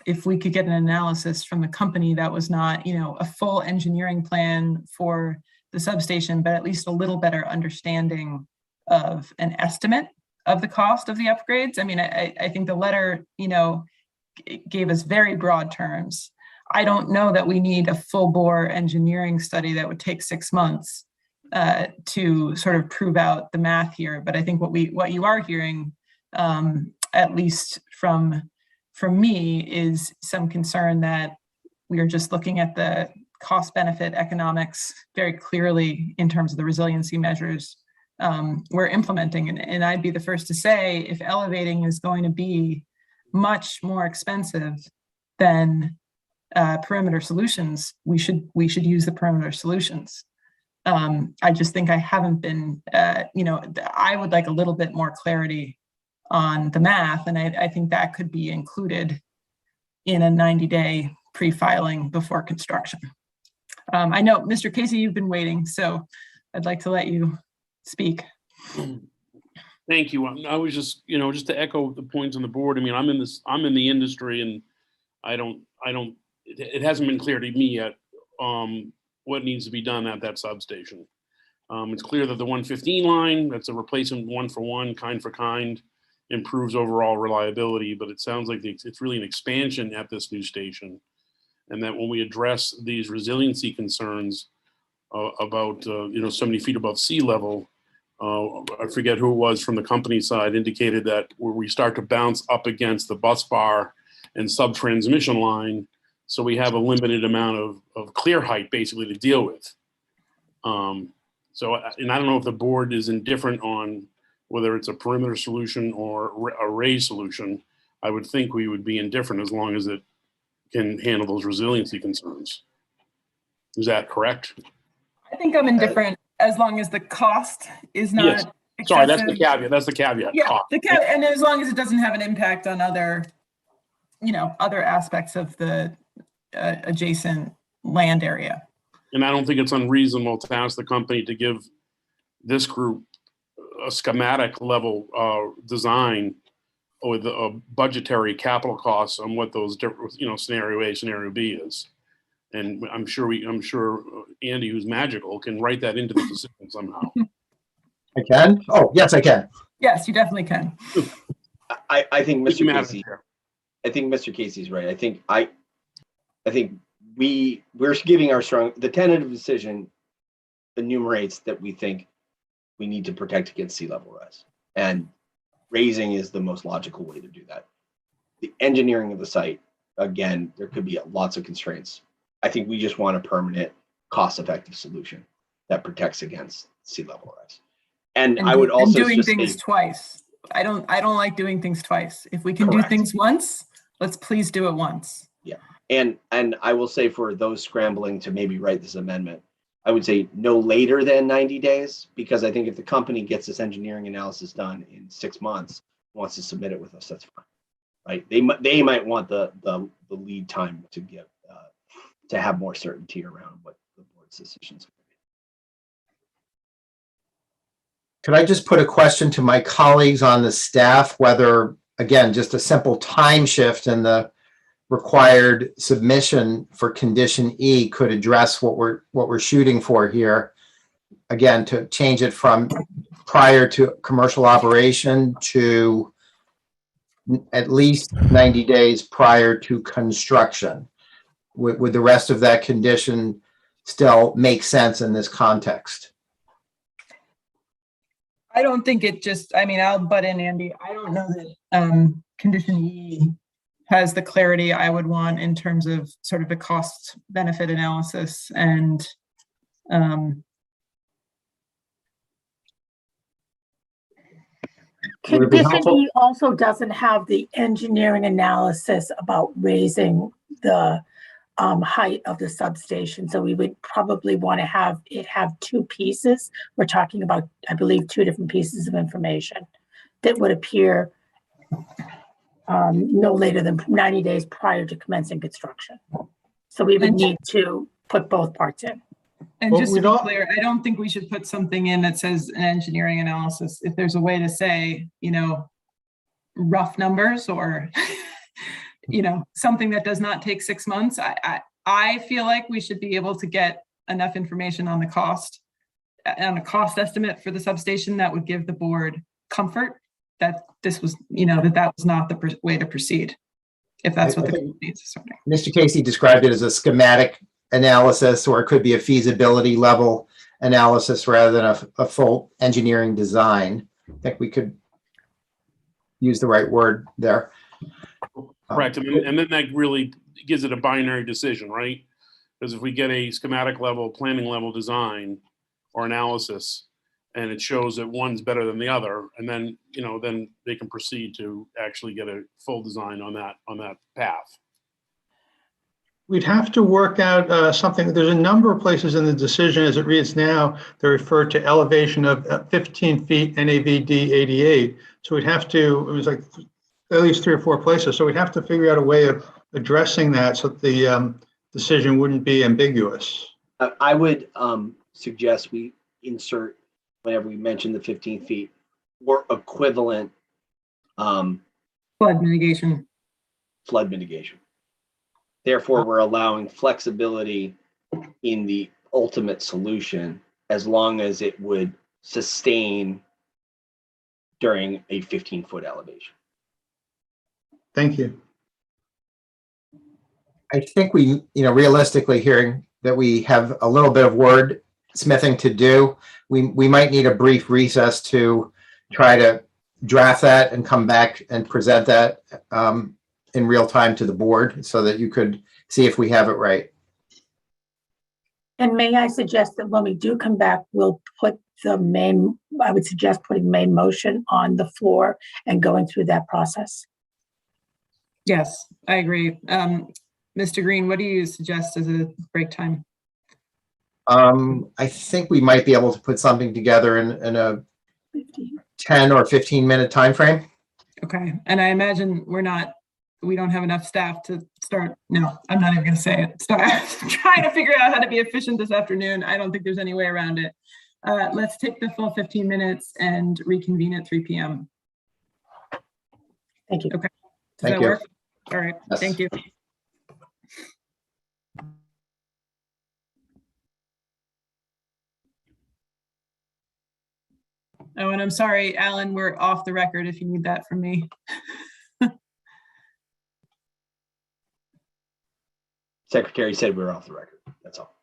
if we could get an analysis from the company that was not, a full engineering plan for the substation, but at least a little better understanding of an estimate of the cost of the upgrades. I mean, I think the letter, gave us very broad terms. I don't know that we need a full bore engineering study that would take 6 months to sort of prove out the math here. But I think what you are hearing, at least from me, is some concern that we are just looking at the cost benefit economics very clearly in terms of the resiliency measures we're implementing. And I'd be the first to say, if elevating is going to be much more expensive than perimeter solutions, we should use the perimeter solutions. I just think I haven't been, I would like a little bit more clarity on the math, and I think that could be included in a 90-day pre-filing before construction. I know, Mr. Casey, you've been waiting, so I'd like to let you speak. Thank you. I was just, just to echo the points on the board. I mean, I'm in the industry, and it hasn't been clear to me yet what needs to be done at that substation. It's clear that the 115 line, that's a replacement one for one, kind for kind, improves overall reliability, but it sounds like it's really an expansion at this new station. And that when we address these resiliency concerns about 70 feet above sea level, I forget who it was from the company side indicated that where we start to bounce up against the bus bar and sub-transmission line, so we have a limited amount of clear height basically to deal with. And I don't know if the board is indifferent on whether it's a perimeter solution or a raised solution. I would think we would be indifferent as long as it can handle those resiliency concerns. Is that correct? I think I'm indifferent as long as the cost is not Yes. excessive. Sorry, that's the caveat. That's the caveat. Yeah, Cost. and as long as it doesn't have an impact on other aspects of the adjacent land area. And I don't think it's unreasonable to ask the company to give this group a schematic level design with a budgetary capital costs on what those different, scenario A, scenario B is. And I'm sure Andy, who's magical, can write that into the decision somehow. I can? Oh, yes, I can. Yes, you definitely can. I think Mr. Casey, I think Mr. Casey's right. I think we're giving the tentative decision enumerates that we think we need to protect against sea level rise, and raising is the most logical way to do that. The engineering of the site, again, there could be lots of constraints. I think we just want a permanent, cost-effective solution that protects against sea level rise. And I would also doing just things say, twice. I don't like doing things twice. If we can do things once, let's please do it once. yeah. And I will say, for those scrambling to maybe write this amendment, I would say no later than 90 days, because I think if the company gets this engineering analysis done in 6 months, wants to submit it with us, that's fine, right? They might want the lead time to get to have more certainty around what the board's decisions are. Could I just put a question to my colleagues on the staff, whether, again, just a simple time shift in the required submission for condition E could address what we're shooting for here? Again, to change it from prior to commercial operation to at least 90 days prior to construction. Would the rest of that condition still make sense in this context? I don't think it just, I'll butt in, Andy. I don't know that condition E has the clarity I would want in terms of sort of the cost benefit analysis and condition E also doesn't have the engineering analysis about raising the height of the substation. So we would probably want to have two pieces. We're talking about, I believe, two different pieces of information that would appear no later than 90 days prior to commencing construction. So we would need to put both parts in. And just to be clear, I don't think we should put something in that says an engineering analysis. If there's a way to say, rough numbers or, something that does not take 6 months, I feel like we should be able to get enough information on the cost estimate for the substation that would give the board comfort that this was, that was not the way to proceed. if that's I what the think company is asserting. Mr. Casey described it as a schematic analysis, or it could be a feasibility level analysis rather than a full engineering design. I think we could use the right word there. Correct. And then that really gives it a binary decision, right? Because if we get a schematic level, planning level design or analysis, and it shows that one's better than the other, and then, then they can proceed to actually get a full design on that path. We'd have to work out something. There's a number of places in the decision as it reads now that refer to elevation of 15 feet NAVD 88. So we'd have to, it was like at least 3 or 4 places. So we'd have to figure out a way of addressing that so that the decision wouldn't be ambiguous. I would suggest we insert, whenever we mention the 15 feet, or equivalent flood mitigation. Flood mitigation. Therefore, we're allowing flexibility in the ultimate solution as long as it would sustain during a 15-foot elevation. Thank you. I think we, realistically hearing that we have a little bit of word smithing to do, we might need a brief recess to try to draft that and come back and present that in real time to the board so that you could see if we have it right. And may I suggest that when we do come back, we'll put I would suggest putting main motion on the floor and going through that process. Yes, I agree. Mr. Green, what do you suggest as a break time? I think we might be able to put something together in a 10 or 15 minute time frame. Okay, and I imagine we don't have enough staff to start. No, I'm not even going to say it. Start trying to figure out how to be efficient this afternoon. I don't think there's any way around it. Let's take the full 15 minutes and reconvene at 3 p.m. Thank you. Okay. Does Thank that you. work? All right. Yes. Thank you. Oh, and I'm sorry, Alan, we're off the record if you need that from me. Secretary said we were off the record. That's all.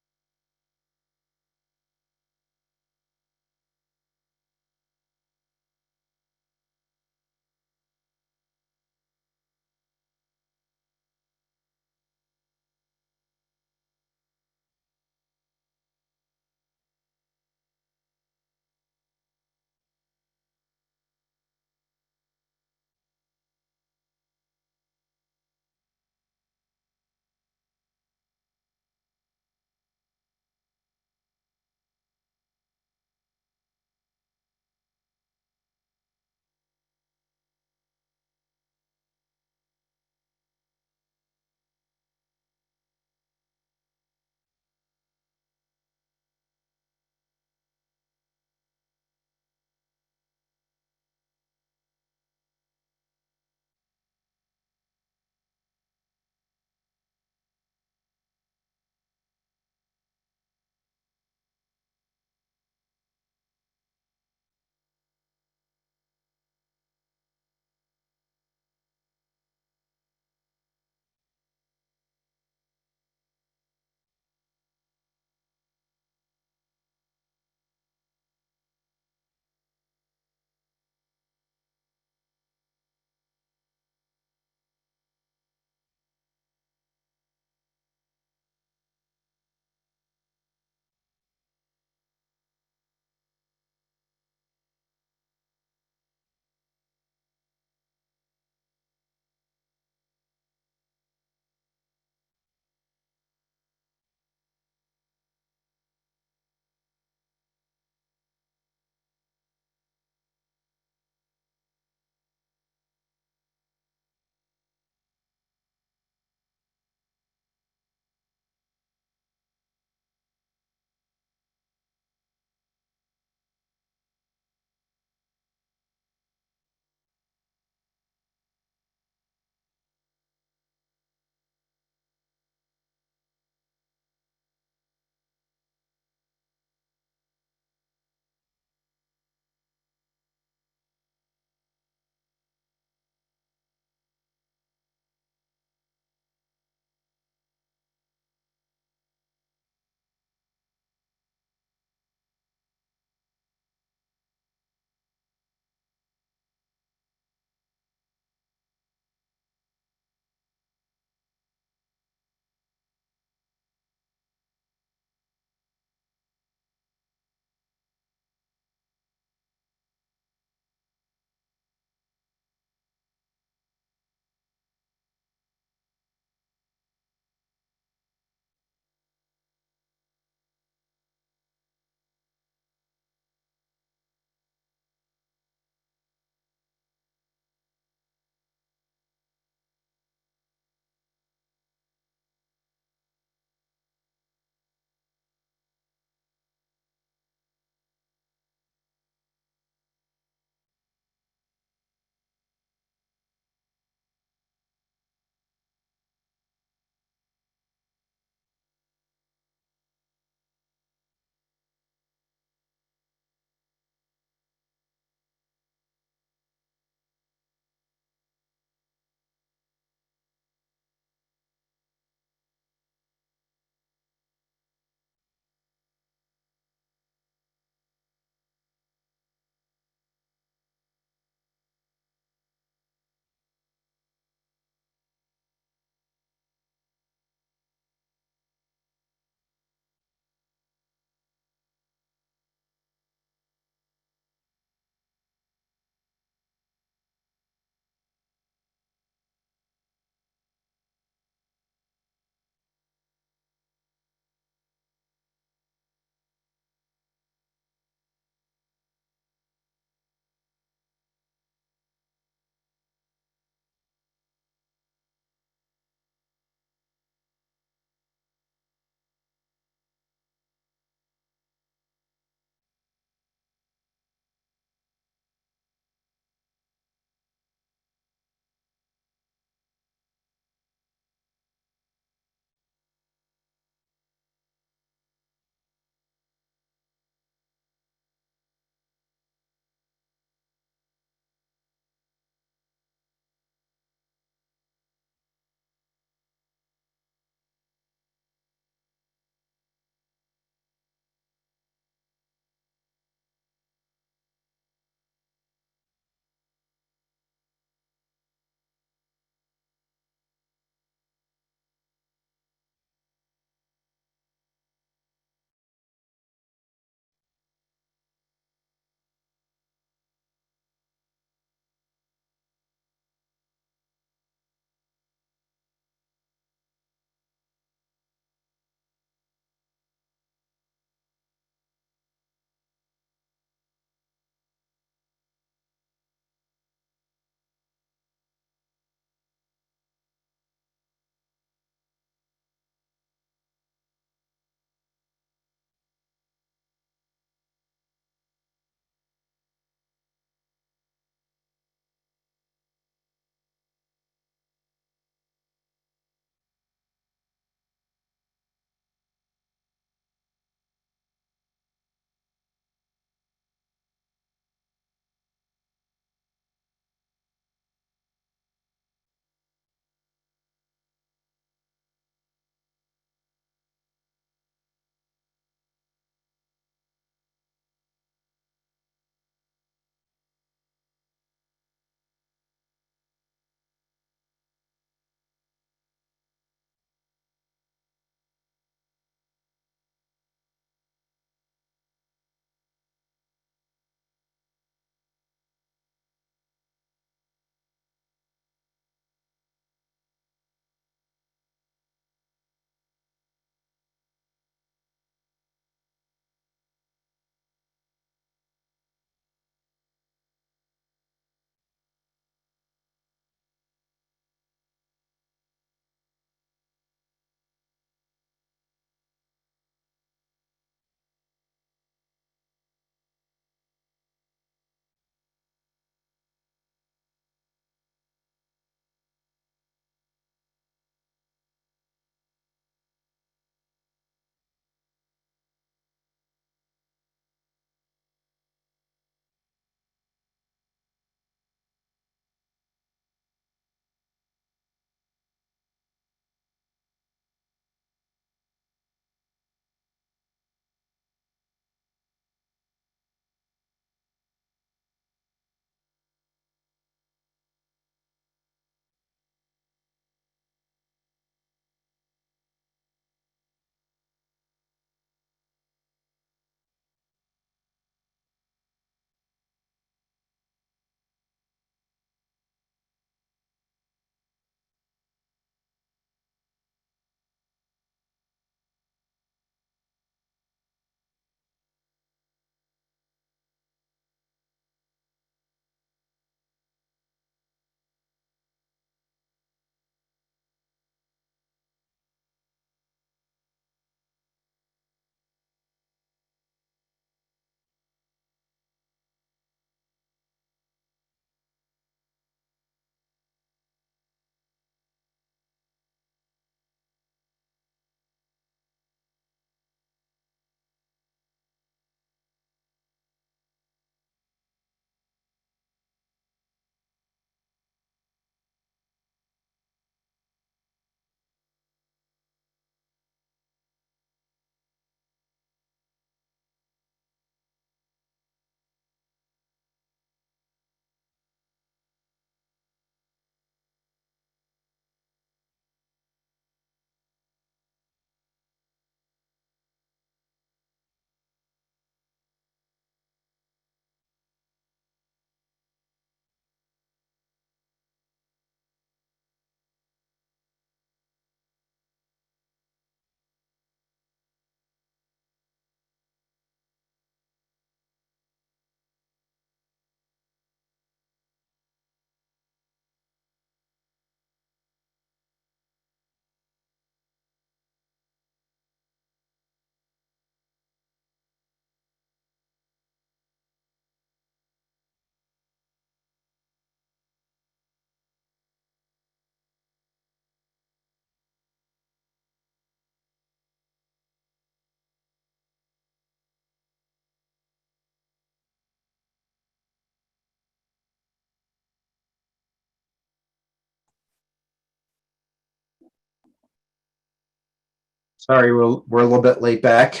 Sorry, we're a little bit late back.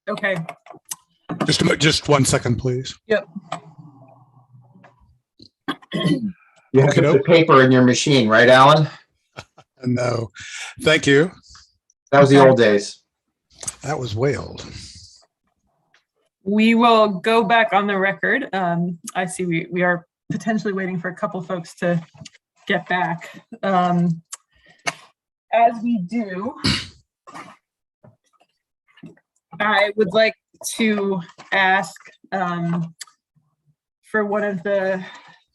Okay. Just 1 second, please. Yep. You have to put paper in your machine, right, Alan? No, thank you. That was the old days. That was way old. We will go back on the record. I see we are potentially waiting for a couple folks to get back. As we do, I would like to ask for one of the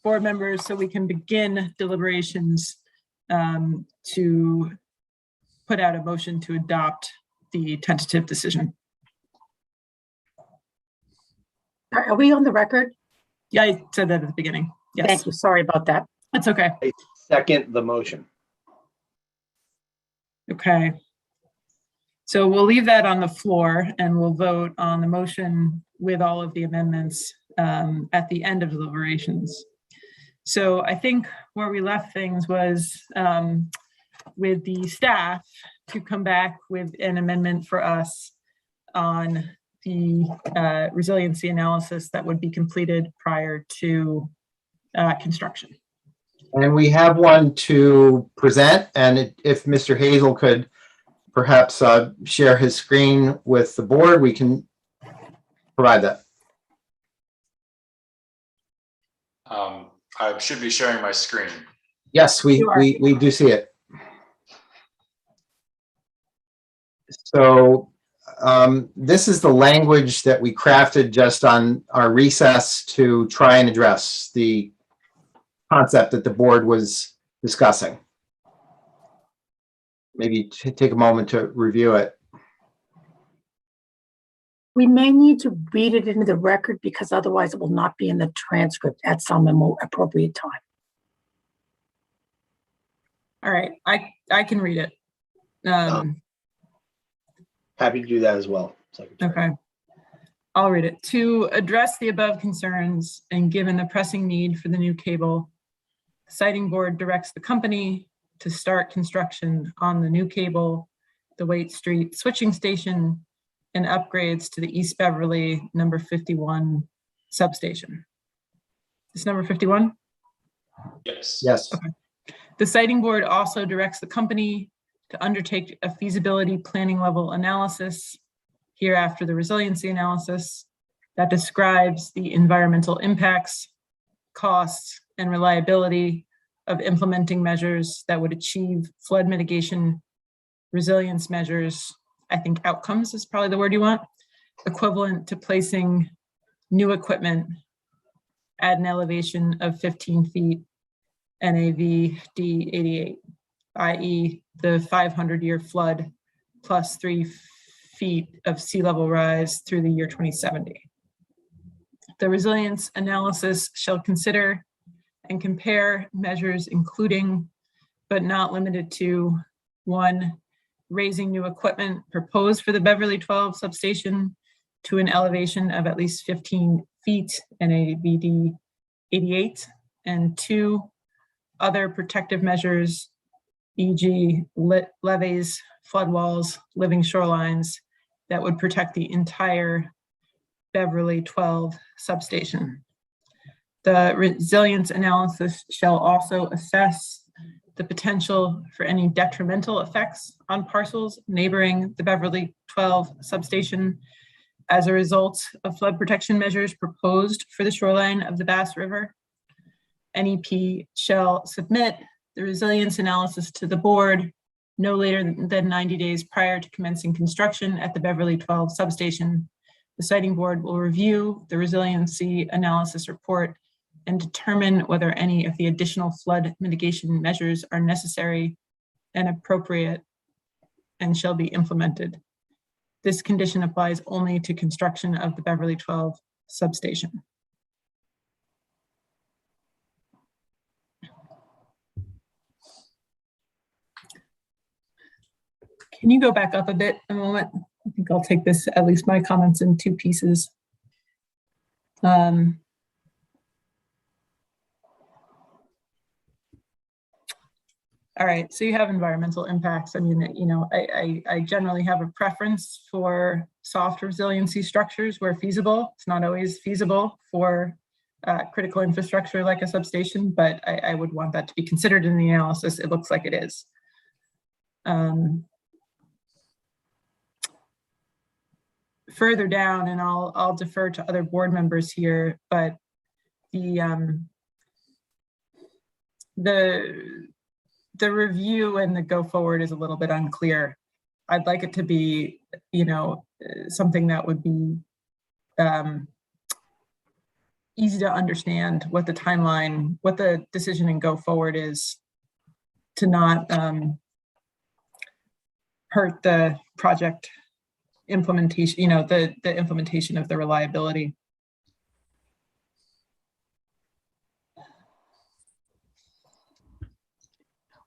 board members so we can begin deliberations to put out a motion to adopt the tentative decision. Are we on the record? Yeah, I said that at the beginning. Yes. Thank you. Sorry about that. That's okay. I second the motion. Okay. So we'll leave that on the floor and we'll vote on the motion with all of the amendments at the end of deliberations. So I think where we left things was with the staff to come back with an amendment for us on the resiliency analysis that would be completed prior to construction. And we have one to present, and if Mr. Hazel could perhaps share his screen with the board, we can provide that. I should be sharing my screen. Yes, we do see it. So this is the language that we crafted just on our recess to try and address the concept that the board was discussing. Maybe take a moment to review it. We may need to read it into the record because otherwise it will not be in the transcript at some more appropriate time. All right, I can read it. Happy to do that as well. Okay, I'll read it. To address the above concerns and given the pressing need for the new cable, the siting board directs the company to start construction on the new cable, the Waite Street switching station, and upgrades to the East Beverly number 51 substation. Is number 51? Yes. Yes. Okay. The siting board also directs the company to undertake a feasibility planning level analysis hereafter the resiliency analysis that describes the environmental impacts, costs, and reliability of implementing measures that would achieve flood mitigation, resilience measures, I think outcomes is probably the word you want, equivalent to placing new equipment at an elevation of 15 feet NAVD 88, i.e. the 500-year flood plus 3 feet of sea level rise through the year 2070. The resilience analysis shall consider and compare measures including, but not limited to, 1, raising new equipment proposed for the Beverly 12 substation to an elevation of at least 15 feet NAVD 88, and 2, other protective measures, e.g. levees, flood walls, living shorelines that would protect the entire Beverly 12 substation. The resilience analysis shall also assess the potential for any detrimental effects on parcels neighboring the Beverly 12 substation as a result of flood protection measures proposed for the shoreline of the Bass River. NEP shall submit the resilience analysis to the board no later than 90 days prior to commencing construction at the Beverly 12 substation. The siting board will review the resiliency analysis report and determine whether any of the additional flood mitigation measures are necessary and appropriate and shall be implemented. This condition applies only to construction of the Beverly 12 substation. Can you go back up a bit a moment? I think I'll take this, at least my comments, in two pieces. All right, so you have environmental impacts. I mean, you know, I generally have a preference for soft resiliency structures where feasible. It's not always feasible for critical infrastructure like a substation, but I would want that to be considered in the analysis. It looks like it is. Further down, and I'll defer to other board members here, but the review and the go forward is a little bit unclear. I'd like it to be, you know, something that would be easy to understand what the timeline, what the decision and go forward is, to not hurt the project implementation, you know, the implementation of the reliability.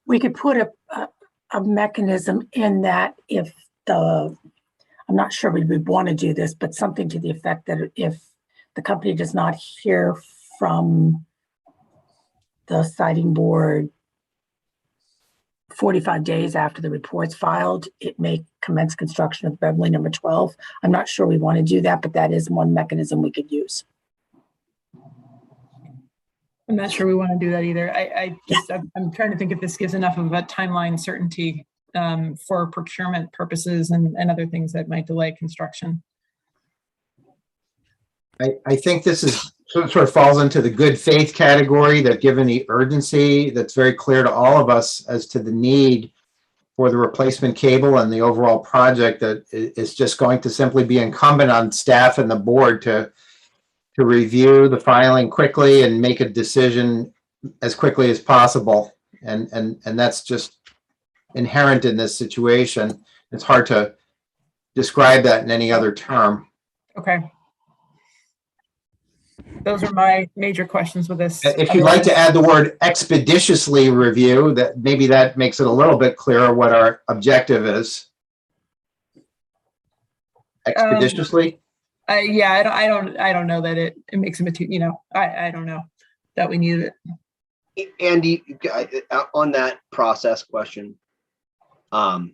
We could put a mechanism in that if I'm not sure we would want to do this, but something to the effect that if the company does not hear from the siting board 45 days after the report's filed, it may commence construction of Beverly number 12. I'm not sure we want to do that, but that is one mechanism we could use. I'm not sure we want to do that either. I'm trying to think if this gives enough of a timeline certainty for procurement purposes and other things that might delay construction. I think this is sort of falls into the good faith category, that given the urgency that's very clear to all of us as to the need for the replacement cable and the overall project, that is just going to simply be incumbent on staff and the board to review the filing quickly and make a decision as quickly as possible. And that's just inherent in this situation. It's hard to describe that in any other term. Okay. Those are my major questions with this. If you'd like to add the word expeditiously review, that maybe that makes it a little bit clearer what our objective is. Expeditiously? Yeah, I don't know that it makes a material, you know, I don't know that we need it. Andy, on that process question, so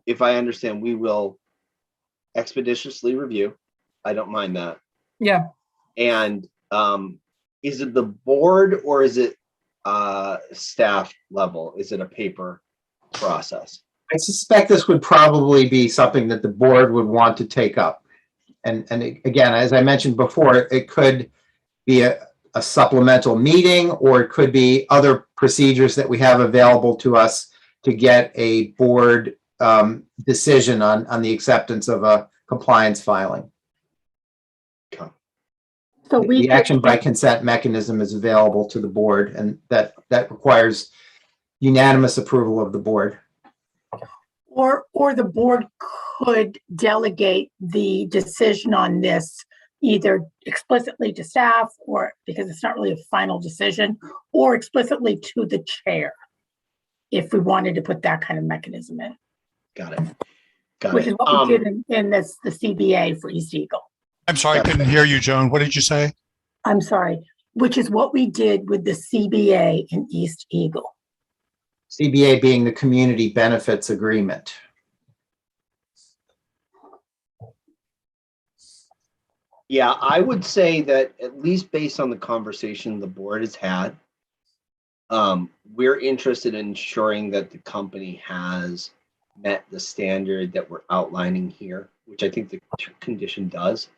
if I understand, we will expeditiously review. I don't mind that. Yeah. And is it the board or is it staff level? Is it a paper process? I suspect this would probably be something that the board would want to take up. And again, as I mentioned before, it could be a supplemental meeting, or it could be other procedures that we have available to us to get a board decision on the acceptance of a compliance filing. So the action by consent mechanism is available to the board, and that requires unanimous approval of the board. Or the board could delegate the decision on this either explicitly to staff, or because it's not really a final decision, or explicitly to the chair, if we wanted to put that kind of mechanism in. Got it. Which is what we did in the CBA for East Eagle. I'm sorry, I couldn't hear you, Joan. What did you say? I'm sorry, which is what we did with the CBA in East Eagle. CBA being the Community Benefits Agreement. Yeah, I would say that at least based on the conversation the board has had, we're interested in ensuring that the company has met the standard that we're outlining here, which I think the condition does.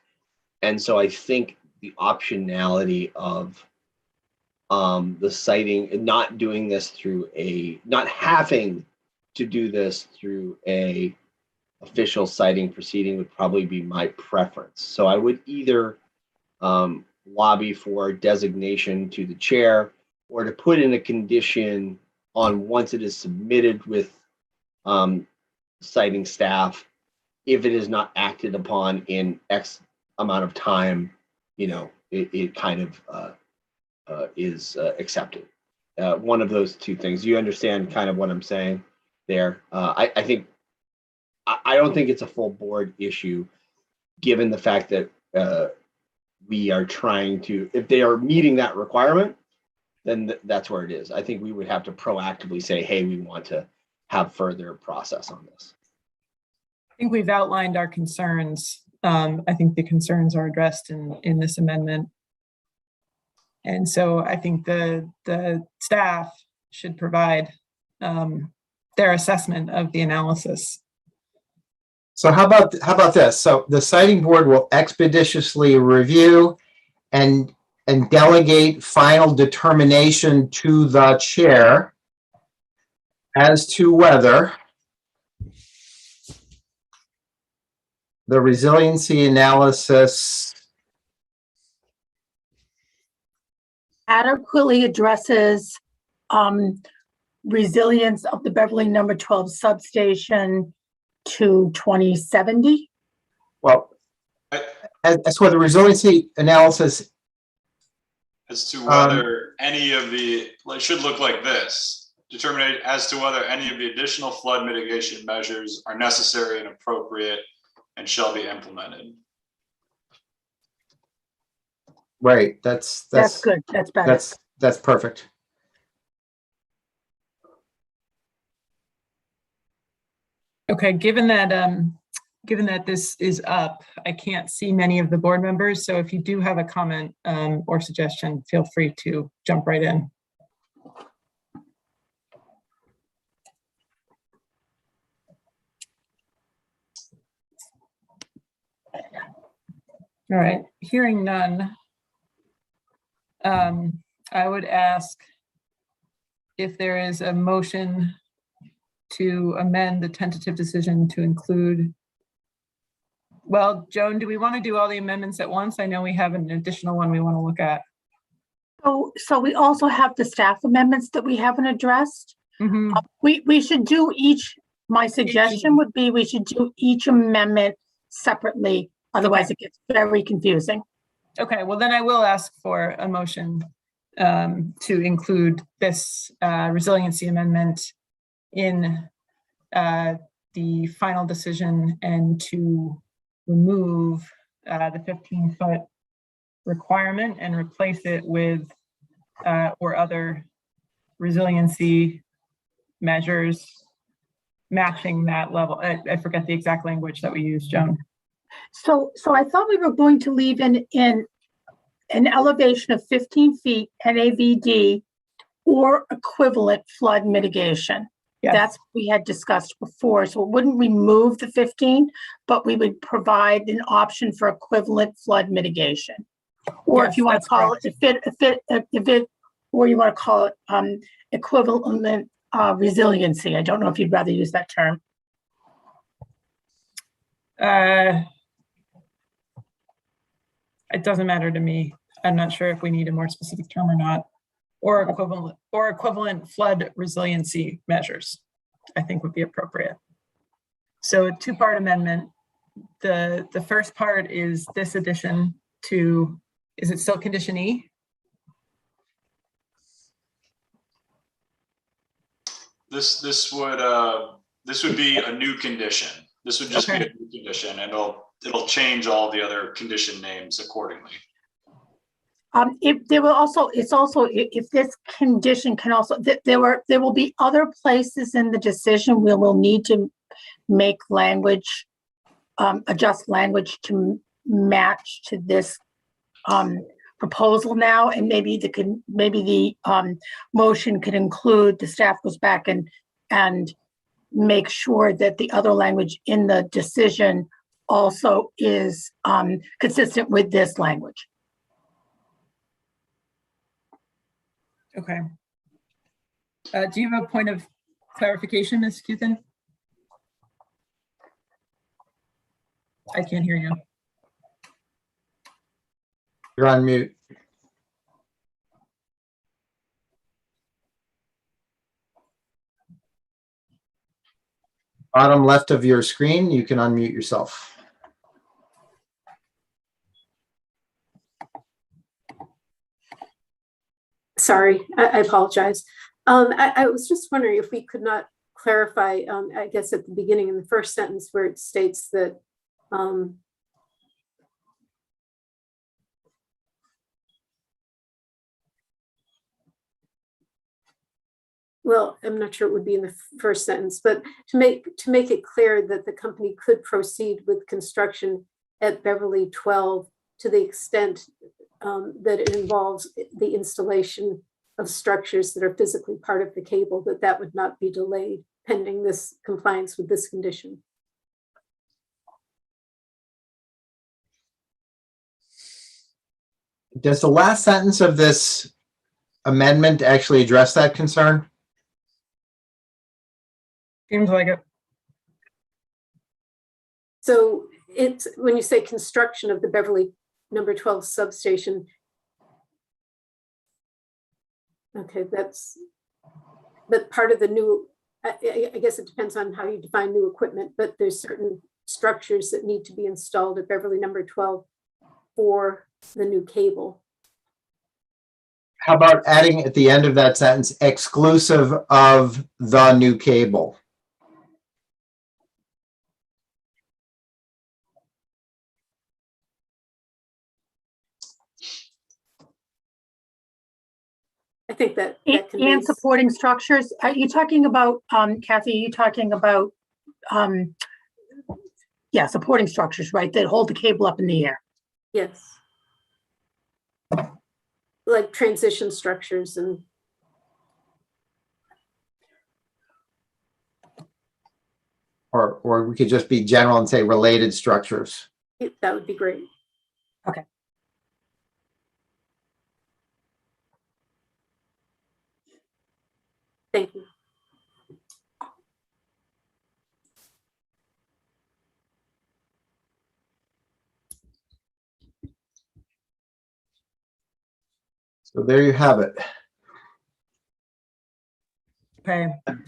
And so I think the optionality of the siting, not doing this through not having to do this through a official siting proceeding would probably be my preference. So I would either lobby for designation to the chair, or to put in a condition on once it is submitted with siting staff, if it is not acted upon in X amount of time, you know, it kind of is accepted. One of those two things. You understand kind of what I'm saying? there. I don't think it's a full board issue, given the fact that we are trying to, if they are meeting that requirement, then that's where it is. I think we would have to proactively say, hey, we want to have further process on this. I think we've outlined our concerns. I think the concerns are addressed in this amendment. And so I think the staff should provide their assessment of the analysis. So how about this? So the siting board will expeditiously review and delegate final determination to the chair as to whether the resiliency analysis adequately addresses resilience of the Beverly number 12 substation to 2070. Well, as for the resiliency analysis, as to whether any of the, it should look like this, determine as to whether any of the additional flood mitigation measures are necessary and appropriate and shall be implemented. right, that's good. That's better. That's perfect. Okay, given that this is up, I can't see many of the board members. So if you do have a comment or suggestion, feel free to jump right in. All right, hearing none, I would ask if there is a motion to amend the tentative decision to include. Well, Joan, do we want to do all the amendments at once? I know we have an additional one we want to look at. So we also have the staff amendments that we haven't addressed. Mm-hmm. We should do each, my suggestion would be we should do each amendment separately. Otherwise it gets very confusing. Okay, well then I will ask for a motion to include this resiliency amendment in the final decision and to remove the 15-foot requirement and replace it with or other resiliency measures matching that level. I forget the exact language that we used, Joan. So I thought we were going to leave in an elevation of 15 feet NAVD or equivalent flood mitigation. Yes. That's what we had discussed before. So it wouldn't remove the 15, but we would provide an option for equivalent flood mitigation. Or yes, if you want to call it, or you want to call it equivalent resiliency. I don't know if you'd rather use that term. It doesn't matter to me. I'm not sure if we need a more specific term or not. Or equivalent flood resiliency measures, I think would be appropriate. So a two-part amendment. The first part is this addition to, is it still condition E? This would be a new condition. This would just be a new condition, and it'll change all the other condition names accordingly. If this condition can also, there will be other places in the decision where we'll need to make language, adjust language to match to this proposal now, and maybe the motion could include, the staff goes back and make sure that the other language in the decision also is consistent with this language. Okay. Do you have a point of clarification, Ms. Cuthan? I can't hear you. You're on mute. Bottom left of your screen, you can unmute yourself. Sorry, I apologize. I was just wondering if we could not clarify, I guess at the beginning in the first sentence where it states that well, I'm not sure it would be in the first sentence, but to make it clear that the company could proceed with construction at Beverly 12 to the extent that it involves the installation of structures that are physically part of the cable, that would not be delayed pending this compliance with this condition. Does the last sentence of this amendment actually address that concern? Seems like it. So it's when you say construction of the Beverly number 12 substation. Okay, but part of the new, I guess it depends on how you define new equipment, but there's certain structures that need to be installed at Beverly number 12 for the new cable. How about adding at the end of that sentence, exclusive of the new cable? I think that And conveys. supporting structures. Are you talking about, Kathy, are you talking about, yeah, supporting structures, right, that hold the cable up in the air? Yes. Like transition structures and. Or we could just be general and say related structures. That would be great. Okay. Thank you. So there you have it. Okay.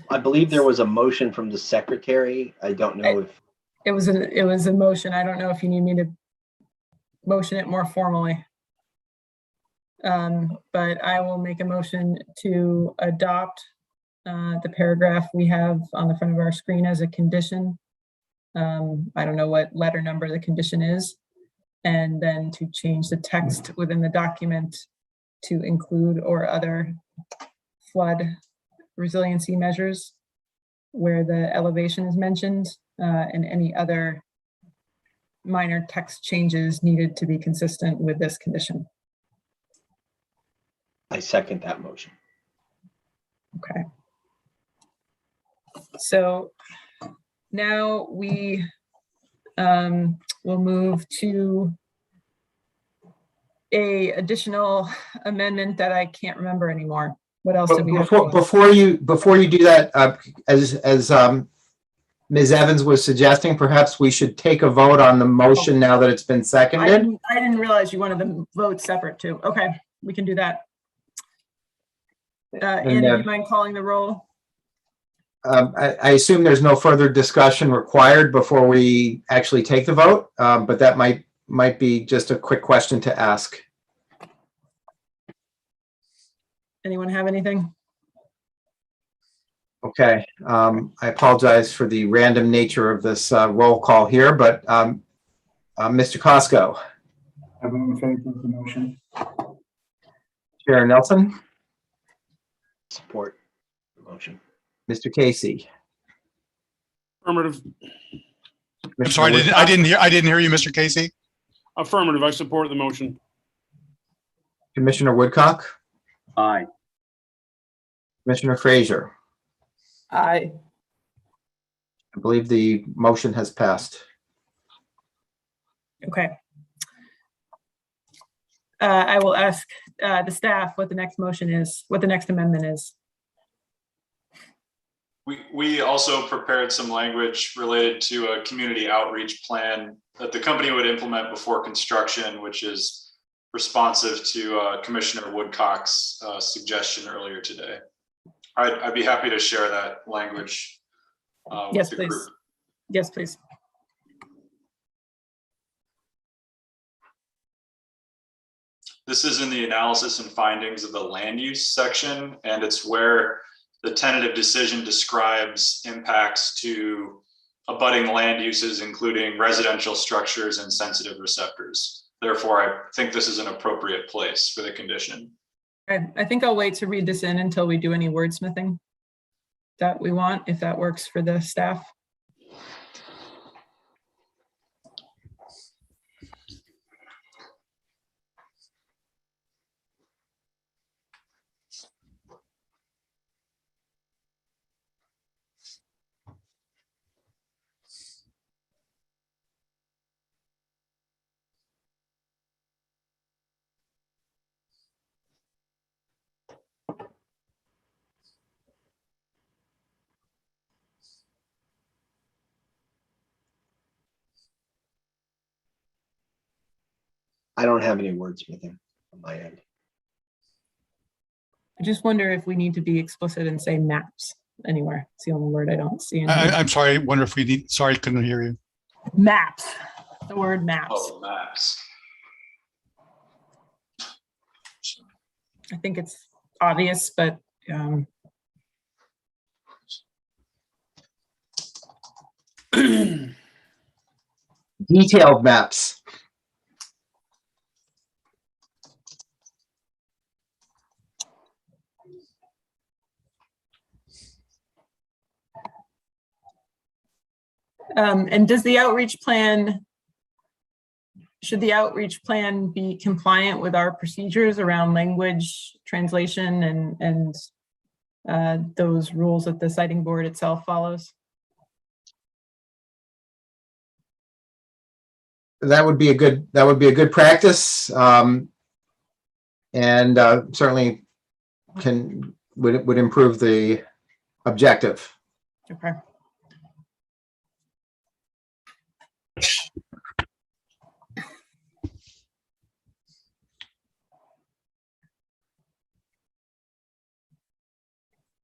I believe there was a motion from the secretary. I don't know if. It was a motion. I don't know if you need me to motion it more formally. But I will make a motion to adopt the paragraph we have on the front of our screen as a condition. I don't know what letter number the condition is. And then to change the text within the document to include or other flood resiliency measures where the elevation is mentioned, and any other minor text changes needed to be consistent with this condition. I second that motion. Okay. So now we will move to a additional amendment that I can't remember anymore. What else did we have? Before you do that, as Ms. Evans was suggesting, perhaps we should take a vote on the motion now that it's been seconded. I didn't realize you wanted the vote separate too. Okay, we can do that. Andy, do you mind calling the roll? I assume there's no further discussion required before we actually take the vote, but that might be just a quick question to ask. Anyone have anything? Okay, I apologize for the random nature of this roll call here, but Mr. Costco. I vote in favor of the motion. Chair Nelson. Support the motion. Mr. Casey. Affirmative. I'm sorry, I didn't hear you, Mr. Casey. Affirmative. I support the motion. Commissioner Woodcock. Aye. Commissioner Frazier. Aye. I believe the motion has passed. Okay. I will ask the staff what the next motion is, what the next amendment is. We also prepared some language related to a community outreach plan that the company would implement before construction, which is responsive to Commissioner Woodcock's suggestion earlier today. I'd be happy to share that language Yes, with the please. group. Yes, please. This is in the analysis and findings of the land use section, and it's where the tentative decision describes impacts to abutting land uses, including residential structures and sensitive receptors. Therefore, I think this is an appropriate place for the condition. I think I'll wait to read this in until we do any wordsmithing that we want, if that works for the staff. I don't have any wordsmithing on my end. I just wonder if we need to be explicit and say maps anywhere. It's the only word I don't see in here. I'm sorry. I wonder if we need, sorry, I couldn't hear you. Maps, the word maps. Oh, maps. I think it's obvious, but Detailed maps. and does the outreach plan, should the outreach plan be compliant with our procedures around language translation and those rules that the siting board itself follows? That would be a good practice. And certainly would improve the objective. Okay.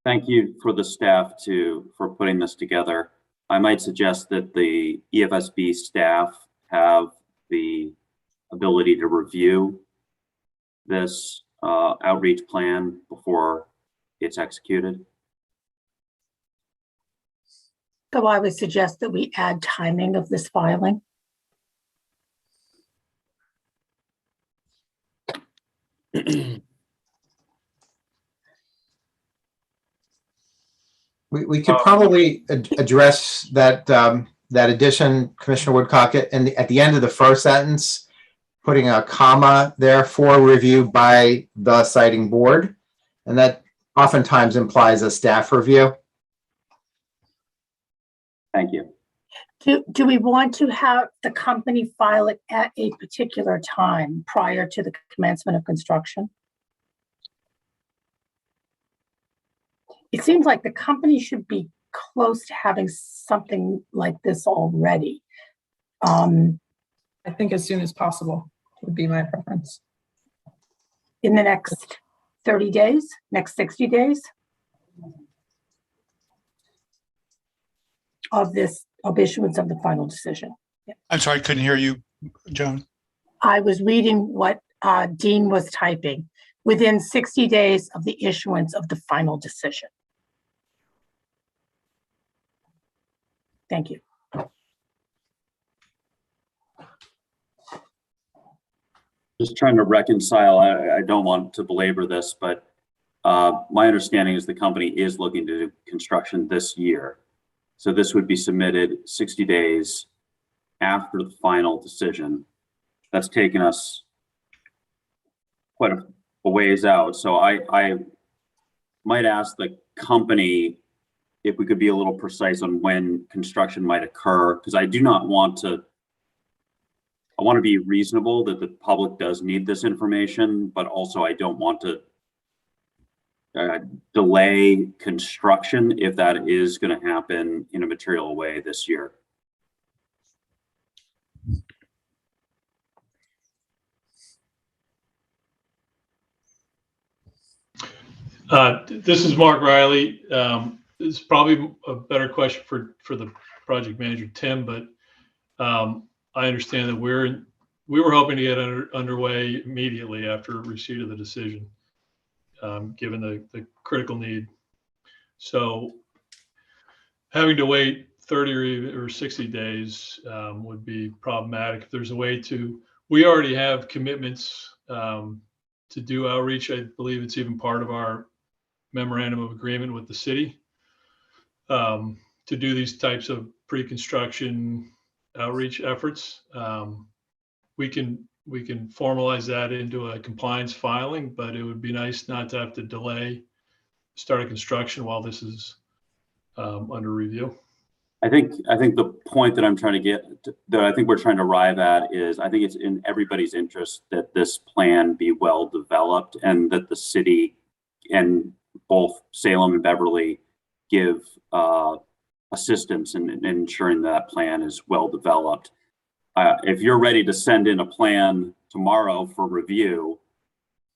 Thank you for the staff for putting this together. I might suggest that the EFSB staff have the ability to review this outreach plan before it's executed. So I would suggest that we add timing of this filing. We could probably address that that addition, Commissioner Woodcock, at the end of the first sentence, putting a comma there for review by the siting board, and that oftentimes implies a staff review. Thank you. Do we want to have the company file it at a particular time prior to the commencement of construction? It seems like the company should be close to having something like this already. I think as soon as possible would be my preference. In the next 30 days, next 60 days of issuance of the final decision. Yeah. I'm sorry, I couldn't hear you, Joan. I was reading what Dean was typing. Within 60 days of the issuance of the final decision. Thank you. Just trying to reconcile, I don't want to belabor this, but my understanding is the company is looking to do construction this year. So this would be submitted 60 days after the final decision. That's taken us quite a ways out. So I might ask the company if we could be a little precise on when construction might occur, because I do not want to, I want to be reasonable that the public does need this information, but also I don't want to delay construction if that is going to happen in a material way this year. This is Mark Riley. This is probably a better question for the project manager, Tim, but I understand that we were hoping to get underway immediately after receipt of the decision, given the critical need. So having to wait 30 or 60 days would be problematic. If there's a way to, we already have commitments to do outreach. I believe it's even part of our memorandum of agreement with the city to do these types of pre-construction outreach efforts. We can formalize that into a compliance filing, but it would be nice not to have to delay start of construction while this is under review. I think the point that I'm trying to get to, that I think we're trying to arrive at is I think it's in everybody's interest that this plan be well developed and that the city and both Salem and Beverly give assistance in ensuring that plan is well developed. If you're ready to send in a plan tomorrow for review,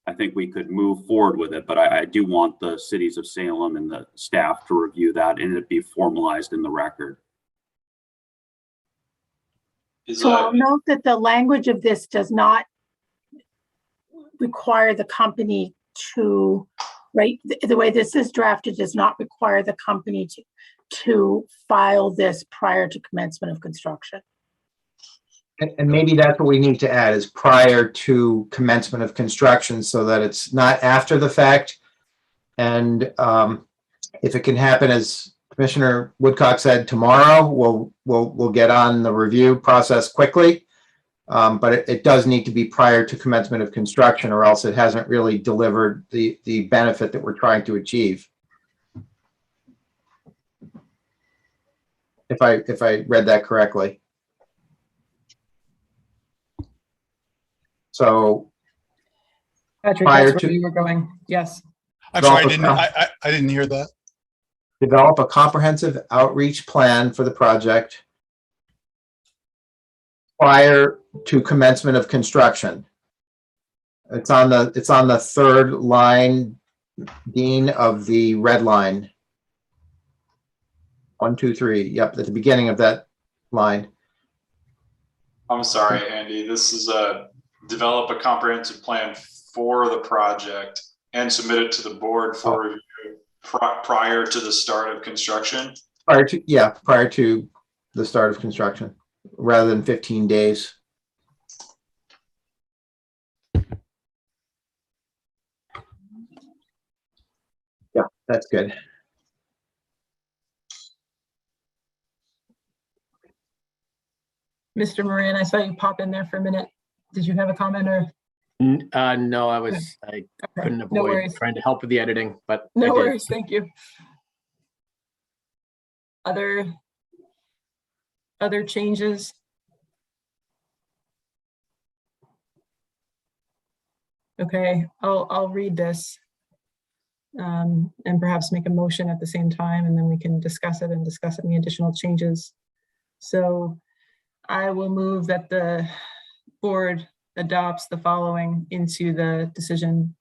I think we could move forward with it, but I do want the cities of Salem and the staff to review that and it be formalized in the record. So I'll note that the language of this does not require the company to, right, the way this is drafted does not require the company to file this prior to commencement of construction. And maybe that's what we need to add is prior to commencement of construction so that it's not after the fact. And if it can happen, as Commissioner Woodcock said, tomorrow, we'll get on the review process quickly. But it does need to be prior to commencement of construction or else it hasn't really delivered the benefit that we're trying to achieve. If I read that correctly. So Patrick, that's where you were going. Yes. I'm sorry, I didn't hear that. Develop a comprehensive outreach plan for the project prior to commencement of construction. It's on the third line, Dean, of the red line. 1, 2, 3. Yep, at the beginning of that line. I'm sorry, Andy. This is develop a comprehensive plan for the project and submit it to the board for review prior to the start of construction. Prior to the start of construction, rather than 15 days. Yeah, that's good. Mr. Moran, I saw you pop in there for a minute. Did you have a comment or? No, I couldn't avoid trying to help with the editing, but no worries. Thank you. Other changes? Okay, I'll read this and perhaps make a motion at the same time, and then we can discuss it and discuss any additional changes. So I will move that the board adopts the following into the decision.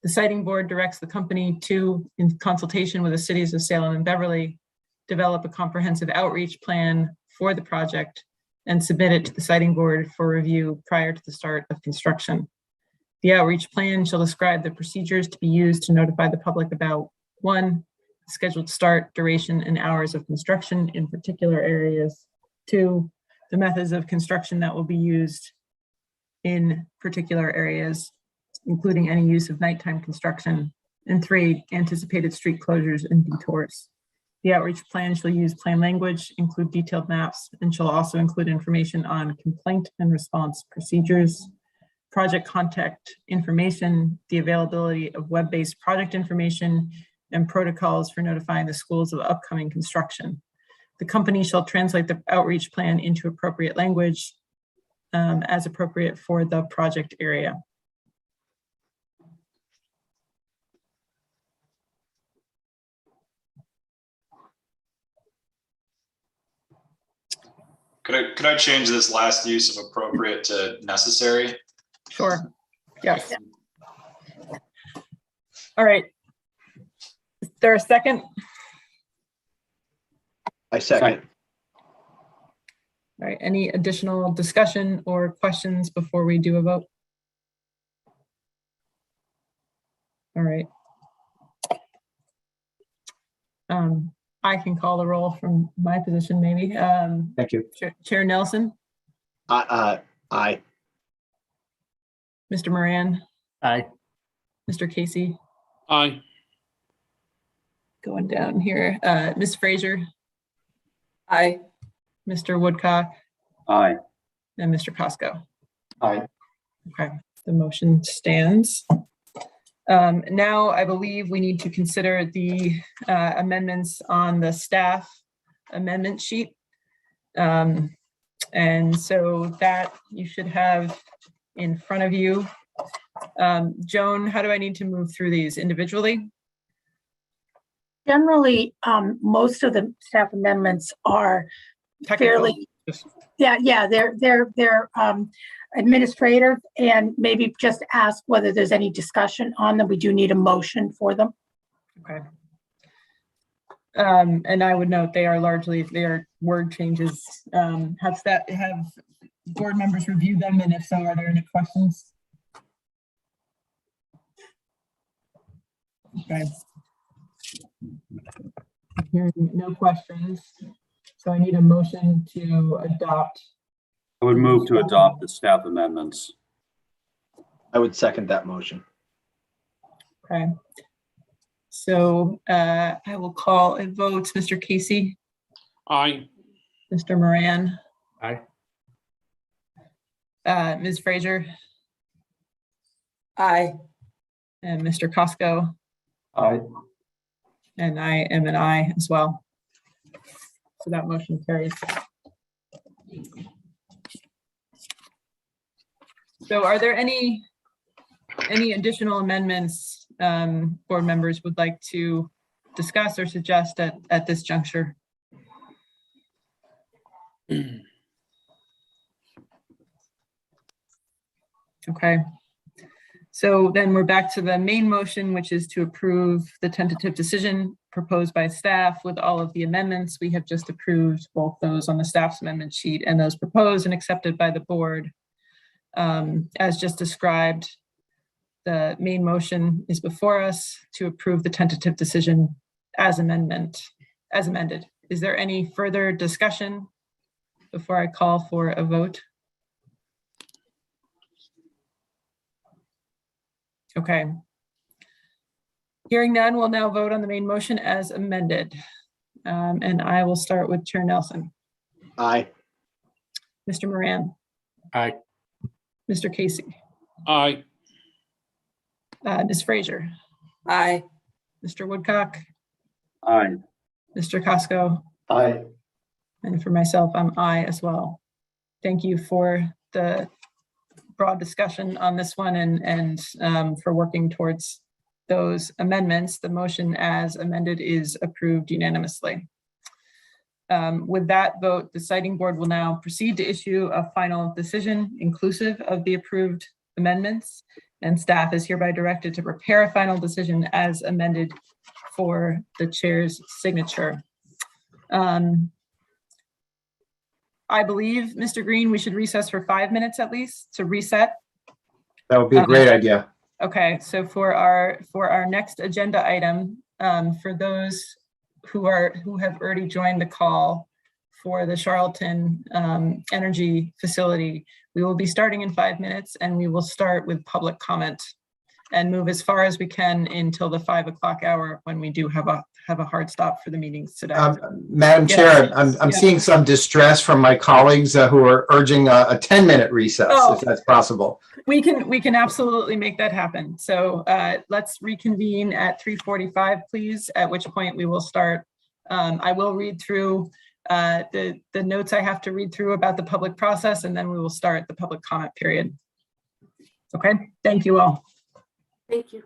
The siting board directs the company to, in consultation with the cities of Salem and Beverly, develop a comprehensive outreach plan for the project and submit it to the siting board for review prior to the start of construction. The outreach plan shall describe the procedures to be used to notify the public about 1, scheduled start, duration, and hours of construction in particular areas. 2, the methods of construction that will be used in particular areas, including any use of nighttime construction. And 3, anticipated street closures and detours. The outreach plan shall use plain language, include detailed maps, and shall also include information on complaint and response procedures, project contact information, the availability of web-based project information, and protocols for notifying the schools of upcoming construction. The company shall translate the outreach plan into appropriate language as appropriate for the project area. Could I change this last use of appropriate to necessary? Sure. Yes. All right. Is there a second? I second. All right. Any additional discussion or questions before we do a vote? All right. I can call the roll from my position, maybe. Thank you. Chair Nelson, Aye. Mr. Moran, Aye. Mr. Casey, Aye. going down here, Ms. Fraser, Aye. Mr. Woodcock, Aye. and Mr. Costco. Aye. Okay, the motion stands. Now I believe we need to consider the amendments on the staff amendment sheet. And so that you should have in front of you. Joan, how do I need to move through these individually? Generally, most of the staff amendments are fairly, they're administrative, and maybe just ask whether there's any discussion on them. We do need a motion for them. Okay. And I would note they are largely, they are word changes. Have board members reviewed them, and if so, are there any questions? Okay. Hearing no questions, so I need a motion to adopt. I would move to adopt the staff amendments. I would second that motion. Okay. So I will call a vote. Mr. Casey? Aye. Mr. Moran? Aye. Ms. Fraser? Aye. And Mr. Costco? Aye. And I am an aye as well. So that motion carries. So are there any additional amendments board members would like to discuss or suggest at this juncture? Okay. So then we're back to the main motion, which is to approve the tentative decision proposed by staff with all of the amendments. We have just approved both those on the staff's amendment sheet and those proposed and accepted by the board. As just described, the main motion is before us to approve the tentative decision as amended. Is there any further discussion before I call for a vote? Okay. Hearing none, we'll now vote on the main motion as amended. And I will start with Chair Nelson. Aye. Mr. Moran. Aye. Mr. Casey. Aye. Ms. Fraser. Aye. Mr. Woodcock. Aye. Mr. Costco. Aye. And for myself, I'm aye as well. Thank you for the broad discussion on this one and for working towards those amendments. The motion as amended is approved unanimously. With that vote, the siting board will now proceed to issue a final decision inclusive of the approved amendments, and staff is hereby directed to prepare a final decision as amended for the chair's signature. I believe, Mr. Green, we should recess for 5 minutes at least to reset. That would be a great idea. Okay, so for our next agenda item, for those who have already joined the call for the Charlton Energy Facility, we will be starting in 5 minutes, and we will start with public comment and move as far as we can until the 5 o'clock hour when we do have a hard stop for the meetings today. Madam Chair, I'm seeing some distress from my colleagues who are urging a 10-minute recess, if that's possible. We can absolutely make that happen. So let's reconvene at 3:45, please, at which point we will start. I will read through the notes I have to read through about the public process, and then we will start the public comment period. Okay, thank you all. Thank you.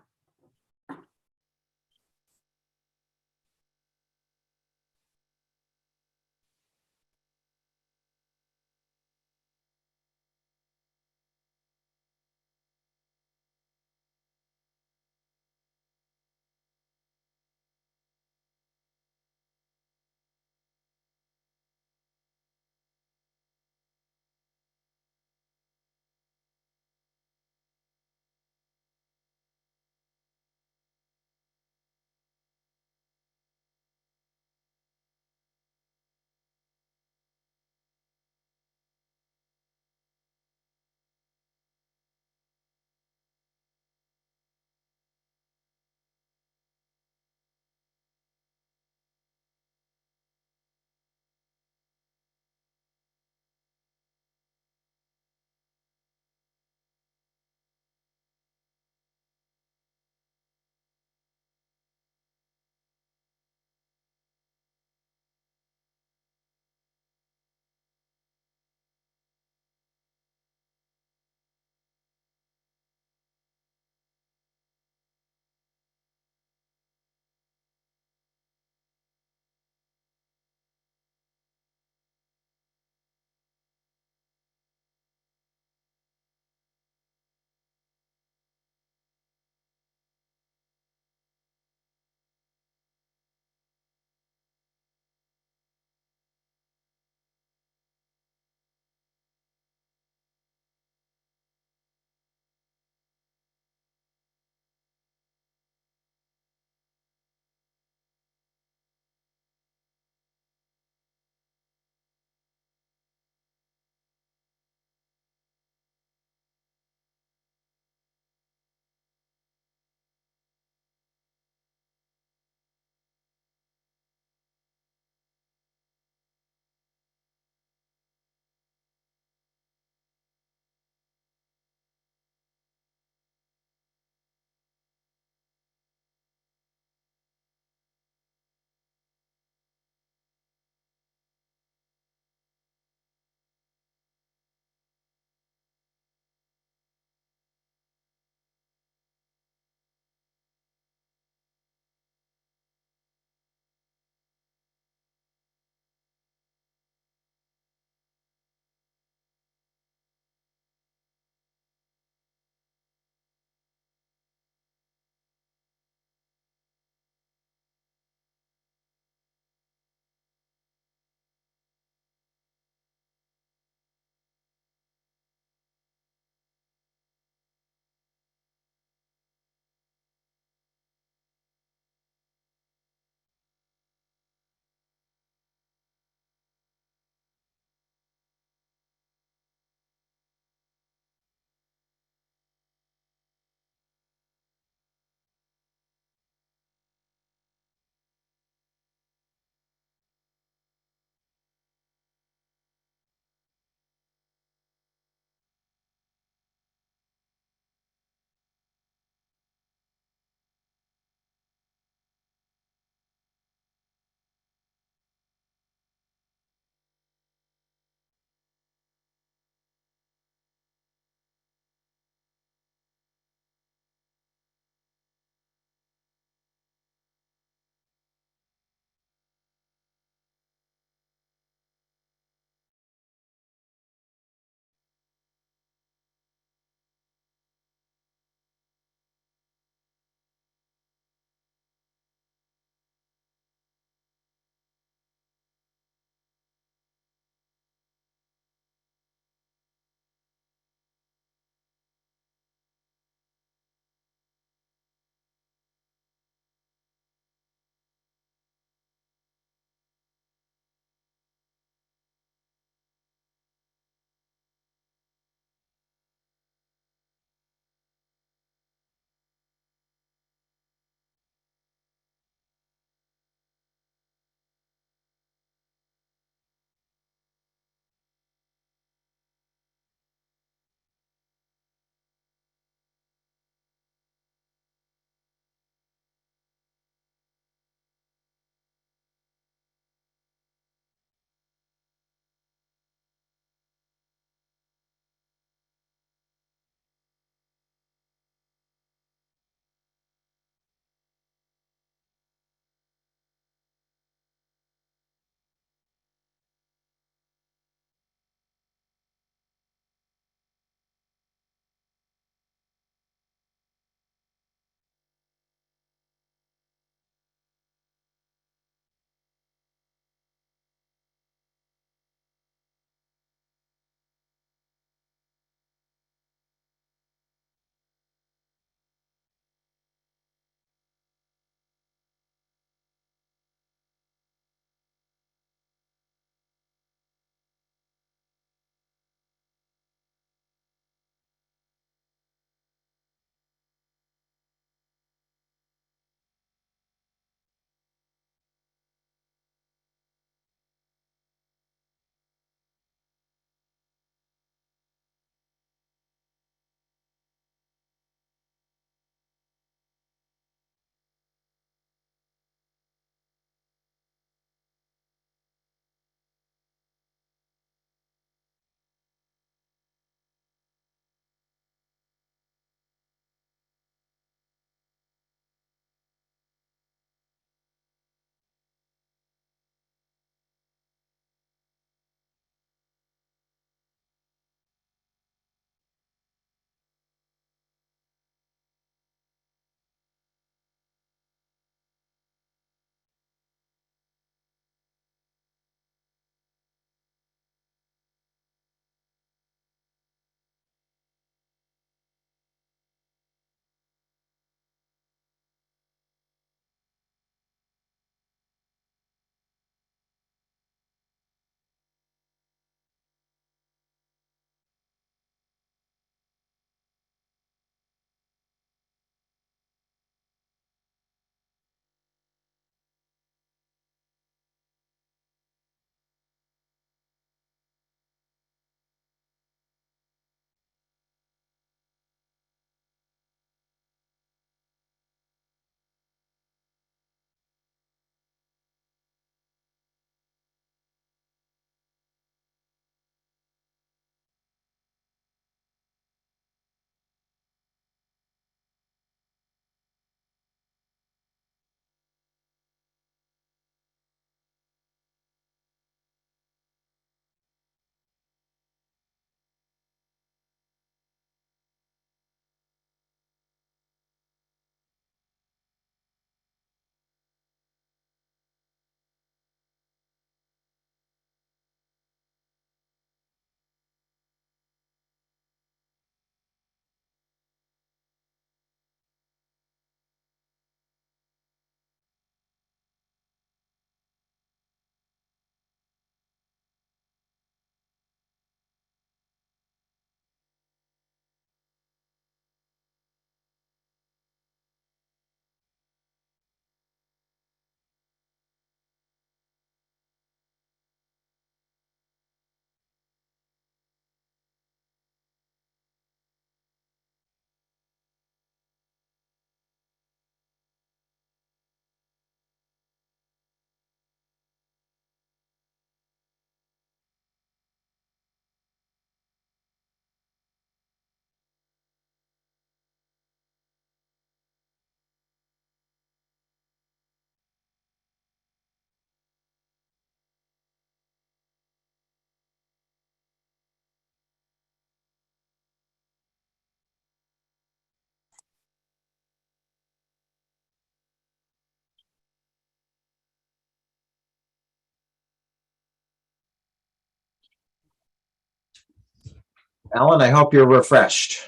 Alan, I hope you're refreshed.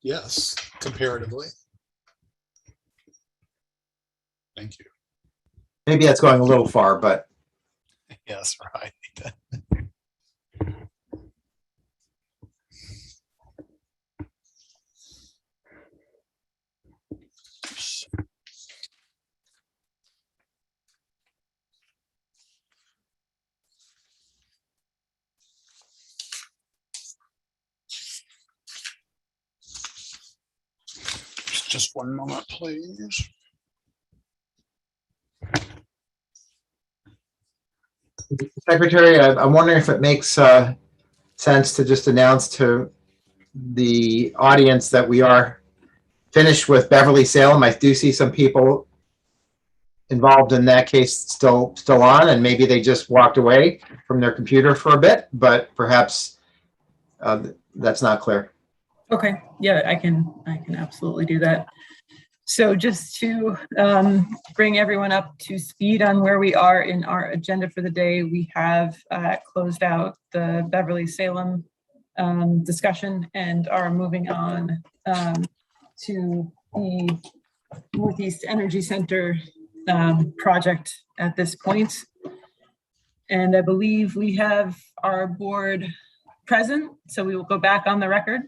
Yes, comparatively. Thank you. Maybe that's going a little far, but Yes, right. Just one moment, please. Secretary, I'm wondering if it makes sense to just announce to the audience that we are finished with Beverly Salem. I do see some people involved in that case still on, and maybe they just walked away from their computer for a bit, but perhaps that's not clear. Okay, yeah, I can absolutely do that. So just to bring everyone up to speed on where we are in our agenda for the day, we have closed out the Beverly Salem discussion and are moving on to the Northeast Energy Center project at this point. And I believe we have our board present, so we will go back on the record.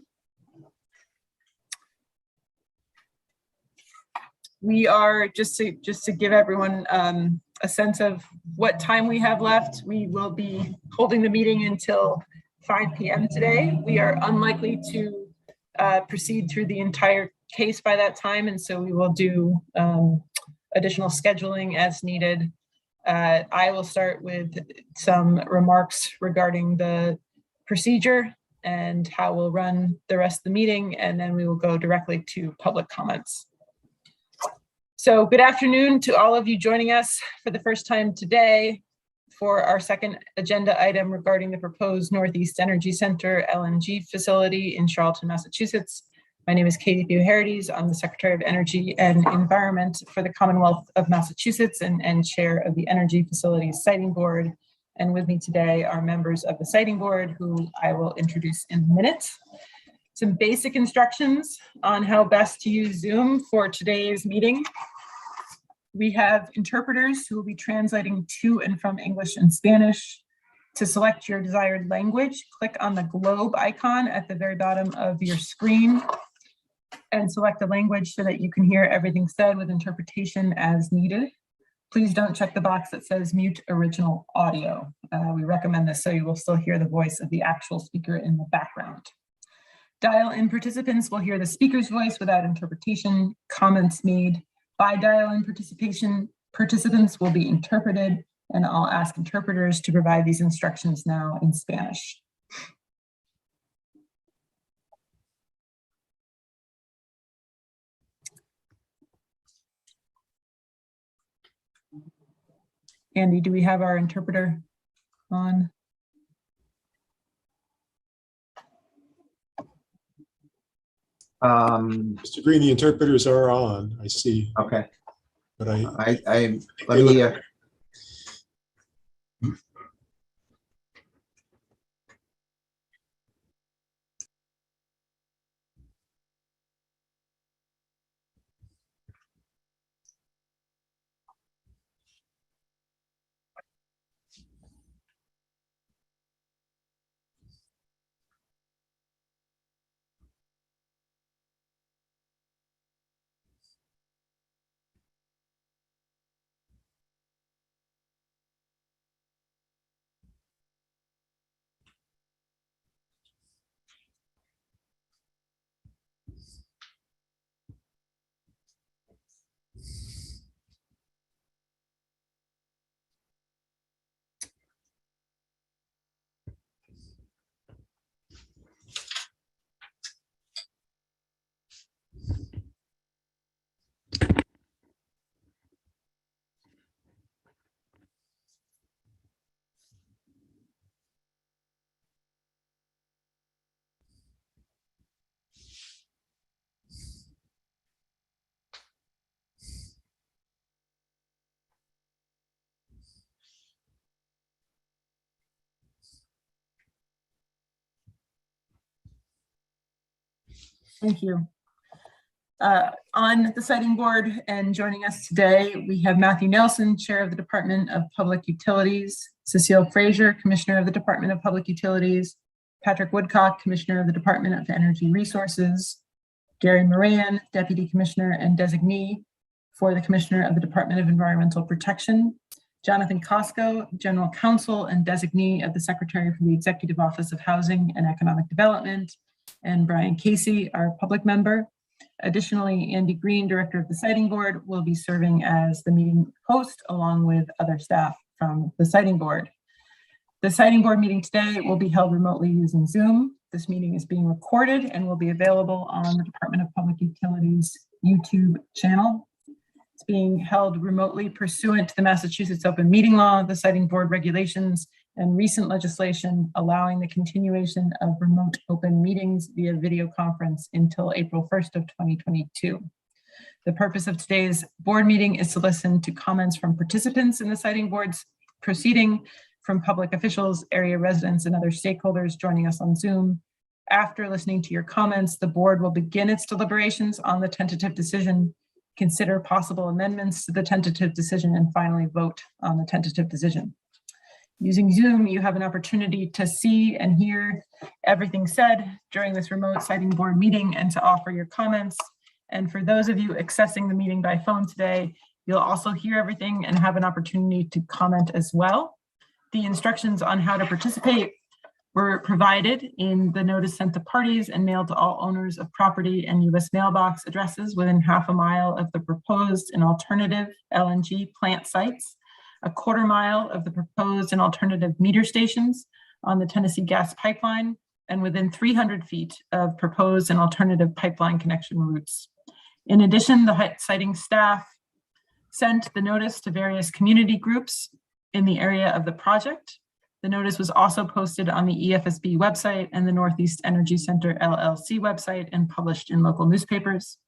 We are, just to give everyone a sense of what time we have left, we will be holding the meeting until 5 p.m. today. We are unlikely to proceed through the entire case by that time, and so we will do additional scheduling as needed. I will start with some remarks regarding the procedure and how we'll run the rest of the meeting, and then we will go directly to public comments. So good afternoon to all of you joining us for the first time today for our second agenda item regarding the proposed Northeast Energy Center LNG facility in Charlton, Massachusetts. My name is Katie Theoharides. I'm the Secretary of Energy and Environment for the Commonwealth of Massachusetts and Chair of the Energy Facilities Siting Board. And with me today are members of the Siting Board, who I will introduce in a minute. Some basic instructions on how best to use Zoom for today's meeting. We have interpreters who will be translating to and from English and Spanish. To select your desired language, click on the globe icon at the very bottom of your screen and select a language so that you can hear everything said with interpretation as needed. Please don't check the box that says mute original audio. We recommend this so you will still hear the voice of the actual speaker in the background. Dial-in participants will hear the speaker's voice without interpretation. Comments made by dial-in participants will be interpreted, and I'll ask interpreters to provide these instructions now in Spanish. Andy, do we have our interpreter on? Mr. Green, the interpreters are on, I see. Okay. But let me Thank you. On the siting board and joining us today, we have Matthew Nelson, Chair of the Department of Public Utilities, Cecile Frazier, Commissioner of the Department of Public Utilities, Patrick Woodcock, Commissioner of the Department of Energy Resources, Gary Moran, Deputy Commissioner and Designee for the Commissioner of the Department of Environmental Protection, Jonathan Costco, General Counsel and Designee of the Secretary for the Executive Office of Housing and Economic Development, and Brian Casey, our public member. Additionally, Andy Green, Director of the Siting Board, will be serving as the meeting host along with other staff from the Siting Board. The Siting Board meeting today will be held remotely using Zoom. This meeting is being recorded and will be available on the Department of Public Utilities YouTube channel. It's being held remotely pursuant to the Massachusetts Open Meeting Law, the Siting Board regulations, and recent legislation allowing the continuation of remote open meetings via video conference until April 1st of 2022. The purpose of today's board meeting is to listen to comments from participants in the Siting Board's proceeding, from public officials, area residents, and other stakeholders joining us on Zoom. After listening to your comments, the board will begin its deliberations on the tentative decision, consider possible amendments to the tentative decision, and finally vote on the tentative decision. Using Zoom, you have an opportunity to see and hear everything said during this remote Siting Board meeting and to offer your comments. And for those of you accessing the meeting by phone today, you'll also hear everything and have an opportunity to comment as well. The instructions on how to participate were provided in the notice sent to parties and mailed to all owners of property and U.S. mailbox addresses within half a mile of the proposed and alternative LNG plant sites, a quarter mile of the proposed and alternative meter stations on the Tennessee Gas Pipeline, and within 300 feet of proposed and alternative pipeline connection routes. In addition, the siting staff sent the notice to various community groups in the area of the project. The notice was also posted on the EFSB website and the Northeast Energy Center LLC website and published in local newspapers.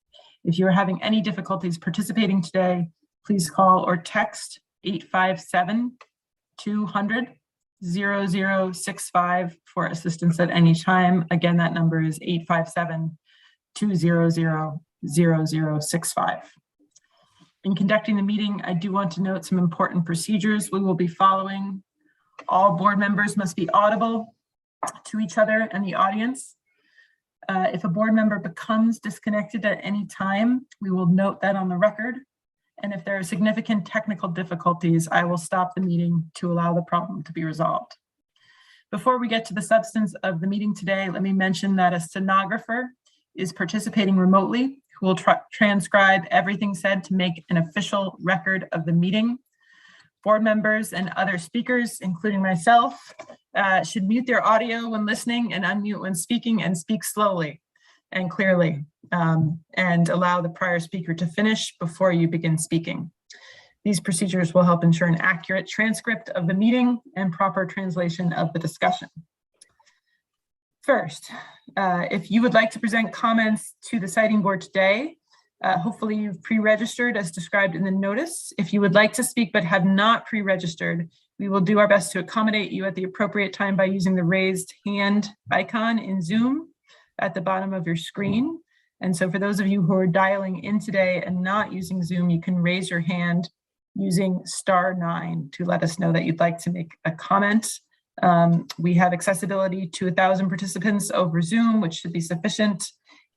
If you are having any difficulties participating today, please call or text 857-200-0065 for assistance at any time. Again, that number is 857-200-0065. In conducting the meeting, I do want to note some important procedures we will be following. All board members must be audible to each other and the audience. If a board member becomes disconnected at any time, we will note that on the record. And if there are significant technical difficulties, I will stop the meeting to allow the problem to be resolved. Before we get to the substance of the meeting today, let me mention that a stenographer is participating remotely who will transcribe everything said to make an official record of the meeting. Board members and other speakers, including myself, should mute their audio when listening and unmute when speaking, and speak slowly and clearly, and allow the prior speaker to finish before you begin speaking. These procedures will help ensure an accurate transcript of the meeting and proper translation of the discussion. First, if you would like to present comments to the Siting Board today, hopefully you've pre-registered as described in the notice. If you would like to speak but have not pre-registered, we will do our best to accommodate you at the appropriate time by using the raised hand icon in Zoom at the bottom of your screen. And so for those of you who are dialing in today and not using Zoom, you can raise your hand using *9 to let us know that you'd like to make a comment. We have accessibility to 1,000 participants over Zoom, which should be sufficient.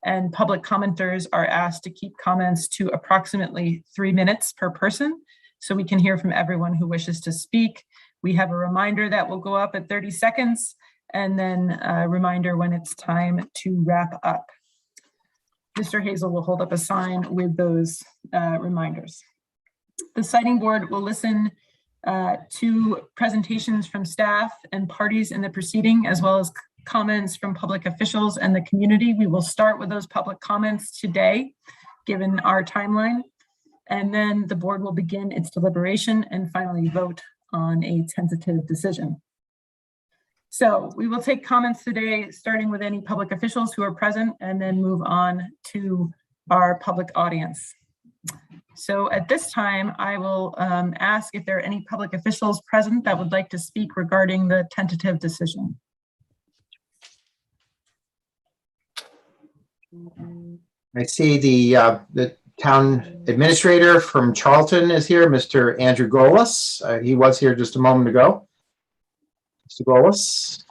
And public commenters are asked to keep comments to approximately 3 minutes per person, so we can hear from everyone who wishes to speak. We have a reminder that will go up at 30 seconds, and then a reminder when it's time to wrap up. Mr. Hazel will hold up a sign with those reminders. The Siting Board will listen to presentations from staff and parties in the proceeding, as well as comments from public officials and the community. We will start with those public comments today, given our timeline, and then the board will begin its deliberation and finally vote on a tentative decision. So we will take comments today, starting with any public officials who are present, and then move on to our public audience. So at this time, I will ask if there are any public officials present that would like to speak regarding the tentative decision. I see the town administrator from Charlton is here, Mr. Andrew Golis. He was here just a moment ago. Mr. Golis.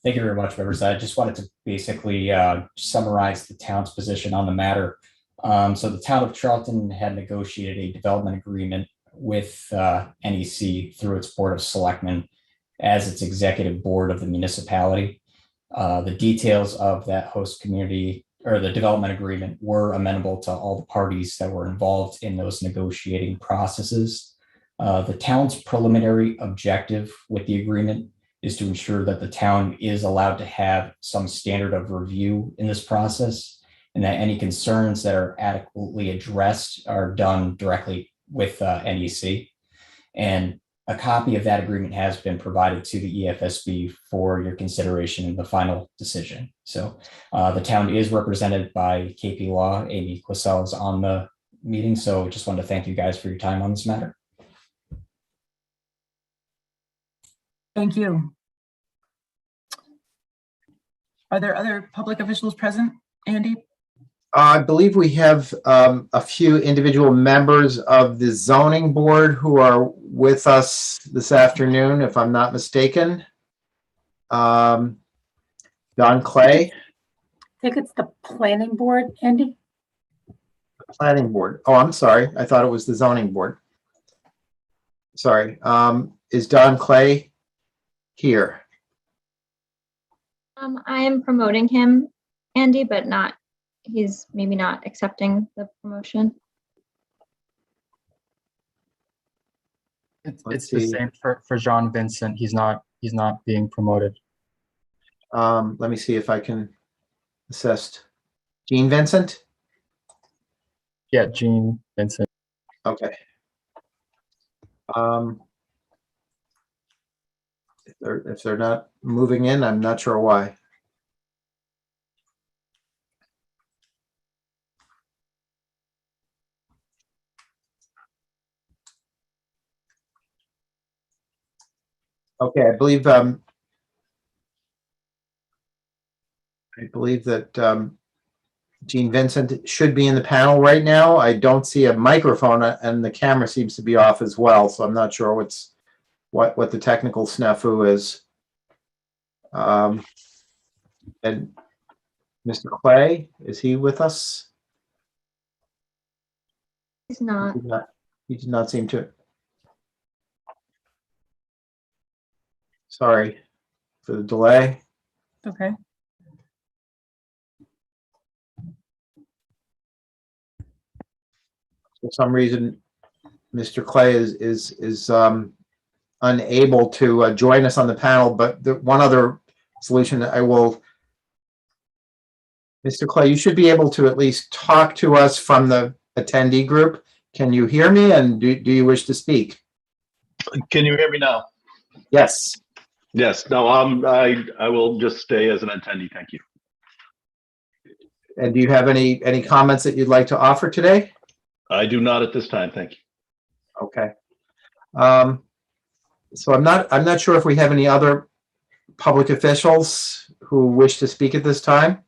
Thank you very much, members. I just wanted to basically summarize the town's position on the matter. So the town of Charlton had negotiated a development agreement with NEC through its Board of Selectmen as its executive board of the municipality. The details of that host community or the development agreement were amenable to all the parties that were involved in those negotiating processes. The town's preliminary objective with the agreement is to ensure that the town is allowed to have some standard of review in this process, and that any concerns that are adequately addressed are done directly with NEC. And a copy of that agreement has been provided to the EFSB for your consideration in the final decision. So the town is represented by KP Law. Amy Quissel is on the meeting. So just wanted to thank you guys for your time on this matter. Thank you. Are there other public officials present, Andy? I believe we have a few individual members of the zoning board who are with us this afternoon, if I'm not mistaken. Don Clay. I think it's the planning board, Andy. Planning board. Oh, I'm sorry. I thought it was the zoning board. Sorry. Is Don Clay here? I am promoting him, Andy, but he's maybe not accepting the promotion. It's the same for John Vincent. He's not being promoted. Let me see if I can assess. Gene Vincent? Yeah, Gene Vincent. Okay. If they're not moving in, I'm not sure why. Okay, I believe that Gene Vincent should be in the panel right now. I don't see a microphone and the camera seems to be off as well, so I'm not sure what the technical snafu is. And Mr. Clay, is he with us? He's not. He did not seem to. Sorry for the delay. Okay. For some reason, Mr. Clay is unable to join us on the panel, but the one other solution I will, Mr. Clay, you should be able to at least talk to us from the attendee group. Can you hear me, and do you wish to speak? Can you hear me now? Yes. Yes. No, I will just stay as an attendee. Thank you. And do you have any comments that you'd like to offer today? I do not at this time. Thank you. Okay. So I'm not sure if we have any other public officials who wish to speak at this time.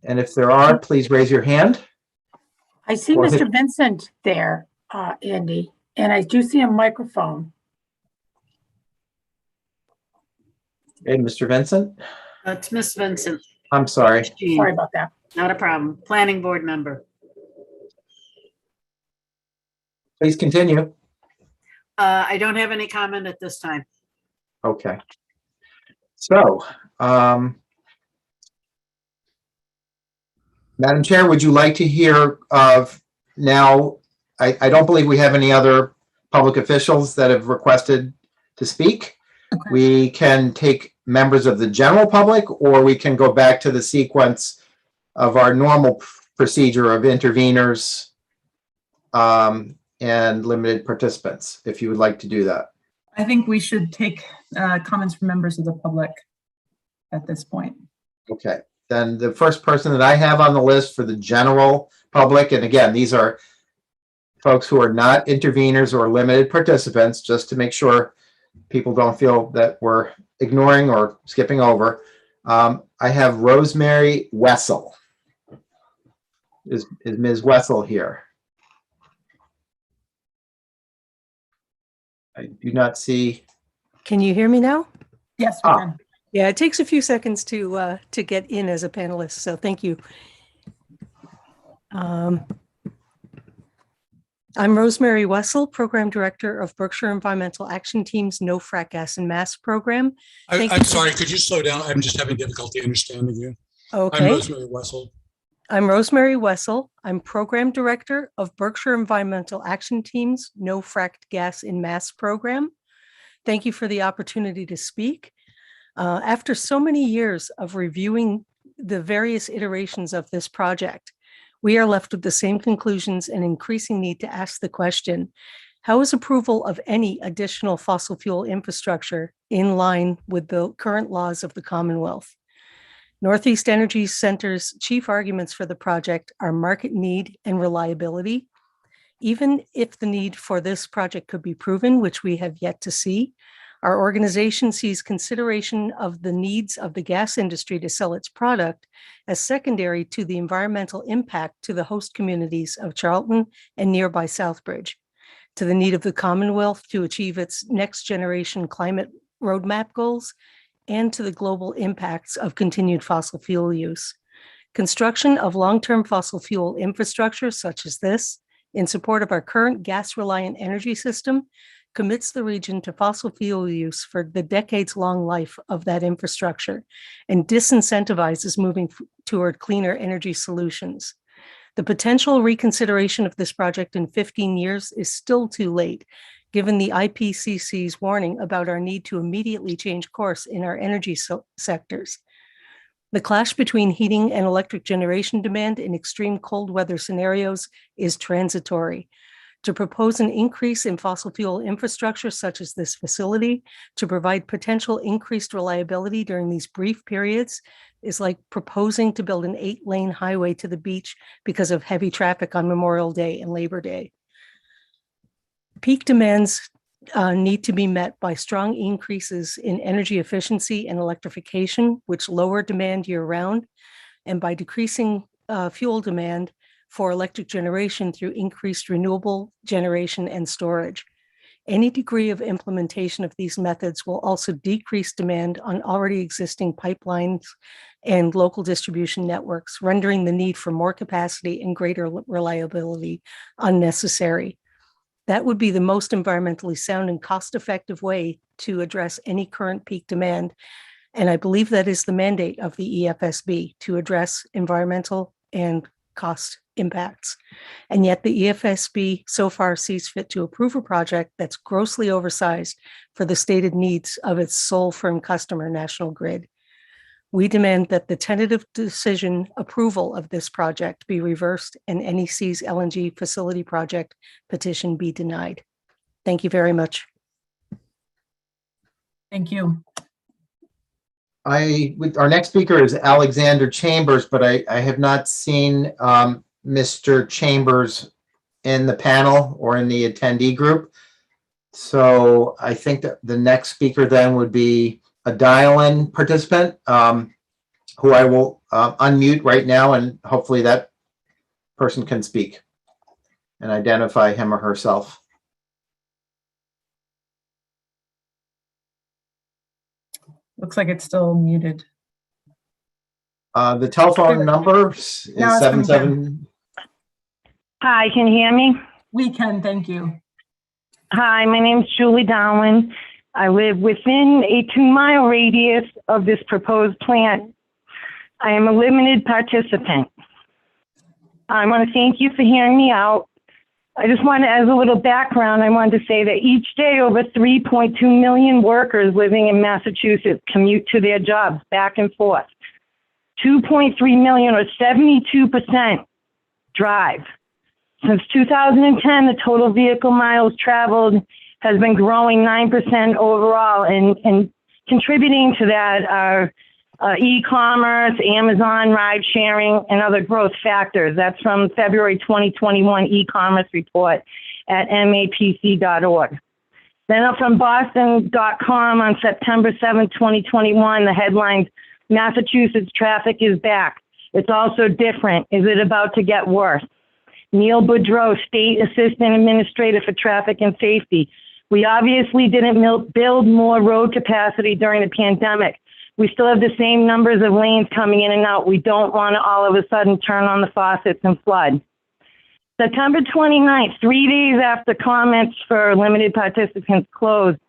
And if there are, please raise your hand. I see Mr. Vincent there, Andy, and I do see a microphone. Hey, Mr. Vincent. It's Miss Vincent. I'm sorry. Sorry about that. Not a problem. Planning board member. Please continue. I don't have any comment at this time. Okay. So, Madam Chair, would you like to hear of now? I don't believe we have any other public officials that have requested to speak. Okay. We can take members of the general public, or we can go back to the sequence of our normal procedure of interveners and limited participants, if you would like to do that. I think we should take comments from members of the public at this point. Okay, then the first person that I have on the list for the general public, and again, these are folks who are not interveners or limited participants, just to make sure people don't feel that we're ignoring or skipping over. I I have Rosemary Wessel. Is Ms. Wessel here? I do not see. Can you hear me now? Yes, we Ah. can. Yeah, it takes a few seconds to get in as a panelist, so thank you. I'm Rosemary Wessel, Program Director of Berkshire Environmental Action Team's No Frack Gas and Mass program. I'm sorry, could you slow down? I'm just having difficulty understanding you. Okay. I'm Rosemary Wessel. I'm Rosemary Wessel. I'm Program Director of Berkshire Environmental Action Team's No Fracked Gas in Mass program. Thank you for the opportunity to speak. After so many years of reviewing the various iterations of this project, we are left with the same conclusions and increasing need to ask the question, how is approval of any additional fossil fuel infrastructure in line with the current laws of the Commonwealth? Northeast Energy Center's chief arguments for the project are market need and reliability. Even if the need for this project could be proven, which we have yet to see, our organization sees consideration of the needs of the gas industry to sell its product as secondary to the environmental impact to the host communities of Charlton and nearby Southbridge, to the need of the Commonwealth to achieve its next generation climate roadmap goals, and to the global impacts of continued fossil fuel use. Construction of long-term fossil fuel infrastructure such as this, in support of our current gas-reliant energy system, commits the region to fossil fuel use for the decades-long life of that infrastructure and disincentivizes moving toward cleaner energy solutions. The potential reconsideration of this project in 15 years is still too late, given the IPCC's warning about our need to immediately change course in our energy sectors. The clash between heating and electric generation demand in extreme cold weather scenarios is transitory. To propose an increase in fossil fuel infrastructure such as this facility to provide potential increased reliability during these brief periods is like proposing to build an 8-lane highway to the beach because of heavy traffic on Memorial Day and Labor Day. Peak demands need to be met by strong increases in energy efficiency and electrification, which lower demand year-round, and by decreasing fuel demand for electric generation through increased renewable generation and storage. Any degree of implementation of these methods will also decrease demand on already existing pipelines and local distribution networks, rendering the need for more capacity and greater reliability unnecessary. That would be the most environmentally sound and cost-effective way to address any current peak demand. And I believe that is the mandate of the EFSB, to address environmental and cost impacts. And yet the EFSB so far sees fit to approve a project that's grossly oversized for the stated needs of its sole firm customer, National Grid. We demand that the tentative decision approval of this project be reversed and NEC's LNG facility project petition be denied. Thank you very much. Thank you. Our next speaker is Alexander Chambers, but I have not seen Mr. Chambers in the panel or in the attendee group. So I think that the next speaker then would be a dial-in participant who I will unmute right now, and hopefully that person can speak and identify him or herself. Looks like it's still muted. The telephone number is 77. Hi, can you hear me? We can, thank you. Hi, my name is Julie Darwin. I live within a 2-mile radius of this proposed plant. I am a limited participant. I want to thank you for hearing me out. I just wanted, as a little background, I wanted to say that each day over 3.2 million workers living in Massachusetts commute to their jobs back and forth. 2.3 million, or 72%, drive. Since 2010, the total vehicle miles traveled has been growing 9% overall, and contributing to that are e-commerce, Amazon, ride sharing, and other growth factors. That's from February 2021 e-commerce report at mapc.org. Then up from Boston.com on September 7, 2021, the headlines, Massachusetts traffic is back. It's also different. Is it about to get worse? Neil Boudreau, State Assistant Administrator for Traffic and Safety. We obviously didn't build more road capacity during the pandemic. We still have the same numbers of lanes coming in and out. We don't want to all of a sudden turn on the faucets and flood. September 29th, 3 days after comments for limited participants closed,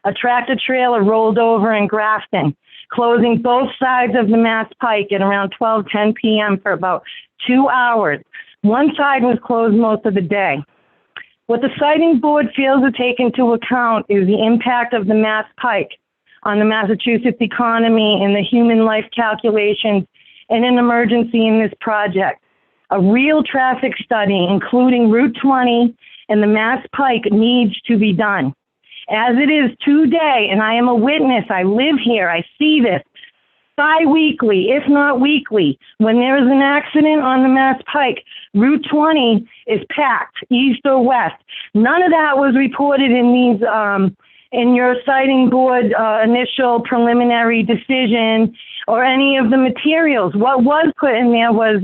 a tractor trailer rolled over in Grafton, closing both sides of the Mass Pike at around 12:10 p.m. for about 2 hours. One side was closed most of the day. What the siting board fails to take into account is the impact of the Mass Pike on the Massachusetts economy and the human life calculations and an emergency in this project. A real traffic study, including Route 20 and the Mass Pike, needs to be done. As it is today, and I am a witness, I live here, I see this, bi-weekly, if not weekly, when there is an accident on the Mass Pike, Route 20 is packed, east or west. None of that was reported in these, in your siting board initial preliminary decision or any of the materials. What was put in there was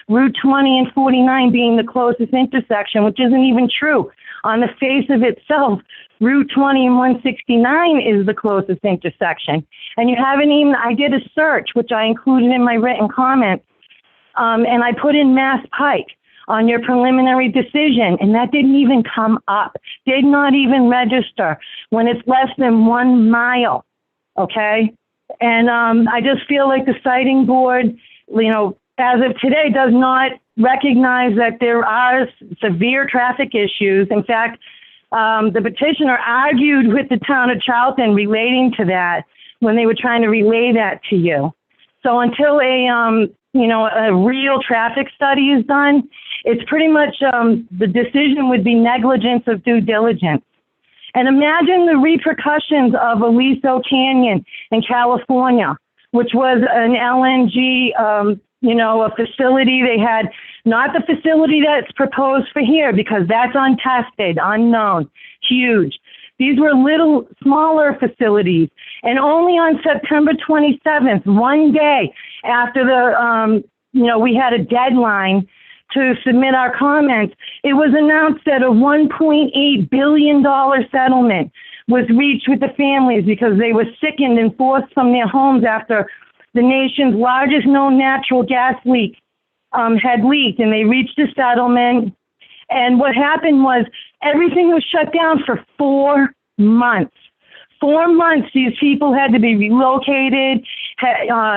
Route 20 and 49 being the closest intersection, which isn't even true. On the face of itself, Route 20 and 169 is the closest intersection. And you haven't even, I did a search, which I included in my written comments, and I put in Mass Pike on your preliminary decision, and that didn't even come up, did not even register when it's less than 1 mile, okay? And I just feel like the siting board, you know, as of today, does not recognize that there are severe traffic issues. In fact, the petitioner argued with the town of Charlton relating to that when they were trying to relay that to you. So until a real traffic study is done, it's pretty much the decision would be negligence of due diligence. And imagine the repercussions of Aliso Canyon in California, which was an LNG, a facility. They had not the facility that's proposed for here because that's untested, unknown, huge. These were little, smaller facilities. And only on September 27th, 1 day after we had a deadline to submit our comments, it was announced that a $1.8 billion settlement was reached with the families because they were sickened and forced from their homes after the nation's largest known natural gas leak had leaked, and they reached a settlement. And what happened was everything was shut down for 4 months. 4 months, these people had to be relocated,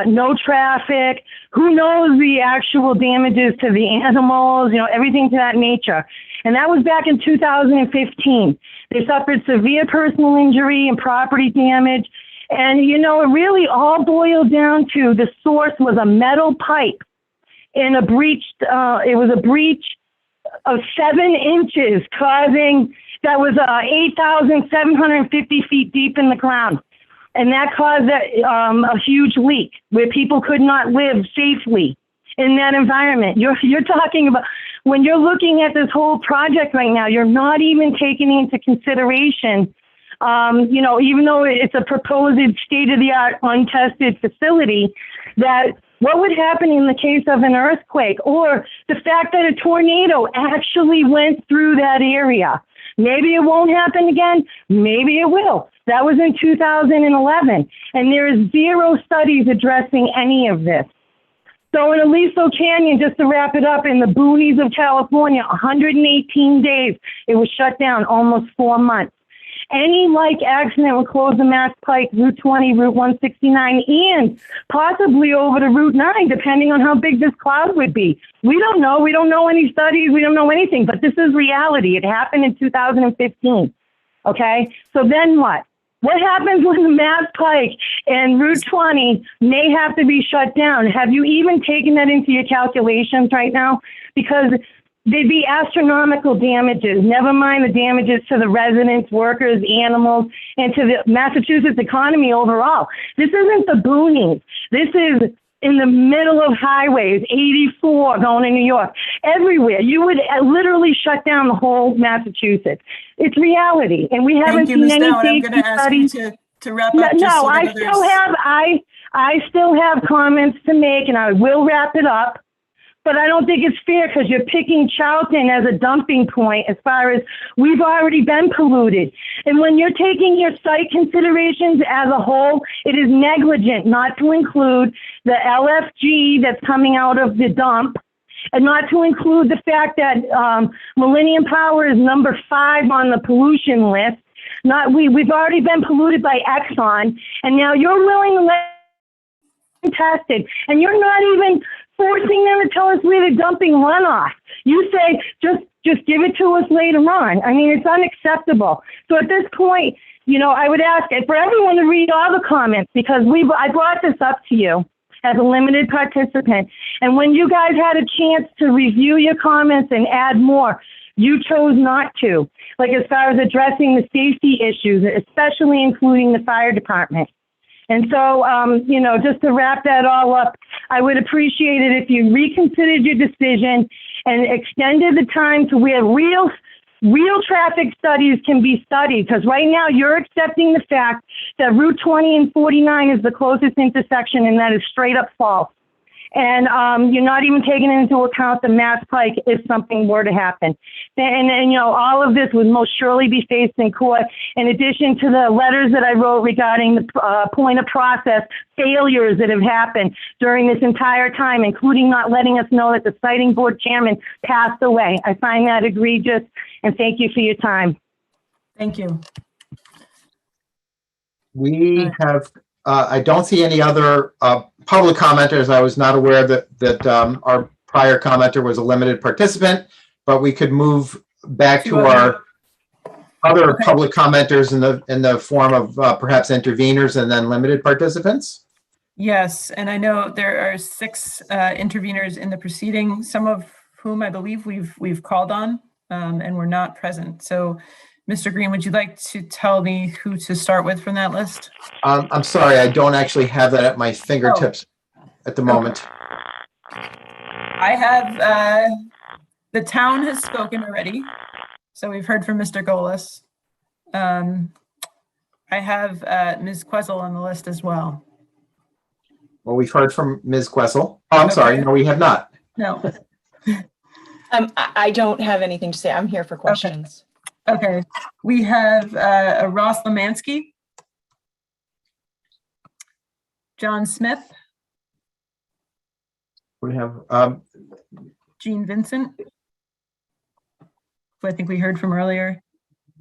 no traffic. Who knows the actual damages to the animals, everything to that nature. And that was back in 2015. They suffered severe personal injury and property damage. And, it really all boiled down to the source was a metal pipe in a breached, it was a breach of 7 inches that was 8,750 feet deep in the ground. And that caused a huge leak where people could not live safely in that environment. You're talking about, when you're looking at this whole project right now, you're not even taking into consideration, even though it's a proposed state-of-the-art untested facility, that what would happen in the case of an earthquake or the fact that a tornado actually went through that area. Maybe it won't happen again. Maybe it will. That was in 2011. And there is 0 studies addressing any of this. So in Aliso Canyon, just to wrap it up, in the boonies of California, 118 days, it was shut down, almost 4 months. Any like accident would close the Mass Pike, Route 20, Route 169, and possibly over to Route 9, depending on how big this cloud would be. We don't know. We don't know any studies. We don't know anything, but this is reality. It happened in 2015. Okay? So then what? What happens when the Mass Pike and Route 20 may have to be shut down? Have you even taken that into your calculations right now? Because they'd be astronomical damages, never mind the damages to the residents, workers, animals, and to the Massachusetts economy overall. This isn't the boonies. This is in the middle of highways, 84 going to New York, everywhere. You would literally shut down the whole Massachusetts. It's reality, and we haven't seen any safety studies. To wrap up. No, I I still have comments to make, and I will wrap it up. But I don't think it's fair because you're picking Charlton as a dumping point as far as we've already been polluted. And when you're taking your site considerations as a whole, it is negligent not to include the LFG that's coming out of the dump, and not to include the fact that Millennium Power is number 5 on the pollution list. We've already been polluted by Exxon, and now you're willing to let them test it, and you're not even forcing them to tell us where they're dumping runoff. You say, just give it to us later on. I mean, it's unacceptable. So at this point, I would ask for everyone to read all the comments, because I brought this up to you as a limited participant. And when you guys had a chance to review your comments and add more, you chose not to. Like as far as addressing the safety issues, especially including the fire department. And so, just to wrap that all up, I would appreciate it if you reconsidered your decision and extended the time to where real traffic studies can be studied. Because right now you're accepting the fact that Route 20 and 49 is the closest intersection, and that is straight up false. And you're not even taking into account the Mass Pike if something were to happen. And all of this would most surely be faced in court, in addition to the letters that I wrote regarding the point of process failures that have happened during this entire time, including not letting us know that the siting board chairman passed away. I find that egregious, and thank you for your time. Thank you. We have, I don't see any other public commenters. I was not aware that our prior commenter was a limited participant, but we could move back to our other public commenters in the form of perhaps interveners and then limited participants. Yes, and I know there are 6 interveners in the proceeding, some of whom I believe we've called on and were not present. So, Mr. Green, would you like to tell me who to start with from that list? I'm sorry, I don't actually have that at my fingertips at the moment. I have, the town has spoken already, so we've heard from Mr. Golis. I have Ms. Questle on the list as well. Well, we've heard from Ms. Questle. Oh, I'm sorry, no, we have not. No. I don't have anything to say. I'm here for questions. Okay, we have Ross Lemansky, John Smith. We have Jean Vincent, who I think we heard from earlier,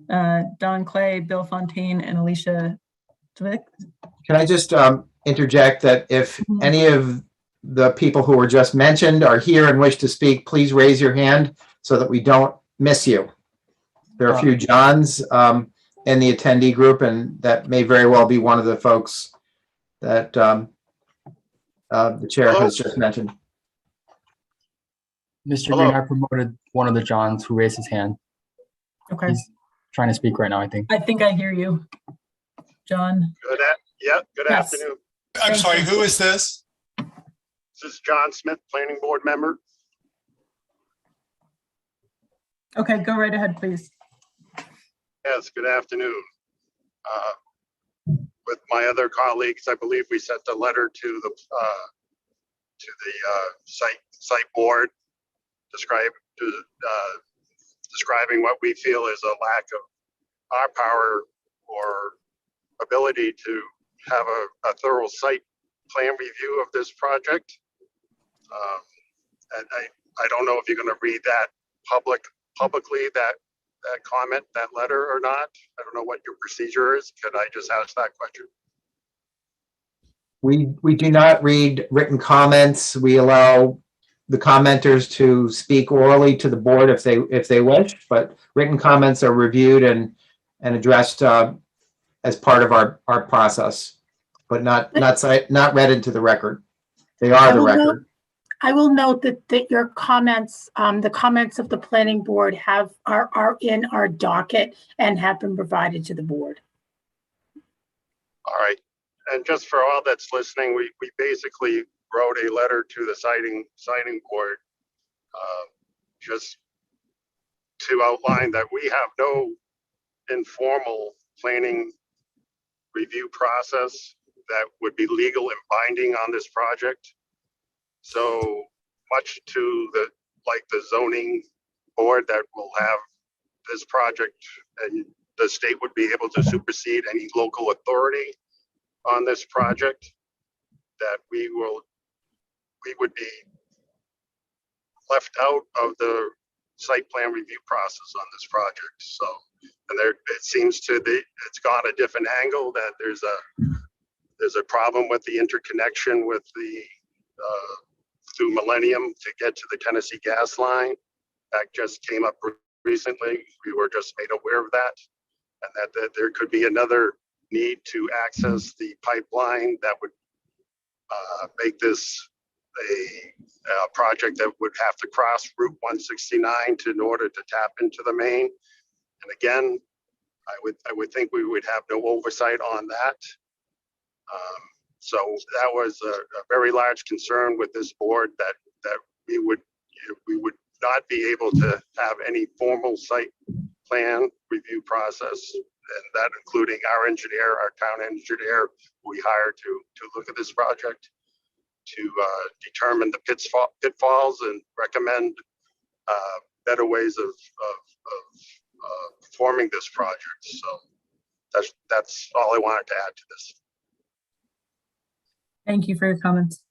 Don Clay, Bill Fontaine, and Alicia Dwick. Can I just interject that if any of the people who were just mentioned are here and wish to speak, please raise your hand so that we don't miss you. There are a few Johns in the attendee group, and that may very well be one of the folks that the chair has just mentioned. Mr. Green, I promoted one of the Johns who raised his hand. Okay. He's trying to speak right now, I think. I think I hear you, John. Good afternoon. I'm sorry, who is this? This is John Smith, planning board member. Okay, go right ahead, please. Yes, good afternoon. With my other colleagues, I believe we sent a letter to the site board describing what we feel is a lack of our power or ability to have a thorough site plan review of this project. And I don't know if you're going to read that publicly, that comment, that letter or not. I don't know what your procedure is. Can I just ask that question? We do not read written comments. We allow the commenters to speak orally to the board if they wish, but written comments are reviewed and addressed as part of our process, but not read into the record. They are the record. I will note that your comments, the comments of the planning board are in our docket and have been provided to the board. All right. And just for all that's listening, we basically wrote a letter to the siting board just to outline that we have no informal planning review process, that would be legal and binding on this project. So much to the zoning board that will have this project, and the state would be able to supersede any local authority on this project, that we would be left out of the site plan review process on this project. So, and there, it seems to be, it's gone a different angle, that there's a problem with the interconnection with the through Millennium to get to the Tennessee gas line. That just came up recently. We were just made aware of that, and that there could be another need to access the pipeline that would make this a project that would have to cross Route 169 in order to tap into the main. And again, I would think we would have no oversight on that. So that was a very large concern with this board, that we would not be able to have any formal site plan review process, and that including our engineer, our town engineer, we hired to look at this project, to determine the pitfalls and recommend better ways of performing this project. So that's all I wanted to add to this. Thank you for your comments.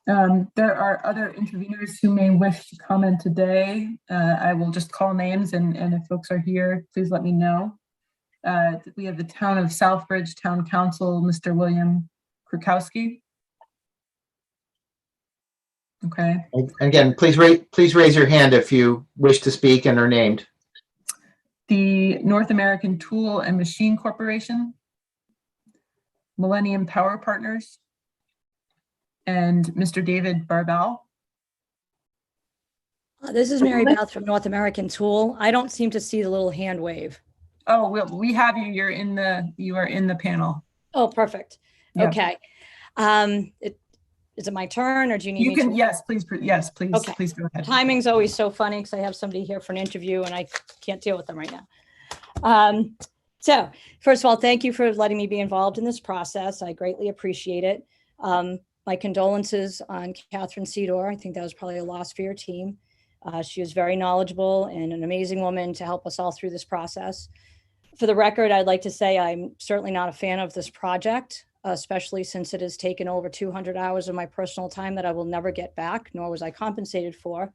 There are other interveners who may wish to comment today. I will just call names, and if folks are here, please let me know. We have the Town of Southbridge Town Council, Mr. William Krakowski. Okay. Again, please raise your hand if you wish to speak and are named. The North American Tool and Machine Corporation, Millennium Power Partners, and Mr. David Barbell. This is Mary Beth from North American Tool. I don't seem to see the little hand wave. Oh, we have you. You are in the panel. Oh, perfect. Yeah. Okay. Is it my turn, or do you need me to? Yes, please. Yes, please. Okay. Please go ahead. Timing's always so funny because I have somebody here for an interview and I can't deal with them right now. So first of all, thank you for letting me be involved in this process. I greatly appreciate it. My condolences on Catherine Cedar. I think that was probably a loss for your team. She was very knowledgeable and an amazing woman to help us all through this process. For the record, I'd like to say I'm certainly not a fan of this project, especially since it has taken over 200 hours of my personal time that I will never get back, nor was I compensated for,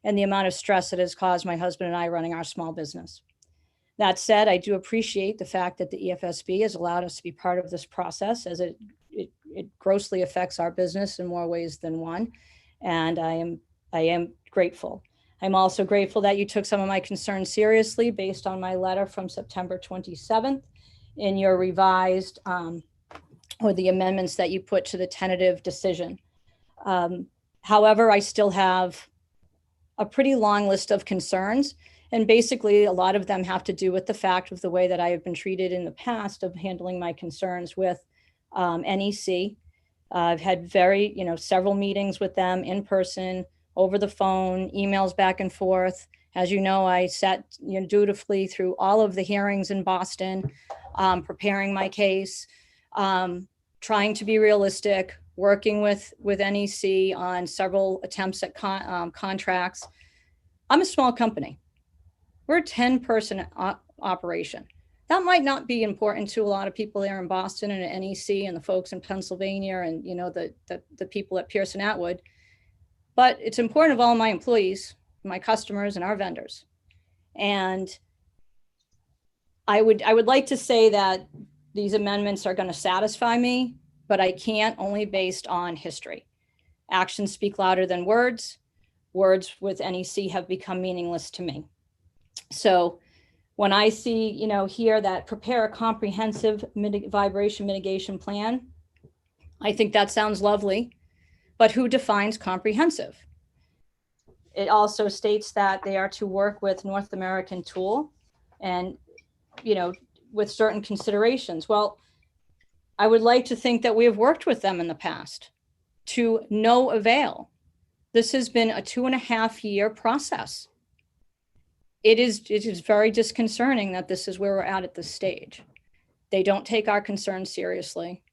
and the amount of stress it has caused my husband and I running our small business. That said, I do appreciate the fact that the EFSB has allowed us to be part of this process, as it grossly affects our business in more ways than one, and I am grateful. I'm also grateful that you took some of my concerns seriously based on my letter from September 27th in your revised or the amendments that you put to the tentative decision. However, I still have a pretty long list of concerns, and basically a lot of them have to do with the fact of the way that I have been treated in the past of handling my concerns with NEC. I've had several meetings with them in person, over the phone, emails back and forth. As you know, I sat dutifully through all of the hearings in Boston, preparing my case, trying to be realistic, working with NEC on several attempts at contracts. I'm a small company. We're a 10-person operation. That might not be important to a lot of people there in Boston and at NEC and the folks in Pennsylvania and the people at Pearson Atwood, but it's important of all my employees, my customers, and our vendors. And I would like to say that these amendments are going to satisfy me, but I can't, only based on history. Actions speak louder than words. Words with NEC have become meaningless to me. So when I see, here that prepare a comprehensive vibration mitigation plan, I think that sounds lovely, but who defines comprehensive? It also states that they are to work with North American Tool and, with certain considerations. Well, I would like to think that we have worked with them in the past to no avail. This has been a 2.5-year process. It is very disconcerting that this is where we're at this stage. They don't take our concerns seriously.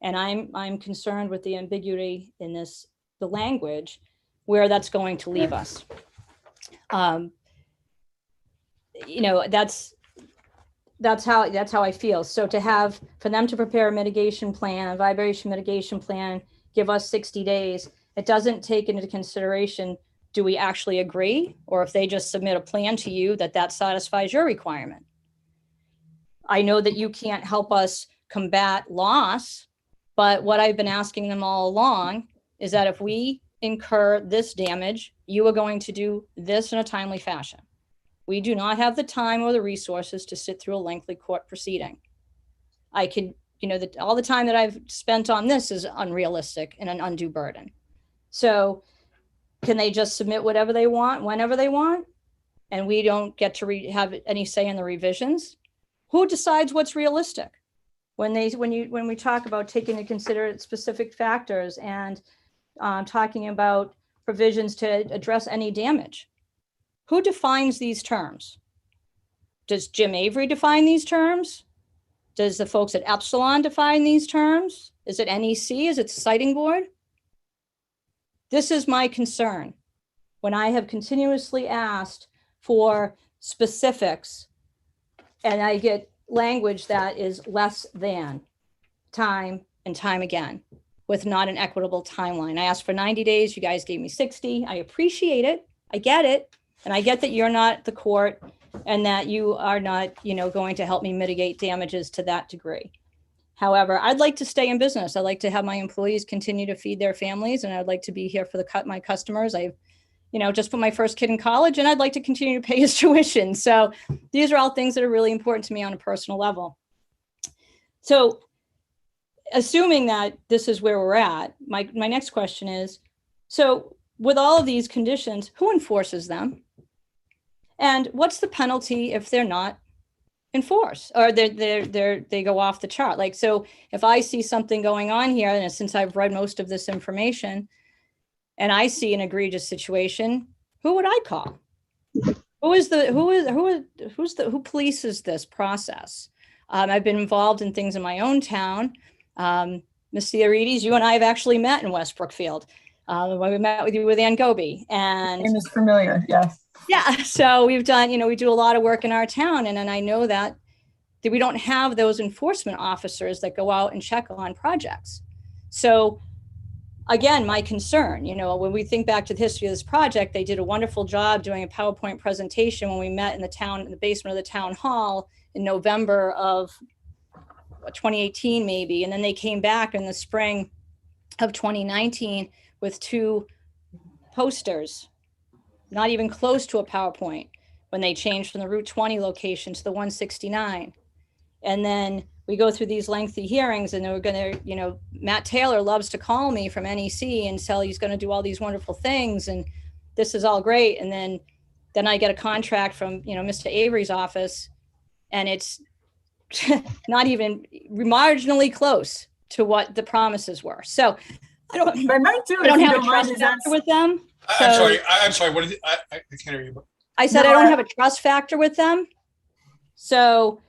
And I'm concerned with the ambiguity in the language, where that's going to leave us. That's how I feel. So for them to prepare a mitigation plan, a vibration mitigation plan, give us 60 days, it doesn't take into consideration, do we actually agree? Or if they just submit a plan to you that satisfies your requirement. I know that you can't help us combat loss, but what I've been asking them all along is that if we incur this damage, you are going to do this in a timely fashion. We do not have the time or the resources to sit through a lengthy court proceeding. I could, all the time that I've spent on this is unrealistic and an undue burden. So can they just submit whatever they want, whenever they want? And we don't get to have any say in the revisions? Who decides what's realistic? When we talk about taking into consider specific factors and talking about provisions to address any damage, who defines these terms? Does Jim Avery define these terms? Does the folks at Epsilon define these terms? Is it NEC? Is it the siting board? This is my concern. When I have continuously asked for specifics and I get language that is less than time and time again with not an equitable timeline. I asked for 90 days. You guys gave me 60. I appreciate it. I get it. And I get that you're not the court and that you are not, going to help me mitigate damages to that degree. However, I'd like to stay in business. I'd like to have my employees continue to feed their families, and I'd like to be here for my customers. I've, just put my first kid in college, and I'd like to continue to pay his tuition. So these are all things that are really important to me on a personal level. So assuming that this is where we're at, my next question is, so with all of these conditions, who enforces them? And what's the penalty if they're not enforced or they go off the chart? Like, so if I see something going on here, and since I've read most of this information and I see an egregious situation, who would I call? Who polices this process? I've been involved in things in my own town. Ms. Theorides, you and I have actually met in West Brookfield. When we met with you with Ann Goby, and name is familiar. Yes. Yeah. So we've done, we do a lot of work in our town, and I know that we don't have those enforcement officers that go out and check on projects. So again, my concern, when we think back to the history of this project, they did a wonderful job doing a PowerPoint presentation when we met in the basement of the town hall in November of 2018, maybe. And then they came back in the spring of 2019 with 2 posters, not even close to a PowerPoint, when they changed from the Route 20 location to the 169. And then we go through these lengthy hearings, and we're going to, Matt Taylor loves to call me from NEC and tell he's going to do all these wonderful things, and this is all great. And then I get a contract from, Mr. Avery's office, and it's not even marginally close to what the promises were. So I don't have a trust factor with them. I'm sorry. What did I can't hear you. I said I don't have a trust factor with them. So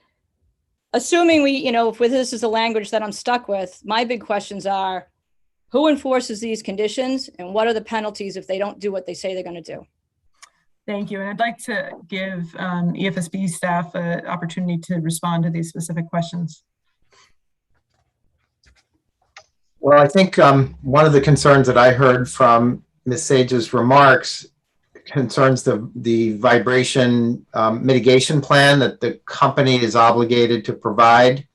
assuming if this is a language that I'm stuck with, my big questions are, who enforces these conditions, and what are the penalties if they don't do what they say they're going to do? Thank you. And I'd like to give EFSB staff an opportunity to respond to these specific questions. Well, I think one of the concerns that I heard from Ms. Sage's remarks concerns the vibration mitigation plan that the company is obligated to provide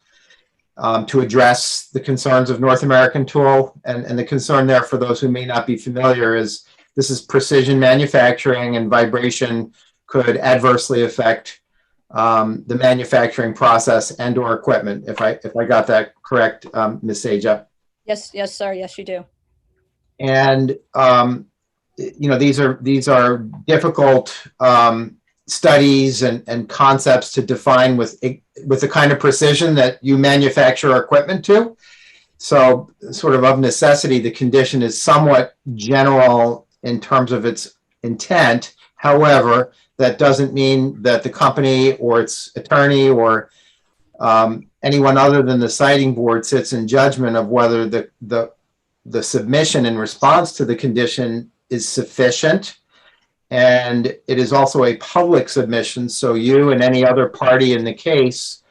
to address the concerns of North American Tool. And the concern there, for those who may not be familiar, is this is precision manufacturing, and vibration could adversely affect the manufacturing process and or equipment. If I got that correct, Ms. Sage. Yes, sir. Yes, you do. And these are difficult studies and concepts to define with the kind of precision that you manufacture equipment to. So, sort of necessity, the condition is somewhat general in terms of its intent. However, that doesn't mean that the company or its attorney or anyone other than the siting board sits in judgment of whether the submission in response to the condition is sufficient. And it is also a public submission, so you and any other party in the case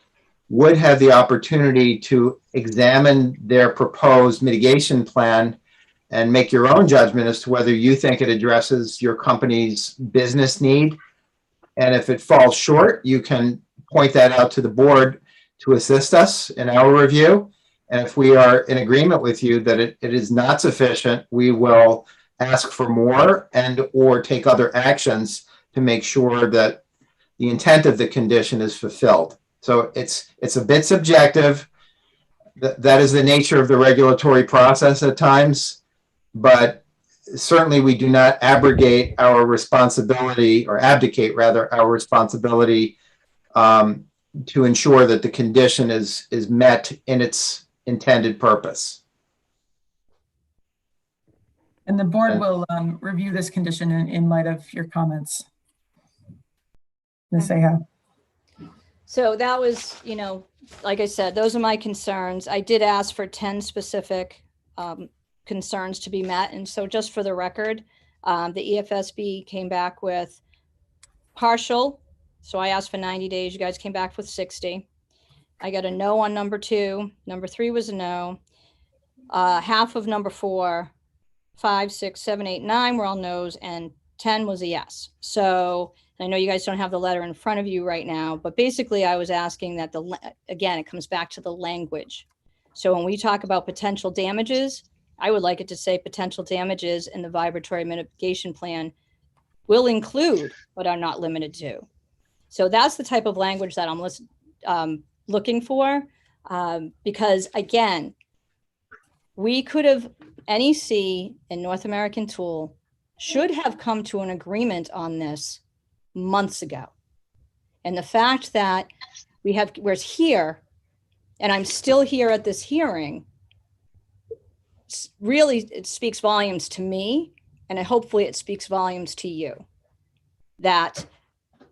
would have the opportunity to examine their proposed mitigation plan and make your own judgment as to whether you think it addresses your company's business need. And if it falls short, you can point that out to the board to assist us in our review. And if we are in agreement with you that it is not sufficient, we will ask for more and or take other actions to make sure that the intent of the condition is fulfilled. So it's a bit subjective. That is the nature of the regulatory process at times, but certainly we do not abrogate our responsibility, or abdicate rather our responsibility to ensure that the condition is met in its intended purpose. And the board will review this condition in light of your comments. Ms. Aja. So that was, you know, like I said, those are my concerns. I did ask for 10 specific concerns to be met. And so just for the record, the EFSB came back with partial. So I asked for 90 days. You guys came back with 60. I got a no on number 2. Number 3 was a no. Half of number 4, 5, 6, 7, 8, 9 were all no's, and 10 was a yes. So I know you guys don't have the letter in front of you right now, but basically I was asking that again, it comes back to the language. So when we talk about potential damages, I would like it to say potential damages in the vibratory mitigation plan will include, but are not limited to. So that's the type of language that I'm looking for, because again, we could have, NEC and North American Tool should have come to an agreement on this months ago. And the fact that we're here, and I'm still here at this hearing, really, it speaks volumes to me, and hopefully it speaks volumes to you, that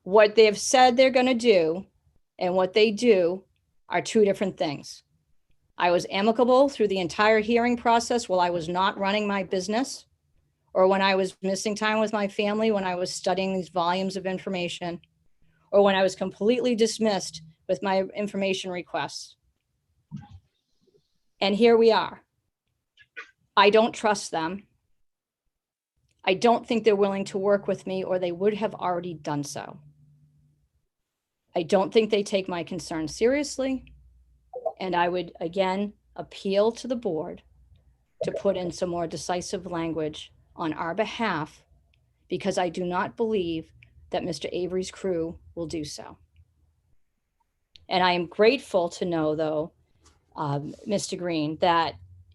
what they've said they're going to do and what they do are two different things. I was amicable through the entire hearing process while I was not running my business, or when I was missing time with my family, when I was studying these volumes of information, or when I was completely dismissed with my information requests. And here we are. I don't trust them. I don't think they're willing to work with me, or they would have already done so. I don't think they take my concerns seriously. And I would, again, appeal to the board to put in some more decisive language on our behalf, because I do not believe that Mr. Avery's crew will do so. And I am grateful to know, though, Mr. Green, that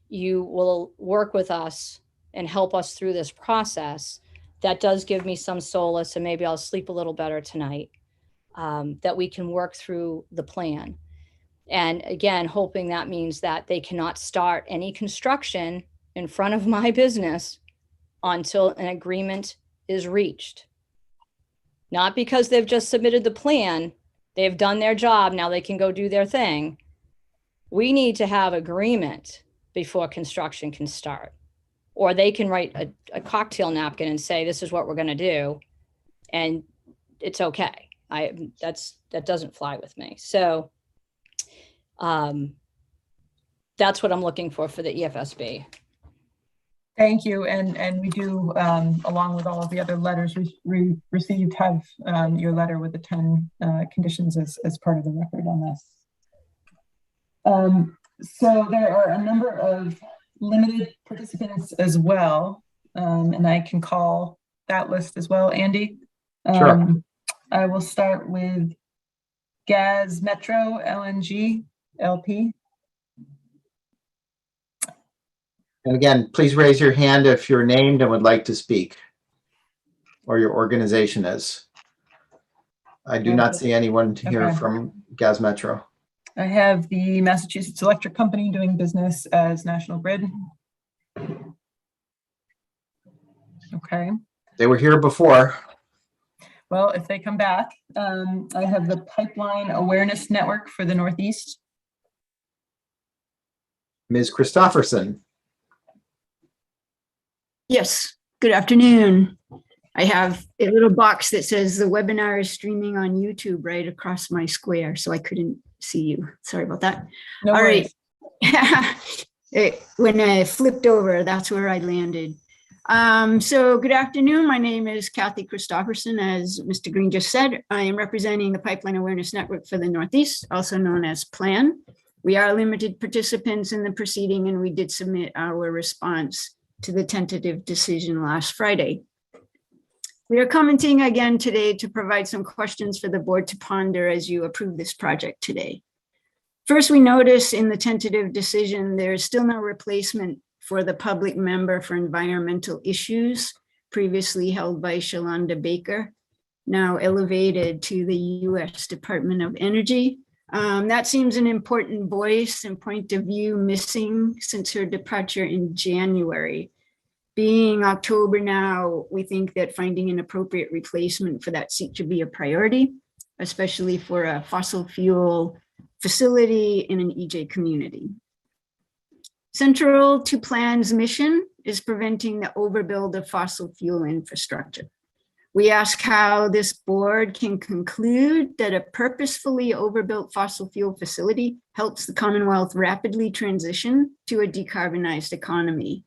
you will work with us and help us through this process. That does give me some solace, and maybe I'll sleep a little better tonight, that we can work through the plan. And again, hoping that means that they cannot start any construction in front of my business until an agreement is reached. Not because they've just submitted the plan, they've done their job, now they can go do their thing. We need to have agreement before construction can start. Or they can write a cocktail napkin and say, this is what we're gonna do, and it's okay. That doesn't fly with me. So that's what I'm looking for the EFSB. Thank you. And we do, along with all of the other letters we received, have your letter with the 10 conditions as part of the record on this. So there are a number of limited participants as well, and I can call that list as well, Andy. Sure. I will start with Gas Metro LNG LP. And again, please raise your hand if you're named and would like to speak, or your organization is. I do not see anyone here from Gas Metro. I have the Massachusetts Electric Company doing business as National Grid. Okay. They were here before. Well, if they come back, I have the Pipeline Awareness Network for the Northeast. Ms. Christopherson. Yes, good afternoon. I have a little box that says the webinar is streaming on YouTube right across my square, so I couldn't see you. Sorry about that. No All worries. right. When I flipped over, that's where I landed. So good afternoon. My name is Kathy Christopherson. As Mr. Green just said, I am representing the Pipeline Awareness Network for the Northeast, also known as PLAN. We are limited participants in the proceeding, and we did submit our response to the tentative decision last Friday. We are commenting again today to provide some questions for the board to ponder as you approve this project today. First, we notice in the tentative decision, there is still no replacement for the public member for environmental issues previously held by Shalonda Baker, now elevated to the U.S. Department of Energy. That seems an important voice and point of view missing since her departure in January. Being October now, we think that finding an appropriate replacement for that seat should be a priority, especially for a fossil fuel facility in an EJ community. Central to PLAN's mission is preventing the overbuild of fossil fuel infrastructure. We ask how this board can conclude that a purposefully overbuilt fossil fuel facility helps the Commonwealth rapidly transition to a decarbonized economy.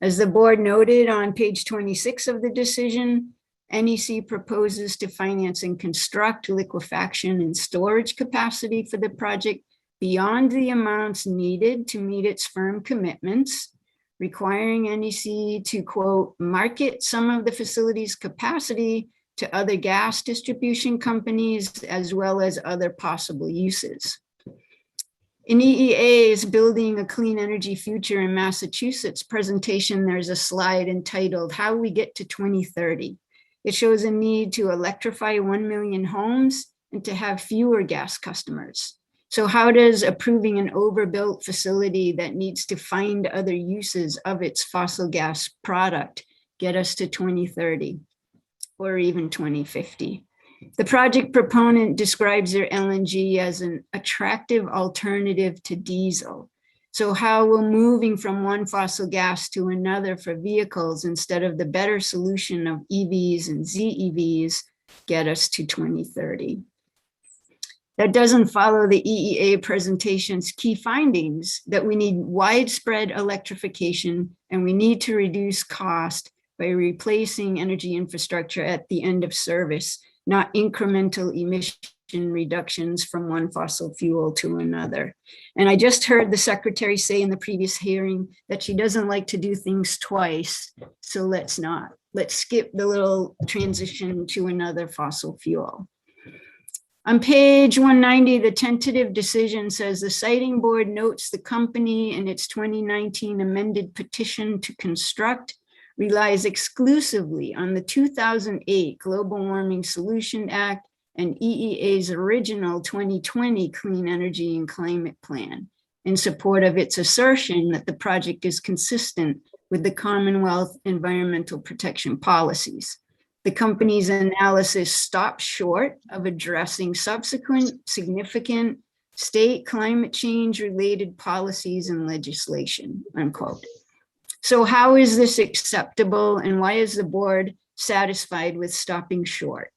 As the board noted on page 26 of the decision, NEC proposes to finance and construct liquefaction and storage capacity for the project beyond the amounts needed to meet its firm commitments, requiring NEC to, quote, market some of the facility's capacity to other gas distribution companies, as well as other possible uses. In EEA's Building a Clean Energy Future in Massachusetts presentation, there's a slide entitled How We Get to 2030. It shows a need to electrify 1 million homes and to have fewer gas customers. So how does approving an overbuilt facility that needs to find other uses of its fossil gas product get us to 2030 or even 2050? The project proponent describes their LNG as an attractive alternative to diesel. So how will moving from one fossil gas to another for vehicles instead of the better solution of EVs and ZEVs get us to 2030? That doesn't follow the EEA presentation's key findings that we need widespread electrification and we need to reduce cost by replacing energy infrastructure at the end of service, not incremental emission reductions from one fossil fuel to another. And I just heard the secretary say in the previous hearing that she doesn't like to do things twice. So let's skip the little transition to another fossil fuel. On page 190, the tentative decision says the siting board notes the company in its 2019 amended petition to construct relies exclusively on the 2008 Global Warming Solution Act and EEA's original 2020 Clean Energy and Climate Plan in support of its assertion that the project is consistent with the Commonwealth environmental protection policies. The company's analysis stops short of addressing subsequent significant state climate change related policies and legislation, unquote. So how is this acceptable and why is the board satisfied with stopping short?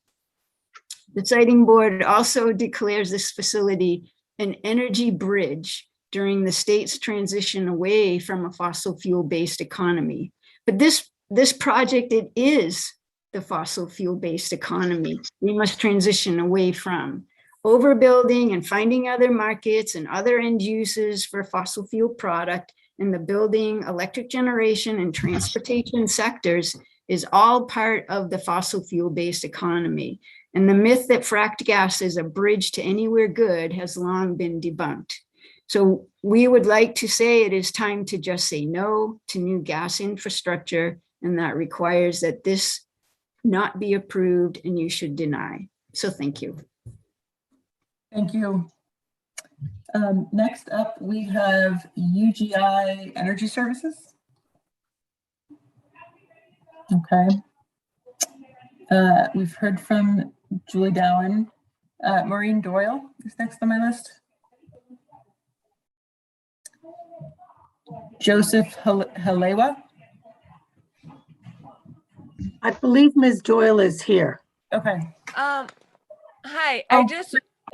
The siting board also declares this facility an energy bridge during the state's transition away from a fossil fuel-based economy. But this project, it is the fossil fuel-based economy we must transition away from. Overbuilding and finding other markets and other end uses for fossil fuel product in the building, electric generation, and transportation sectors is all part of the fossil fuel-based economy. And the myth that fracked gas is a bridge to anywhere good has long been debunked. So we would like to say it is time to just say no to new gas infrastructure, and that requires that this not be approved and you should deny. So thank you. Thank you. Next up, we have UGI Energy Services. Okay. We've heard from Julie Dowen. Maureen Doyle is next on my list. Joseph Halewa. I believe Ms. Doyle is here. Okay. Hi, Oh.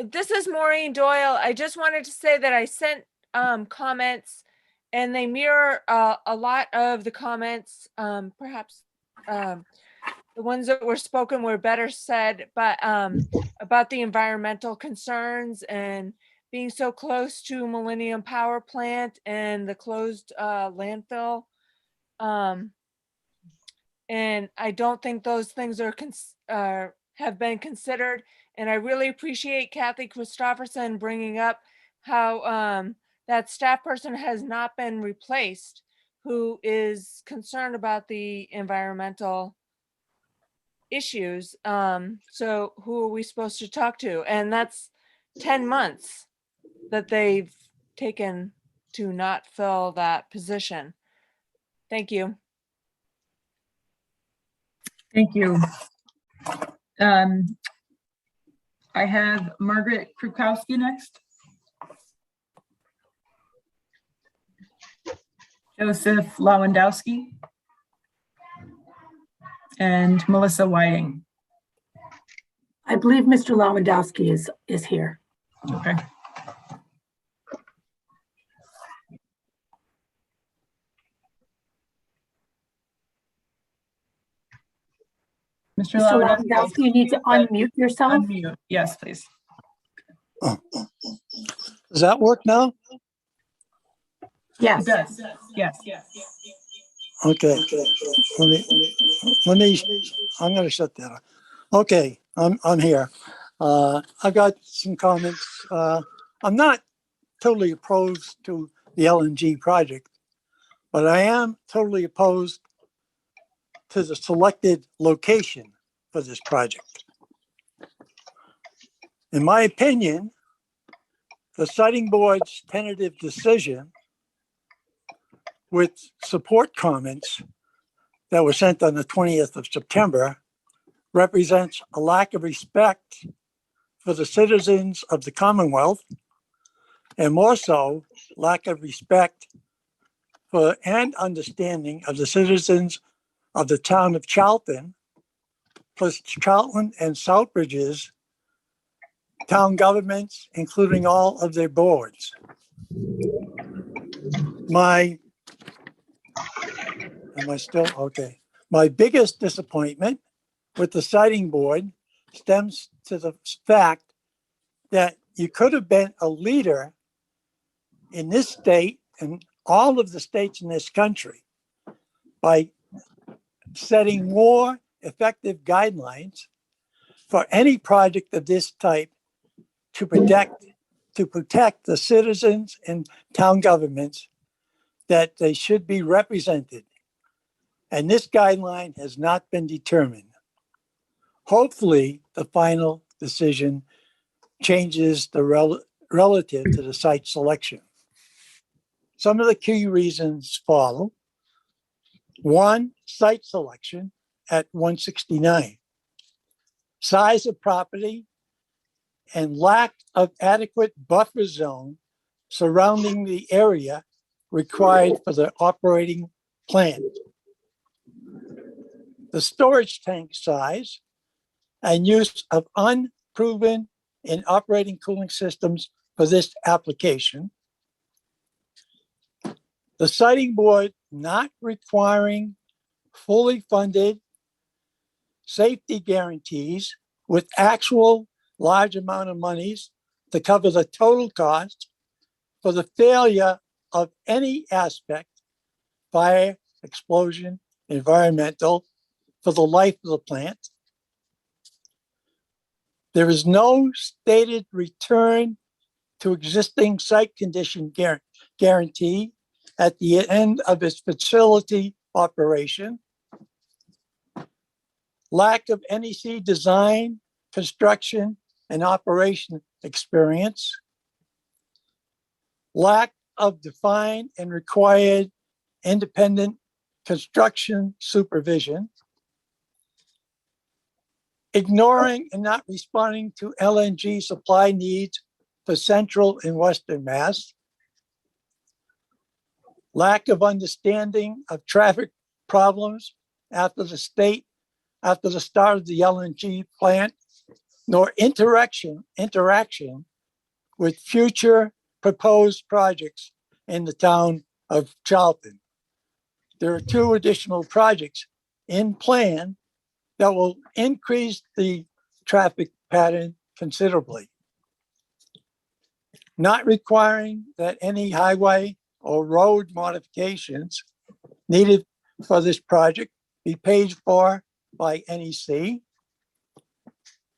this is Maureen Doyle. I just wanted to say that I sent comments and they mirror a lot of the comments, perhaps the ones that were spoken were better said, but about the environmental concerns and being so close to Millennium Power Plant and the closed landfill. And I don't think those things are have been considered. And I really appreciate Kathy Christopherson bringing up how that staff person has not been replaced, who is concerned about the environmental issues. So who are we supposed to talk to? And that's 10 months that they've taken to not fill that position. Thank you. Thank you. I have Margaret Krukowski next. Joseph Lewandowski. And Melissa Whiting. I believe Mr. Lewandowski is here. Okay. Mr. Lewandowski, you need to unmute yourself. Unmute. Yes, please. Does that work now? Yes. It does. Yes. Okay. Let me, I'm going to shut that off. Okay, I'm here. I've got some comments. I'm not totally opposed to the LNG project, but I am totally opposed to the selected location for this project. In my opinion, the siting board's tentative decision with support comments that were sent on the 20th of September represents a lack of respect for the citizens of the Commonwealth, and more so, lack of respect for and understanding of the citizens of the town of Charlton, plus Charlton and Southbridge's town governments, including all of their boards. Am I still okay? My biggest disappointment with the siting board stems to the fact that you could have been a leader in this state and all of the states in this country by setting more effective guidelines for any project of this type to protect the citizens and town governments that they should be represented. And this guideline has not been determined. Hopefully, the final decision changes the relative to the site selection. Some of the key reasons follow. One, site selection at 169. Size of property and lack of adequate buffer zone surrounding the area required for the operating plant. The storage tank size and use of unproven and operating cooling systems for this application. The siting board not requiring fully funded safety guarantees with actual large amount of monies to cover the total cost for the failure of any aspect, fire, explosion, environmental, for the life of the plant. There is no stated return to existing site condition guarantee at the end of its facility operation. Lack of NEC design, construction, and operation experience. Lack of defined and required independent construction supervision. Ignoring and not responding to LNG supply needs for Central and Western Mass. lack of understanding of traffic problems after the start of the LNG plant, nor interaction with future proposed projects in the town of Charlton. There are 2 additional projects in plan that will increase the traffic pattern considerably. Not requiring that any highway or road modifications needed for this project be paid for by NEC.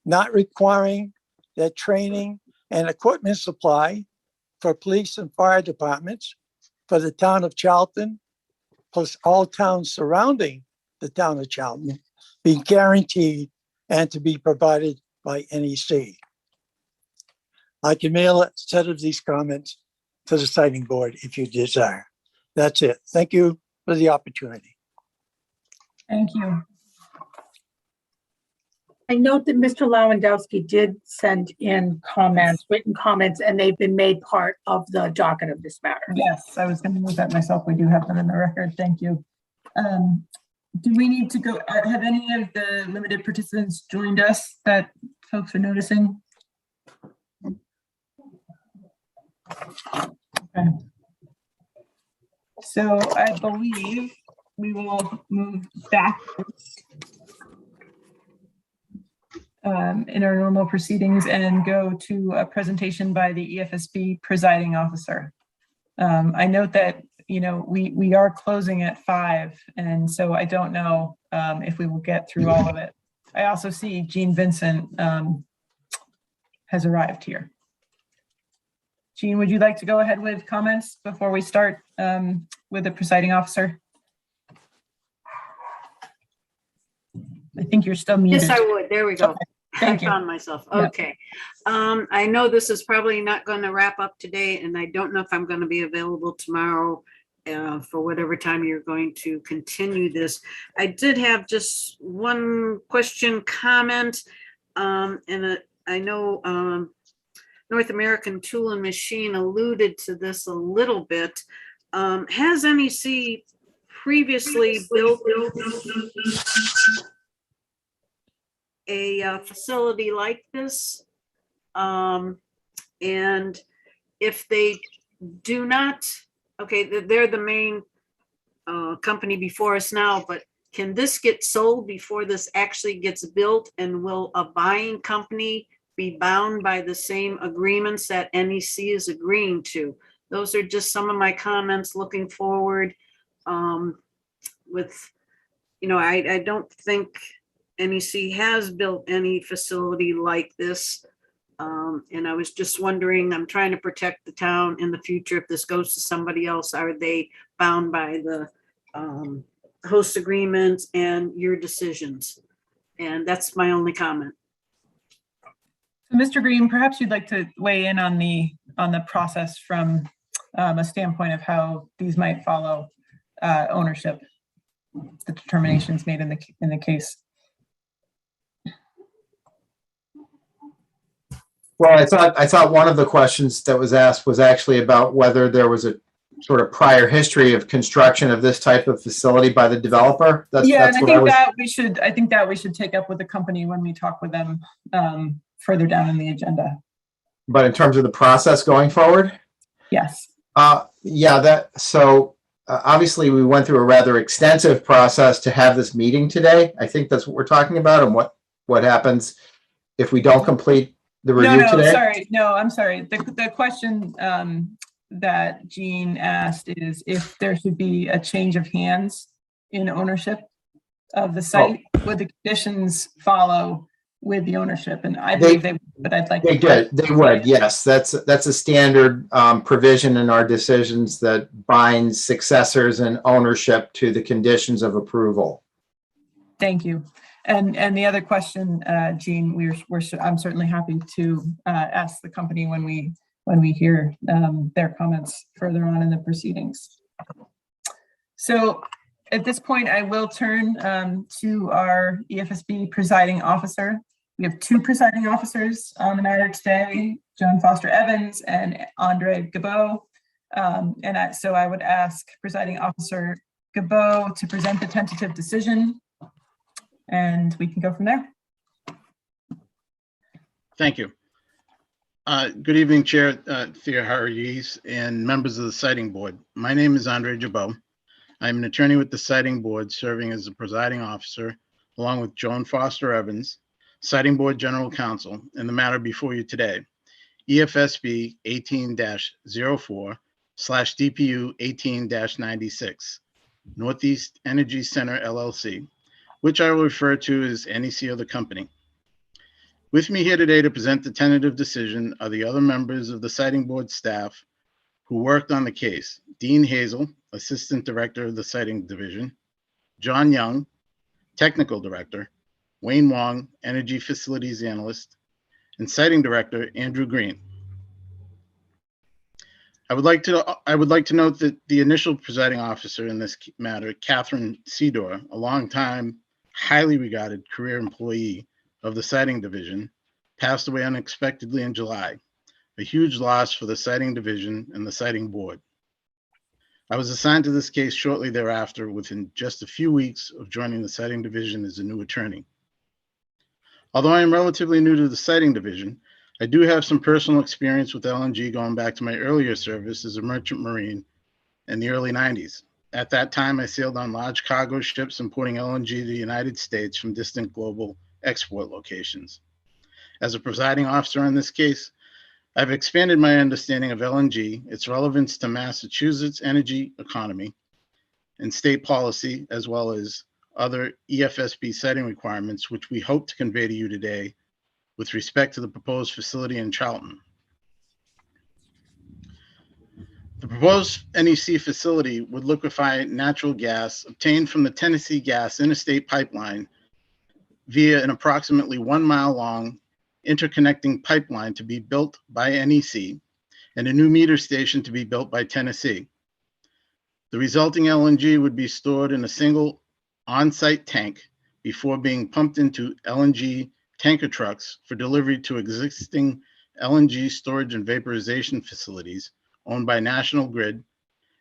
Not requiring that training and equipment supply for police and fire departments for the town of Charlton, plus all towns surrounding the town of Charlton, be guaranteed and to be provided by NEC. I can mail a set of these comments to the siting board if you desire. That's it. Thank you for the opportunity. Thank you. I note that Mr. Lewandowski did send in comments, written comments, and they've been made part of the docket of this matter. Yes, I was going to move that myself. We do have them in the record. Thank you. Do we need to go, have any of the limited participants joined us that folks are noticing? Okay. So I believe we will move backwards in our normal proceedings and go to a presentation by the EFSB presiding officer. I note that, we are closing at 5, and so I don't know if we will get through all of it. I also see Jean Vincent has arrived here. Jean, would you like to go ahead with comments before we start with the presiding officer? I think you're still muted. Yes, I would. There we go. Okay. Thank you. I found myself. Yeah. Okay. I know this is probably not going to wrap up today, and I don't know if I'm going to be available tomorrow for whatever time you're going to continue this. I did have just one question, comment, and I know North American Tool and Machine alluded to this a little bit. Has NEC previously built a facility like this? And if they do not, okay, they're the main company before us now, but can this get sold before this actually gets built? And will a buying company be bound by the same agreements that NEC is agreeing to? Those are just some of my comments looking forward. I don't think NEC has built any facility like this. And I was just wondering, I'm trying to protect the town in the future. If this goes to somebody else, are they bound by the host agreements and your decisions? And that's my only comment. So Mr. Green, perhaps you'd like to weigh in on the process from a standpoint of how these might follow ownership, the determinations made in the case. Well, I thought one of the questions that was asked was actually about whether there was a sort of prior history of construction of this type of facility by the developer. I think that we should take up with the company when we talk with them further down in the agenda. But in terms of the process going forward? Yes. Obviously we went through a rather extensive process to have this meeting today. I think that's what we're talking about, and what happens if we don't complete the review today. I'm sorry. The question that Jean asked is if there should be a change of hands in ownership of the site, would the conditions follow with the ownership? And I believe they would, but I'd like they would, yes. That's a standard provision in our decisions that binds successors and ownership to the conditions of approval. Thank you. And the other question, Jean, I'm certainly happy to ask the company when we hear their comments further on in the proceedings. So at this point, I will turn to our EFSB presiding officer. We have 2 presiding officers on the matter today, Joan Foster Evans and Andre Gabot. So I would ask Presiding Officer Gabot to present the tentative decision, and we can go from there. Thank you. Good evening, Chair Thea Harries and members of the Siting Board. My name is Andre Jabot. I'm an attorney with the Siting Board, serving as the presiding officer, along with Joan Foster Evans, Siting Board General Counsel, in the matter before you today, EFSB 18-04/DPU 18-96, Northeast Energy Center LLC, which I will refer to as NEC of the company. With me here today to present the tentative decision are the other members of the Siting Board staff who worked on the case: Dean Hazel, Assistant Director of the Siting Division; John Young, Technical Director; Wayne Wong, Energy Facilities Analyst; and Siting Director Andrew Green. I would like to note that the initial presiding officer in this matter, Catherine Sedor, a longtime, highly regarded career employee of the Siting Division, passed away unexpectedly in July, a huge loss for the Siting Division and the Siting Board. I was assigned to this case shortly thereafter, within just a few weeks of joining the Siting Division as a new attorney. Although I am relatively new to the Siting Division, I do have some personal experience with LNG going back to my earlier service as a merchant marine in the early 90s. At that time, I sailed on large cargo ships importing LNG to the United States from distant global export locations. As a presiding officer in this case, I've expanded my understanding of LNG, its relevance to Massachusetts' energy economy and state policy, as well as other EFSB siting requirements, which we hope to convey to you today with respect to the proposed facility in Charlton. The proposed NEC facility would liquefy natural gas obtained from the Tennessee Gas Interstate Pipeline via an approximately 1 mile long interconnecting pipeline to be built by NEC and a new meter station to be built by Tennessee. The resulting LNG would be stored in a single on-site tank before being pumped into LNG tanker trucks for delivery to existing LNG storage and vaporization facilities owned by National Grid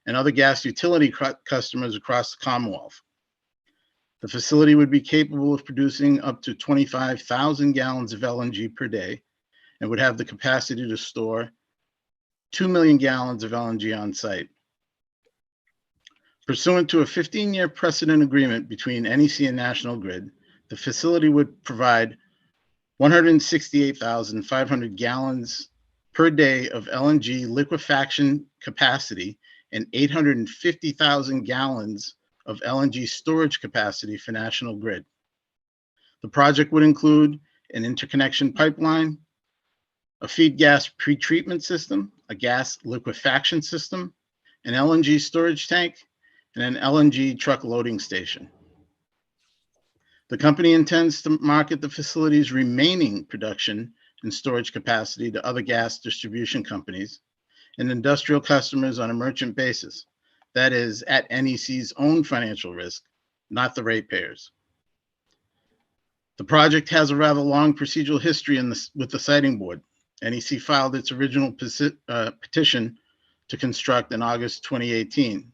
and other gas utility customers across the Commonwealth. The facility would be capable of producing up to 25,000 gallons of LNG per day and would have the capacity to store 2 million gallons of LNG on site. Pursuant to a 15-year precedent agreement between NEC and National Grid, the facility would provide 168,500 gallons per day of LNG liquefaction capacity and 850,000 gallons of LNG storage capacity for National Grid. The project would include an interconnection pipeline, a feed gas pretreatment system, a gas liquefaction system, an LNG storage tank, and an LNG truck loading station. The company intends to market the facility's remaining production and storage capacity to other gas distribution companies and industrial customers on a merchant basis, that is, at NEC's own financial risk, not the ratepayers. The project has a rather long procedural history with the Siting Board. NEC filed its original petition to construct in August 2018.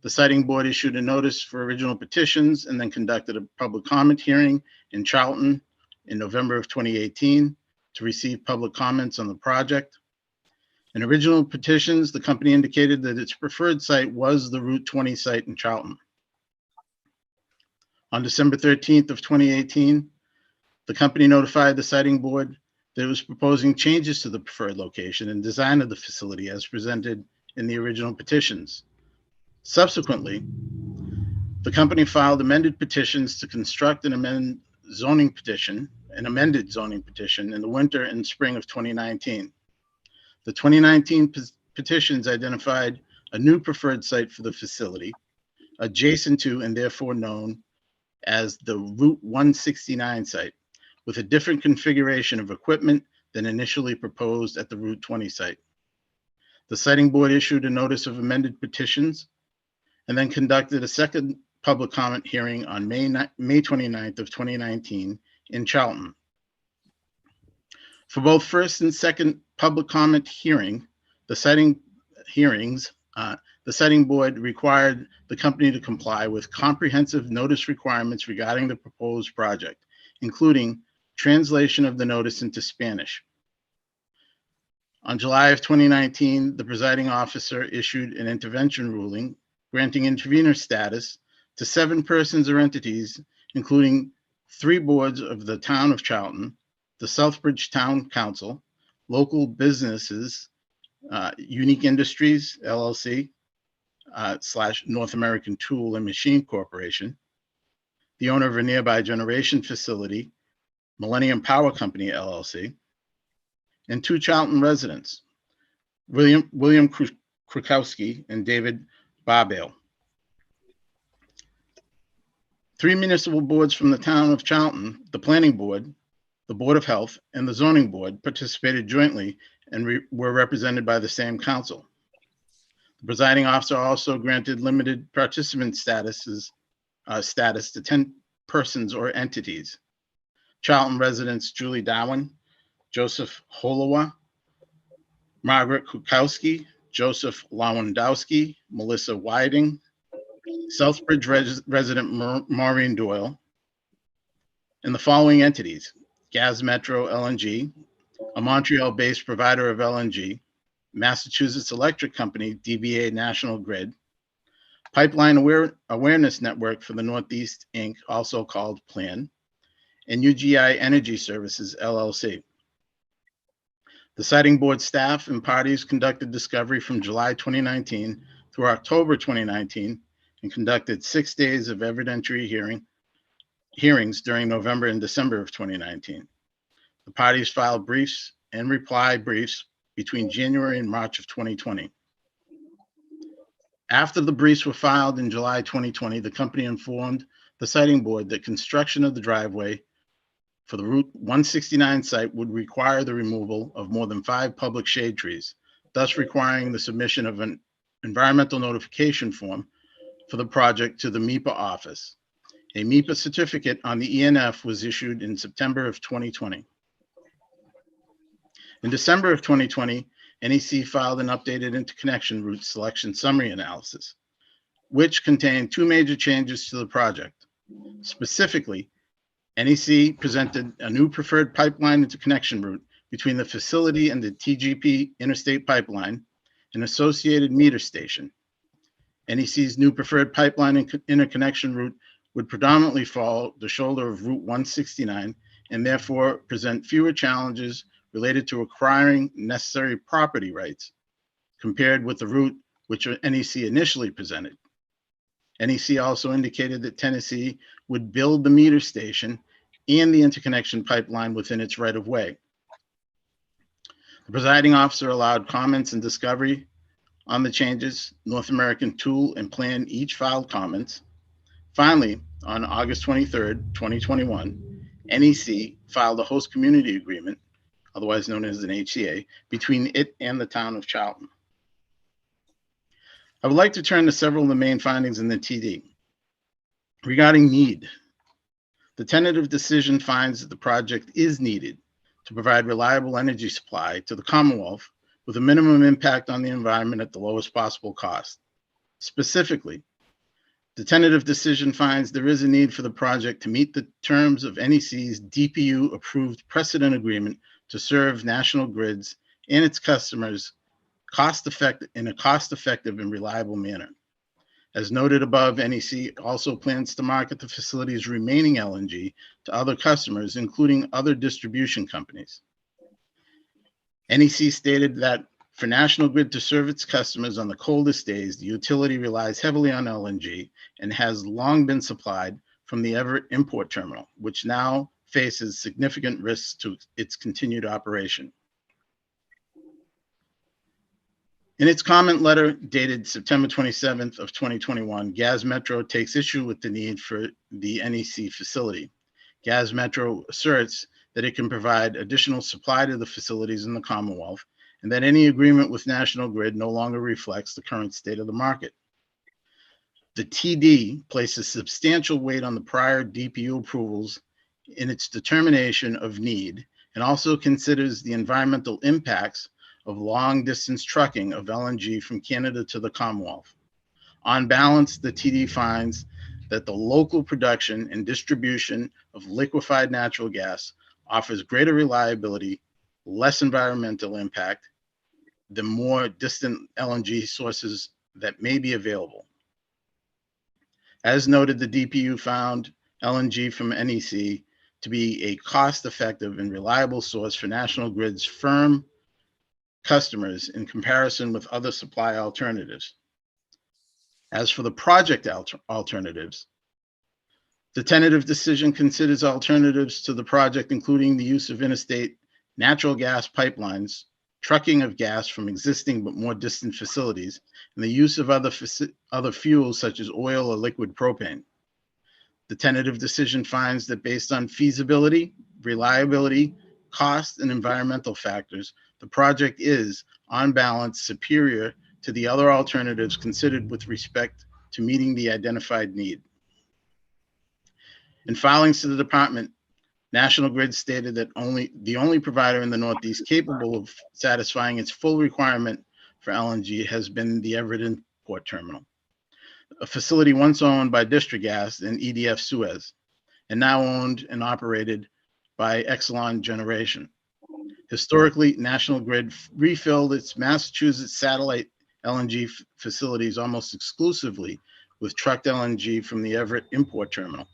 The Siting Board issued a notice for original petitions and then conducted a public comment hearing in Charlton in November of 2018 to receive public comments on the project. In original petitions, the company indicated that its preferred site was the Route 20 site in Charlton. On December 13th of 2018, the company notified the Siting Board that it was proposing changes to the preferred location and design of the facility as presented in the original petitions. Subsequently, the company filed amended petitions to construct an amended zoning petition in the winter and spring of 2019. The 2019 petitions identified a new preferred site for the facility, adjacent to and therefore known as the Route 169 site, with a different configuration of equipment than initially proposed at the Route 20 site. The Siting Board issued a notice of amended petitions and then conducted a second public comment hearing on May 29th of 2019 in Charlton. For both first and second public comment hearing, the Siting hearings, the siting board required the company to comply with comprehensive notice requirements regarding the proposed project, including translation of the notice into Spanish. On July of 2019, the presiding officer issued an intervention ruling granting intervenor status to 7 persons or entities, including 3 boards of the town of Charlton, the Southbridge Town Council, local businesses, Unique Industries, LLC, / North American Tool and Machine Corporation, the owner of a nearby generation facility, Millennium Power Company, LLC, and 2 Charlton residents, William Krukowski and David Barbale. 3 municipal boards from the town of Charlton, the Planning Board, the Board of Health, and the Zoning Board participated jointly and were represented by the same council. The presiding officer also granted limited participant status to 10 persons or entities. Charlton residents Julie Darwin, Joseph Holowa, Margaret Kukowski, Joseph Lewandowski, Melissa Whiting, Southbridge resident Maureen Doyle, and the following entities: Gas Metro LNG, a Montreal-based provider of LNG, Massachusetts Electric Company, DBA National Grid, Pipeline Awareness Network for the Northeast, Inc., also called PLAN, and UGI Energy Services, LLC. The siting board staff and parties conducted discovery from July 2019 through October 2019 and conducted 6 days of evidentiary hearings during November and December of 2019. The parties filed briefs and reply briefs between January and March of 2020. After the briefs were filed in July 2020, the company informed the siting board that construction of the driveway for the Route 169 site would require the removal of more than 5 public shade trees, thus requiring the submission of an environmental notification form for the project to the MEPA office. A MEPA certificate on the ENF was issued in September of 2020. In December of 2020, NEC filed an updated interconnection route selection summary analysis, which contained 2 major changes to the project. Specifically, NEC presented a new preferred pipeline interconnection route between the facility and the TGP interstate pipeline, an associated meter station. NEC's new preferred pipeline interconnection route would predominantly follow the shoulder of Route 169 and therefore present fewer challenges related to acquiring necessary property rights compared with the route which NEC initially presented. NEC also indicated that Tennessee would build the meter station and the interconnection pipeline within its right-of-way. The presiding officer allowed comments and discovery on the changes. North American Tool and Plan each filed comments. Finally, on August 23rd, 2021, NEC filed a host community agreement, otherwise known as an HCA, between it and the town of Charlton. I would like to turn to several of the main findings in the TD. Regarding need, the tentative decision finds that the project is needed to provide reliable energy supply to the Commonwealth with a minimum impact on the environment at the lowest possible cost. Specifically, the tentative decision finds there is a need for the project to meet the terms of NEC's DPU-approved precedent agreement to serve national grids and its customers in a cost-effective and reliable manner. As noted above, NEC also plans to market the facility's remaining LNG to other customers, including other distribution companies. NEC stated that for National Grid to serve its customers on the coldest days, the utility relies heavily on LNG and has long been supplied from the Everett Import Terminal, which now faces significant risks to its continued operation. In its comment letter dated September 27th of 2021, Gas Metro takes issue with the need for the NEC facility. Gas Metro asserts that it can provide additional supply to the facilities in the Commonwealth and that any agreement with National Grid no longer reflects the current state of the market. The TD places substantial weight on the prior DPU approvals in its determination of need and also considers the environmental impacts of long-distance trucking of LNG from Canada to the Commonwealth. On balance, the TD finds that the local production and distribution of liquefied natural gas offers greater reliability, less environmental impact than more distant LNG sources that may be available. As noted, the DPU found LNG from NEC to be a cost-effective and reliable source for National Grid's firm customers in comparison with other supply alternatives. As for the project alternatives, the tentative decision considers alternatives to the project, including the use of interstate natural gas pipelines, trucking of gas from existing but more distant facilities, and the use of other fuels such as oil or liquid propane. The tentative decision finds that based on feasibility, reliability, cost, and environmental factors, the project is, on balance, superior to the other alternatives considered with respect to meeting the identified need. In filings to the department, National Grid stated that the only provider in the Northeast capable of satisfying its full requirement for LNG has been the Everett Import Terminal, a facility once owned by District Gas and EDF Suez, and now owned and operated by Exelon Generation. Historically, National Grid refilled its Massachusetts satellite LNG facilities almost exclusively with trucked LNG from the Everett Import Terminal.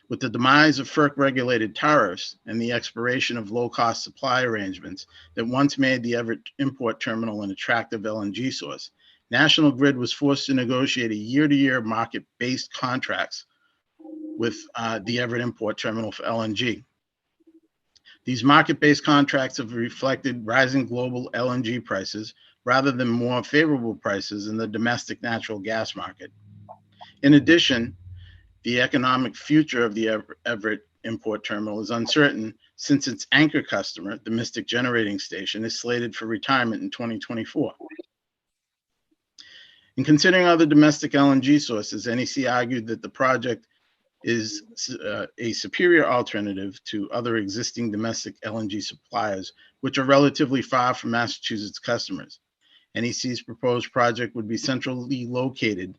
With the demise of FERC-regulated tariffs and the expiration of low-cost supply arrangements that once made the Everett Import Terminal an attractive LNG source, National Grid was forced to negotiate a year-to-year market-based contracts with the Everett Import Terminal for LNG. These market-based contracts have reflected rising global LNG prices rather than more favorable prices in the domestic natural gas market. In addition, the economic future of the Everett Import Terminal is uncertain since its anchor customer, the Mystic Generating Station, is slated for retirement in 2024. In considering other domestic LNG sources, NEC argued that the project is a superior alternative to other existing domestic LNG suppliers, which are relatively far from Massachusetts customers. NEC's proposed project would be centrally located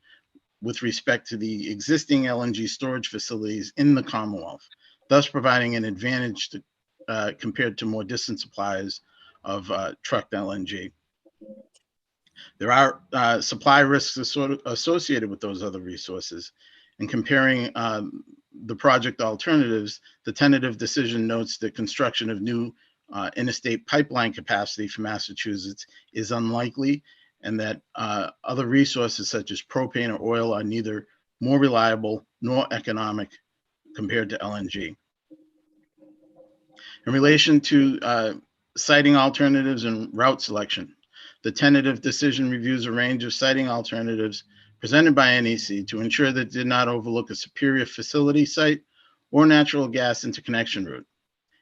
with respect to the existing LNG storage facilities in the Commonwealth, thus providing an advantage compared to more distant suppliers of trucked LNG. There are supply risks associated with those other resources. And comparing the project alternatives, the tentative decision notes that construction of new interstate pipeline capacity for Massachusetts is unlikely, and that other resources such as propane or oil are neither more reliable nor economic compared to LNG. In relation to siting alternatives and route selection, the tentative decision reviews a range of siting alternatives presented by NEC to ensure that it did not overlook a superior facility site or natural gas interconnection route.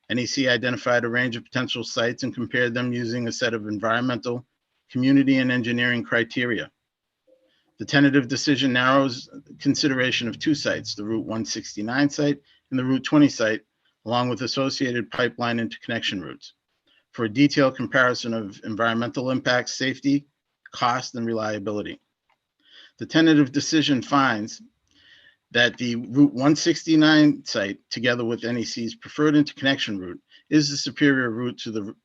NEC identified a range of potential sites and compared them using a set of environmental, community, and engineering criteria. The tentative decision narrows consideration of two sites, the Route 169 site and the Route 20 site, along with associated pipeline interconnection routes, for a detailed comparison of environmental impacts, safety, cost, and reliability. The tentative decision finds that the Route 169 site, together with NEC's preferred interconnection route, is the superior route to the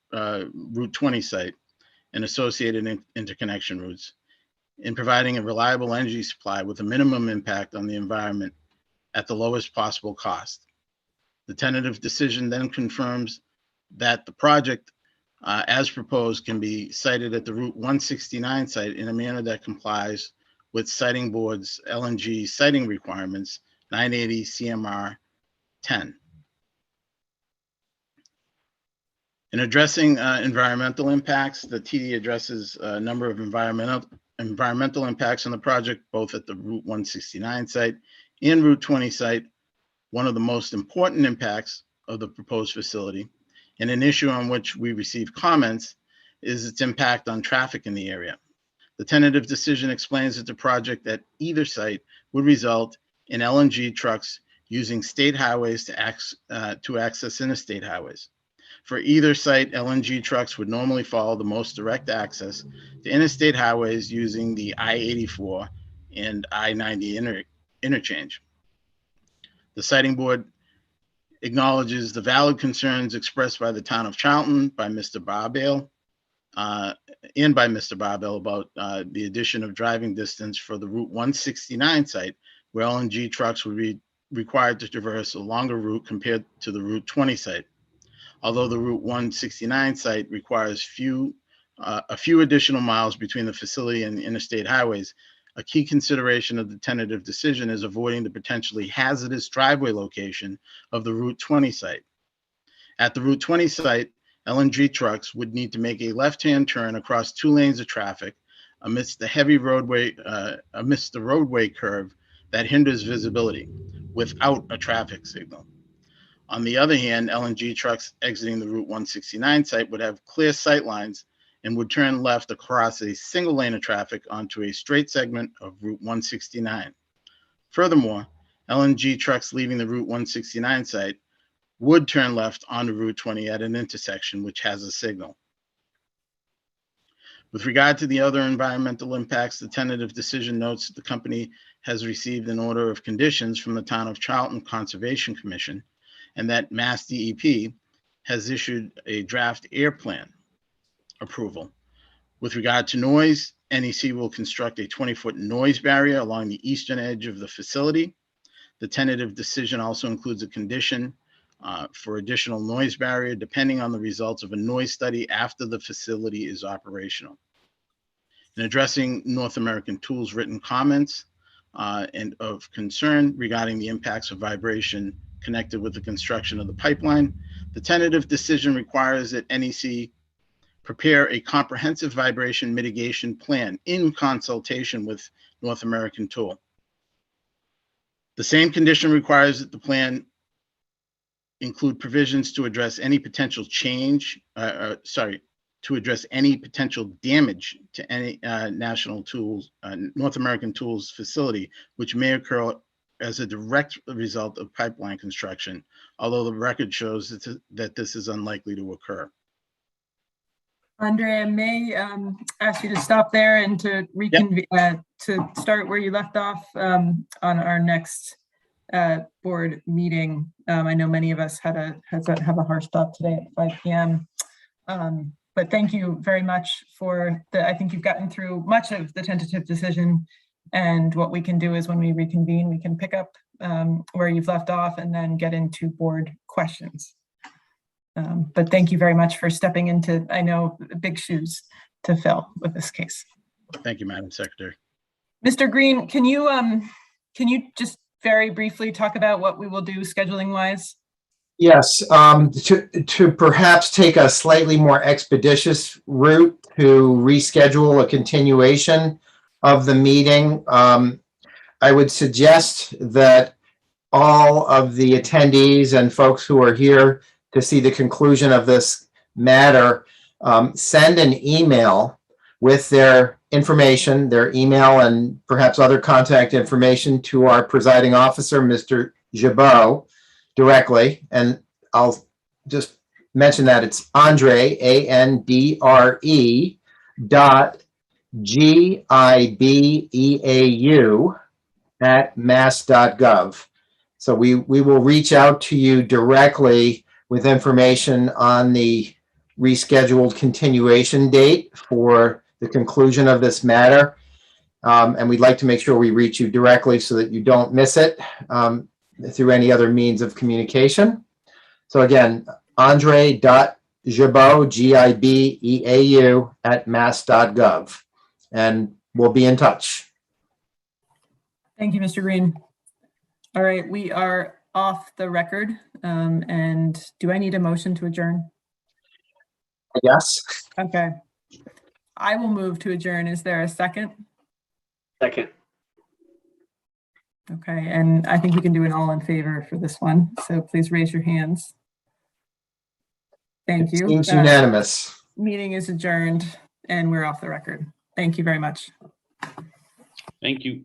Route 20 site and associated interconnection routes in providing a reliable energy supply with a minimum impact on the environment at the lowest possible cost. The tentative decision then confirms that the project, as proposed, can be sited at the Route 169 site in a manner that complies with Siting Board's LNG siting requirements, 980 CMR 10. In addressing environmental impacts, the TD addresses a number of environmental impacts on the project, both at the Route 169 site and Route 20 site. One of the most important impacts of the proposed facility, and an issue on which we received comments, is its impact on traffic in the area. The tentative decision explains that the project at either site would result in LNG trucks using state highways to access interstate highways. For either site, LNG trucks would normally follow the most direct access to interstate highways using the I-84 and I-90 interchange. The siting board acknowledges the valid concerns expressed by the town of Charlton by Mr. Barbale about the addition of driving distance for the Route 169 site, where LNG trucks would be required to traverse a longer route compared to the Route 20 site. Although the Route 169 site requires a few additional miles between the facility and the interstate highways, a key consideration of the tentative decision is avoiding the potentially hazardous driveway location of the Route 20 site. At the Route 20 site, LNG trucks would need to make a left-hand turn across 2 lanes of traffic amidst the roadway curve that hinders visibility without a traffic signal. On the other hand, LNG trucks exiting the Route 169 site would have clear sight lines and would turn left across a single lane of traffic onto a straight segment of Route 169. Furthermore, LNG trucks leaving the Route 169 site would turn left onto Route 20 at an intersection which has a signal. With regard to the other environmental impacts, the tentative decision notes that the company has received an order of conditions from the Town of Charlton Conservation Commission, and that Mass DEP has issued a draft air plan approval. With regard to noise, NEC will construct a 20-foot noise barrier along the eastern edge of the facility. The tentative decision also includes a condition for additional noise barrier depending on the results of a noise study after the facility is operational. In addressing North American Tools' written comments and of concern regarding the impacts of vibration connected with the construction of the pipeline, the tentative decision requires that NEC prepare a comprehensive vibration mitigation plan in consultation with North American Tool. The same condition requires that the plan include provisions to address any potential damage to any North American Tools facility, which may occur as a direct result of pipeline construction, although the record shows that this is unlikely to occur. Andrea, may ask you to stop there and to reconvene, to start where you left off on our next board meeting. I know many of us have a hard stop today at 5 p.m. But thank you very much for I think you've gotten through much of the tentative decision, and what we can do is when we reconvene, we can pick up where you've left off and then get into board questions. But thank you very much for stepping into, I know, big shoes to fill with this case. Thank you, Madam Secretary. Mr. Green, can you just very briefly talk about what we will do scheduling wise? Yes, to perhaps take a slightly more expeditious route to reschedule a continuation of the meeting, I would suggest that all of the attendees and folks who are here to see the conclusion of this matter send an email with their information, their email and perhaps other contact information to our presiding officer, Mr. Gibault, directly. And I'll just mention that it's Andre, ANDRE .GIBEAU @mass.gov. So we will reach out to you directly with information on the rescheduled continuation date for the conclusion of this matter. And we'd like to make sure we reach you directly so that you don't miss it through any other means of communication. So again, Andre.Gibault, GIBEAU @mass.gov. And we'll be in touch. Thank you, Mr. Green. All right, we are off the record. And do I need a motion to adjourn? Yes. Okay. I will move to adjourn. Is there a second? Second. Okay, and I think we can do an all in favor for this one. So please raise your hands. Thank you. Seems unanimous. Meeting is adjourned and we're off the record. Thank you very much. Thank you.